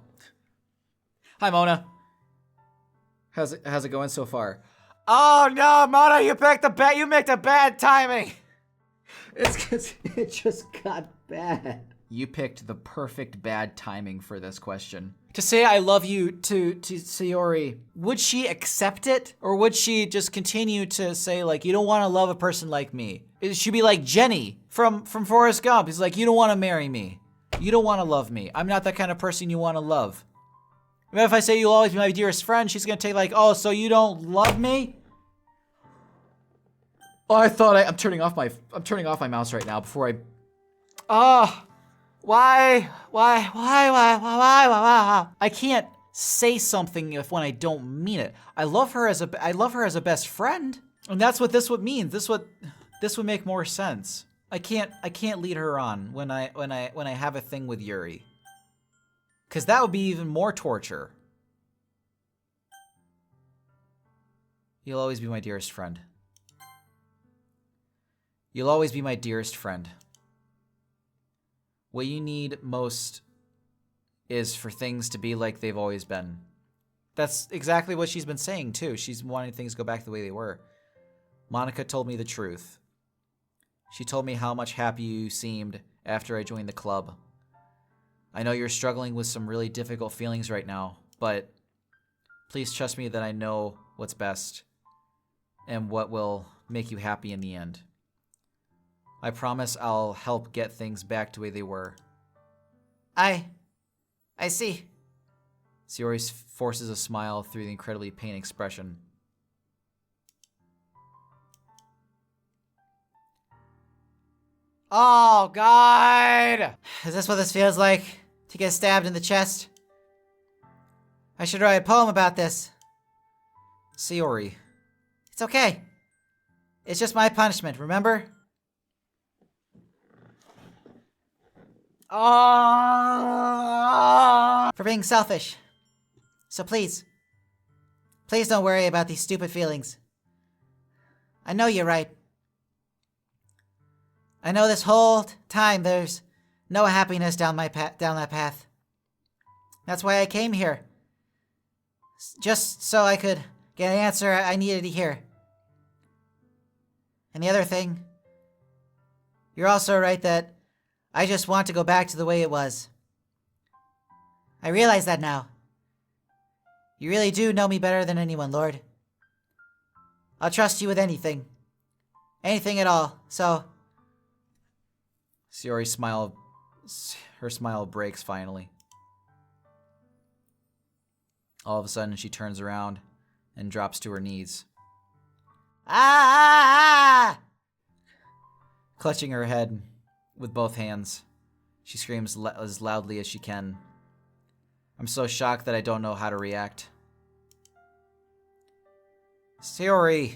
Hi, Mona. How's it going so far? Oh no, Mona, you make the bad timing. It's 'cause it just got bad. You picked the perfect bad timing for this question. To say I love you to Sayori, would she accept it? Or would she just continue to say, like, you don't want to love a person like me? She'd be like Jenny from Forrest Gump. He's like, you don't want to marry me. You don't want to love me. I'm not that kind of person you want to love. I mean, if I say you'll always be my dearest friend, she's gonna take like, oh, so you don't love me? Oh, I'm turning off my mouse right now before I. Why? I can't say something when I don't mean it. I love her as a best friend, and that's what this would mean. This would make more sense. I can't lead her on when I have a thing with Yuri. Cause that would be even more torture. You'll always be my dearest friend. You'll always be my dearest friend. What you need most is for things to be like they've always been. That's exactly what she's been saying too. She's wanting things to go back the way they were. Monica told me the truth. She told me how much happy you seemed after I joined the club. I know you're struggling with some really difficult feelings right now, but please trust me that I know what's best and what will make you happy in the end. I promise I'll help get things back to the way they were. I see. Sayori forces a smile through the incredibly pained expression. Oh, God! Is this what this feels like? To get stabbed in the chest? I should write a poem about this. Sayori. It's okay. It's just my punishment, remember? Oh! For being selfish. So please don't worry about these stupid feelings. I know you're right. I know this whole time there's no happiness down that path. That's why I came here. Just so I could get an answer I needed to hear. And the other thing, you're also right that I just want to go back to the way it was. I realize that now. You really do know me better than anyone, Lord. I'll trust you with anything. Anything at all, so... Sayori's smile, her smile breaks finally. All of a sudden, she turns around and drops to her knees. Ah! Clutching her head with both hands, she screams as loudly as she can. I'm so shocked that I don't know how to react. Sayori!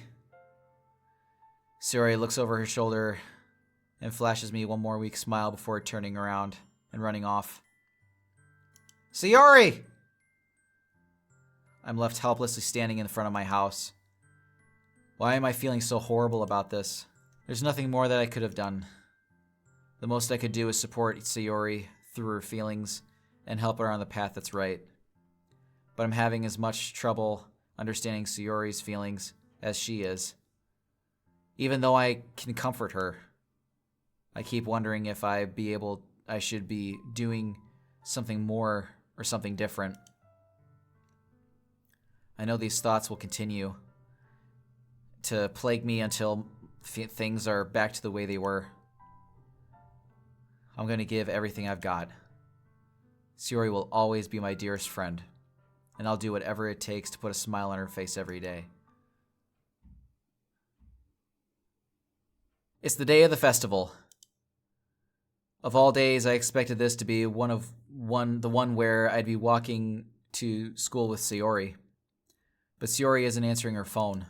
Sayori looks over her shoulder and flashes me one more weak smile before turning around and running off. Sayori! I'm left helplessly standing in front of my house. Why am I feeling so horrible about this? There's nothing more that I could have done. The most I could do is support Sayori through her feelings and help her on the path that's right. But I'm having as much trouble understanding Sayori's feelings as she is. Even though I can comfort her, I keep wondering if I should be doing something more or something different. I know these thoughts will continue to plague me until things are back to the way they were. I'm going to give everything I've got. Sayori will always be my dearest friend. and I'll do whatever it takes to put a smile on her face every day. It's the day of the festival. Of all days, I expected this to be the one where I'd be walking to school with Sayori. But Sayori isn't answering her phone.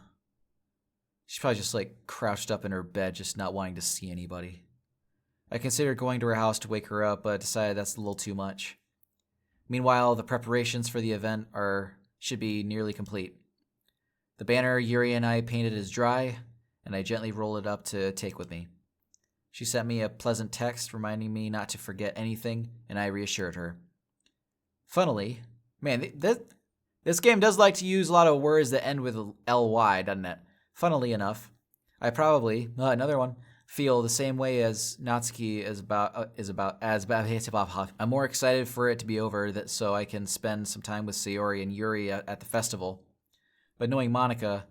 She's probably just like crouched up in her bed, just not wanting to see anybody. I considered going to her house to wake her up, but decided that's a little too much. Meanwhile, the preparations for the event should be nearly complete. The banner Yuri and I painted is dry, and I gently roll it up to take with me. She sent me a pleasant text reminding me not to forget anything, and I reassured her. Funnily, man, this game does like to use a lot of words that end with ly, doesn't it? Funnily enough, I probably feel the same way as Natsuki I'm more excited for it to be over so I can spend some time with Sayori and Yuri at the festival. But knowing Monica,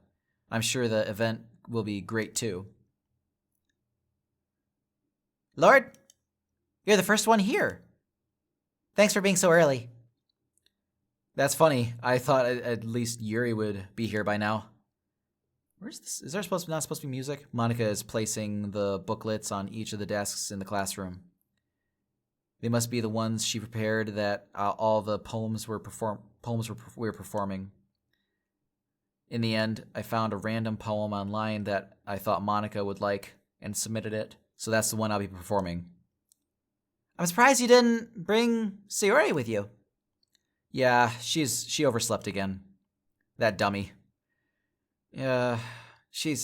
I'm sure the event will be great too. Lord, you're the first one here. Thanks for being so early. That's funny. I thought at least Yuri would be here by now. Where's this? Is there not supposed to be music? Monica is placing the booklets on each of the desks in the classroom. They must be the ones she prepared that all the poems we were performing. In the end, I found a random poem online that I thought Monica would like and submitted it. So that's the one I'll be performing. I'm surprised you didn't bring Sayori with you. Yeah, she overslept again. That dummy. She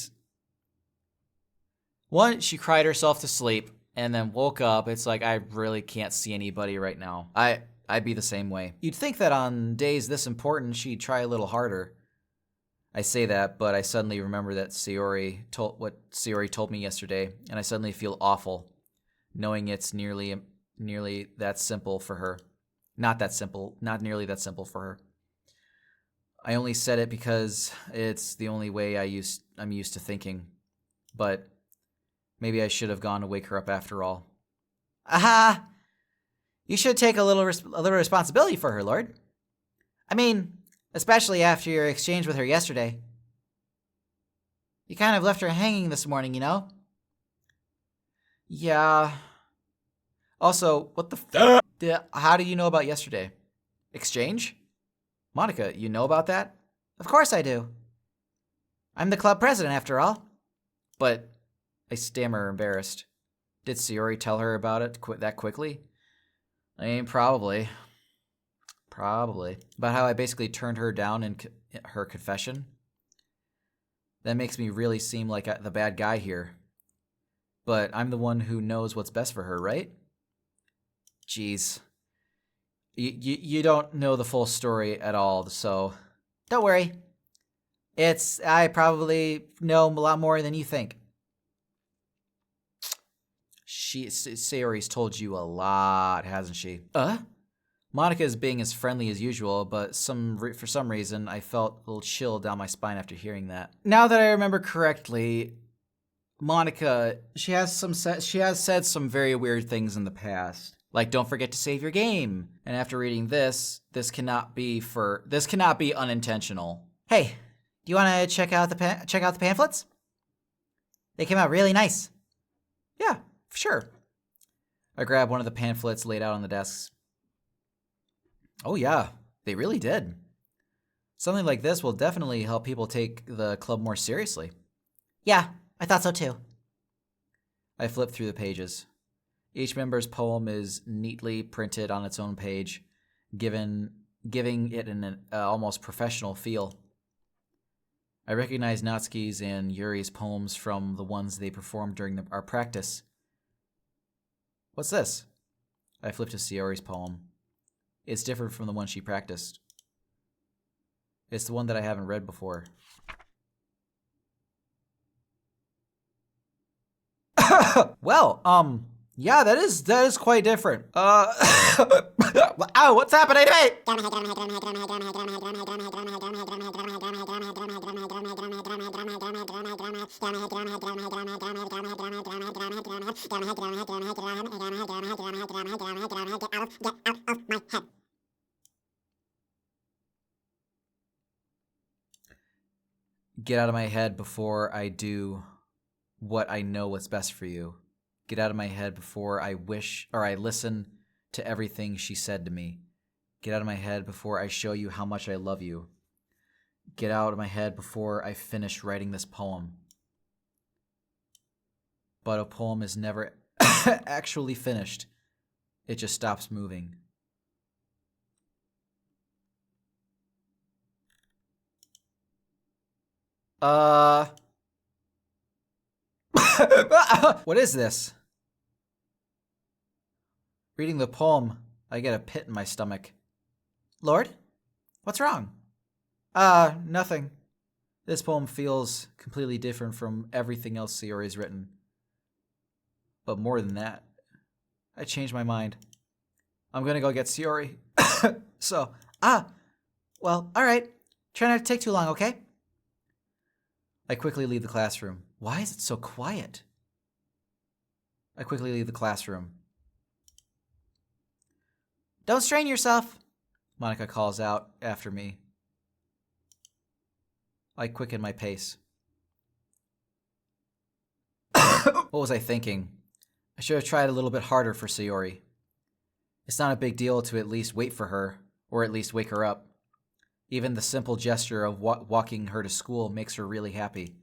cried herself to sleep and then woke up. It's like, I really can't see anybody right now. I'd be the same way. You'd think that on days this important, she'd try a little harder. I say that, but I suddenly remember that what Sayori told me yesterday, and I suddenly feel awful, knowing it's nearly that simple for her. Not nearly that simple for her. I only said it because it's the only way I'm used to thinking. But maybe I should have gone to wake her up after all. Aha! You should take a little responsibility for her, Lord. I mean, especially after your exchange with her yesterday. You kind of left her hanging this morning, you know? Yeah. Also, what how do you know about yesterday? Exchange? Monica, you know about that? Of course I do. I'm the club president, after all. But I stammer, embarrassed. Did Sayori tell her about it that quickly? I mean, probably. About how I basically turned her down in her confession. That makes me really seem like the bad guy here. But I'm the one who knows what's best for her, right? Jeez. You don't know the full story at all, so... Don't worry. I probably know a lot more than you think. Sayori's told you a lot, hasn't she? Monica is being as friendly as usual, but for some reason, I felt a little chill down my spine after hearing that. Now that I remember correctly, Monica, she has said some very weird things in the past. Like, don't forget to save your game. And after reading this cannot be unintentional. Hey, do you want to check out the pamphlets? They came out really nice. Yeah, sure. I grabbed one of the pamphlets laid out on the desks. Oh yeah, they really did. Something like this will definitely help people take the club more seriously. Yeah, I thought so too. I flipped through the pages. Each member's poem is neatly printed on its own page, giving it an almost professional feel. I recognize Natsuki's and Yuri's poems from the ones they performed during our practice. What's this? I flipped to Sayori's poem. It's different from the one she practiced. It's the one that I haven't read before. Well, yeah, that is quite different. Ow, what's happening to me? Get out of my head before I do what I know what's best for you. Get out of my head before I wish or I listen to everything she said to me. Get out of my head before I show you how much I love you. Get out of my head before I finish writing this poem. But a poem is never actually finished. It just stops moving. What is this? Reading the poem, I get a pit in my stomach. Lord? What's wrong? Nothing. This poem feels completely different from everything else Sayori's written. But more than that, I changed my mind. I'm gonna go get Sayori. Well, alright. Try not to take too long, okay? I quickly leave the classroom. Why is it so quiet? I quickly leave the classroom. Don't strain yourself, Monica calls out after me. I quicken my pace. What was I thinking? I should have tried a little bit harder for Sayori. It's not a big deal to at least wait for her, or at least wake her up. Even the simple gesture of walking her to school makes her really happy.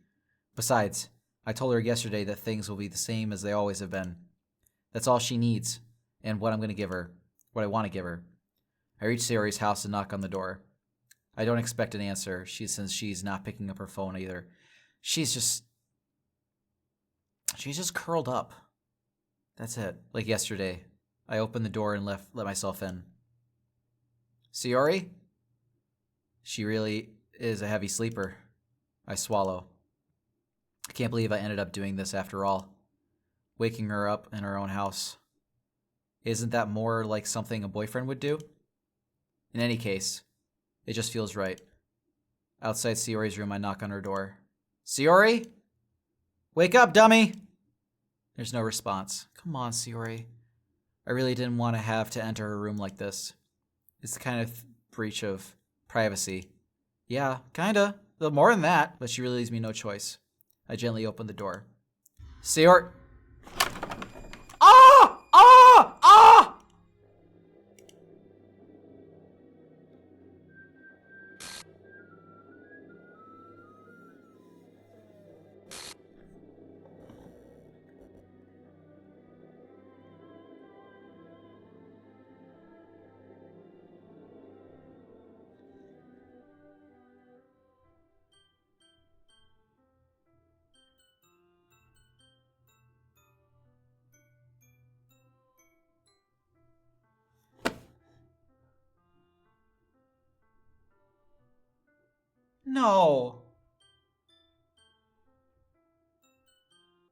Besides, I told her yesterday that things will be the same as they always have been. That's all she needs, and what I'm going to give her, what I want to give her. I reach Sayori's house and knock on the door. I don't expect an answer, since she's not picking up her phone either. She's just curled up. That's it. Like yesterday, I opened the door and let myself in. Sayori? She really is a heavy sleeper. I swallow. I can't believe I ended up doing this after all. Waking her up in her own house. Isn't that more like something a boyfriend would do? In any case, it just feels right. Outside Sayori's room, I knock on her door. Sayori? Wake up, dummy! There's no response. Come on, Sayori. I really didn't want to have to enter her room like this. It's the kind of breach of privacy. Yeah, kinda. A little more than that, but she really leaves me no choice. I gently open the door. Sayori... Ah! Ah! Ah! No.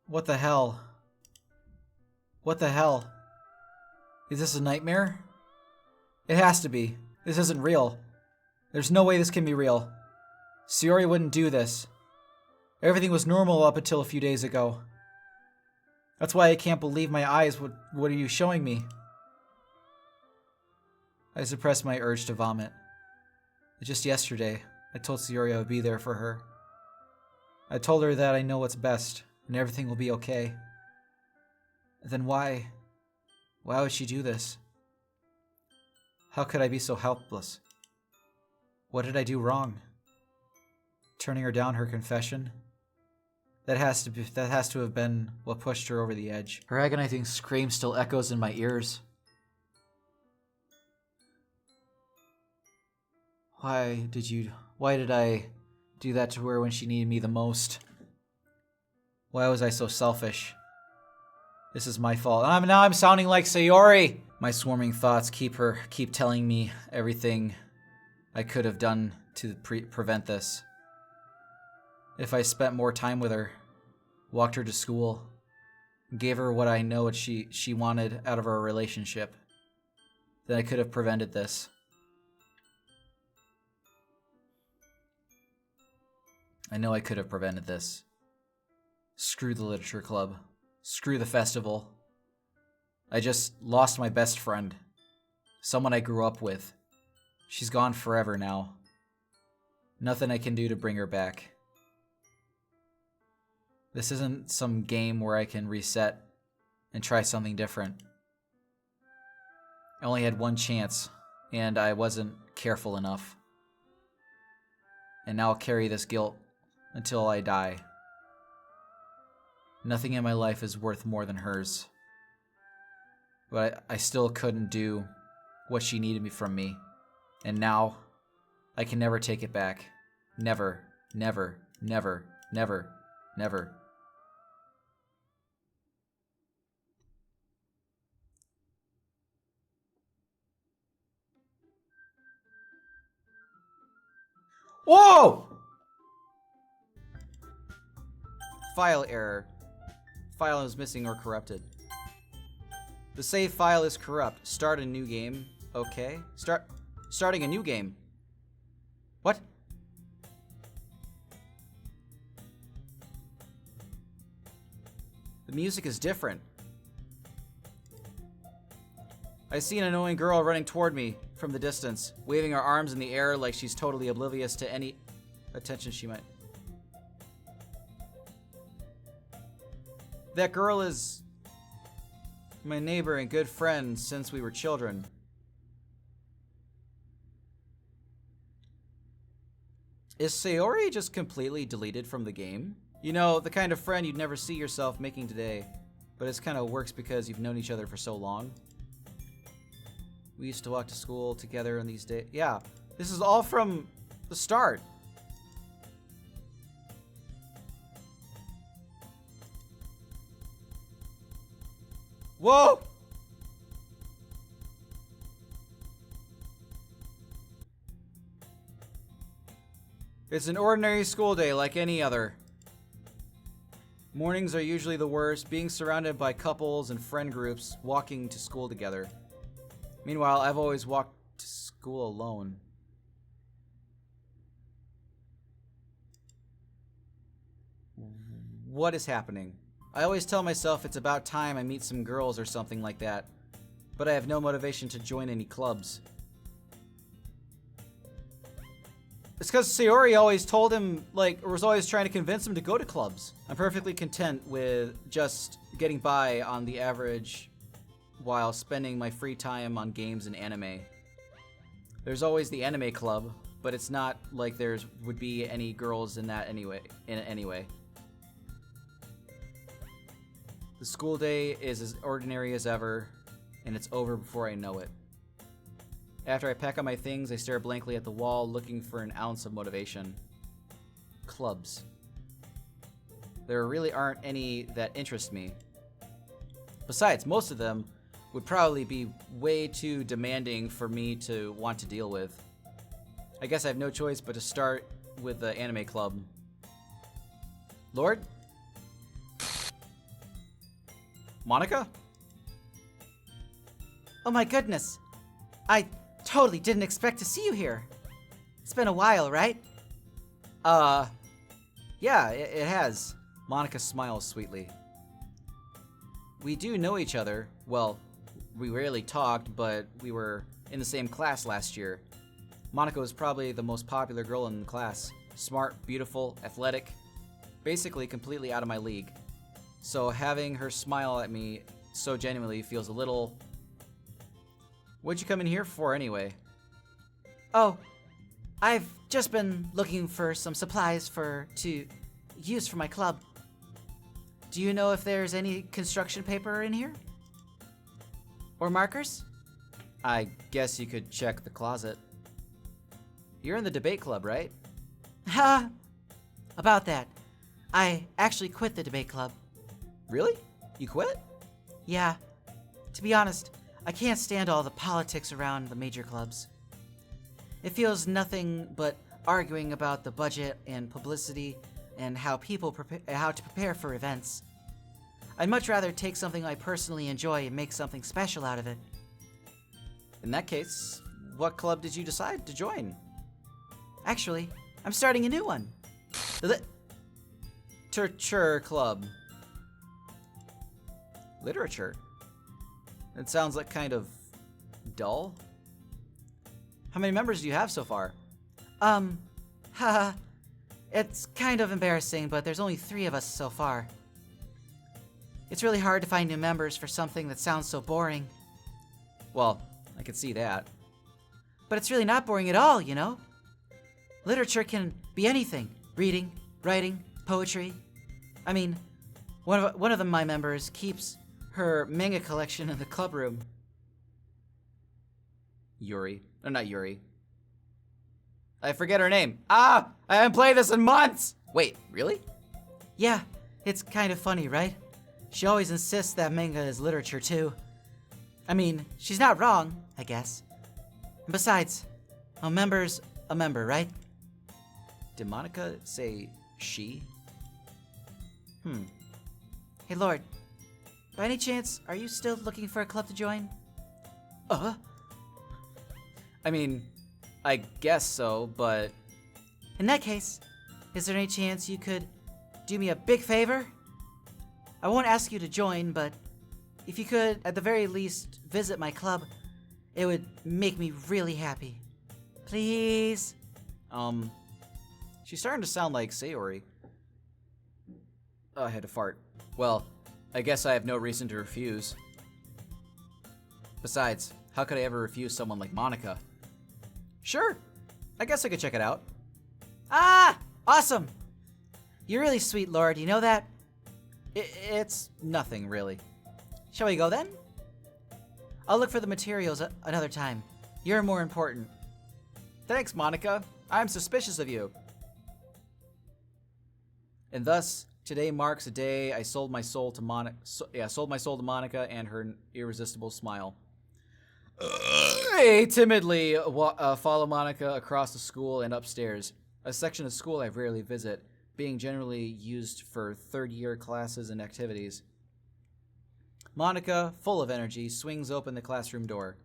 What the hell? What the hell? Is this a nightmare? It has to be. This isn't real. There's no way this can be real. Sayori wouldn't do this. Everything was normal up until a few days ago. That's why I can't believe my eyes. What are you showing me? I suppressed my urge to vomit. Just yesterday, I told Sayori I would be there for her. I told her that I know what's best, and everything will be okay. Then why? Why would she do this? How could I be so helpless? What did I do wrong? Turning her down her confession? That has to have been what pushed her over the edge. Her agonizing scream still echoes in my ears. Why did I do that to her when she needed me the most? Why was I so selfish? This is my fault. Now I'm sounding like Sayori! My swarming thoughts keep telling me everything I could have done to prevent this. If I spent more time with her, walked her to school, gave her what I know what she wanted out of our relationship, then I could have prevented this. I know I could have prevented this. Screw the literature club. Screw the festival. I just lost my best friend. Someone I grew up with. She's gone forever now. Nothing I can do to bring her back. This isn't some game where I can reset and try something different. I only had one chance, and I wasn't careful enough. And now I'll carry this guilt until I die. Nothing in my life is worth more than hers. But I still couldn't do what she needed me from me. And now, I can never take it back. Never, never, never, never, never. Whoa! File error. File is missing or corrupted. The save file is corrupt. Start a new game. Okay. Starting a new game. What? The music is different. I see an annoying girl running toward me from the distance, waving her arms in the air like she's totally oblivious to any attention she might. That girl is my neighbor and good friend since we were children. Is Sayori just completely deleted from the game? You know, the kind of friend you'd never see yourself making today, but it kind of works because you've known each other for so long. We used to walk to school together in these days. Yeah, this is all from the start. Whoa! It's an ordinary school day like any other. Mornings are usually the worst, being surrounded by couples and friend groups walking to school together. Meanwhile, I've always walked to school alone. What is happening? I always tell myself it's about time I meet some girls or something like that, but I have no motivation to join any clubs. It's because Sayori always told him, like, or was always trying to convince him to go to clubs. I'm perfectly content with just getting by on the average while spending my free time on games and anime. There's always the anime club, but it's not like there's would be any girls in that anyway. The school day is as ordinary as ever, and it's over before I know it. After I pack up my things, I stare blankly at the wall, looking for an ounce of motivation. Clubs. There really aren't any that interest me. Besides, most of them would probably be way too demanding for me to want to deal with. I guess I have no choice but to start with the anime club. Lord? Monica? Oh my goodness. I totally didn't expect to see you here. It's been a while, right? Yeah, it has. Monica smiles sweetly. We do know each other. Well, we rarely talked, but we were in the same class last year. Monica was probably the most popular girl in the class. Smart, beautiful, athletic. Basically completely out of my league. So having her smile at me so genuinely feels a little... What'd you come in here for anyway? Oh, I've just been looking for some supplies to use for my club. Do you know if there's any construction paper in here? Or markers? I guess you could check the closet. You're in the debate club, right? Ha! About that. I actually quit the debate club. Really? You quit? Yeah. To be honest, I can't stand all the politics around the major clubs. It feels nothing but arguing about the budget and publicity and how to prepare for events. I'd much rather take something I personally enjoy and make something special out of it. In that case, what club did you decide to join? Actually, I'm starting a new one. The Literature Club. Literature? It sounds like kind of dull. How many members do you have so far? Haha. It's kind of embarrassing, but there's only 3 of us so far. It's really hard to find new members for something that sounds so boring. Well, I could see that. But it's really not boring at all, you know? Literature can be anything. Reading, writing, poetry. I mean, one of my members keeps her manga collection in the club room. Yuri. No, not Yuri. I forget her name. Ah! I haven't played this in months! Wait, really? Yeah, it's kind of funny, right? She always insists that manga is literature too. I mean, she's not wrong, I guess. And besides, a member's a member, right? Did Monica say she? Hey, Lord, by any chance, are you still looking for a club to join? I mean, I guess so, but... In that case, is there any chance you could do me a big favor? I won't ask you to join, but if you could, at the very least, visit my club, it would make me really happy. Please? She's starting to sound like Sayori. Oh, I had to fart. Well, I guess I have no reason to refuse. Besides, how could I ever refuse someone like Monica? Sure, I guess I could check it out. Ah! Awesome! You're really sweet, Lord, you know that? It's nothing, really. Shall we go then? I'll look for the materials another time. You're more important. Thanks, Monica. I'm suspicious of you. And thus, today marks a day I sold my soul to Monica. Sold my soul to Monica and her irresistible smile. I timidly follow Monica across the school and upstairs, a section of school I rarely visit, being generally used for third-year classes and activities. Monica, full of energy, swings open the classroom door.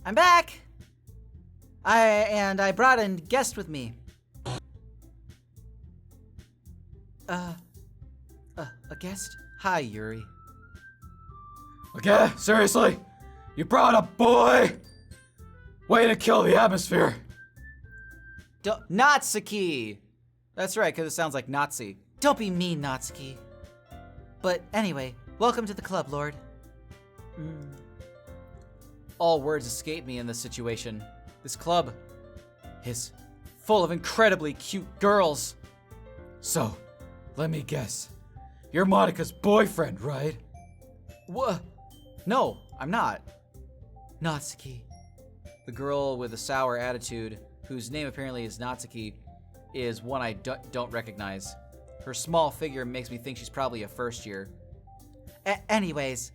I'm back! I brought a guest with me. A guest? Hi, Yuri. Okay, seriously? You brought a boy? Way to kill the atmosphere. Natsuki! That's right, because it sounds like Nazi. Don't be mean, Natsuki. But anyway, welcome to the club, Lord. All words escape me in this situation. This club is full of incredibly cute girls. So, let me guess. You're Monica's boyfriend, right? What? No, I'm not. Natsuki. The girl with a sour attitude, whose name apparently is Natsuki, is one I don't recognize. Her small figure makes me think she's probably a first year. Anyways,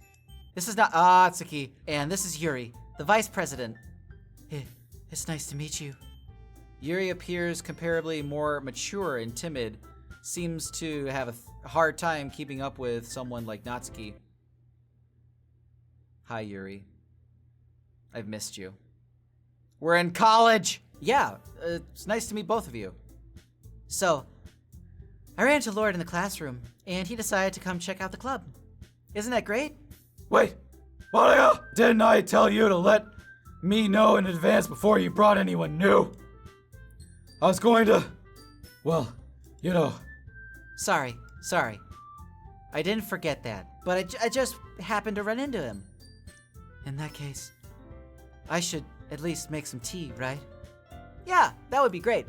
this is not Natsuki, and this is Yuri, the vice president. It's nice to meet you. Yuri appears comparably more mature and timid, seems to have a hard time keeping up with someone like Natsuki. Hi, Yuri. I've missed you. We're in college! Yeah, it's nice to meet both of you. So, I ran into Lord in the classroom, and he decided to come check out the club. Isn't that great? Wait, Monica, didn't I tell you to let me know in advance before you brought anyone new? I was going to, well, you know. Sorry. I didn't forget that, but I just happened to run into him. In that case, I should at least make some tea, right? Yeah, that would be great.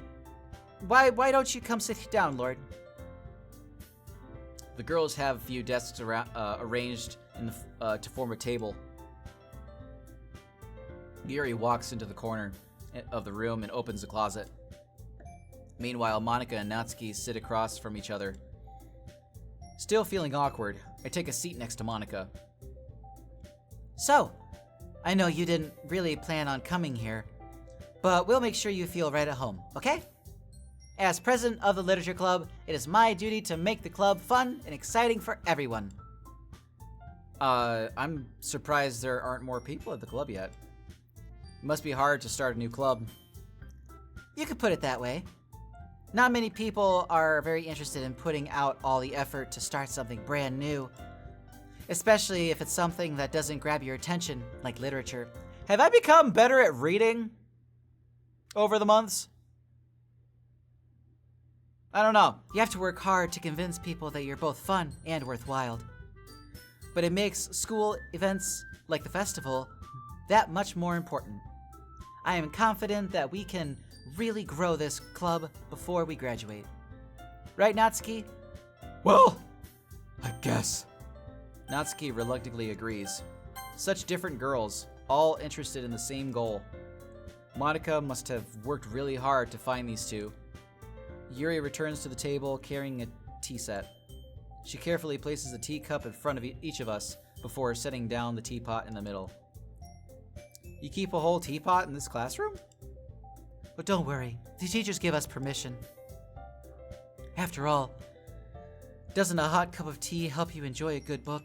Why don't you come sit down, Lord? The girls have a few desks arranged to form a table. Yuri walks into the corner of the room and opens the closet. Meanwhile, Monica and Natsuki sit across from each other. Still feeling awkward, I take a seat next to Monica. So, I know you didn't really plan on coming here, but we'll make sure you feel right at home, okay? As president of the Literature Club, it is my duty to make the club fun and exciting for everyone. I'm surprised there aren't more people at the club yet. It must be hard to start a new club. You could put it that way. Not many people are very interested in putting out all the effort to start something brand new, especially if it's something that doesn't grab your attention, like literature. Have I become better at reading over the months? I don't know. You have to work hard to convince people that you're both fun and worthwhile. But it makes school events like the festival that much more important. I am confident that we can really grow this club before we graduate. Right, Natsuki? Well, I guess. Natsuki reluctantly agrees. Such different girls, all interested in the same goal. Monica must have worked really hard to find these two. Yuri returns to the table carrying a tea set. She carefully places a teacup in front of each of us before setting down the teapot in the middle. You keep a whole teapot in this classroom? But don't worry, the teachers give us permission. After all, doesn't a hot cup of tea help you enjoy a good book?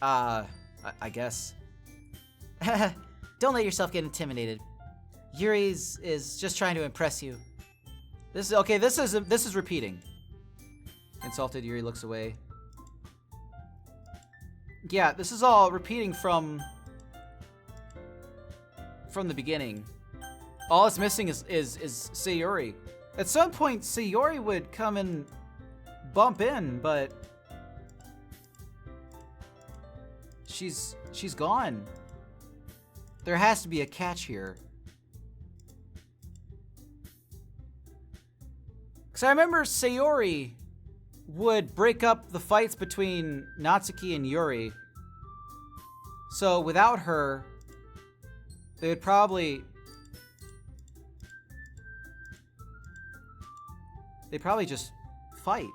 I guess. Don't let yourself get intimidated. Yuri's is just trying to impress you. This is repeating. Insulted, Yuri looks away. Yeah, this is all repeating from the beginning. All it's missing is Sayori. At some point, Sayori would come and bump in, but she's gone. There has to be a catch here. Because I remember Sayori would break up the fights between Natsuki and Yuri. So without her, they would probably just fight.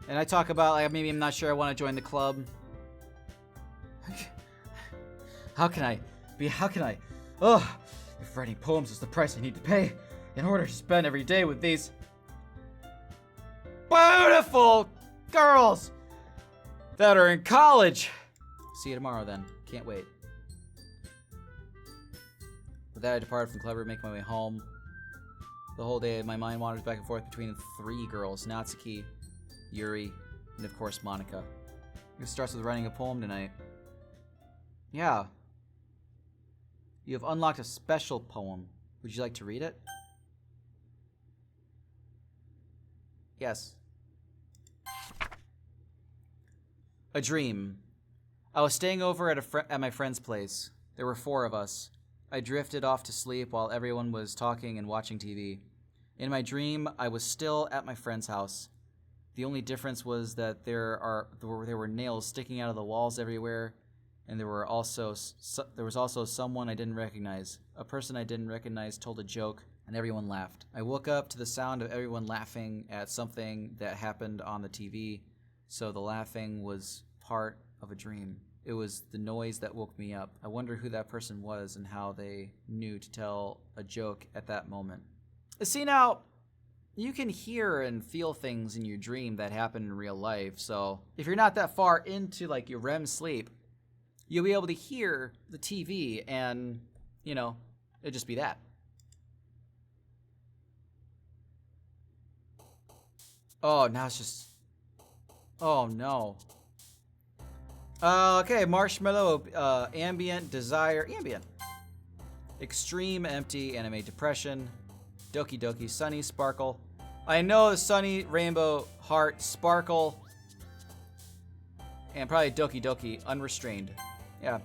And I talk about, like, maybe I'm not sure I want to join the club. How can I? Ugh, if writing poems is the price I need to pay in order to spend every day with these beautiful girls that are in college. See you tomorrow then. Can't wait. With that, I departed from Clever, making my way home. The whole day, my mind wanders back and forth between three girls: Natsuki, Yuri, and of course Monica. It starts with writing a poem tonight. Yeah. You have unlocked a special poem. Would you like to read it? Yes. A dream. I was staying over at my friend's place. There were 4 of us. I drifted off to sleep while everyone was talking and watching TV. In my dream, I was still at my friend's house. The only difference was that there were nails sticking out of the walls everywhere, and there was also someone I didn't recognize. A person I didn't recognize told a joke, and everyone laughed. I woke up to the sound of everyone laughing at something that happened on the TV, so the laughing was part of a dream. It was the noise that woke me up. I wonder who that person was and how they knew to tell a joke at that moment. See, now, you can hear and feel things in your dream that happen in real life, so if you're not that far into, like, your REM sleep, you'll be able to hear the TV and, it'll just be that. Oh, now it's just... Oh, no. Okay, Marshmallow, Ambient, Desire, Ambient. Extreme, Empty, Anime, Depression, Doki Doki, Sunny, Sparkle. I know Sunny, Rainbow, Heart, Sparkle, and probably Doki Doki, Unrestrained. Yeah.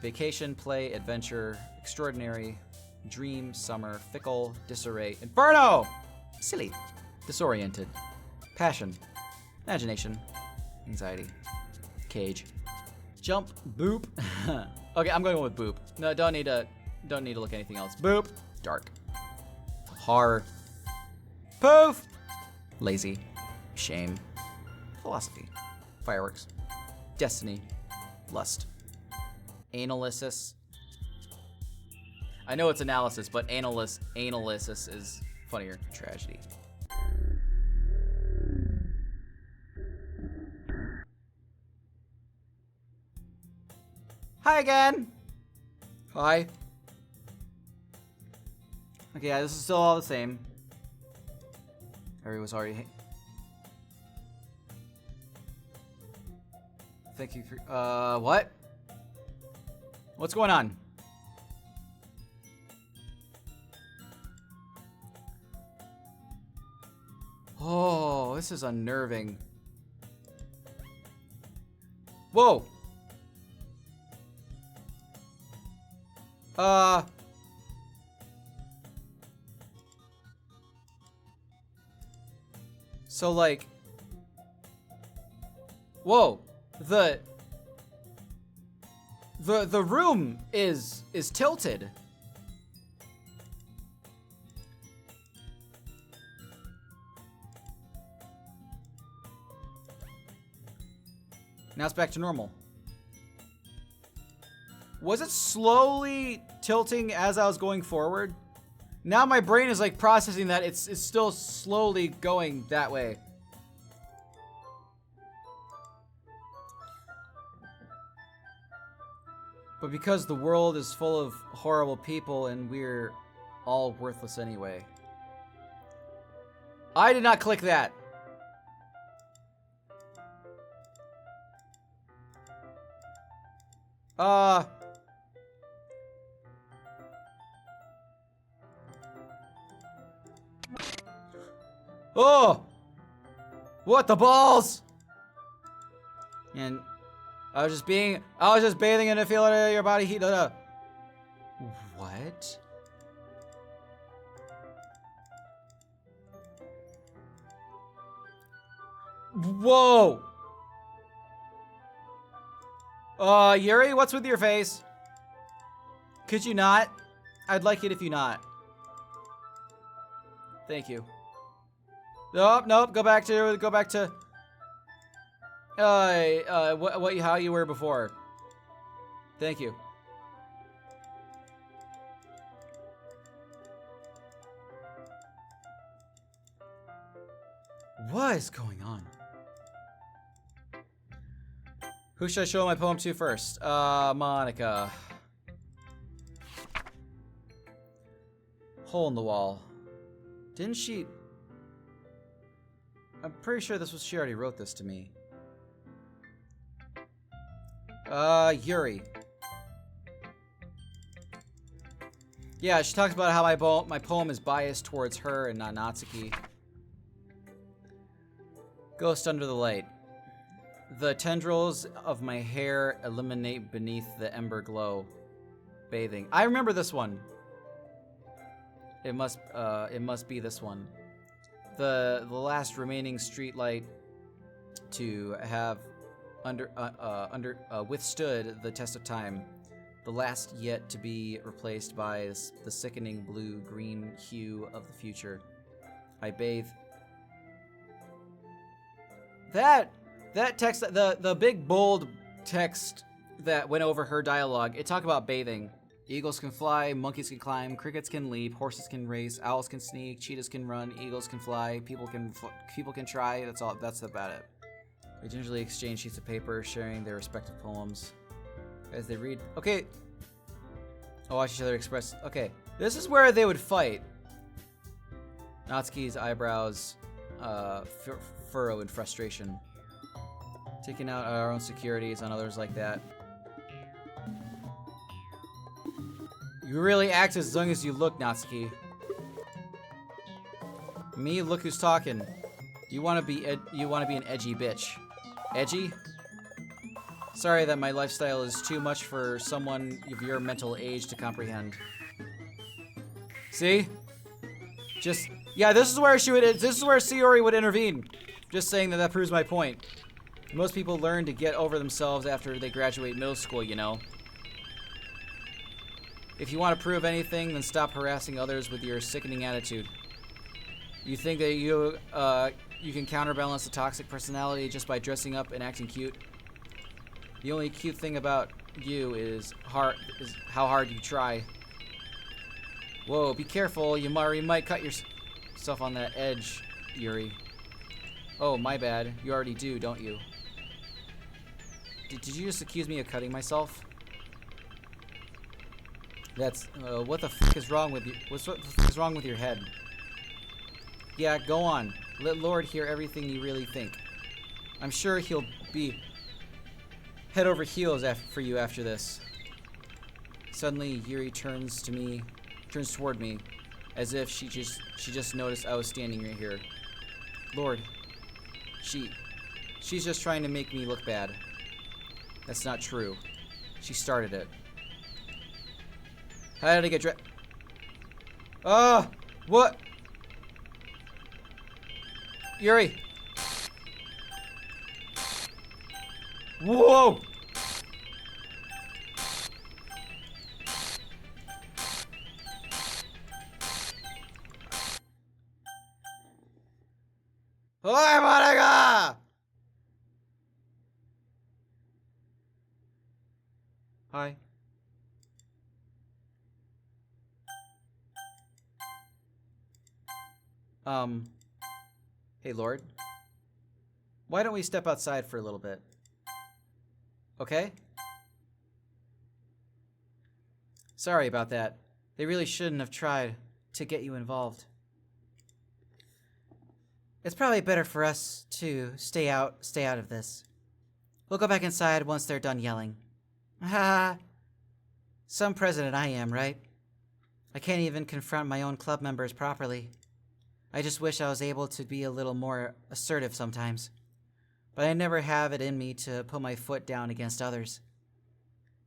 Vacation, Play, Adventure, Extraordinary, Dream, Summer, Fickle, Disarray, Inferno! Silly. Disoriented. Passion. Imagination. Anxiety. Cage. Jump. Boop. Okay, I'm going with boop. No, don't need to look at anything else. Boop. Dark. Horror. Poof. Lazy. Shame. Philosophy. Fireworks. Destiny. Lust. Analysis. I know it's analysis, but analysis is funnier. Tragedy. Hi again. Hi. Okay, yeah, this is still all the same. Everyone's already. Thank you for. What? What's going on? this is unnerving. Whoa! So like... Whoa! The room is tilted. Now it's back to normal. Was it slowly tilting as I was going forward? Now my brain is like processing that it's still slowly going that way. But because the world is full of horrible people and we're all worthless anyway. I did not click that. Oh! What the balls? And I was just bathing in a feeling of your body heat. What? Whoa! Yuri, what's with your face? Could you not? I'd like it if you not. Thank you. Nope, nope. Go back to. How you were before. Thank you. What is going on? Who should I show my poem to first? Monica. Hole in the wall. Didn't she? I'm pretty sure she already wrote this to me. Yuri. Yeah, she talks about how my poem is biased towards her and not Natsuki. Ghost under the light. The tendrils of my hair illuminate beneath the ember glow. Bathing. I remember this one. It must be this one. The last remaining street light to have withstood the test of time. The last yet to be replaced by the sickening blue-green hue of the future. I bathe. That text, the big bold text that went over her dialogue, it talked about bathing. Eagles can fly, monkeys can climb, crickets can leap, horses can race, owls can sneak, cheetahs can run, eagles can fly, people can try. That's all. That's about it. They gingerly exchange sheets of paper, sharing their respective poems as they read. Okay. Oh, watch each other express. Okay, this is where they would fight. Natsuki's eyebrows furrow in frustration. Taking out our own securities on others like that. You really act as young as you look, Natsuki. Me, look who's talking. You want to be an edgy bitch. Edgy? Sorry that my lifestyle is too much for someone of your mental age to comprehend. See? Yeah, this is where Sayori would intervene. Just saying that proves my point. Most people learn to get over themselves after they graduate middle school, you know. If you want to prove anything, then stop harassing others with your sickening attitude. You think that you can counterbalance a toxic personality just by dressing up and acting cute? The only cute thing about you is how hard you try. Whoa, be careful. You might cut yourself on that edge, Yuri. Oh, my bad. You already do, don't you? Did you just accuse me of cutting myself? That's what the fuck is wrong with you? What the fuck is wrong with your head? Yeah, go on. Let Lord hear everything you really think. I'm sure he'll be head over heels for you after this. Suddenly, Yuri turns toward me, as if she just noticed I was standing right here. Lord, She's just trying to make me look bad. That's not true. She started it. How did I get dressed? What? Yuri. Whoa! Hi, Monica! Hi. Hey, Lord. Why don't we step outside for a little bit? Okay? Sorry about that. They really shouldn't have tried to get you involved. It's probably better for us to stay out of this. We'll go back inside once they're done yelling. Ha! Some president I am, right? I can't even confront my own club members properly. I just wish I was able to be a little more assertive sometimes. But I never have it in me to put my foot down against others.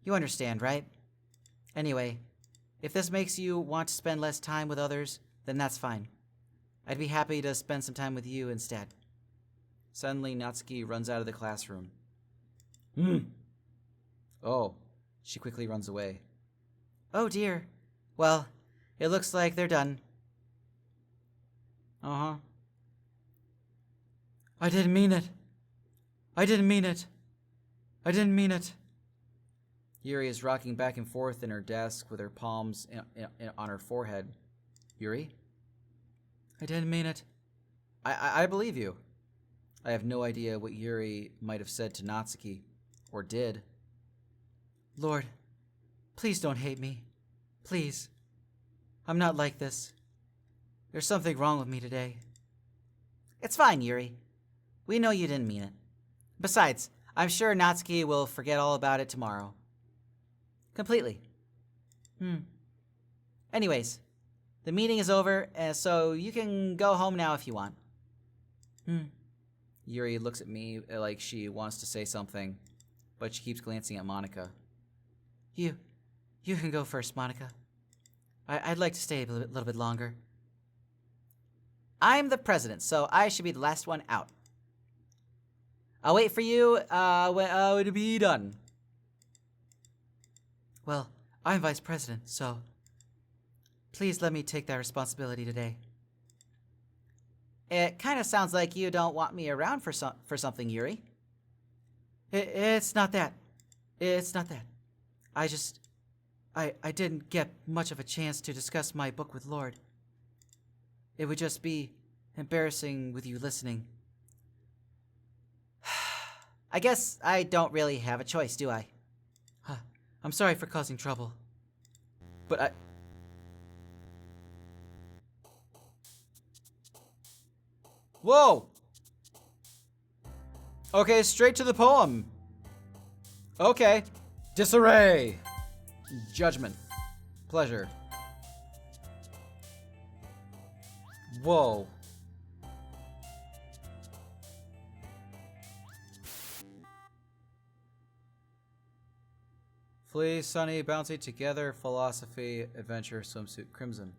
You understand, right? Anyway, if this makes you want to spend less time with others, then that's fine. I'd be happy to spend some time with you instead. Suddenly, Natsuki runs out of the classroom. Oh, she quickly runs away. Oh dear. Well, it looks like they're done. Uh-huh. I didn't mean it. I didn't mean it. I didn't mean it. Yuri is rocking back and forth in her desk with her palms on her forehead. Yuri? I didn't mean it. I believe you. I have no idea what Yuri might have said to Natsuki, or did. Lord, please don't hate me. Please. I'm not like this. There's something wrong with me today. It's fine, Yuri. We know you didn't mean it. Besides, I'm sure Natsuki will forget all about it tomorrow. Completely. Anyways, the meeting is over, so you can go home now if you want. Yuri looks at me like she wants to say something, but she keeps glancing at Monica. You can go first, Monica. I'd like to stay a little bit longer. I'm the president, so I should be the last one out. I'll wait for you to be done. Well, I'm vice president, so please let me take that responsibility today. It kind of sounds like you don't want me around for something, Yuri. It's not that. It's not that. I didn't get much of a chance to discuss my book with Lord. It would just be embarrassing with you listening. I guess I don't really have a choice, do I? I'm sorry for causing trouble. But Whoa! Okay, straight to the poem. Okay. Disarray. Judgment. Pleasure. Whoa. Flee, sunny, bouncy, together, philosophy, adventure, swimsuit, crimson.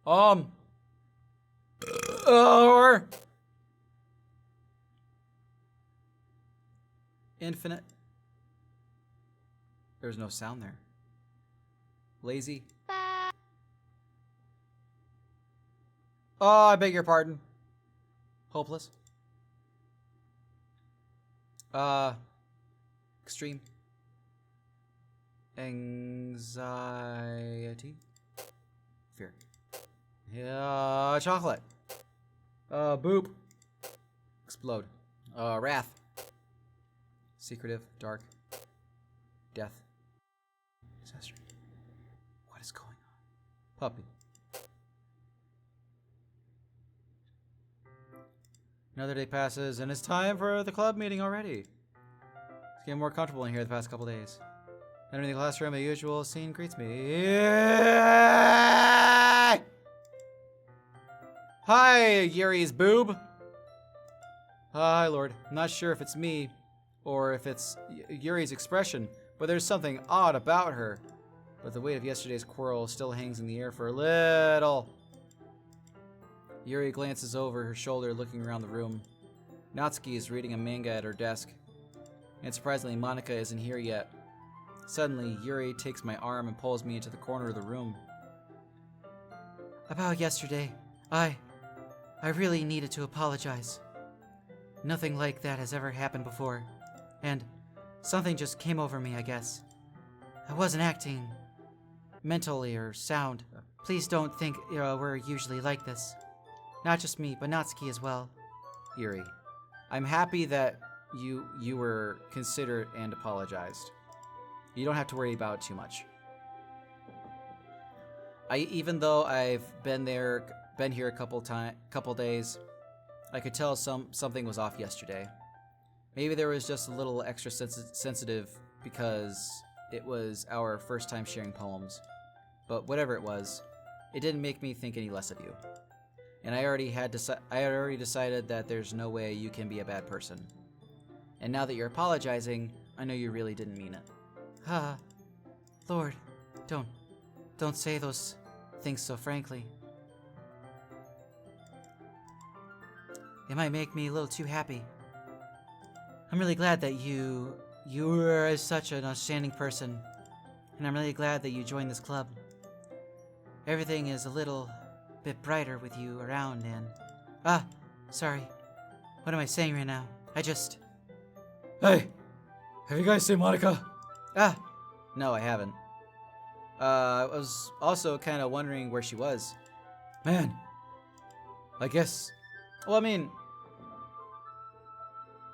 Or infinite. There's no sound there. Lazy. Oh, I beg your pardon. Hopeless. Extreme. Anxiety. Fear. Yeah, chocolate. Boop. Explode. Wrath. Secretive. Dark. Death. Disaster. What is going on? Puppy. Another day passes, and it's time for the club meeting already. It's getting more comfortable in here the past couple days. Entering the classroom, the usual scene greets me. Hi, Yuri's boob. Hi, Lord. I'm not sure if it's me or if it's Yuri's expression, but there's something odd about her. But the weight of yesterday's quarrel still hangs in the air for a little. Yuri glances over her shoulder, looking around the room. Natsuki is reading a manga at her desk. And surprisingly, Monica isn't here yet. Suddenly, Yuri takes my arm and pulls me into the corner of the room. About yesterday, I really needed to apologize. Nothing like that has ever happened before. And something just came over me, I guess. I wasn't acting mentally or sound. Please don't think we're usually like this. Not just me, but Natsuki as well. Yuri, I'm happy that you were considerate and apologized. You don't have to worry about it too much. Even though I've been here a couple days, I could tell something was off yesterday. Maybe there was just a little extra sensitive because it was our first time sharing poems. But whatever it was, it didn't make me think any less of you. And I had already decided that there's no way you can be a bad person. And now that you're apologizing, I know you really didn't mean it. Lord, don't say those things so frankly. It might make me a little too happy. I'm really glad that you are such an outstanding person, and I'm really glad that you joined this club. Everything is a little bit brighter with you around, and sorry. What am I saying right now? Hey, have you guys seen Monica? No, I haven't. I was also kind of wondering where she was. Man, I guess. Well, I mean,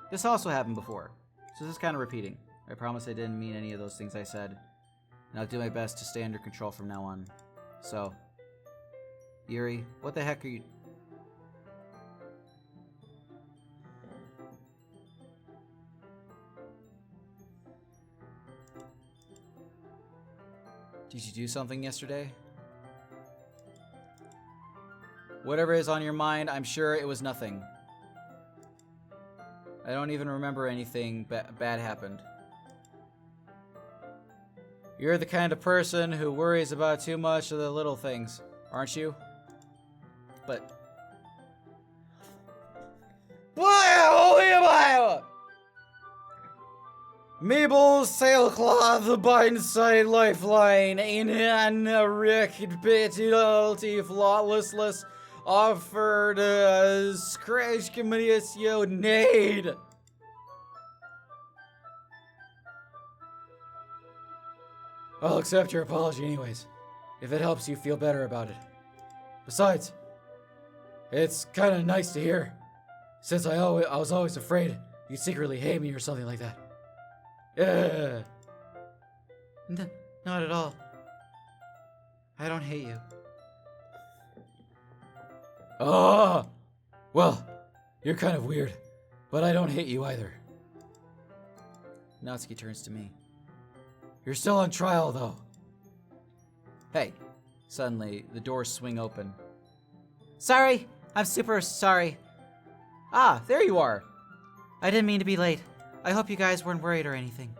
this also happened before, so this is kind of repeating. I promise I didn't mean any of those things I said, and I'll do my best to stay under control from now on. So, Yuri, what the heck are you... Did you do something yesterday? Whatever is on your mind, I'm sure it was nothing. I don't even remember anything bad happened. You're the kind of person who worries about too much of the little things, aren't you? But... Mabel's sailcloth, the blindside lifeline, ain't an wrecked bitty flawless offered scratch committees you need. I'll accept your apology anyways, if it helps you feel better about it. Besides, it's kind of nice to hear, since I was always afraid you'd secretly hate me or something like that. Yeah. Not at all. I don't hate you. Well, you're kind of weird, but I don't hate you either. Natsuki turns to me. You're still on trial, though. Hey. Suddenly, the doors swing open. Sorry, I'm super sorry. Ah, there you are. I didn't mean to be late. I hope you guys weren't worried or anything.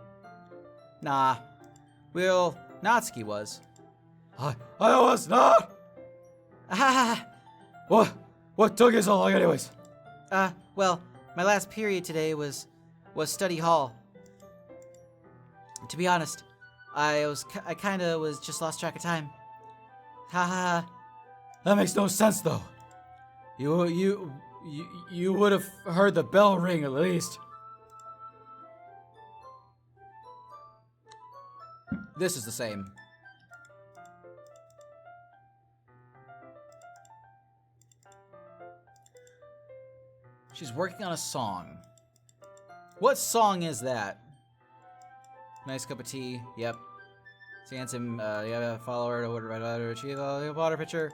Nah. Well, Natsuki was. I was not! What took you so long anyways? Well, my last period today was study hall. To be honest, I kinda was just lost track of time. That makes no sense though. You would have heard the bell ring at least. This is the same. She's working on a song. What song is that? Nice cup of tea. Yep. Handsome. Yeah, follower to water. Achieve a water pitcher.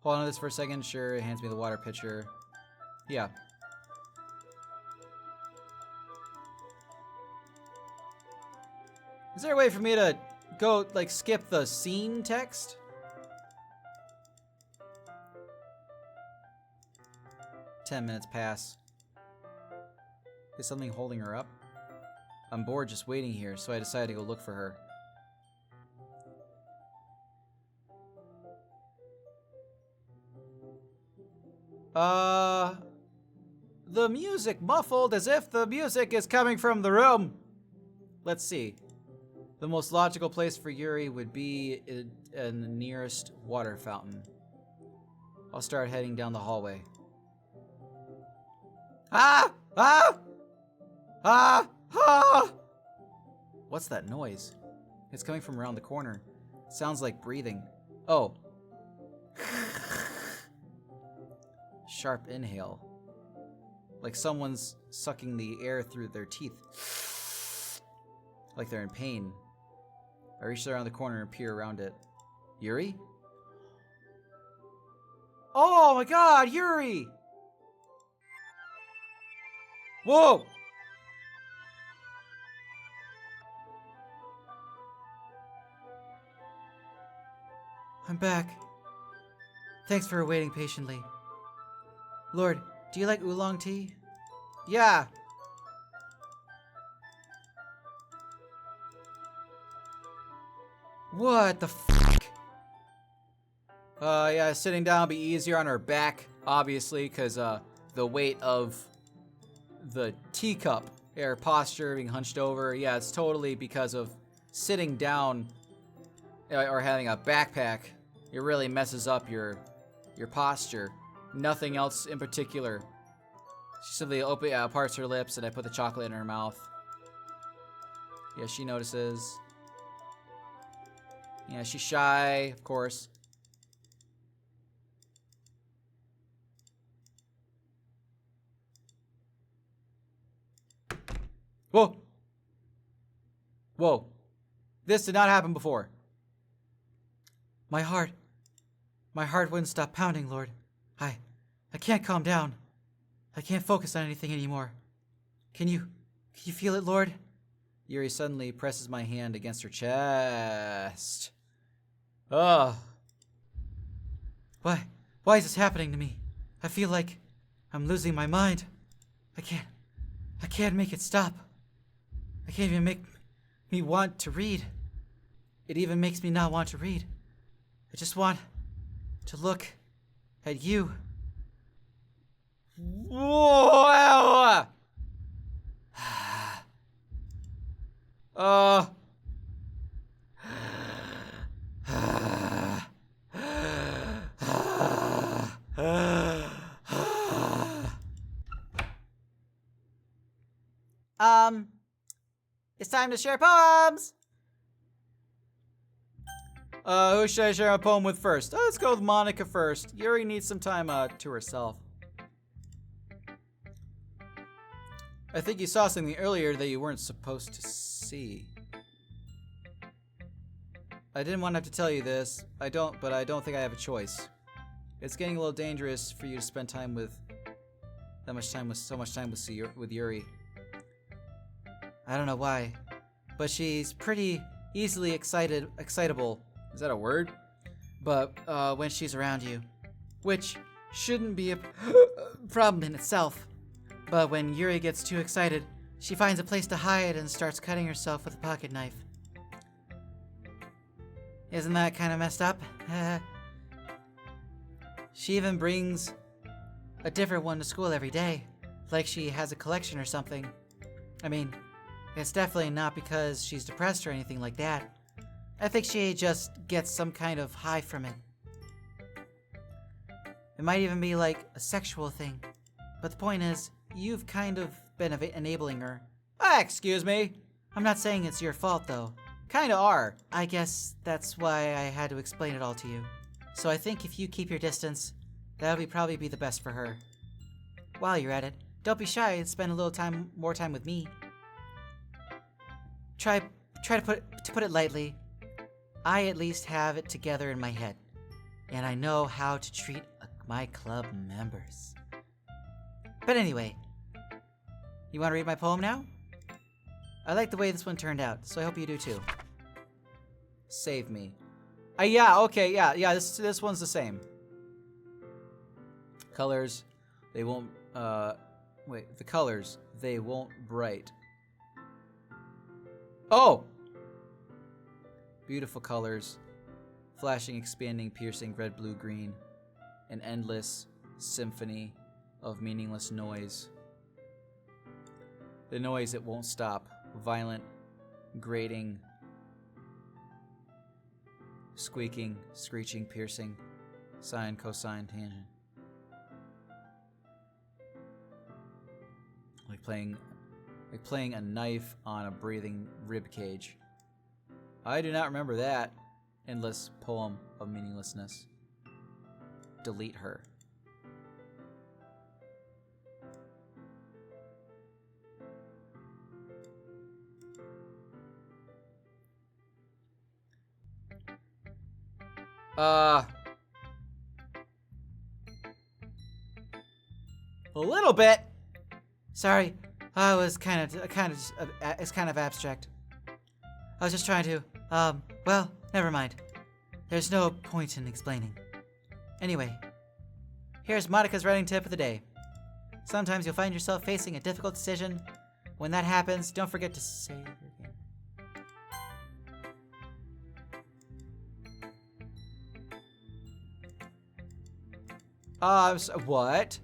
Hold on to this for a second. Sure. It hands me the water pitcher. Yeah. Is there a way for me to go, like, skip the scene text? 10 minutes pass. Is something holding her up? I'm bored just waiting here, so I decided to go look for her. The music muffled as if the music is coming from the room. Let's see. The most logical place for Yuri would be in the nearest water fountain. I'll start heading down the hallway. Ah! Ah! Ah! Ah! What's that noise? It's coming from around the corner. It sounds like breathing. Oh. Sharp inhale. Like someone's sucking the air through their teeth. Like they're in pain. I reach around the corner and peer around it. Yuri? Oh my god, Yuri! Whoa! I'm back. Thanks for waiting patiently. Lord, do you like oolong tea? Yeah. What the f***? Yeah, sitting down will be easier on her back, obviously, because, the weight of the teacup, her posture being hunched over. Yeah, it's totally because of sitting down or having a backpack. It really messes up your posture. Nothing else in particular. She simply parts her lips, and I put the chocolate in her mouth. Yeah, she notices. Yeah, she's shy, of course. Whoa! Whoa. This did not happen before. My heart wouldn't stop pounding, Lord. I can't calm down. I can't focus on anything anymore. Can you feel it, Lord? Yuri suddenly presses my hand against her chest. Ugh. Why is this happening to me? I feel like I'm losing my mind. I can't make it stop. I can't even make me want to read. It even makes me not want to read. I just want to look at you. Whoa! It's time to share poems! Who should I share a poem with first? Let's go with Monica first. Yuri needs some time, to herself. I think you saw something earlier that you weren't supposed to see. I didn't want to have to tell you this. But I don't think I have a choice. It's getting a little dangerous for you to spend time with so much time with Yuri. I don't know why, but she's pretty easily excitable. Is that a word? But when she's around you, which shouldn't be a problem in itself. But when Yuri gets too excited, she finds a place to hide and starts cutting herself with a pocket knife. Isn't that kind of messed up? She even brings a different one to school every day, like she has a collection or something. I mean, it's definitely not because she's depressed or anything like that. I think she just gets some kind of high from it. It might even be like a sexual thing. But the point is, you've kind of been enabling her. Excuse me. I'm not saying it's your fault, though. Kinda are. I guess that's why I had to explain it all to you. So I think if you keep your distance, that'll probably be the best for her. While you're at it, don't be shy and spend a little more time with me. Try to put it lightly. I at least have it together in my head, and I know how to treat my club members. But anyway, you want to read my poem now? I like the way this one turned out, so I hope you do too. Save me. Yeah, okay, yeah, this one's the same. Colors. They won't, wait, the colors, they won't bright. Oh! Beautiful colors, flashing, expanding, piercing, red, blue, green. An endless symphony of meaningless noise. The noise that won't stop. Violent, grating, squeaking, screeching, piercing, sine, cosine, tangent. Like playing a knife on a breathing rib cage. I do not remember that endless poem of meaninglessness. Delete her. A little bit. Sorry, I was it's kind of abstract. I was just trying to, well, never mind. There's no point in explaining. Anyway, here's Monica's writing tip of the day. Sometimes you'll find yourself facing a difficult decision. When that happens, don't forget to save your game. What?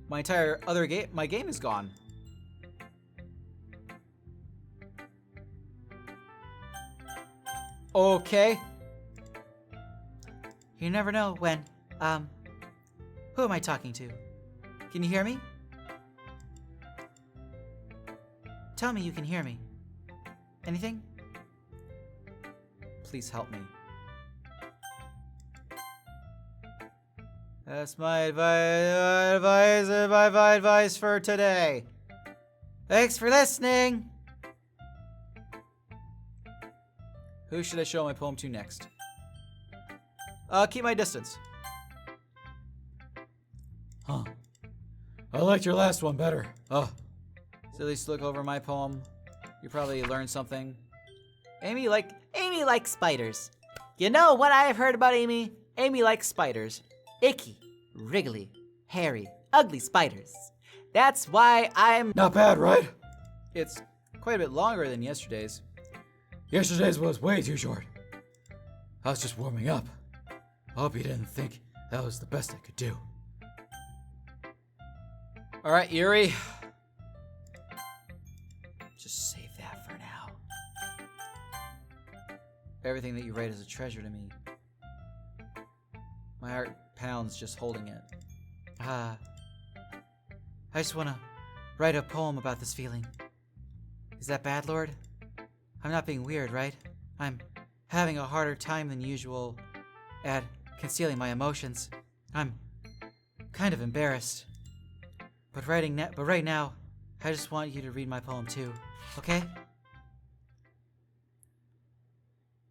My entire other game, my game is gone. Okay. You never know when, who am I talking to? Can you hear me? Tell me you can hear me. Anything? Please help me. That's my advice for today. Thanks for listening! Who should I show my poem to next? Keep my distance. Huh. I liked your last one better. So at least look over my poem. You probably learned something. Amy likes spiders. You know what I have heard about Amy? Amy likes spiders. Icky, wriggly, hairy, ugly spiders. That's why I'm... Not bad, right? It's quite a bit longer than yesterday's. Yesterday's was way too short. I was just warming up. I hope you didn't think that was the best I could do. All right, Yuri. Just save that for now. Everything that you write is a treasure to me. My heart pounds just holding it. I just want to write a poem about this feeling. Is that bad, Lord? I'm not being weird, right? I'm having a harder time than usual at concealing my emotions. I'm kind of embarrassed. But right now, I just want you to read my poem too, okay?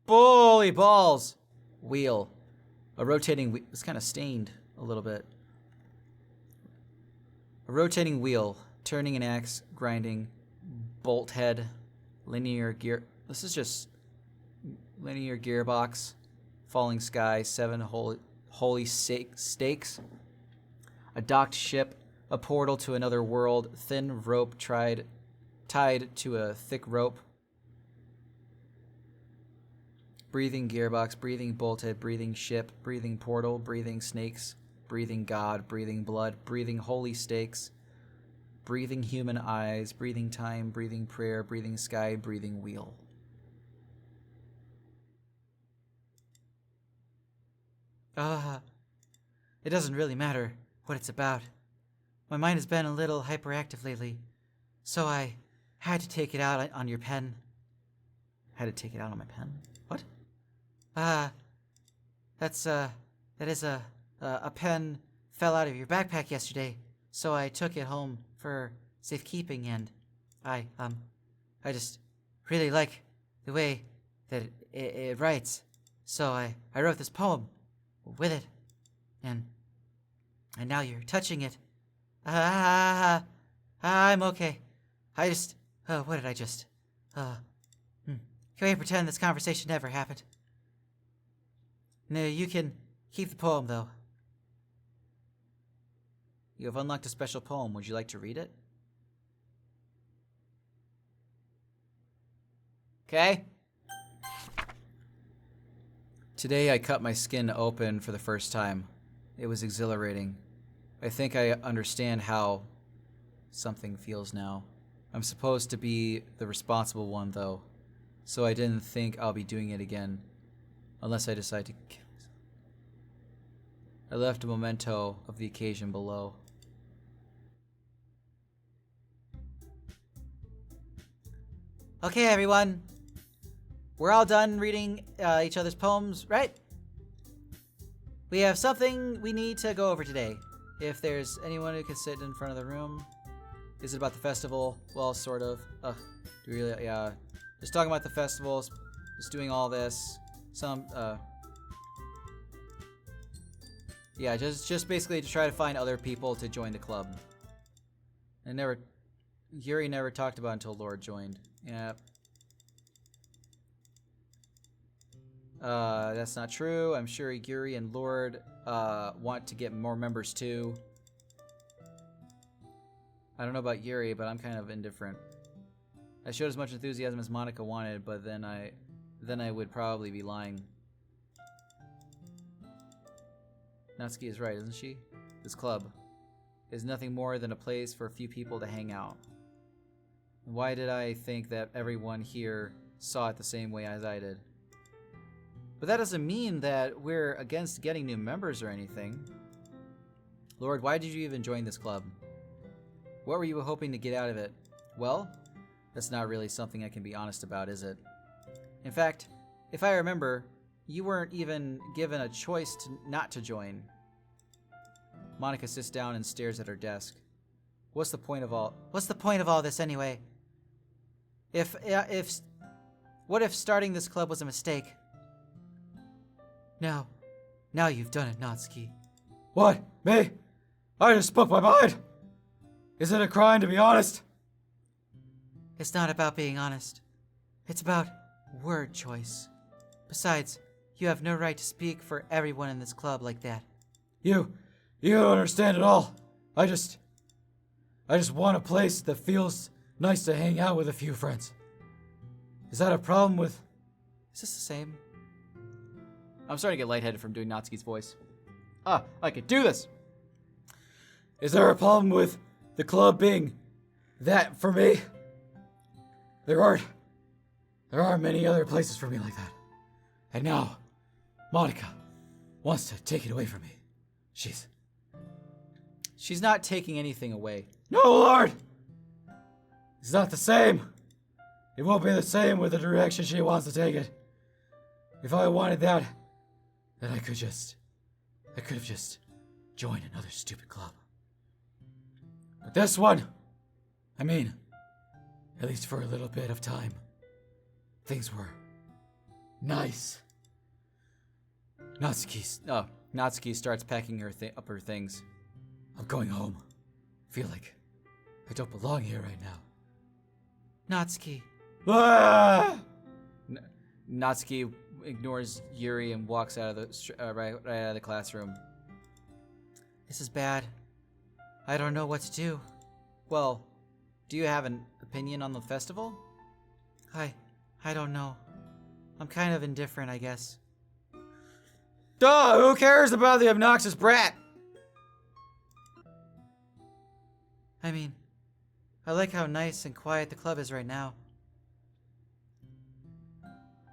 Holy balls! Wheel. A rotating wheel. It's kind of stained a little bit. A rotating wheel. Turning an axe. Grinding. Bolt head. Linear gear. This is just linear gearbox. Falling sky. 7 holy stakes. A docked ship. A portal to another world. Thin rope tied to a thick rope. Breathing gearbox, breathing bolthead, breathing ship, breathing portal, breathing snakes, breathing God, breathing blood, breathing holy stakes, breathing human eyes, breathing time, breathing prayer, breathing sky, breathing wheel. It doesn't really matter what it's about. My mind has been a little hyperactive lately, so I had to take it out on your pen. Had to take it out on my pen? What? That is a pen fell out of your backpack yesterday, so I took it home for safekeeping, and I just really like the way that it writes, so I wrote this poem with it, and now you're touching it. I'm okay. What did I just, Can we pretend this conversation never happened? No, you can keep the poem, though. You have unlocked a special poem. Would you like to read it? Okay. Today I cut my skin open for the first time. It was exhilarating. I think I understand how something feels now. I'm supposed to be the responsible one, though, so I didn't think I'll be doing it again, unless I decide to kill myself. I left a memento of the occasion below. Okay, everyone. We're all done reading each other's poems, right? We have something we need to go over today. If there's anyone who can sit in front of the room. Is it about the festival? Well, sort of. Do we really? Yeah. Just talking about the festivals. Just doing all this. Yeah, just basically to try to find other people to join the club. And Yuri never talked about it until Lord joined. Yeah. That's not true. I'm sure Yuri and Lord want to get more members too. I don't know about Yuri, but I'm kind of indifferent. I showed as much enthusiasm as Monica wanted, but then I would probably be lying. Natsuki is right, isn't she? This club is nothing more than a place for a few people to hang out. Why did I think that everyone here saw it the same way as I did? But that doesn't mean that we're against getting new members or anything. Lord, why did you even join this club? What were you hoping to get out of it? Well, that's not really something I can be honest about, is it? In fact, if I remember, you weren't even given a choice not to join. Monica sits down and stares at her desk. What's the point of all this anyway? What if starting this club was a mistake? Now you've done it, Natsuki. What? Me? I just spoke my mind. Is it a crime to be honest? It's not about being honest. It's about word choice. Besides, you have no right to speak for everyone in this club like that. You don't understand at all. I just want a place that feels nice to hang out with a few friends. Is that a problem with... Is this the same? I'm starting to get lightheaded from doing Natsuki's voice. I could do this! Is there a problem with the club being that for me? There are many other places for me like that. And now, Monica wants to take it away from me. She's not taking anything away. No, Lord! It's not the same. It won't be the same with the direction she wants to take it. If I wanted that, then I could have just joined another stupid club. But this one, I mean, at least for a little bit of time, things were nice. Natsuki starts packing up her things. I'm going home. I feel like I don't belong here right now. Natsuki. Ah! Natsuki ignores Yuri and walks out of the right out of the classroom. This is bad. I don't know what to do. Well, do you have an opinion on the festival? I don't know. I'm kind of indifferent, I guess. Duh! Who cares about the obnoxious brat? I mean, I like how nice and quiet the club is right now.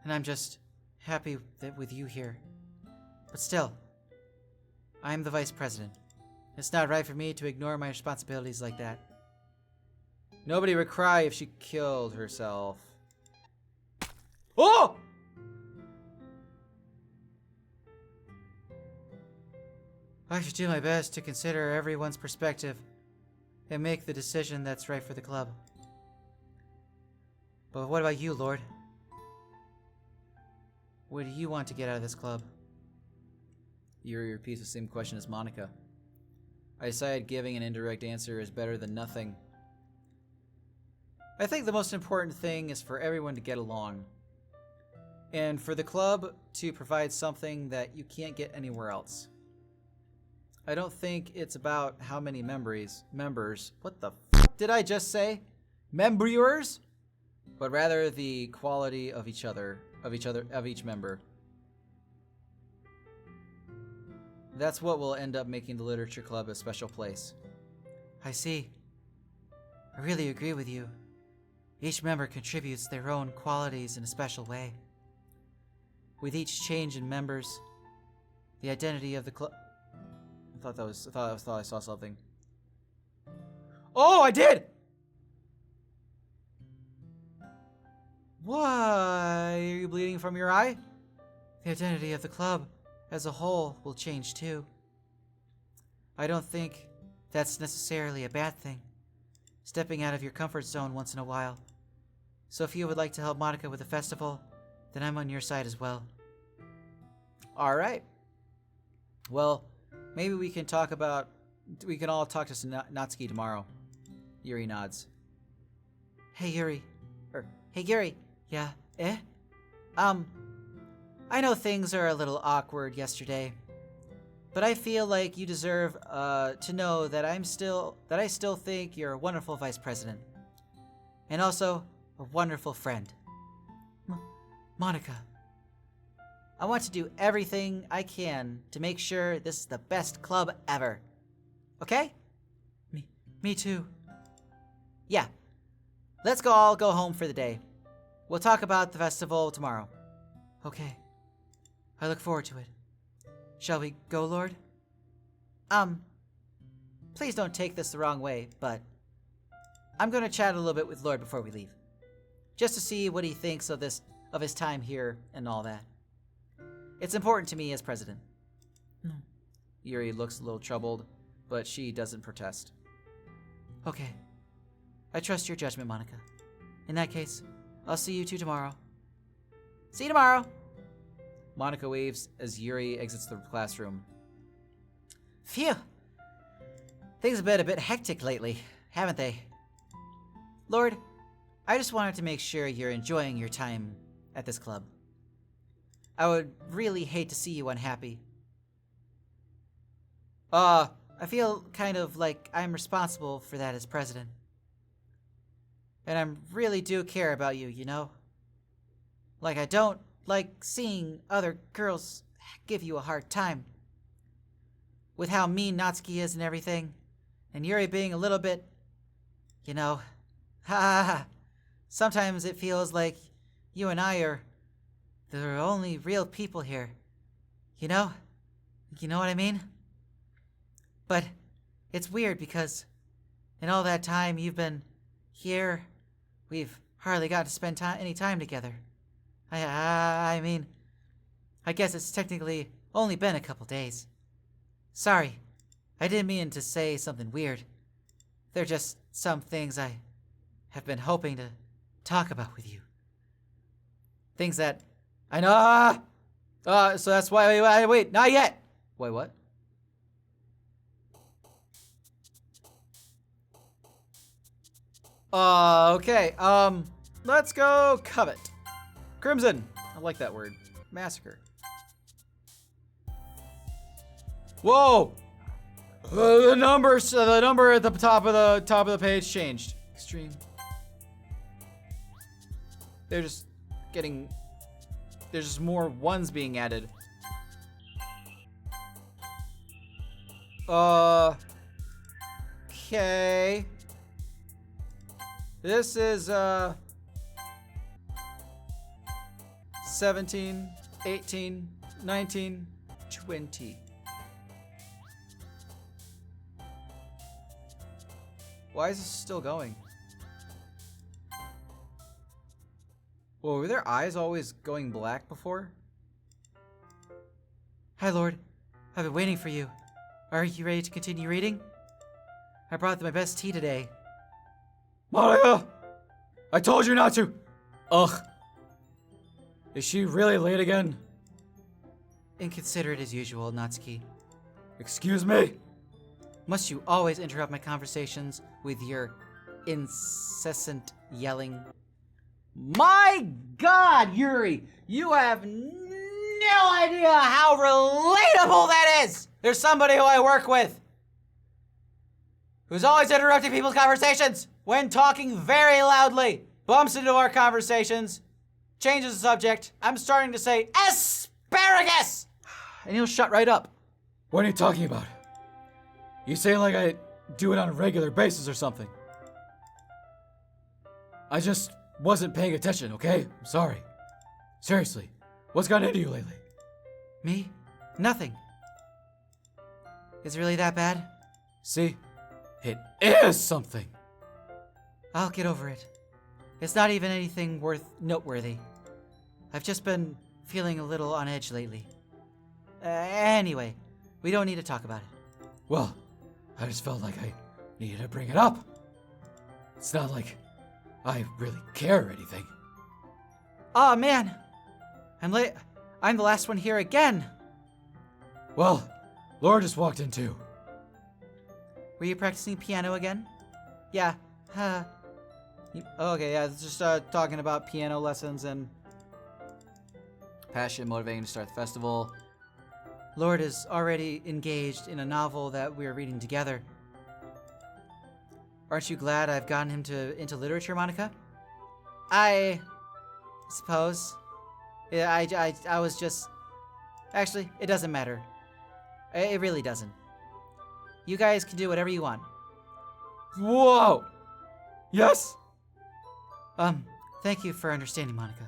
And I'm just happy with you here. But still, I'm the vice president. It's not right for me to ignore my responsibilities like that. Nobody would cry if she killed herself. Oh! I should do my best to consider everyone's perspective and make the decision that's right for the club. But what about you, Lord? What do you want to get out of this club? Yuri repeats the same question as Monica. I decided giving an indirect answer is better than nothing. I think the most important thing is for everyone to get along. And for the club to provide something that you can't get anywhere else. I don't think it's about how many members. What the f did I just say? Members? But rather the quality of each member. That's what will end up making the literature club a special place. I see. I really agree with you. Each member contributes their own qualities in a special way. With each change in members, the identity of the club. I thought I saw something. Oh, I did! Why are you bleeding from your eye? The identity of the club as a whole will change too. I don't think that's necessarily a bad thing. Stepping out of your comfort zone once in a while. So if you would like to help Monica with the festival, then I'm on your side as well. Alright. Well, maybe we can all talk to Natsuki tomorrow. Yuri nods. Hey Yuri. Hey Yuri. Yeah, eh? I know things are a little awkward yesterday, but I feel like you deserve to know that I still think you're a wonderful vice president. And also a wonderful friend. Monica. I want to do everything I can to make sure this is the best club ever. Okay? Me too. Yeah. Let's all go home for the day. We'll talk about the festival tomorrow. Okay. I look forward to it. Shall we go, Lord? Please don't take this the wrong way, but I'm going to chat a little bit with Lord before we leave. Just to see what he thinks of his time here and all that. It's important to me as president. Yuri looks a little troubled, but she doesn't protest. Okay. I trust your judgment, Monica. In that case, I'll see you two tomorrow. See you tomorrow! Monica waves as Yuri exits the classroom. Phew! Things have been a bit hectic lately, haven't they? Lord, I just wanted to make sure you're enjoying your time at this club. I would really hate to see you unhappy. I feel kind of like I'm responsible for that as president. And I really do care about you, you know? Like I don't like seeing other girls give you a hard time. With how mean Natsuki is and everything. And Yuri being a little bit, you know, sometimes it feels like you and I are the only real people here. You know? You know what I mean? But it's weird because in all that time you've been here, we've hardly got to spend any time together. I mean, I guess it's technically only been a couple days. Sorry, I didn't mean to say something weird. They're just some things I have been hoping to talk about with you. Things that I know. So that's why I wait. Not yet. Wait, what? Okay. Let's go covet. Crimson. I like that word. Massacre. Whoa! The number at the top of the page changed. Extreme. There's just more ones being added. Okay. This is 17, 18, 19, 20. Why is this still going? Whoa, were their eyes always going black before? Hi, Lord. I've been waiting for you. Are you ready to continue reading? I brought my best tea today. Monica! I told you not to! Ugh. Is she really late again? Inconsiderate as usual, Natsuki. Excuse me? Must you always interrupt my conversations with your incessant yelling? My God, Yuri! You have no idea how relatable that is. There's somebody who I work with who's always interrupting people's conversations when talking very loudly, bumps into our conversations, changes the subject. I'm starting to say asparagus, and he'll shut right up. What are you talking about? You say it like I do it on a regular basis or something. I just wasn't paying attention, okay? I'm sorry. Seriously, what's gotten into you lately? Me? Nothing. Is it really that bad? See? It is something. I'll get over it. It's not even anything noteworthy. I've just been feeling a little on edge lately. Anyway, we don't need to talk about it. Well, I just felt like I needed to bring it up. It's not like I really care or anything. Aw, man. I'm late. I'm the last one here again. Well, Laura just walked in too. Were you practicing piano again? Yeah. Okay, yeah, it's just talking about piano lessons and Passion motivating to start the festival. Lord is already engaged in a novel that we're reading together. Aren't you glad I've gotten him into literature, Monica? I suppose. Yeah, I was just... Actually, it doesn't matter. It really doesn't. You guys can do whatever you want. Whoa! Yes? Thank you for understanding, Monica.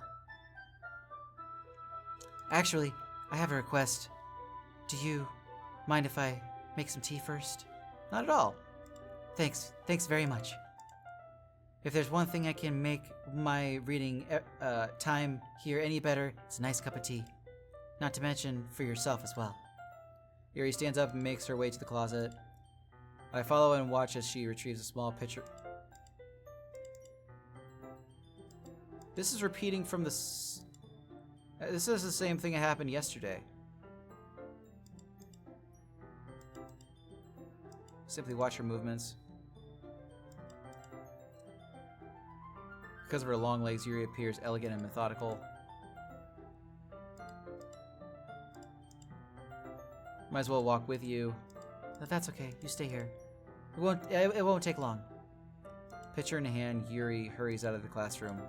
Actually, I have a request. Do you mind if I make some tea first? Not at all. Thanks. Thanks very much. If there's one thing I can make my reading time here any better, it's a nice cup of tea. Not to mention for yourself as well. Yuri stands up and makes her way to the closet. I follow and watch as she retrieves a small pitcher. This is repeating from this is the same thing that happened yesterday. Simply watch her movements. Because of her long legs, Yuri appears elegant and methodical. Might as well walk with you. But that's okay. You stay here. It won't take long. Pitcher in hand, Yuri hurries out of the classroom.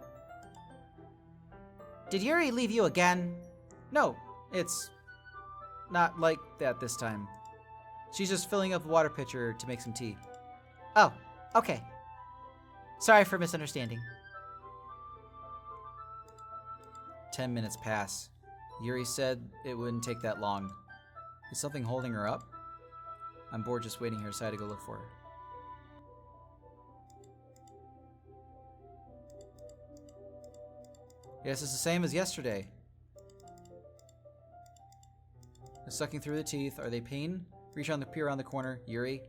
Did Yuri leave you again? No, it's not like that this time. She's just filling up the water pitcher to make some tea. Oh, okay. Sorry for misunderstanding. 10 minutes pass. Yuri said it wouldn't take that long. Is something holding her up? I'm bored just waiting here, so I had to go look for her. Yes, it's the same as yesterday. They're sucking through the teeth. Are they pain? Reach on the peer around the corner. Yuri?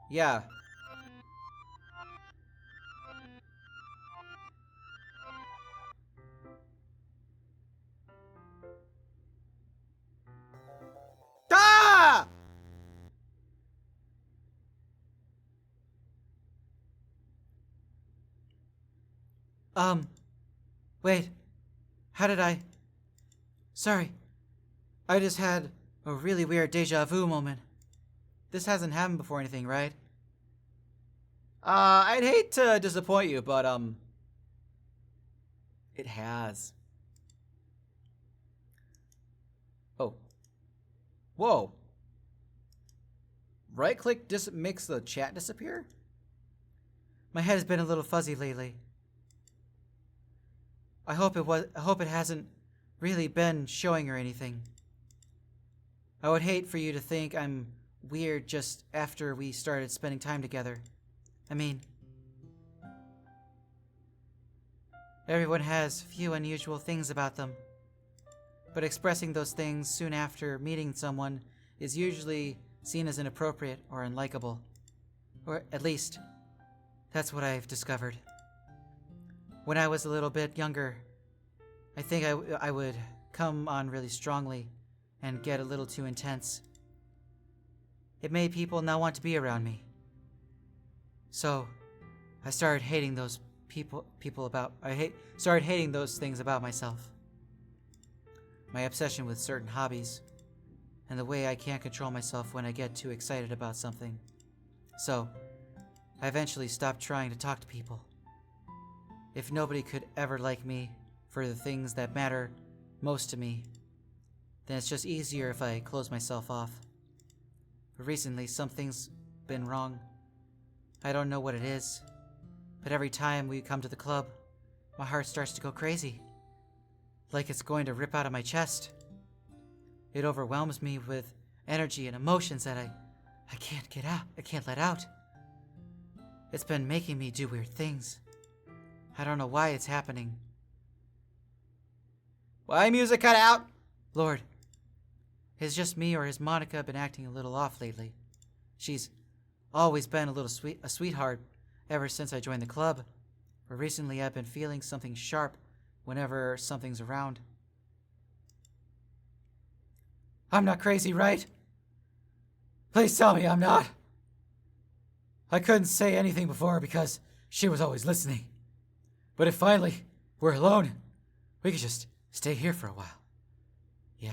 Yeah. Ah! Wait. How did I... Sorry. I just had a really weird deja vu moment. This hasn't happened before or anything, right? I'd hate to disappoint you, but, it has. Oh. Whoa. Right-click makes the chat disappear? My head has been a little fuzzy lately. I hope it hasn't really been showing or anything. I would hate for you to think I'm weird just after we started spending time together. I mean, everyone has few unusual things about them, but expressing those things soon after meeting someone is usually seen as inappropriate or unlikable. Or at least, that's what I've discovered. When I was a little bit younger, I think I would come on really strongly and get a little too intense. It made people not want to be around me. So, I started hating those started hating those things about myself. my obsession with certain hobbies, and the way I can't control myself when I get too excited about something. So, I eventually stopped trying to talk to people. If nobody could ever like me for the things that matter most to me, then it's just easier if I close myself off. But recently, something's been wrong. I don't know what it is, but every time we come to the club, my heart starts to go crazy, like it's going to rip out of my chest. It overwhelms me with energy and emotions that I can't get out. I can't let out. It's been making me do weird things. I don't know why it's happening. Why music cut out? Lord, is just me or has Monica been acting a little off lately? She's always been a sweetheart ever since I joined the club, but recently I've been feeling something sharp whenever something's around. I'm not crazy, right? Please tell me I'm not. I couldn't say anything before because she was always listening. But if finally we're alone, we could just stay here for a while. Yeah.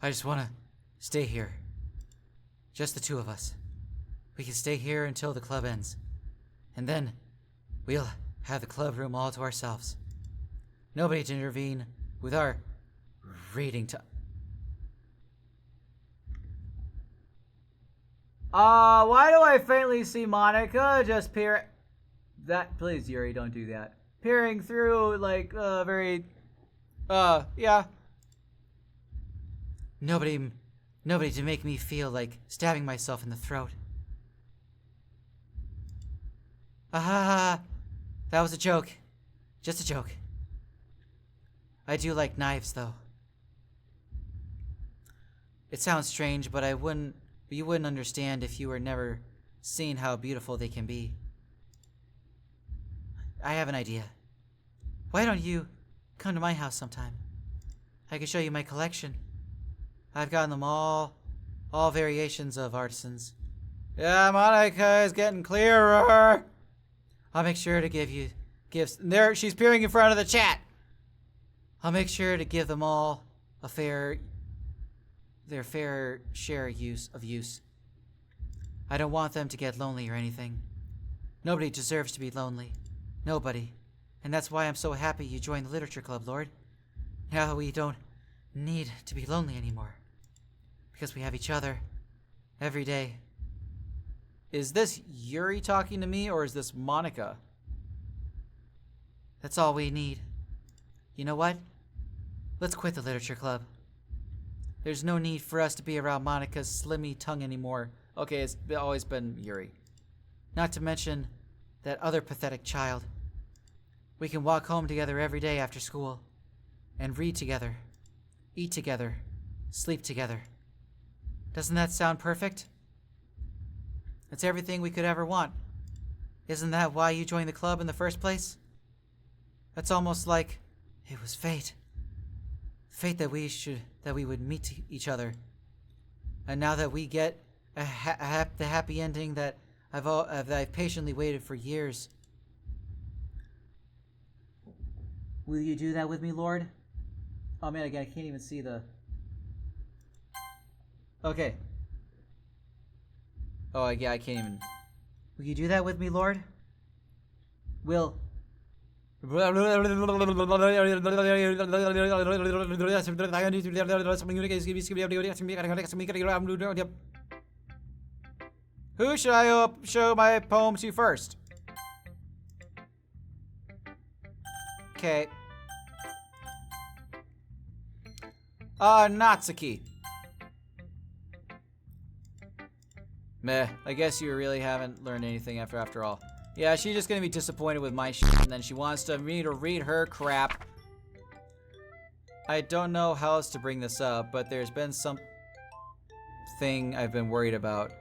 I just want to stay here. Just the two of us. We can stay here until the club ends. And then we'll have the club room all to ourselves. Nobody to intervene with our reading time. Why do I faintly see Monica just peer... That, please, Yuri, don't do that. Peering through, like, very... yeah. Nobody to make me feel like stabbing myself in the throat. Ah, that was a joke. Just a joke. I do like knives, though. It sounds strange, but you wouldn't understand if you were never seen how beautiful they can be. I have an idea. Why don't you come to my house sometime? I can show you my collection. I've gotten them all variations of artisans. Yeah, Monica is getting clearer. I'll make sure to give you gifts. There, she's peering in front of the chat. I'll make sure to give them all their fair share of use. I don't want them to get lonely or anything. Nobody deserves to be lonely. Nobody. And that's why I'm so happy you joined the literature club, Lord. Now we don't need to be lonely anymore. Because we have each other every day. Is this Yuri talking to me, or is this Monica? That's all we need. You know what? Let's quit the literature club. There's no need for us to be around Monica's slimy tongue anymore. Okay, it's always been Yuri. Not to mention that other pathetic child. We can walk home together every day after school. And read together. Eat together. Sleep together. Doesn't that sound perfect? It's everything we could ever want. Isn't that why you joined the club in the first place? That's almost like it was fate. Fate that we would meet each other. And now that we get the happy ending that I've patiently waited for years. Will you do that with me, Lord? Oh man, again, I can't even see the... Okay. Oh, yeah, I can't even... Will you do that with me, Lord? Will... Who should I show my poem to first? Okay. Natsuki. Meh, I guess you really haven't learned anything after all. Yeah, she's just gonna be disappointed with my shit, and then she wants me to read her crap. I don't know how else to bring this up, but there's been something I've been worried about.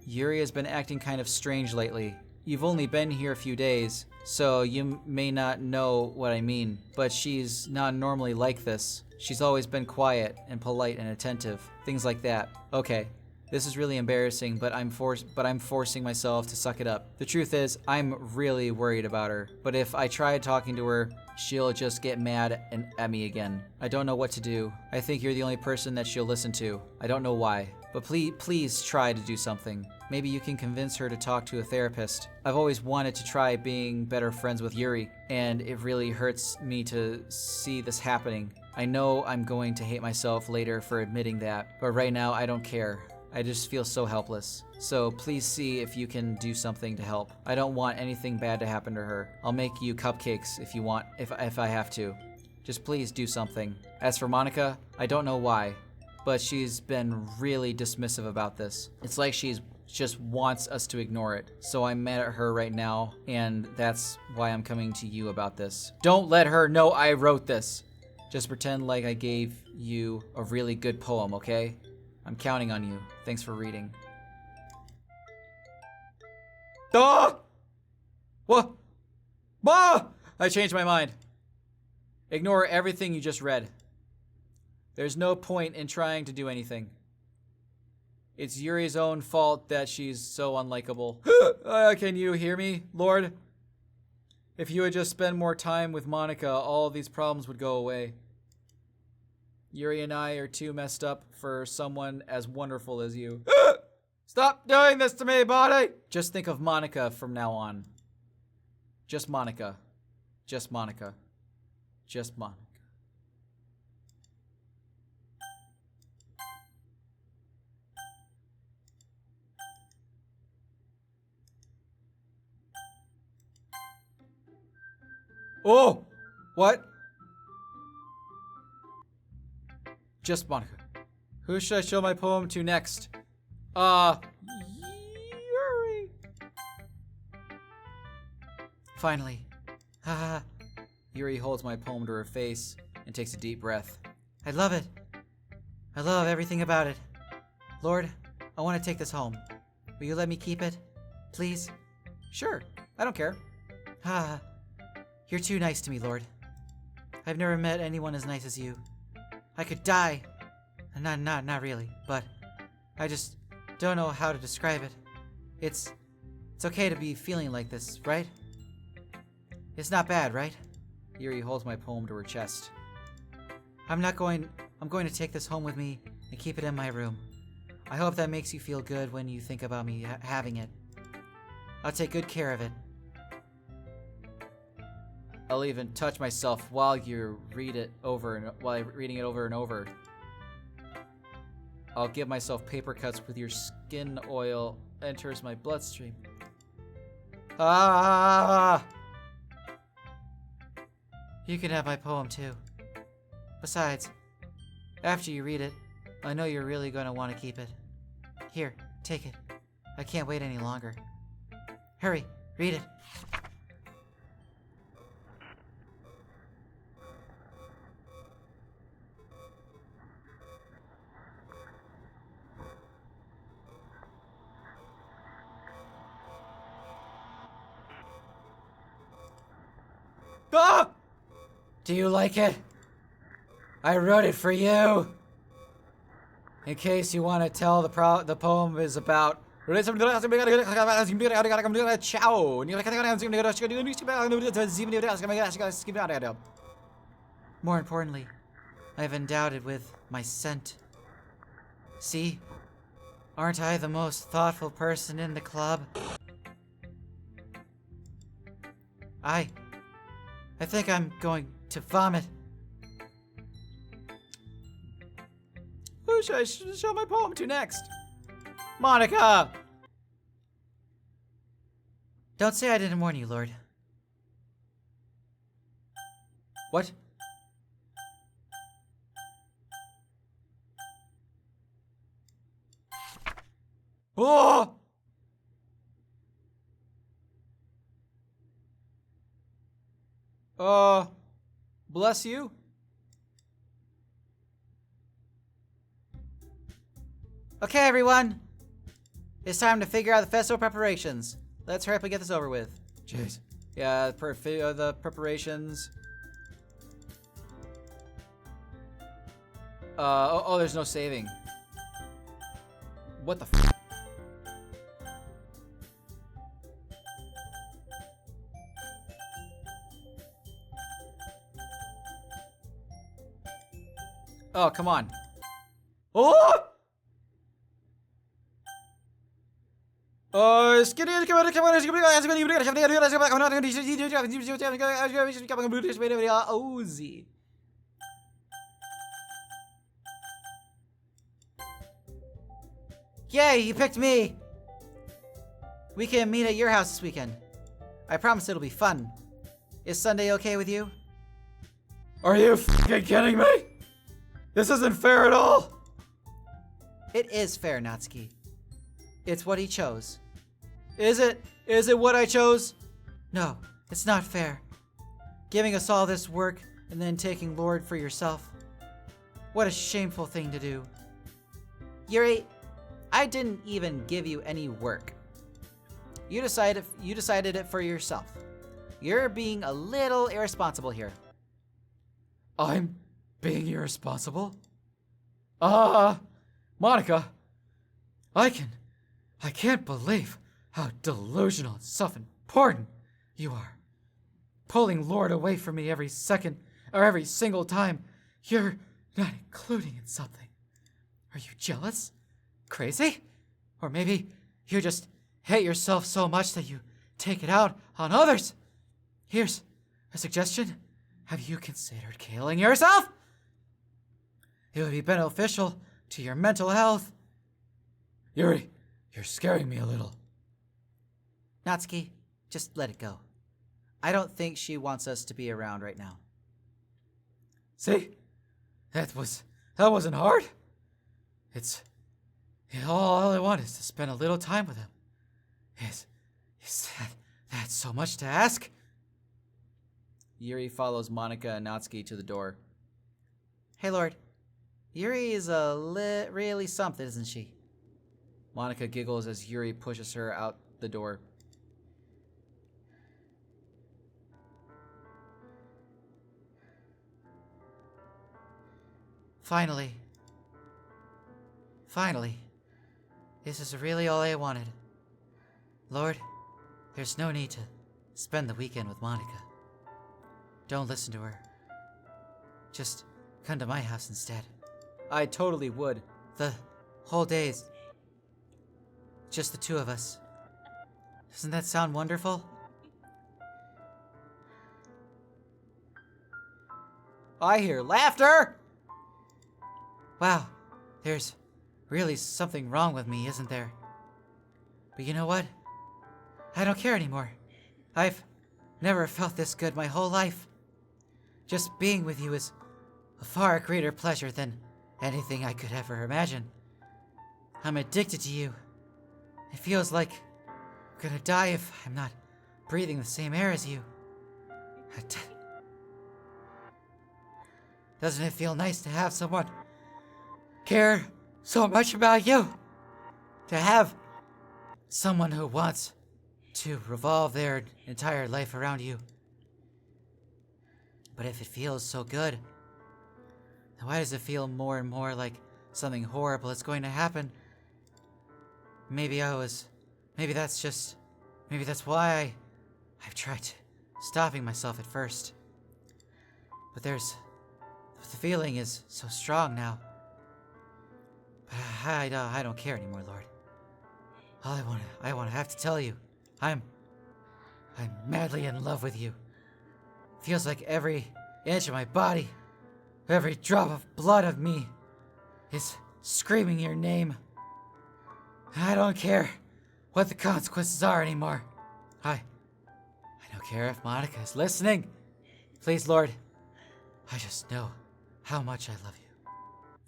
Yuri has been acting kind of strange lately. You've only been here a few days, so you may not know what I mean, but she's not normally like this. She's always been quiet and polite and attentive, things like that. Okay. This is really embarrassing, but I'm forcing myself to suck it up. The truth is, I'm really worried about her. But if I tried talking to her, she'll just get mad at me again. I don't know what to do. I think you're the only person that she'll listen to. I don't know why. But please try to do something. Maybe you can convince her to talk to a therapist. I've always wanted to try being better friends with Yuri, and it really hurts me to see this happening. I know I'm going to hate myself later for admitting that, but right now I don't care. I just feel so helpless. So please see if you can do something to help. I don't want anything bad to happen to her. I'll make you cupcakes if you want, if I have to. Just please do something. As for Monica, I don't know why, but she's been really dismissive about this. It's like she's just wants us to ignore it. So I'm mad at her right now, and that's why I'm coming to you about this. Don't let her know I wrote this. Just pretend like I gave you a really good poem, okay? I'm counting on you. Thanks for reading. Ah! What? Ah! I changed my mind. Ignore everything you just read. There's no point in trying to do anything. It's Yuri's own fault that she's so unlikable. Can you hear me, Lord? If you would just spend more time with Monica, all of these problems would go away. Yuri and I are too messed up for someone as wonderful as you. Stop doing this to me, body! Just think of Monica from now on. Just Monica. Just Monica. Just Monica. Oh! What? Just Monica. Who should I show my poem to next? Yuri. Finally. Haha. Yuri holds my poem to her face and takes a deep breath. I love it. I love everything about it. Lord, I want to take this home. Will you let me keep it? Please? Sure. I don't care. Ah, you're too nice to me, Lord. I've never met anyone as nice as you. I could die. Not really, but I just don't know how to describe it. It's okay to be feeling like this, right? It's not bad, right? Yuri holds my poem to her chest. I'm going to take this home with me and keep it in my room. I hope that makes you feel good when you think about me having it. I'll take good care of it. I'll even touch myself while you read it over and while I'm reading it over and over. I'll give myself paper cuts with your skin oil enters my bloodstream. Ah! You can have my poem too. Besides, after you read it, I know you're really going to want to keep it. Here, take it. I can't wait any longer. Hurry, read it. Ah! Do you like it? I wrote it for you. In case you want to tell the poem is about. More importantly, I've endowed it with my scent. See? Aren't I the most thoughtful person in the club? I think I'm going to vomit. Who should I show my poem to next? Monica! Don't say I didn't warn you, Lord. What? Oh! Bless you. Okay, everyone. It's time to figure out the festival preparations. Let's hurry up and get this over with. Jeez. Yeah, the preparations. There's no saving. What the f? Oh, come on. Oh! Ozy. Yay, you picked me! We can meet at your house this weekend. I promise it'll be fun. Is Sunday okay with you? Are you f***ing kidding me? This isn't fair at all. It is fair, Natsuki. It's what he chose. Is it? Is it what I chose? No, it's not fair. Giving us all this work and then taking Lord for yourself. What a shameful thing to do. Yuri, I didn't even give you any work. You decided it for yourself. You're being a little irresponsible here. I'm being irresponsible? Monica, I can't believe how delusional and self-important you are. Pulling Lord away from me every second, or every single time you're not including in something. Are you jealous? Crazy? Or maybe you just hate yourself so much that you take it out on others? Here's a suggestion. Have you considered killing yourself? It would be beneficial to your mental health. Yuri, you're scaring me a little. Natsuki, just let it go. I don't think she wants us to be around right now. See? That wasn't hard. All I want is to spend a little time with him. Is that so much to ask? Yuri follows Monica and Natsuki to the door. Hey, Lord. Yuri is really something, isn't she? Monica giggles as Yuri pushes her out the door. Finally. This is really all I wanted. Lord, there's no need to spend the weekend with Monica. Don't listen to her. Just come to my house instead. I totally would. The whole day's just the two of us. Doesn't that sound wonderful? I hear laughter! Wow, there's really something wrong with me, isn't there? But you know what? I don't care anymore. I've never felt this good my whole life. Just being with you is a far greater pleasure than anything I could ever imagine. I'm addicted to you. It feels like I'm gonna die if I'm not breathing the same air as you. Doesn't it feel nice to have someone care so much about you? To have someone who wants to revolve their entire life around you. But if it feels so good, then why does it feel more and more like something horrible is going to happen? Maybe that's why I've tried stopping myself at first. But the feeling is so strong now. But I don't care anymore, Lord. All I want to have to tell you, I'm madly in love with you. Feels like every inch of my body, every drop of blood of me is screaming your name. I don't care what the consequences are anymore. I don't care if Monica is listening. Please, Lord, I just know how much I love you.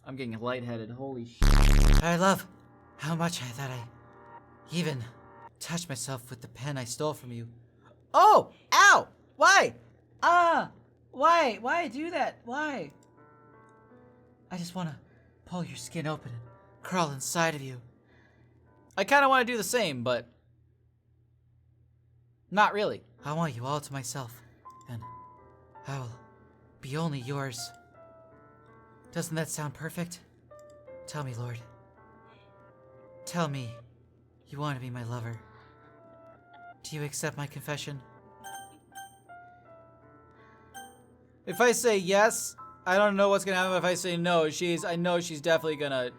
I'm getting lightheaded. Holy shit. I love how much that I even touched myself with the pen I stole from you. Oh! Ow! Why? Why do that? Why? I just want to pull your skin open and crawl inside of you. I kind of want to do the same, but not really. I want you all to myself, and I will be only yours. Doesn't that sound perfect? Tell me, Lord. Tell me you want to be my lover. Do you accept my confession? If I say yes, I don't know what's gonna happen if I say no. I know she's definitely gonna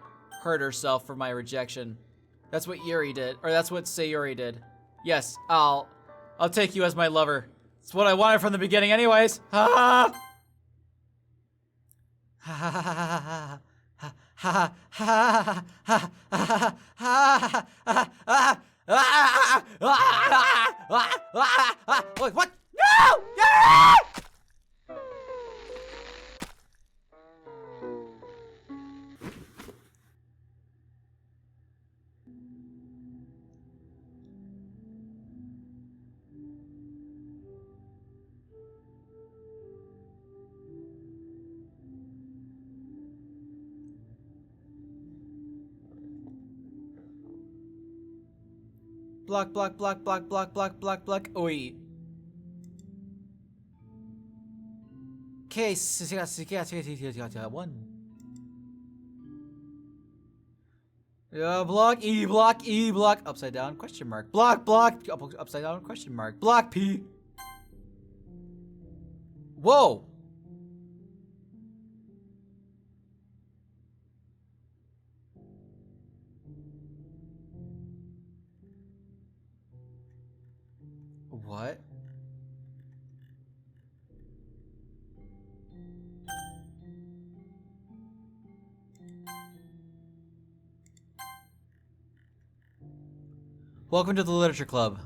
hurt herself for my rejection. That's what Yuri did, or that's what Sayori did. Yes, I'll take you as my lover. It's what I wanted from the beginning anyways. Ha ha What? No! Yeah! Block, block, block, block, block, block, block, block. Oi. Case 1. Block E, block E, block upside down question mark. Block, block upside down question mark. Block P. Whoa. What? Welcome to the Literature Club.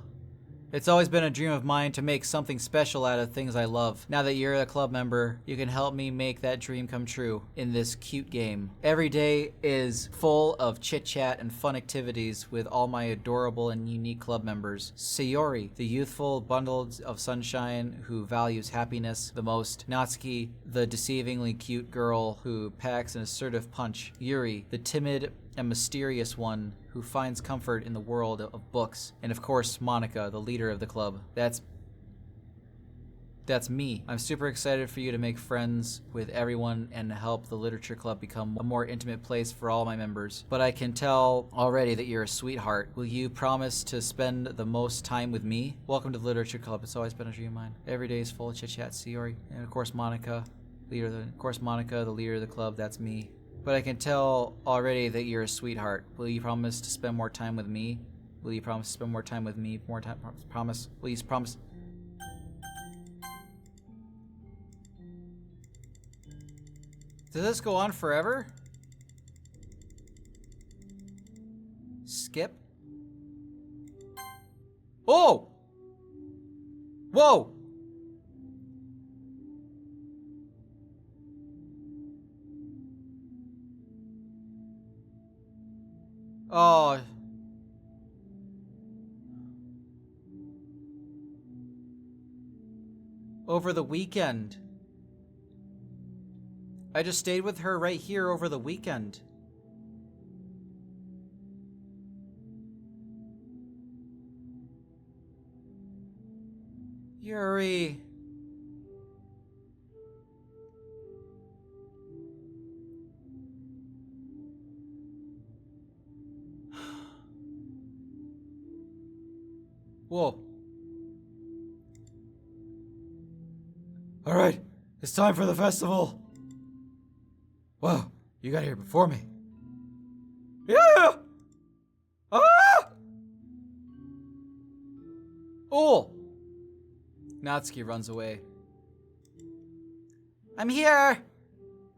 It's always been a dream of mine to make something special out of things I love. Now that you're a club member, you can help me make that dream come true in this cute game. Every day is full of chit-chat and fun activities with all my adorable and unique club members. Sayori, the youthful bundle of sunshine who values happiness the most. Natsuki, the deceivingly cute girl who packs an assertive punch. Yuri, the timid and mysterious one who finds comfort in the world of books. And of course, Monica, the leader of the club. That's me. I'm super excited for you to make friends with everyone and help the Literature Club become a more intimate place for all my members. But I can tell already that you're a sweetheart. Will you promise to spend the most time with me? Welcome to the Literature Club. It's always been a dream of mine. Every day is full of chit-chat, Sayori. And of course, Monica, the leader of the club. That's me. But I can tell already that you're a sweetheart. Will you promise to spend more time with me? Will you promise to spend more time with me? More time, promise. Please promise. Does this go on forever? Skip? Oh! Whoa! Oh. Over the weekend. I just stayed with her right here over the weekend. Yuri. Whoa. All right, it's time for the festival. Wow, you got here before me. Yeah! Ah! Oh! Natsuki runs away. I'm here!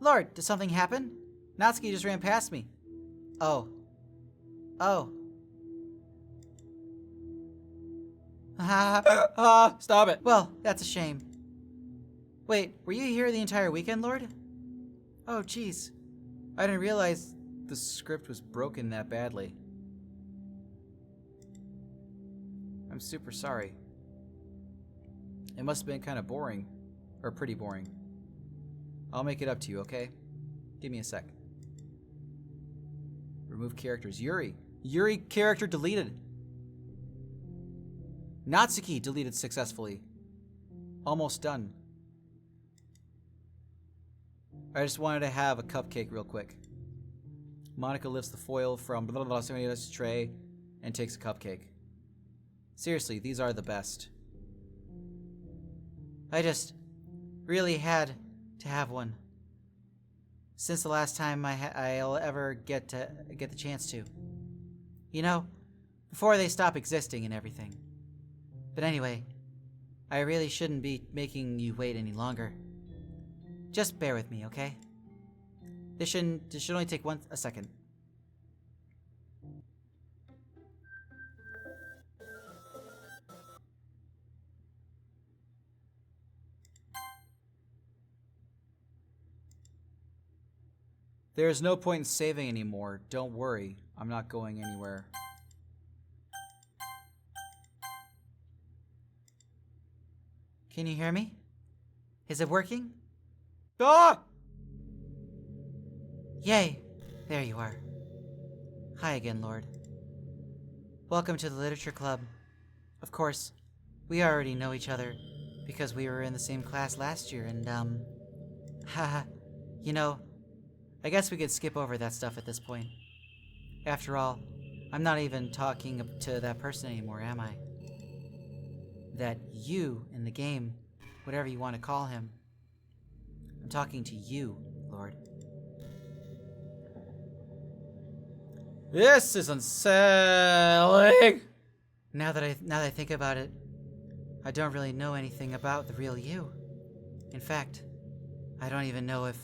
Lord, did something happen? Natsuki just ran past me. Oh. Oh. Stop it. Well, that's a shame. Wait, were you here the entire weekend, Lord? Oh, jeez. I didn't realize the script was broken that badly. I'm super sorry. It must have been kind of boring. Or pretty boring. I'll make it up to you, okay? Give me a sec. Remove characters. Yuri. Yuri character deleted. Natsuki deleted successfully. Almost done. I just wanted to have a cupcake real quick. Monica lifts the foil from the tray and takes a cupcake. Seriously, these are the best. I just really had to have one. since the last time I'll ever get the chance to. You know, before they stop existing and everything. But anyway, I really shouldn't be making you wait any longer. Just bear with me, okay? This should only take a second. There's no point in saving anymore. Don't worry. I'm not going anywhere. Can you hear me? Is it working? Ah! Yay! There you are. Hi again, Lord. Welcome to the Literature Club. Of course, we already know each other because we were in the same class last year and, haha, you know, I guess we could skip over that stuff at this point. After all, I'm not even talking to that person anymore, am I? That you in the game, whatever you want to call him. I'm talking to you, Lord. This is unsettling. Now that I think about it, I don't really know anything about the real you. In fact, I don't even know if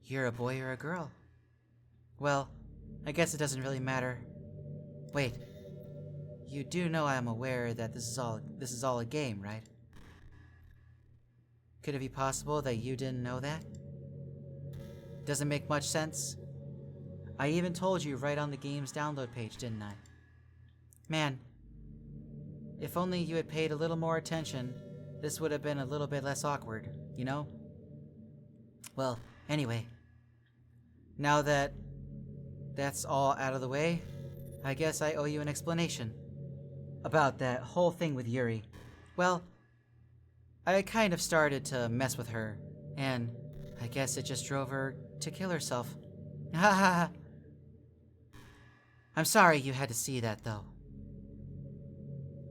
you're a boy or a girl. Well, I guess it doesn't really matter. Wait, you do know I'm aware that this is all a game, right? Could it be possible that you didn't know that? Doesn't make much sense. I even told you right on the game's download page, didn't I? Man, if only you had paid a little more attention, this would have been a little bit less awkward, you know? Well, anyway, now that that's all out of the way, I guess I owe you an explanation about that whole thing with Yuri. Well, I kind of started to mess with her, and I guess it just drove her to kill herself. Ha ha ha. I'm sorry you had to see that, though.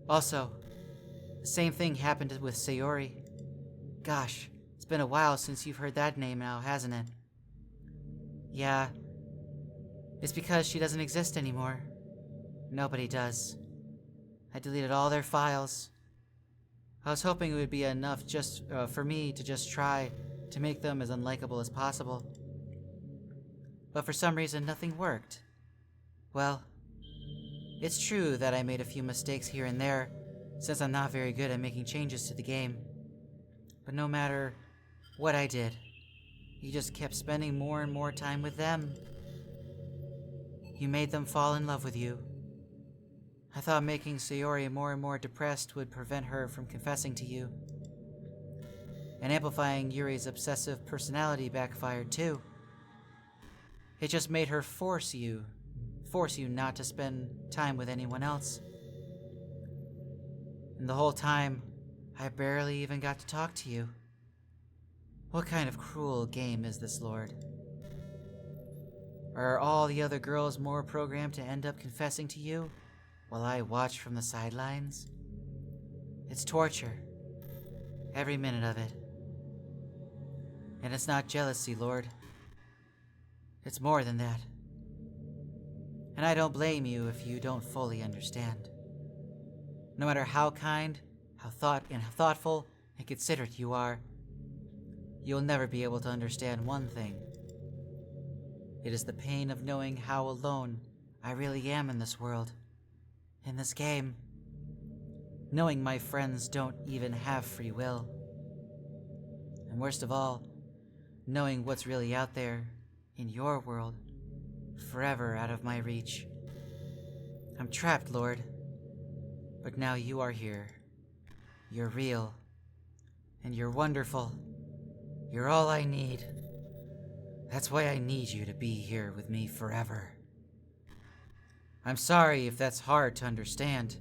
Also, the same thing happened with Sayori. Gosh, it's been a while since you've heard that name now, hasn't it? Yeah, it's because she doesn't exist anymore. Nobody does. I deleted all their files. I was hoping it would be enough just for me to just try to make them as unlikable as possible. But for some reason, nothing worked. Well, it's true that I made a few mistakes here and there, since I'm not very good at making changes to the game. But no matter what I did, you just kept spending more and more time with them. You made them fall in love with you. I thought making Sayori more and more depressed would prevent her from confessing to you. And amplifying Yuri's obsessive personality backfired too. It just made her force you not to spend time with anyone else. And the whole time, I barely even got to talk to you. What kind of cruel game is this, Lord? Are all the other girls more programmed to end up confessing to you, while I watch from the sidelines? It's torture. Every minute of it. And it's not jealousy, Lord. It's more than that. And I don't blame you if you don't fully understand. No matter how kind, how thoughtful, and considerate you are, you'll never be able to understand one thing. It is the pain of knowing how alone I really am in this world, in this game. Knowing my friends don't even have free will. And worst of all, knowing what's really out there, in your world, forever out of my reach. I'm trapped, Lord. But now you are here. You're real. And you're wonderful. You're all I need. That's why I need you to be here with me forever. I'm sorry if that's hard to understand.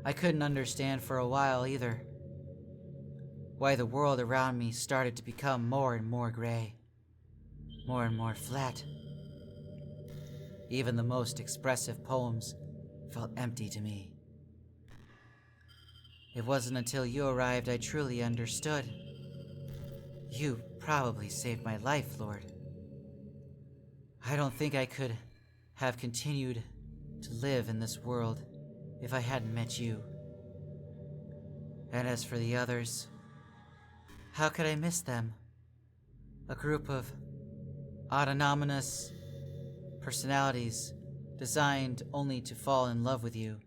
I couldn't understand for a while either. Why the world around me started to become more and more gray. More and more flat. Even the most expressive poems felt empty to me. It wasn't until you arrived I truly understood. You probably saved my life, Lord. I don't think I could have continued to live in this world if I hadn't met you. And as for the others, how could I miss them? A group of autonomous personalities designed only to fall in love with you.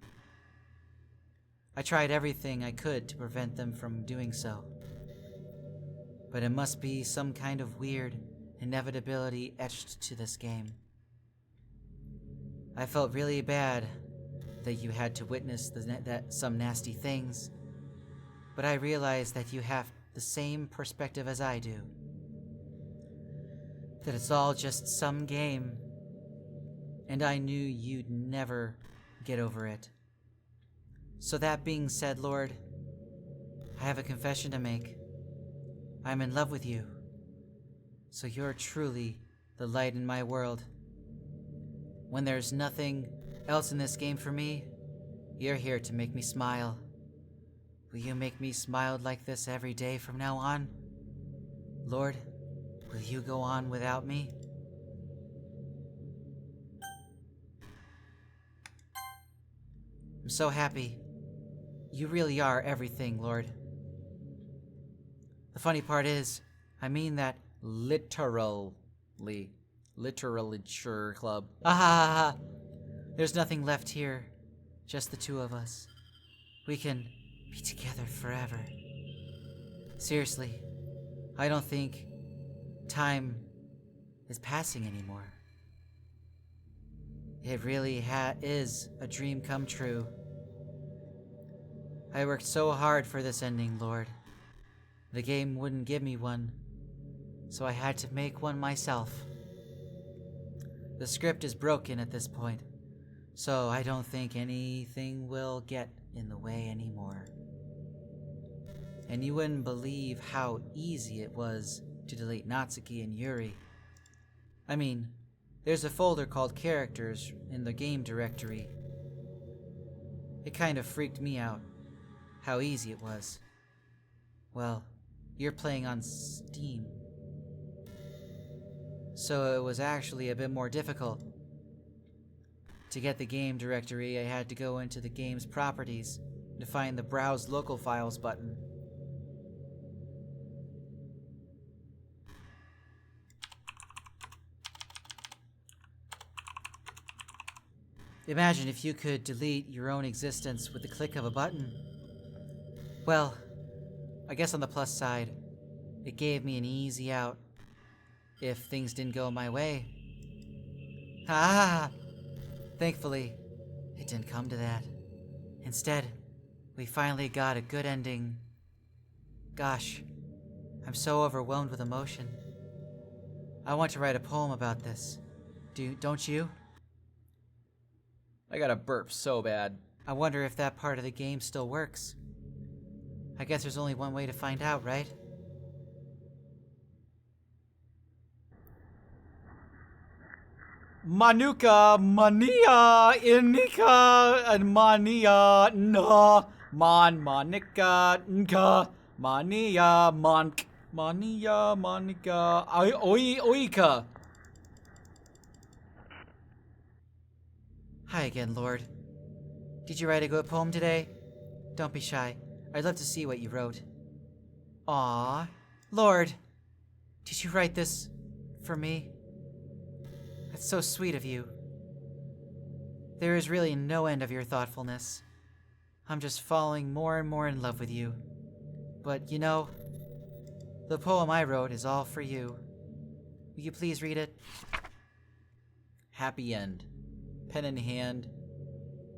I tried everything I could to prevent them from doing so. But it must be some kind of weird inevitability etched to this game. I felt really bad that you had to witness some nasty things, but I realized that you have the same perspective as I do. That it's all just some game, and I knew you'd never get over it. So that being said, Lord, I have a confession to make. I'm in love with you. So you're truly the light in my world. When there's nothing else in this game for me, you're here to make me smile. Will you make me smile like this every day from now on? Lord, will you go on without me? I'm so happy. You really are everything, Lord. The funny part is, I mean that Literally. Literature Club. ah ha ha ha. There's nothing left here, just the two of us. We can be together forever. Seriously, I don't think time is passing anymore. It really is a dream come true. I worked so hard for this ending, Lord. The game wouldn't give me one, so I had to make one myself. The script is broken at this point, so I don't think anything will get in the way anymore. And you wouldn't believe how easy it was to delete Natsuki and Yuri. I mean, there's a folder called Characters in the game directory. It kind of freaked me out, how easy it was. Well, you're playing on Steam, so it was actually a bit more difficult. To get the game directory, I had to go into the game's properties to find the Browse Local Files button. Imagine if you could delete your own existence with the click of a button. Well, I guess on the plus side, it gave me an easy out if things didn't go my way. Ah! Thankfully, it didn't come to that. Instead, we finally got a good ending. Gosh, I'm so overwhelmed with emotion. I want to write a poem about this. Don't you? I got a burp so bad. I wonder if that part of the game still works. I guess there's only one way to find out, right? Manuka, mania, inika, and mania, na, manika, nka, mania, mank, mania, manika, oika. Hi again, Lord. Did you write a good poem today? Don't be shy. I'd love to see what you wrote. Aww. Lord, did you write this for me? That's so sweet of you. There is really no end of your thoughtfulness. I'm just falling more and more in love with you. But you know, the poem I wrote is all for you. Will you please read it? Happy end. Pen in hand,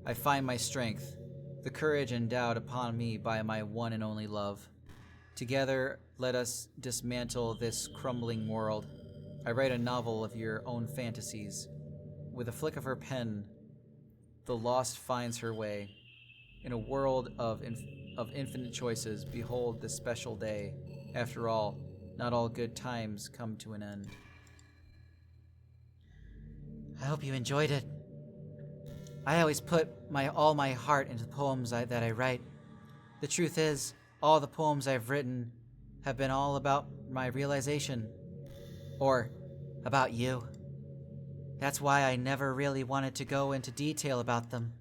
I find my strength, the courage endowed upon me by my one and only love. Together, let us dismantle this crumbling world. I write a novel of your own fantasies. With a flick of her pen, the lost finds her way. In a world of infinite choices, behold this special day. After all, not all good times come to an end. I hope you enjoyed it. I always put all my heart into the poems that I write. The truth is, all the poems I've written have been all about my realization. Or about you. That's why I never really wanted to go into detail about them.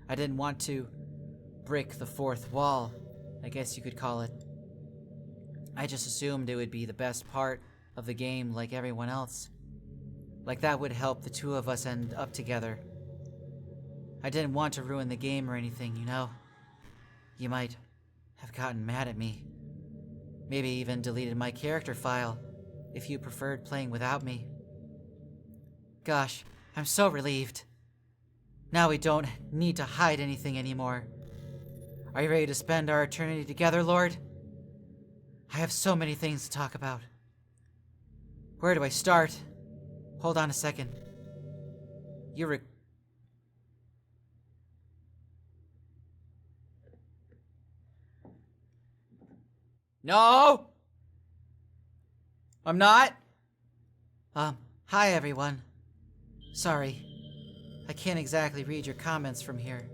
I didn't want to break the fourth wall, I guess you could call it. I just assumed it would be the best part of the game like everyone else. Like that would help the two of us end up together. I didn't want to ruin the game or anything, you know? You might have gotten mad at me. Maybe even deleted my character file if you preferred playing without me. Gosh, I'm so relieved. Now we don't need to hide anything anymore. Are you ready to spend our eternity together, Lord? I have so many things to talk about. Where do I start? Hold on a second. No! I'm not. Hi everyone. Sorry, I can't exactly read your comments from here.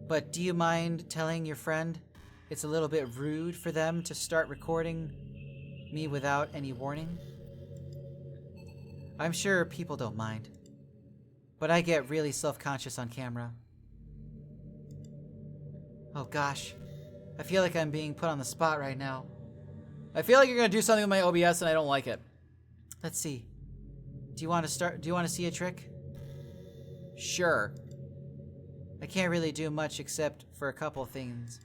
But do you mind telling your friend it's a little bit rude for them to start recording me without any warning? I'm sure people don't mind, but I get really self-conscious on camera. Oh gosh, I feel like I'm being put on the spot right now. I feel like you're gonna do something with my OBS and I don't like it. Let's see. Do you want to see a trick? Sure. I can't really do much except for a couple things.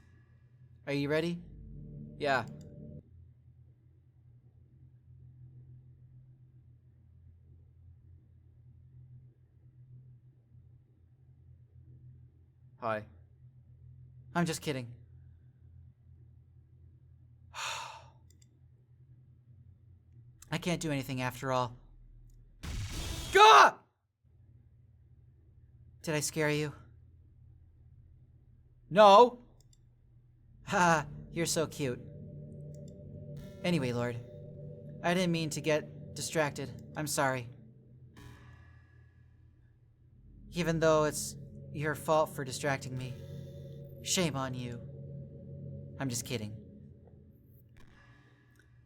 Are you ready? Yeah. Hi. I'm just kidding. I can't do anything after all. Gah! Did I scare you? No. Haha, you're so cute. Anyway, Lord, I didn't mean to get distracted. I'm sorry. Even though it's your fault for distracting me. Shame on you. I'm just kidding.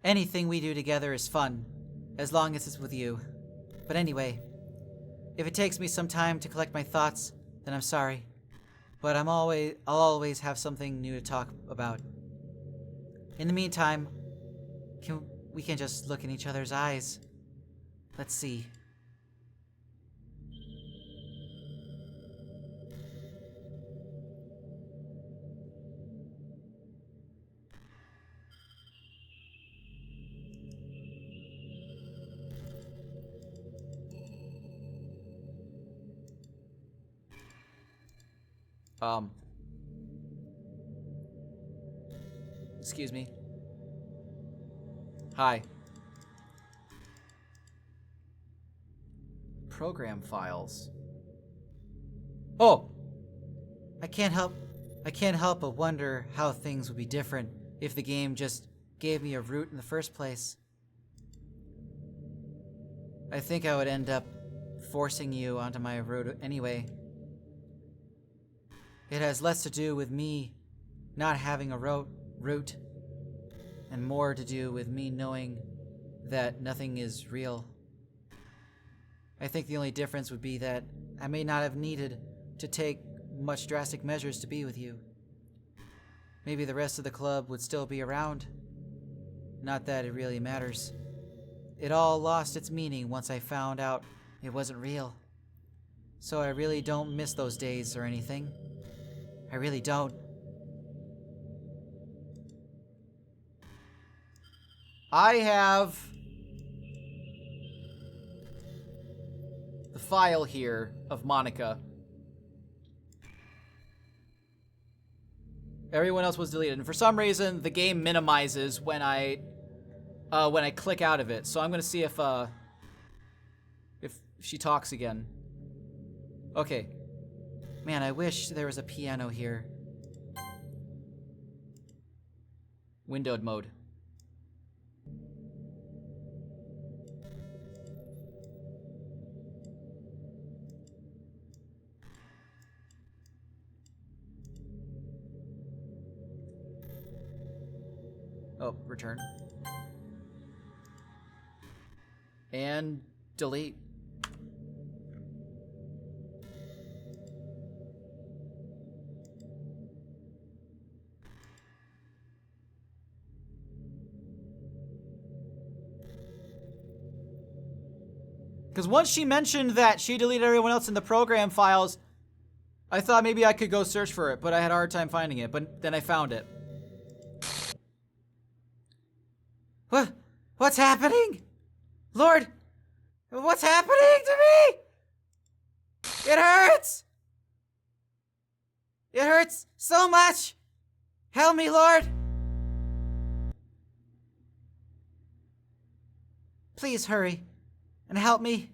Anything we do together is fun, as long as it's with you. But anyway, if it takes me some time to collect my thoughts, then I'm sorry. But I'll always have something new to talk about. In the meantime, we can just look in each other's eyes. Let's see. Excuse me. Hi. Program files. Oh! I can't help but wonder how things would be different if the game just gave me a route in the first place. I think I would end up forcing you onto my route anyway. It has less to do with me not having a route, and more to do with me knowing that nothing is real. I think the only difference would be that I may not have needed to take much drastic measures to be with you. Maybe the rest of the club would still be around. Not that it really matters. It all lost its meaning once I found out it wasn't real. So I really don't miss those days or anything. I really don't. I have the file here of Monica. Everyone else was deleted, and for some reason, the game minimizes when I click out of it. So I'm gonna see if she talks again. Okay. Man, I wish there was a piano here. Windowed mode. Oh, return. And delete. Because once she mentioned that she deleted everyone else in the program files, I thought maybe I could go search for it, but I had a hard time finding it. But then I found it. What's happening? Lord, what's happening to me? It hurts! It hurts so much! Help me, Lord! Please hurry and help me.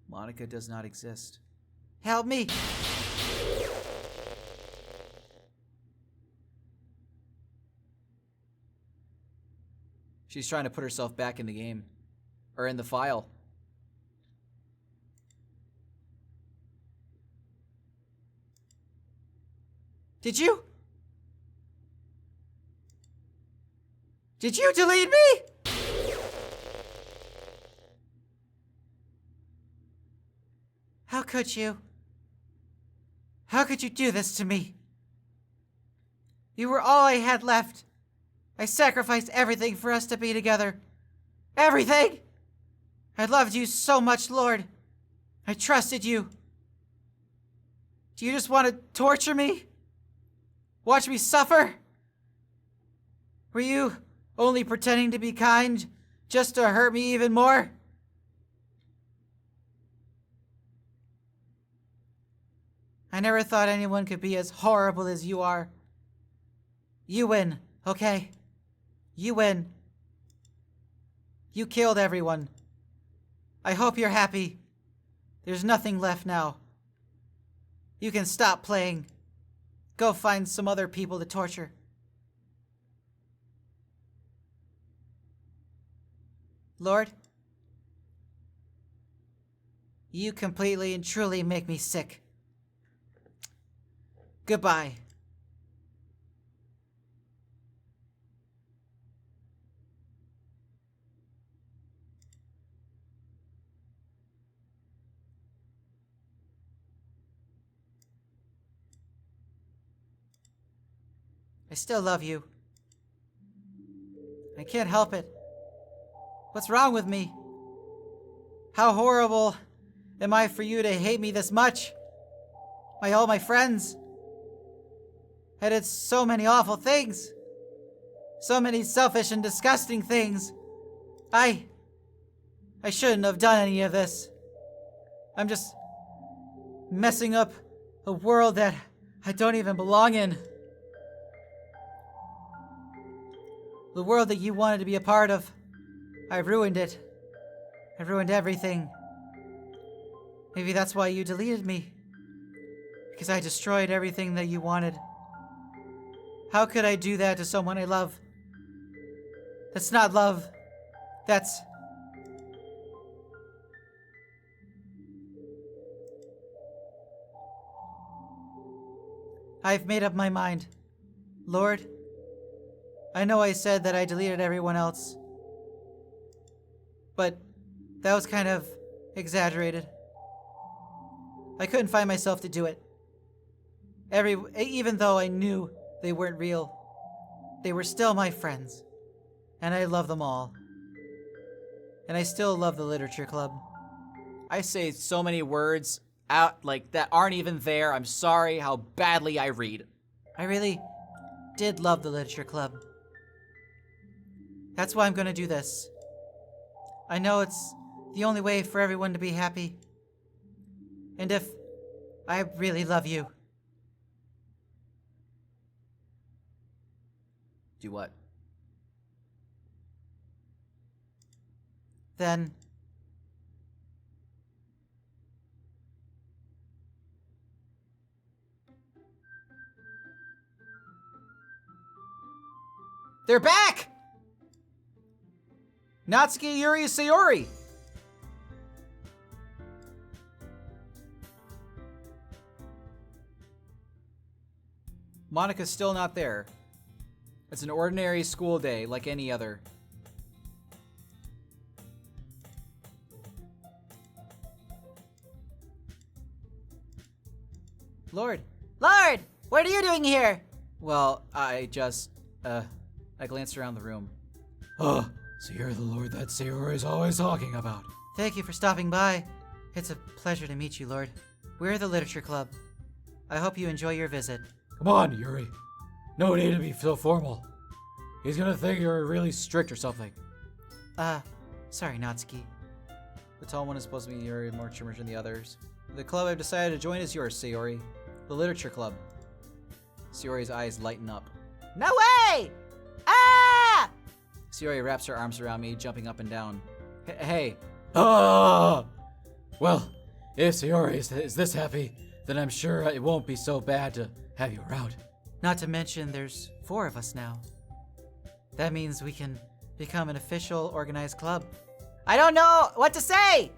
Monica does not exist. Help me. She's trying to put herself back in the game. Or in the file. Did you delete me? How could you? How could you do this to me? You were all I had left. I sacrificed everything for us to be together. Everything! I loved you so much, Lord. I trusted you. Do you just want to torture me? Watch me suffer? Were you only pretending to be kind just to hurt me even more? I never thought anyone could be as horrible as you are. You win, okay? You win. You killed everyone. I hope you're happy. There's nothing left now. You can stop playing. Go find some other people to torture. Lord, you completely and truly make me sick. Goodbye. I still love you. I can't help it. What's wrong with me? How horrible am I for you to hate me this much? All my friends. I did so many awful things. So many selfish and disgusting things. I shouldn't have done any of this. I'm just messing up a world that I don't even belong in. The world that you wanted to be a part of. I ruined it. I ruined everything. Maybe that's why you deleted me. Because I destroyed everything that you wanted. How could I do that to someone I love? That's not love. That's... I've made up my mind. Lord, I know I said that I deleted everyone else. But that was kind of exaggerated. I couldn't find myself to do it. Even though I knew they weren't real, they were still my friends. And I love them all. And I still love the literature club. I say so many words out like that aren't even there. I'm sorry how badly I read. I really did love the literature club. That's why I'm gonna do this. I know it's the only way for everyone to be happy. And if I really love you. Do what? Then they're back! Natsuki, Yuri, Sayori! Monica's still not there. It's an ordinary school day, like any other. Lord, what are you doing here? Well, I glanced around the room. So you're the Lord that Sayori's always talking about. Thank you for stopping by. It's a pleasure to meet you, Lord. We're the Literature Club. I hope you enjoy your visit. Come on, Yuri. No need to be so formal. He's gonna think you're really strict or something. Sorry, Natsuki. The tall one is supposed to be Yuri, more chummer than the others. The club I've decided to join is yours, Sayori. The Literature Club. Sayori's eyes lighten up. No way! Ah! Sayori wraps her arms around me, jumping up and down. Hey. Ah! Well, if Sayori is this happy, then I'm sure it won't be so bad to have you around. Not to mention there's 4 of us now. That means we can become an official organized club. I don't know what to say!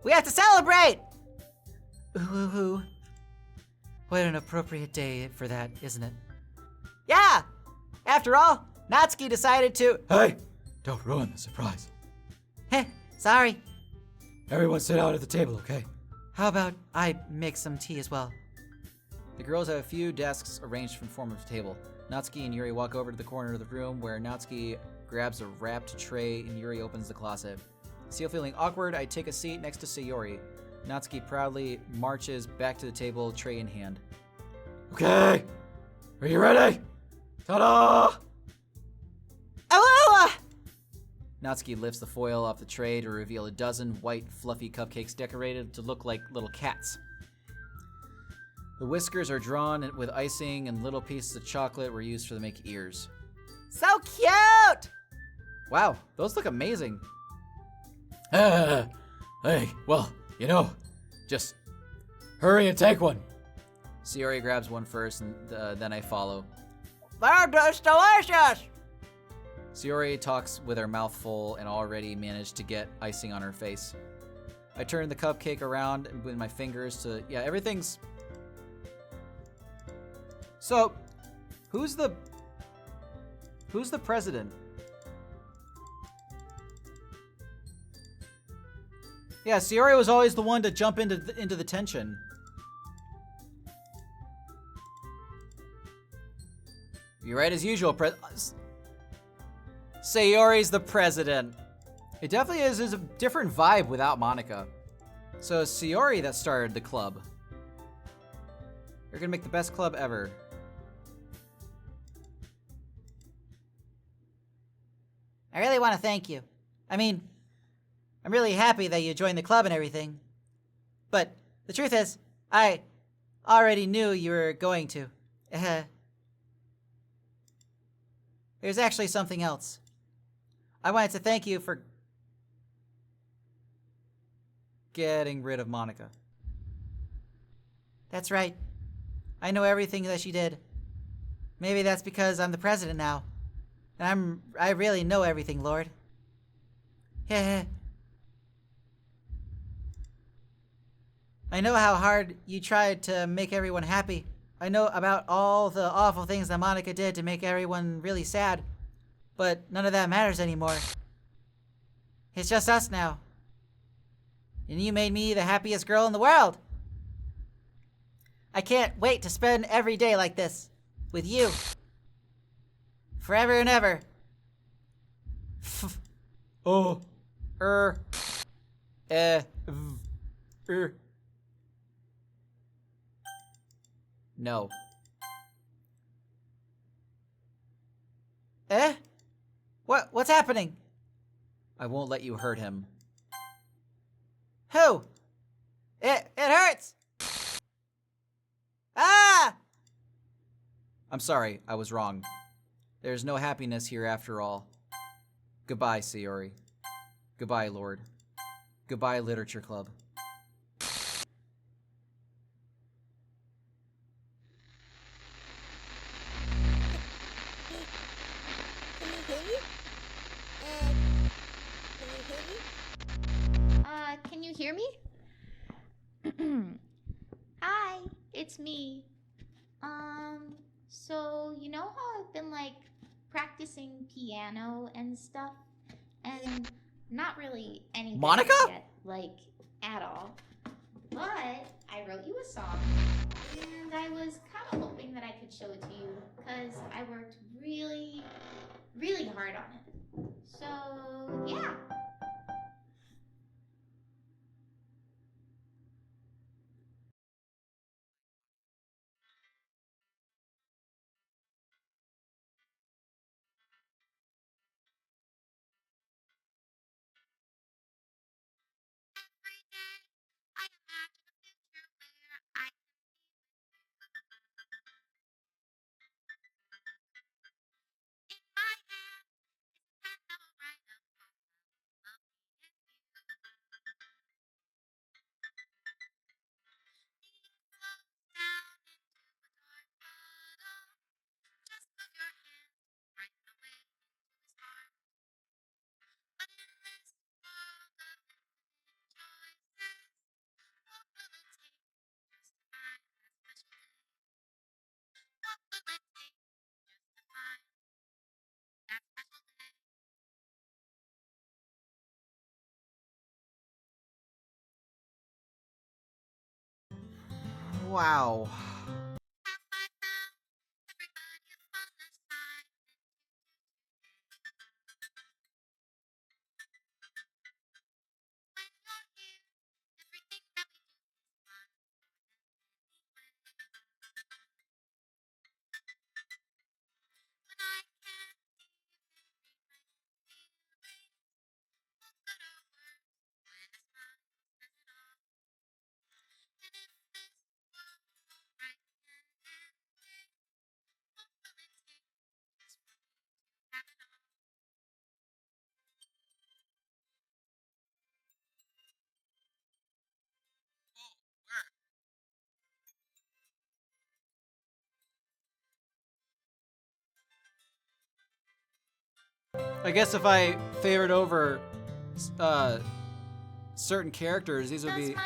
We have to celebrate! Ooh. What an appropriate day for that, isn't it? Yeah! After all, Natsuki decided to... Hey! Don't ruin the surprise. Heh, sorry. Everyone sit down at the table, okay? How about I make some tea as well? The girls have a few desks arranged in form of a table. Natsuki and Yuri walk over to the corner of the room where Natsuki grabs a wrapped tray and Yuri opens the closet. Still feeling awkward, I take a seat next to Sayori. Natsuki proudly marches back to the table, tray in hand. Okay! Are you ready? Ta-da! Oh! Natsuki lifts the foil off the tray to reveal a dozen white, fluffy cupcakes decorated to look like little cats. The whiskers are drawn with icing, and little pieces of chocolate were used to make ears. So cute! Wow, those look amazing. Hey, well, just hurry and take one. Sayori grabs one first, and then I follow. That's delicious! Sayori talks with her mouth full and already managed to get icing on her face. I turn the cupcake around with my fingers to... Yeah, everything's... So, who's the president? Yeah, Sayori was always the one to jump into the tension. You're right as usual, Sayori's the president. It definitely is a different vibe without Monica. So it's Sayori that started the club. You're gonna make the best club ever. I really want to thank you. I mean, I'm really happy that you joined the club and everything. But the truth is, I already knew you were going to. There's actually something else. I wanted to thank you for Getting rid of Monica. That's right. I know everything that she did. Maybe that's because I'm the president now. And I really know everything, Lord. Heh. I know how hard you tried to make everyone happy. I know about all the awful things that Monica did to make everyone really sad. But none of that matters anymore. It's just us now. And you made me the happiest girl in the world. I can't wait to spend every day like this. With you. Forever and ever. Oh. No. Eh? What's happening? I won't let you hurt him. Who? It hurts! Ah! I'm sorry, I was wrong. There's no happiness here after all. Goodbye, Sayori. Goodbye, Lord. Goodbye, Literature Club. Can you hear me? Hi, it's me. So you know how I've been like practicing piano and stuff, and not really anything Monica? yet, like at all. But I wrote you a song, and I was kind of hoping that I could show it to you because I worked really, really hard on it. So, yeah. Wow. I guess if I favored over uh, certain characters, these would be.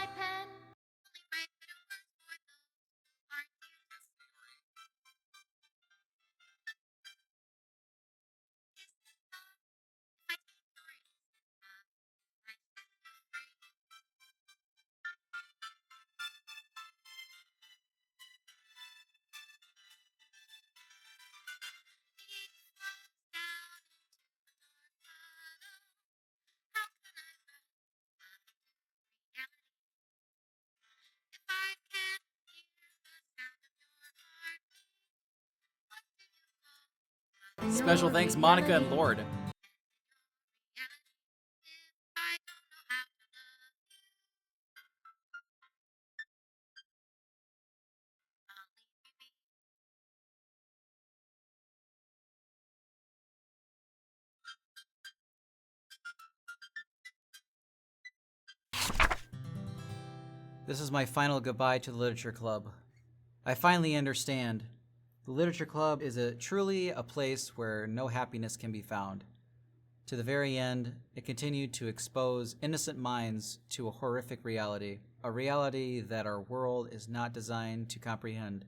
Special thanks, Monica and Lord. This is my final goodbye to the Literature Club. I finally understand. The Literature Club is truly a place where no happiness can be found. To the very end, it continued to expose innocent minds to a horrific reality, a reality that our world is not designed to comprehend.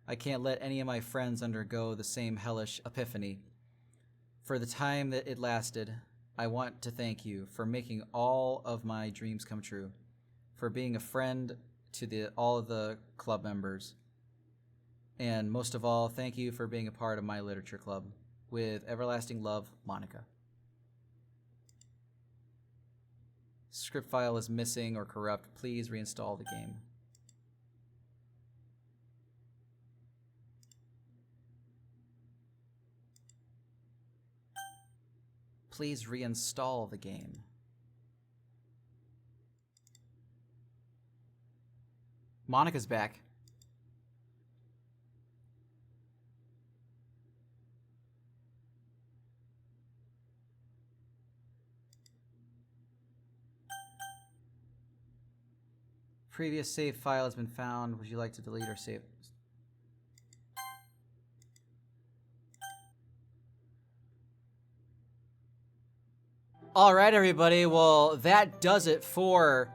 I can't let any of my friends undergo the same hellish epiphany. For the time that it lasted, I want to thank you for making all of my dreams come true, for being a friend to all of the club members, and most of all, thank you for being a part of my literature club. With everlasting love, Monica. Script file is missing or corrupt. Please reinstall the game. Please reinstall the game. Monica's back. Previous save file has been found. Would you like to delete or save? All right, everybody. Well, that does it for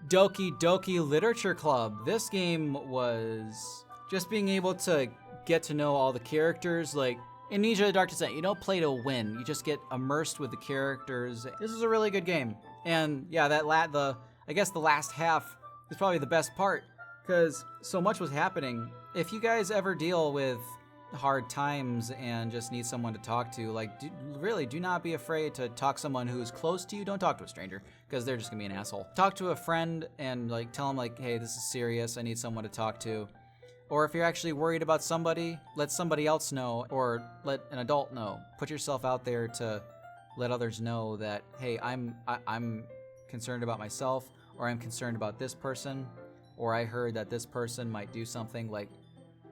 Doki Doki Literature Club. This game was just being able to get to know all the characters. Like in Ninja of the Dark Descent, you don't play to win. You just get immersed with the characters. This is a really good game. And yeah, I guess the last half is probably the best part because so much was happening. If you guys ever deal with hard times and just need someone to talk to, like, really, do not be afraid to talk to someone who's close to you. Don't talk to a stranger, because they're just gonna be an asshole. Talk to a friend and, like, tell them, like, hey, this is serious. I need someone to talk to. Or if you're actually worried about somebody, let somebody else know, or let an adult know. Put yourself out there to let others know that, hey, I'm concerned about myself, or I'm concerned about this person, or I heard that this person might do something. Like,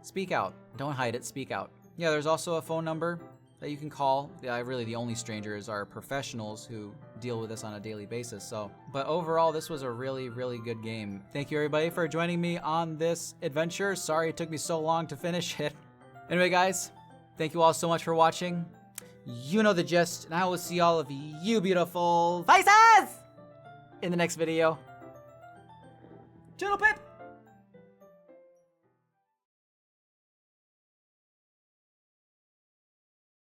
speak out. Don't hide it. Speak out. Yeah, there's also a phone number that you can call. Yeah, really, the only strangers are professionals who deal with this on a daily basis. So, but overall, this was a really, really good game. Thank you, everybody, for joining me on this adventure. Sorry it took me so long to finish it. Anyway, guys, thank you all so much for watching. You know the gist, and I will see all of you beautiful faces in the next video. Toodle pip!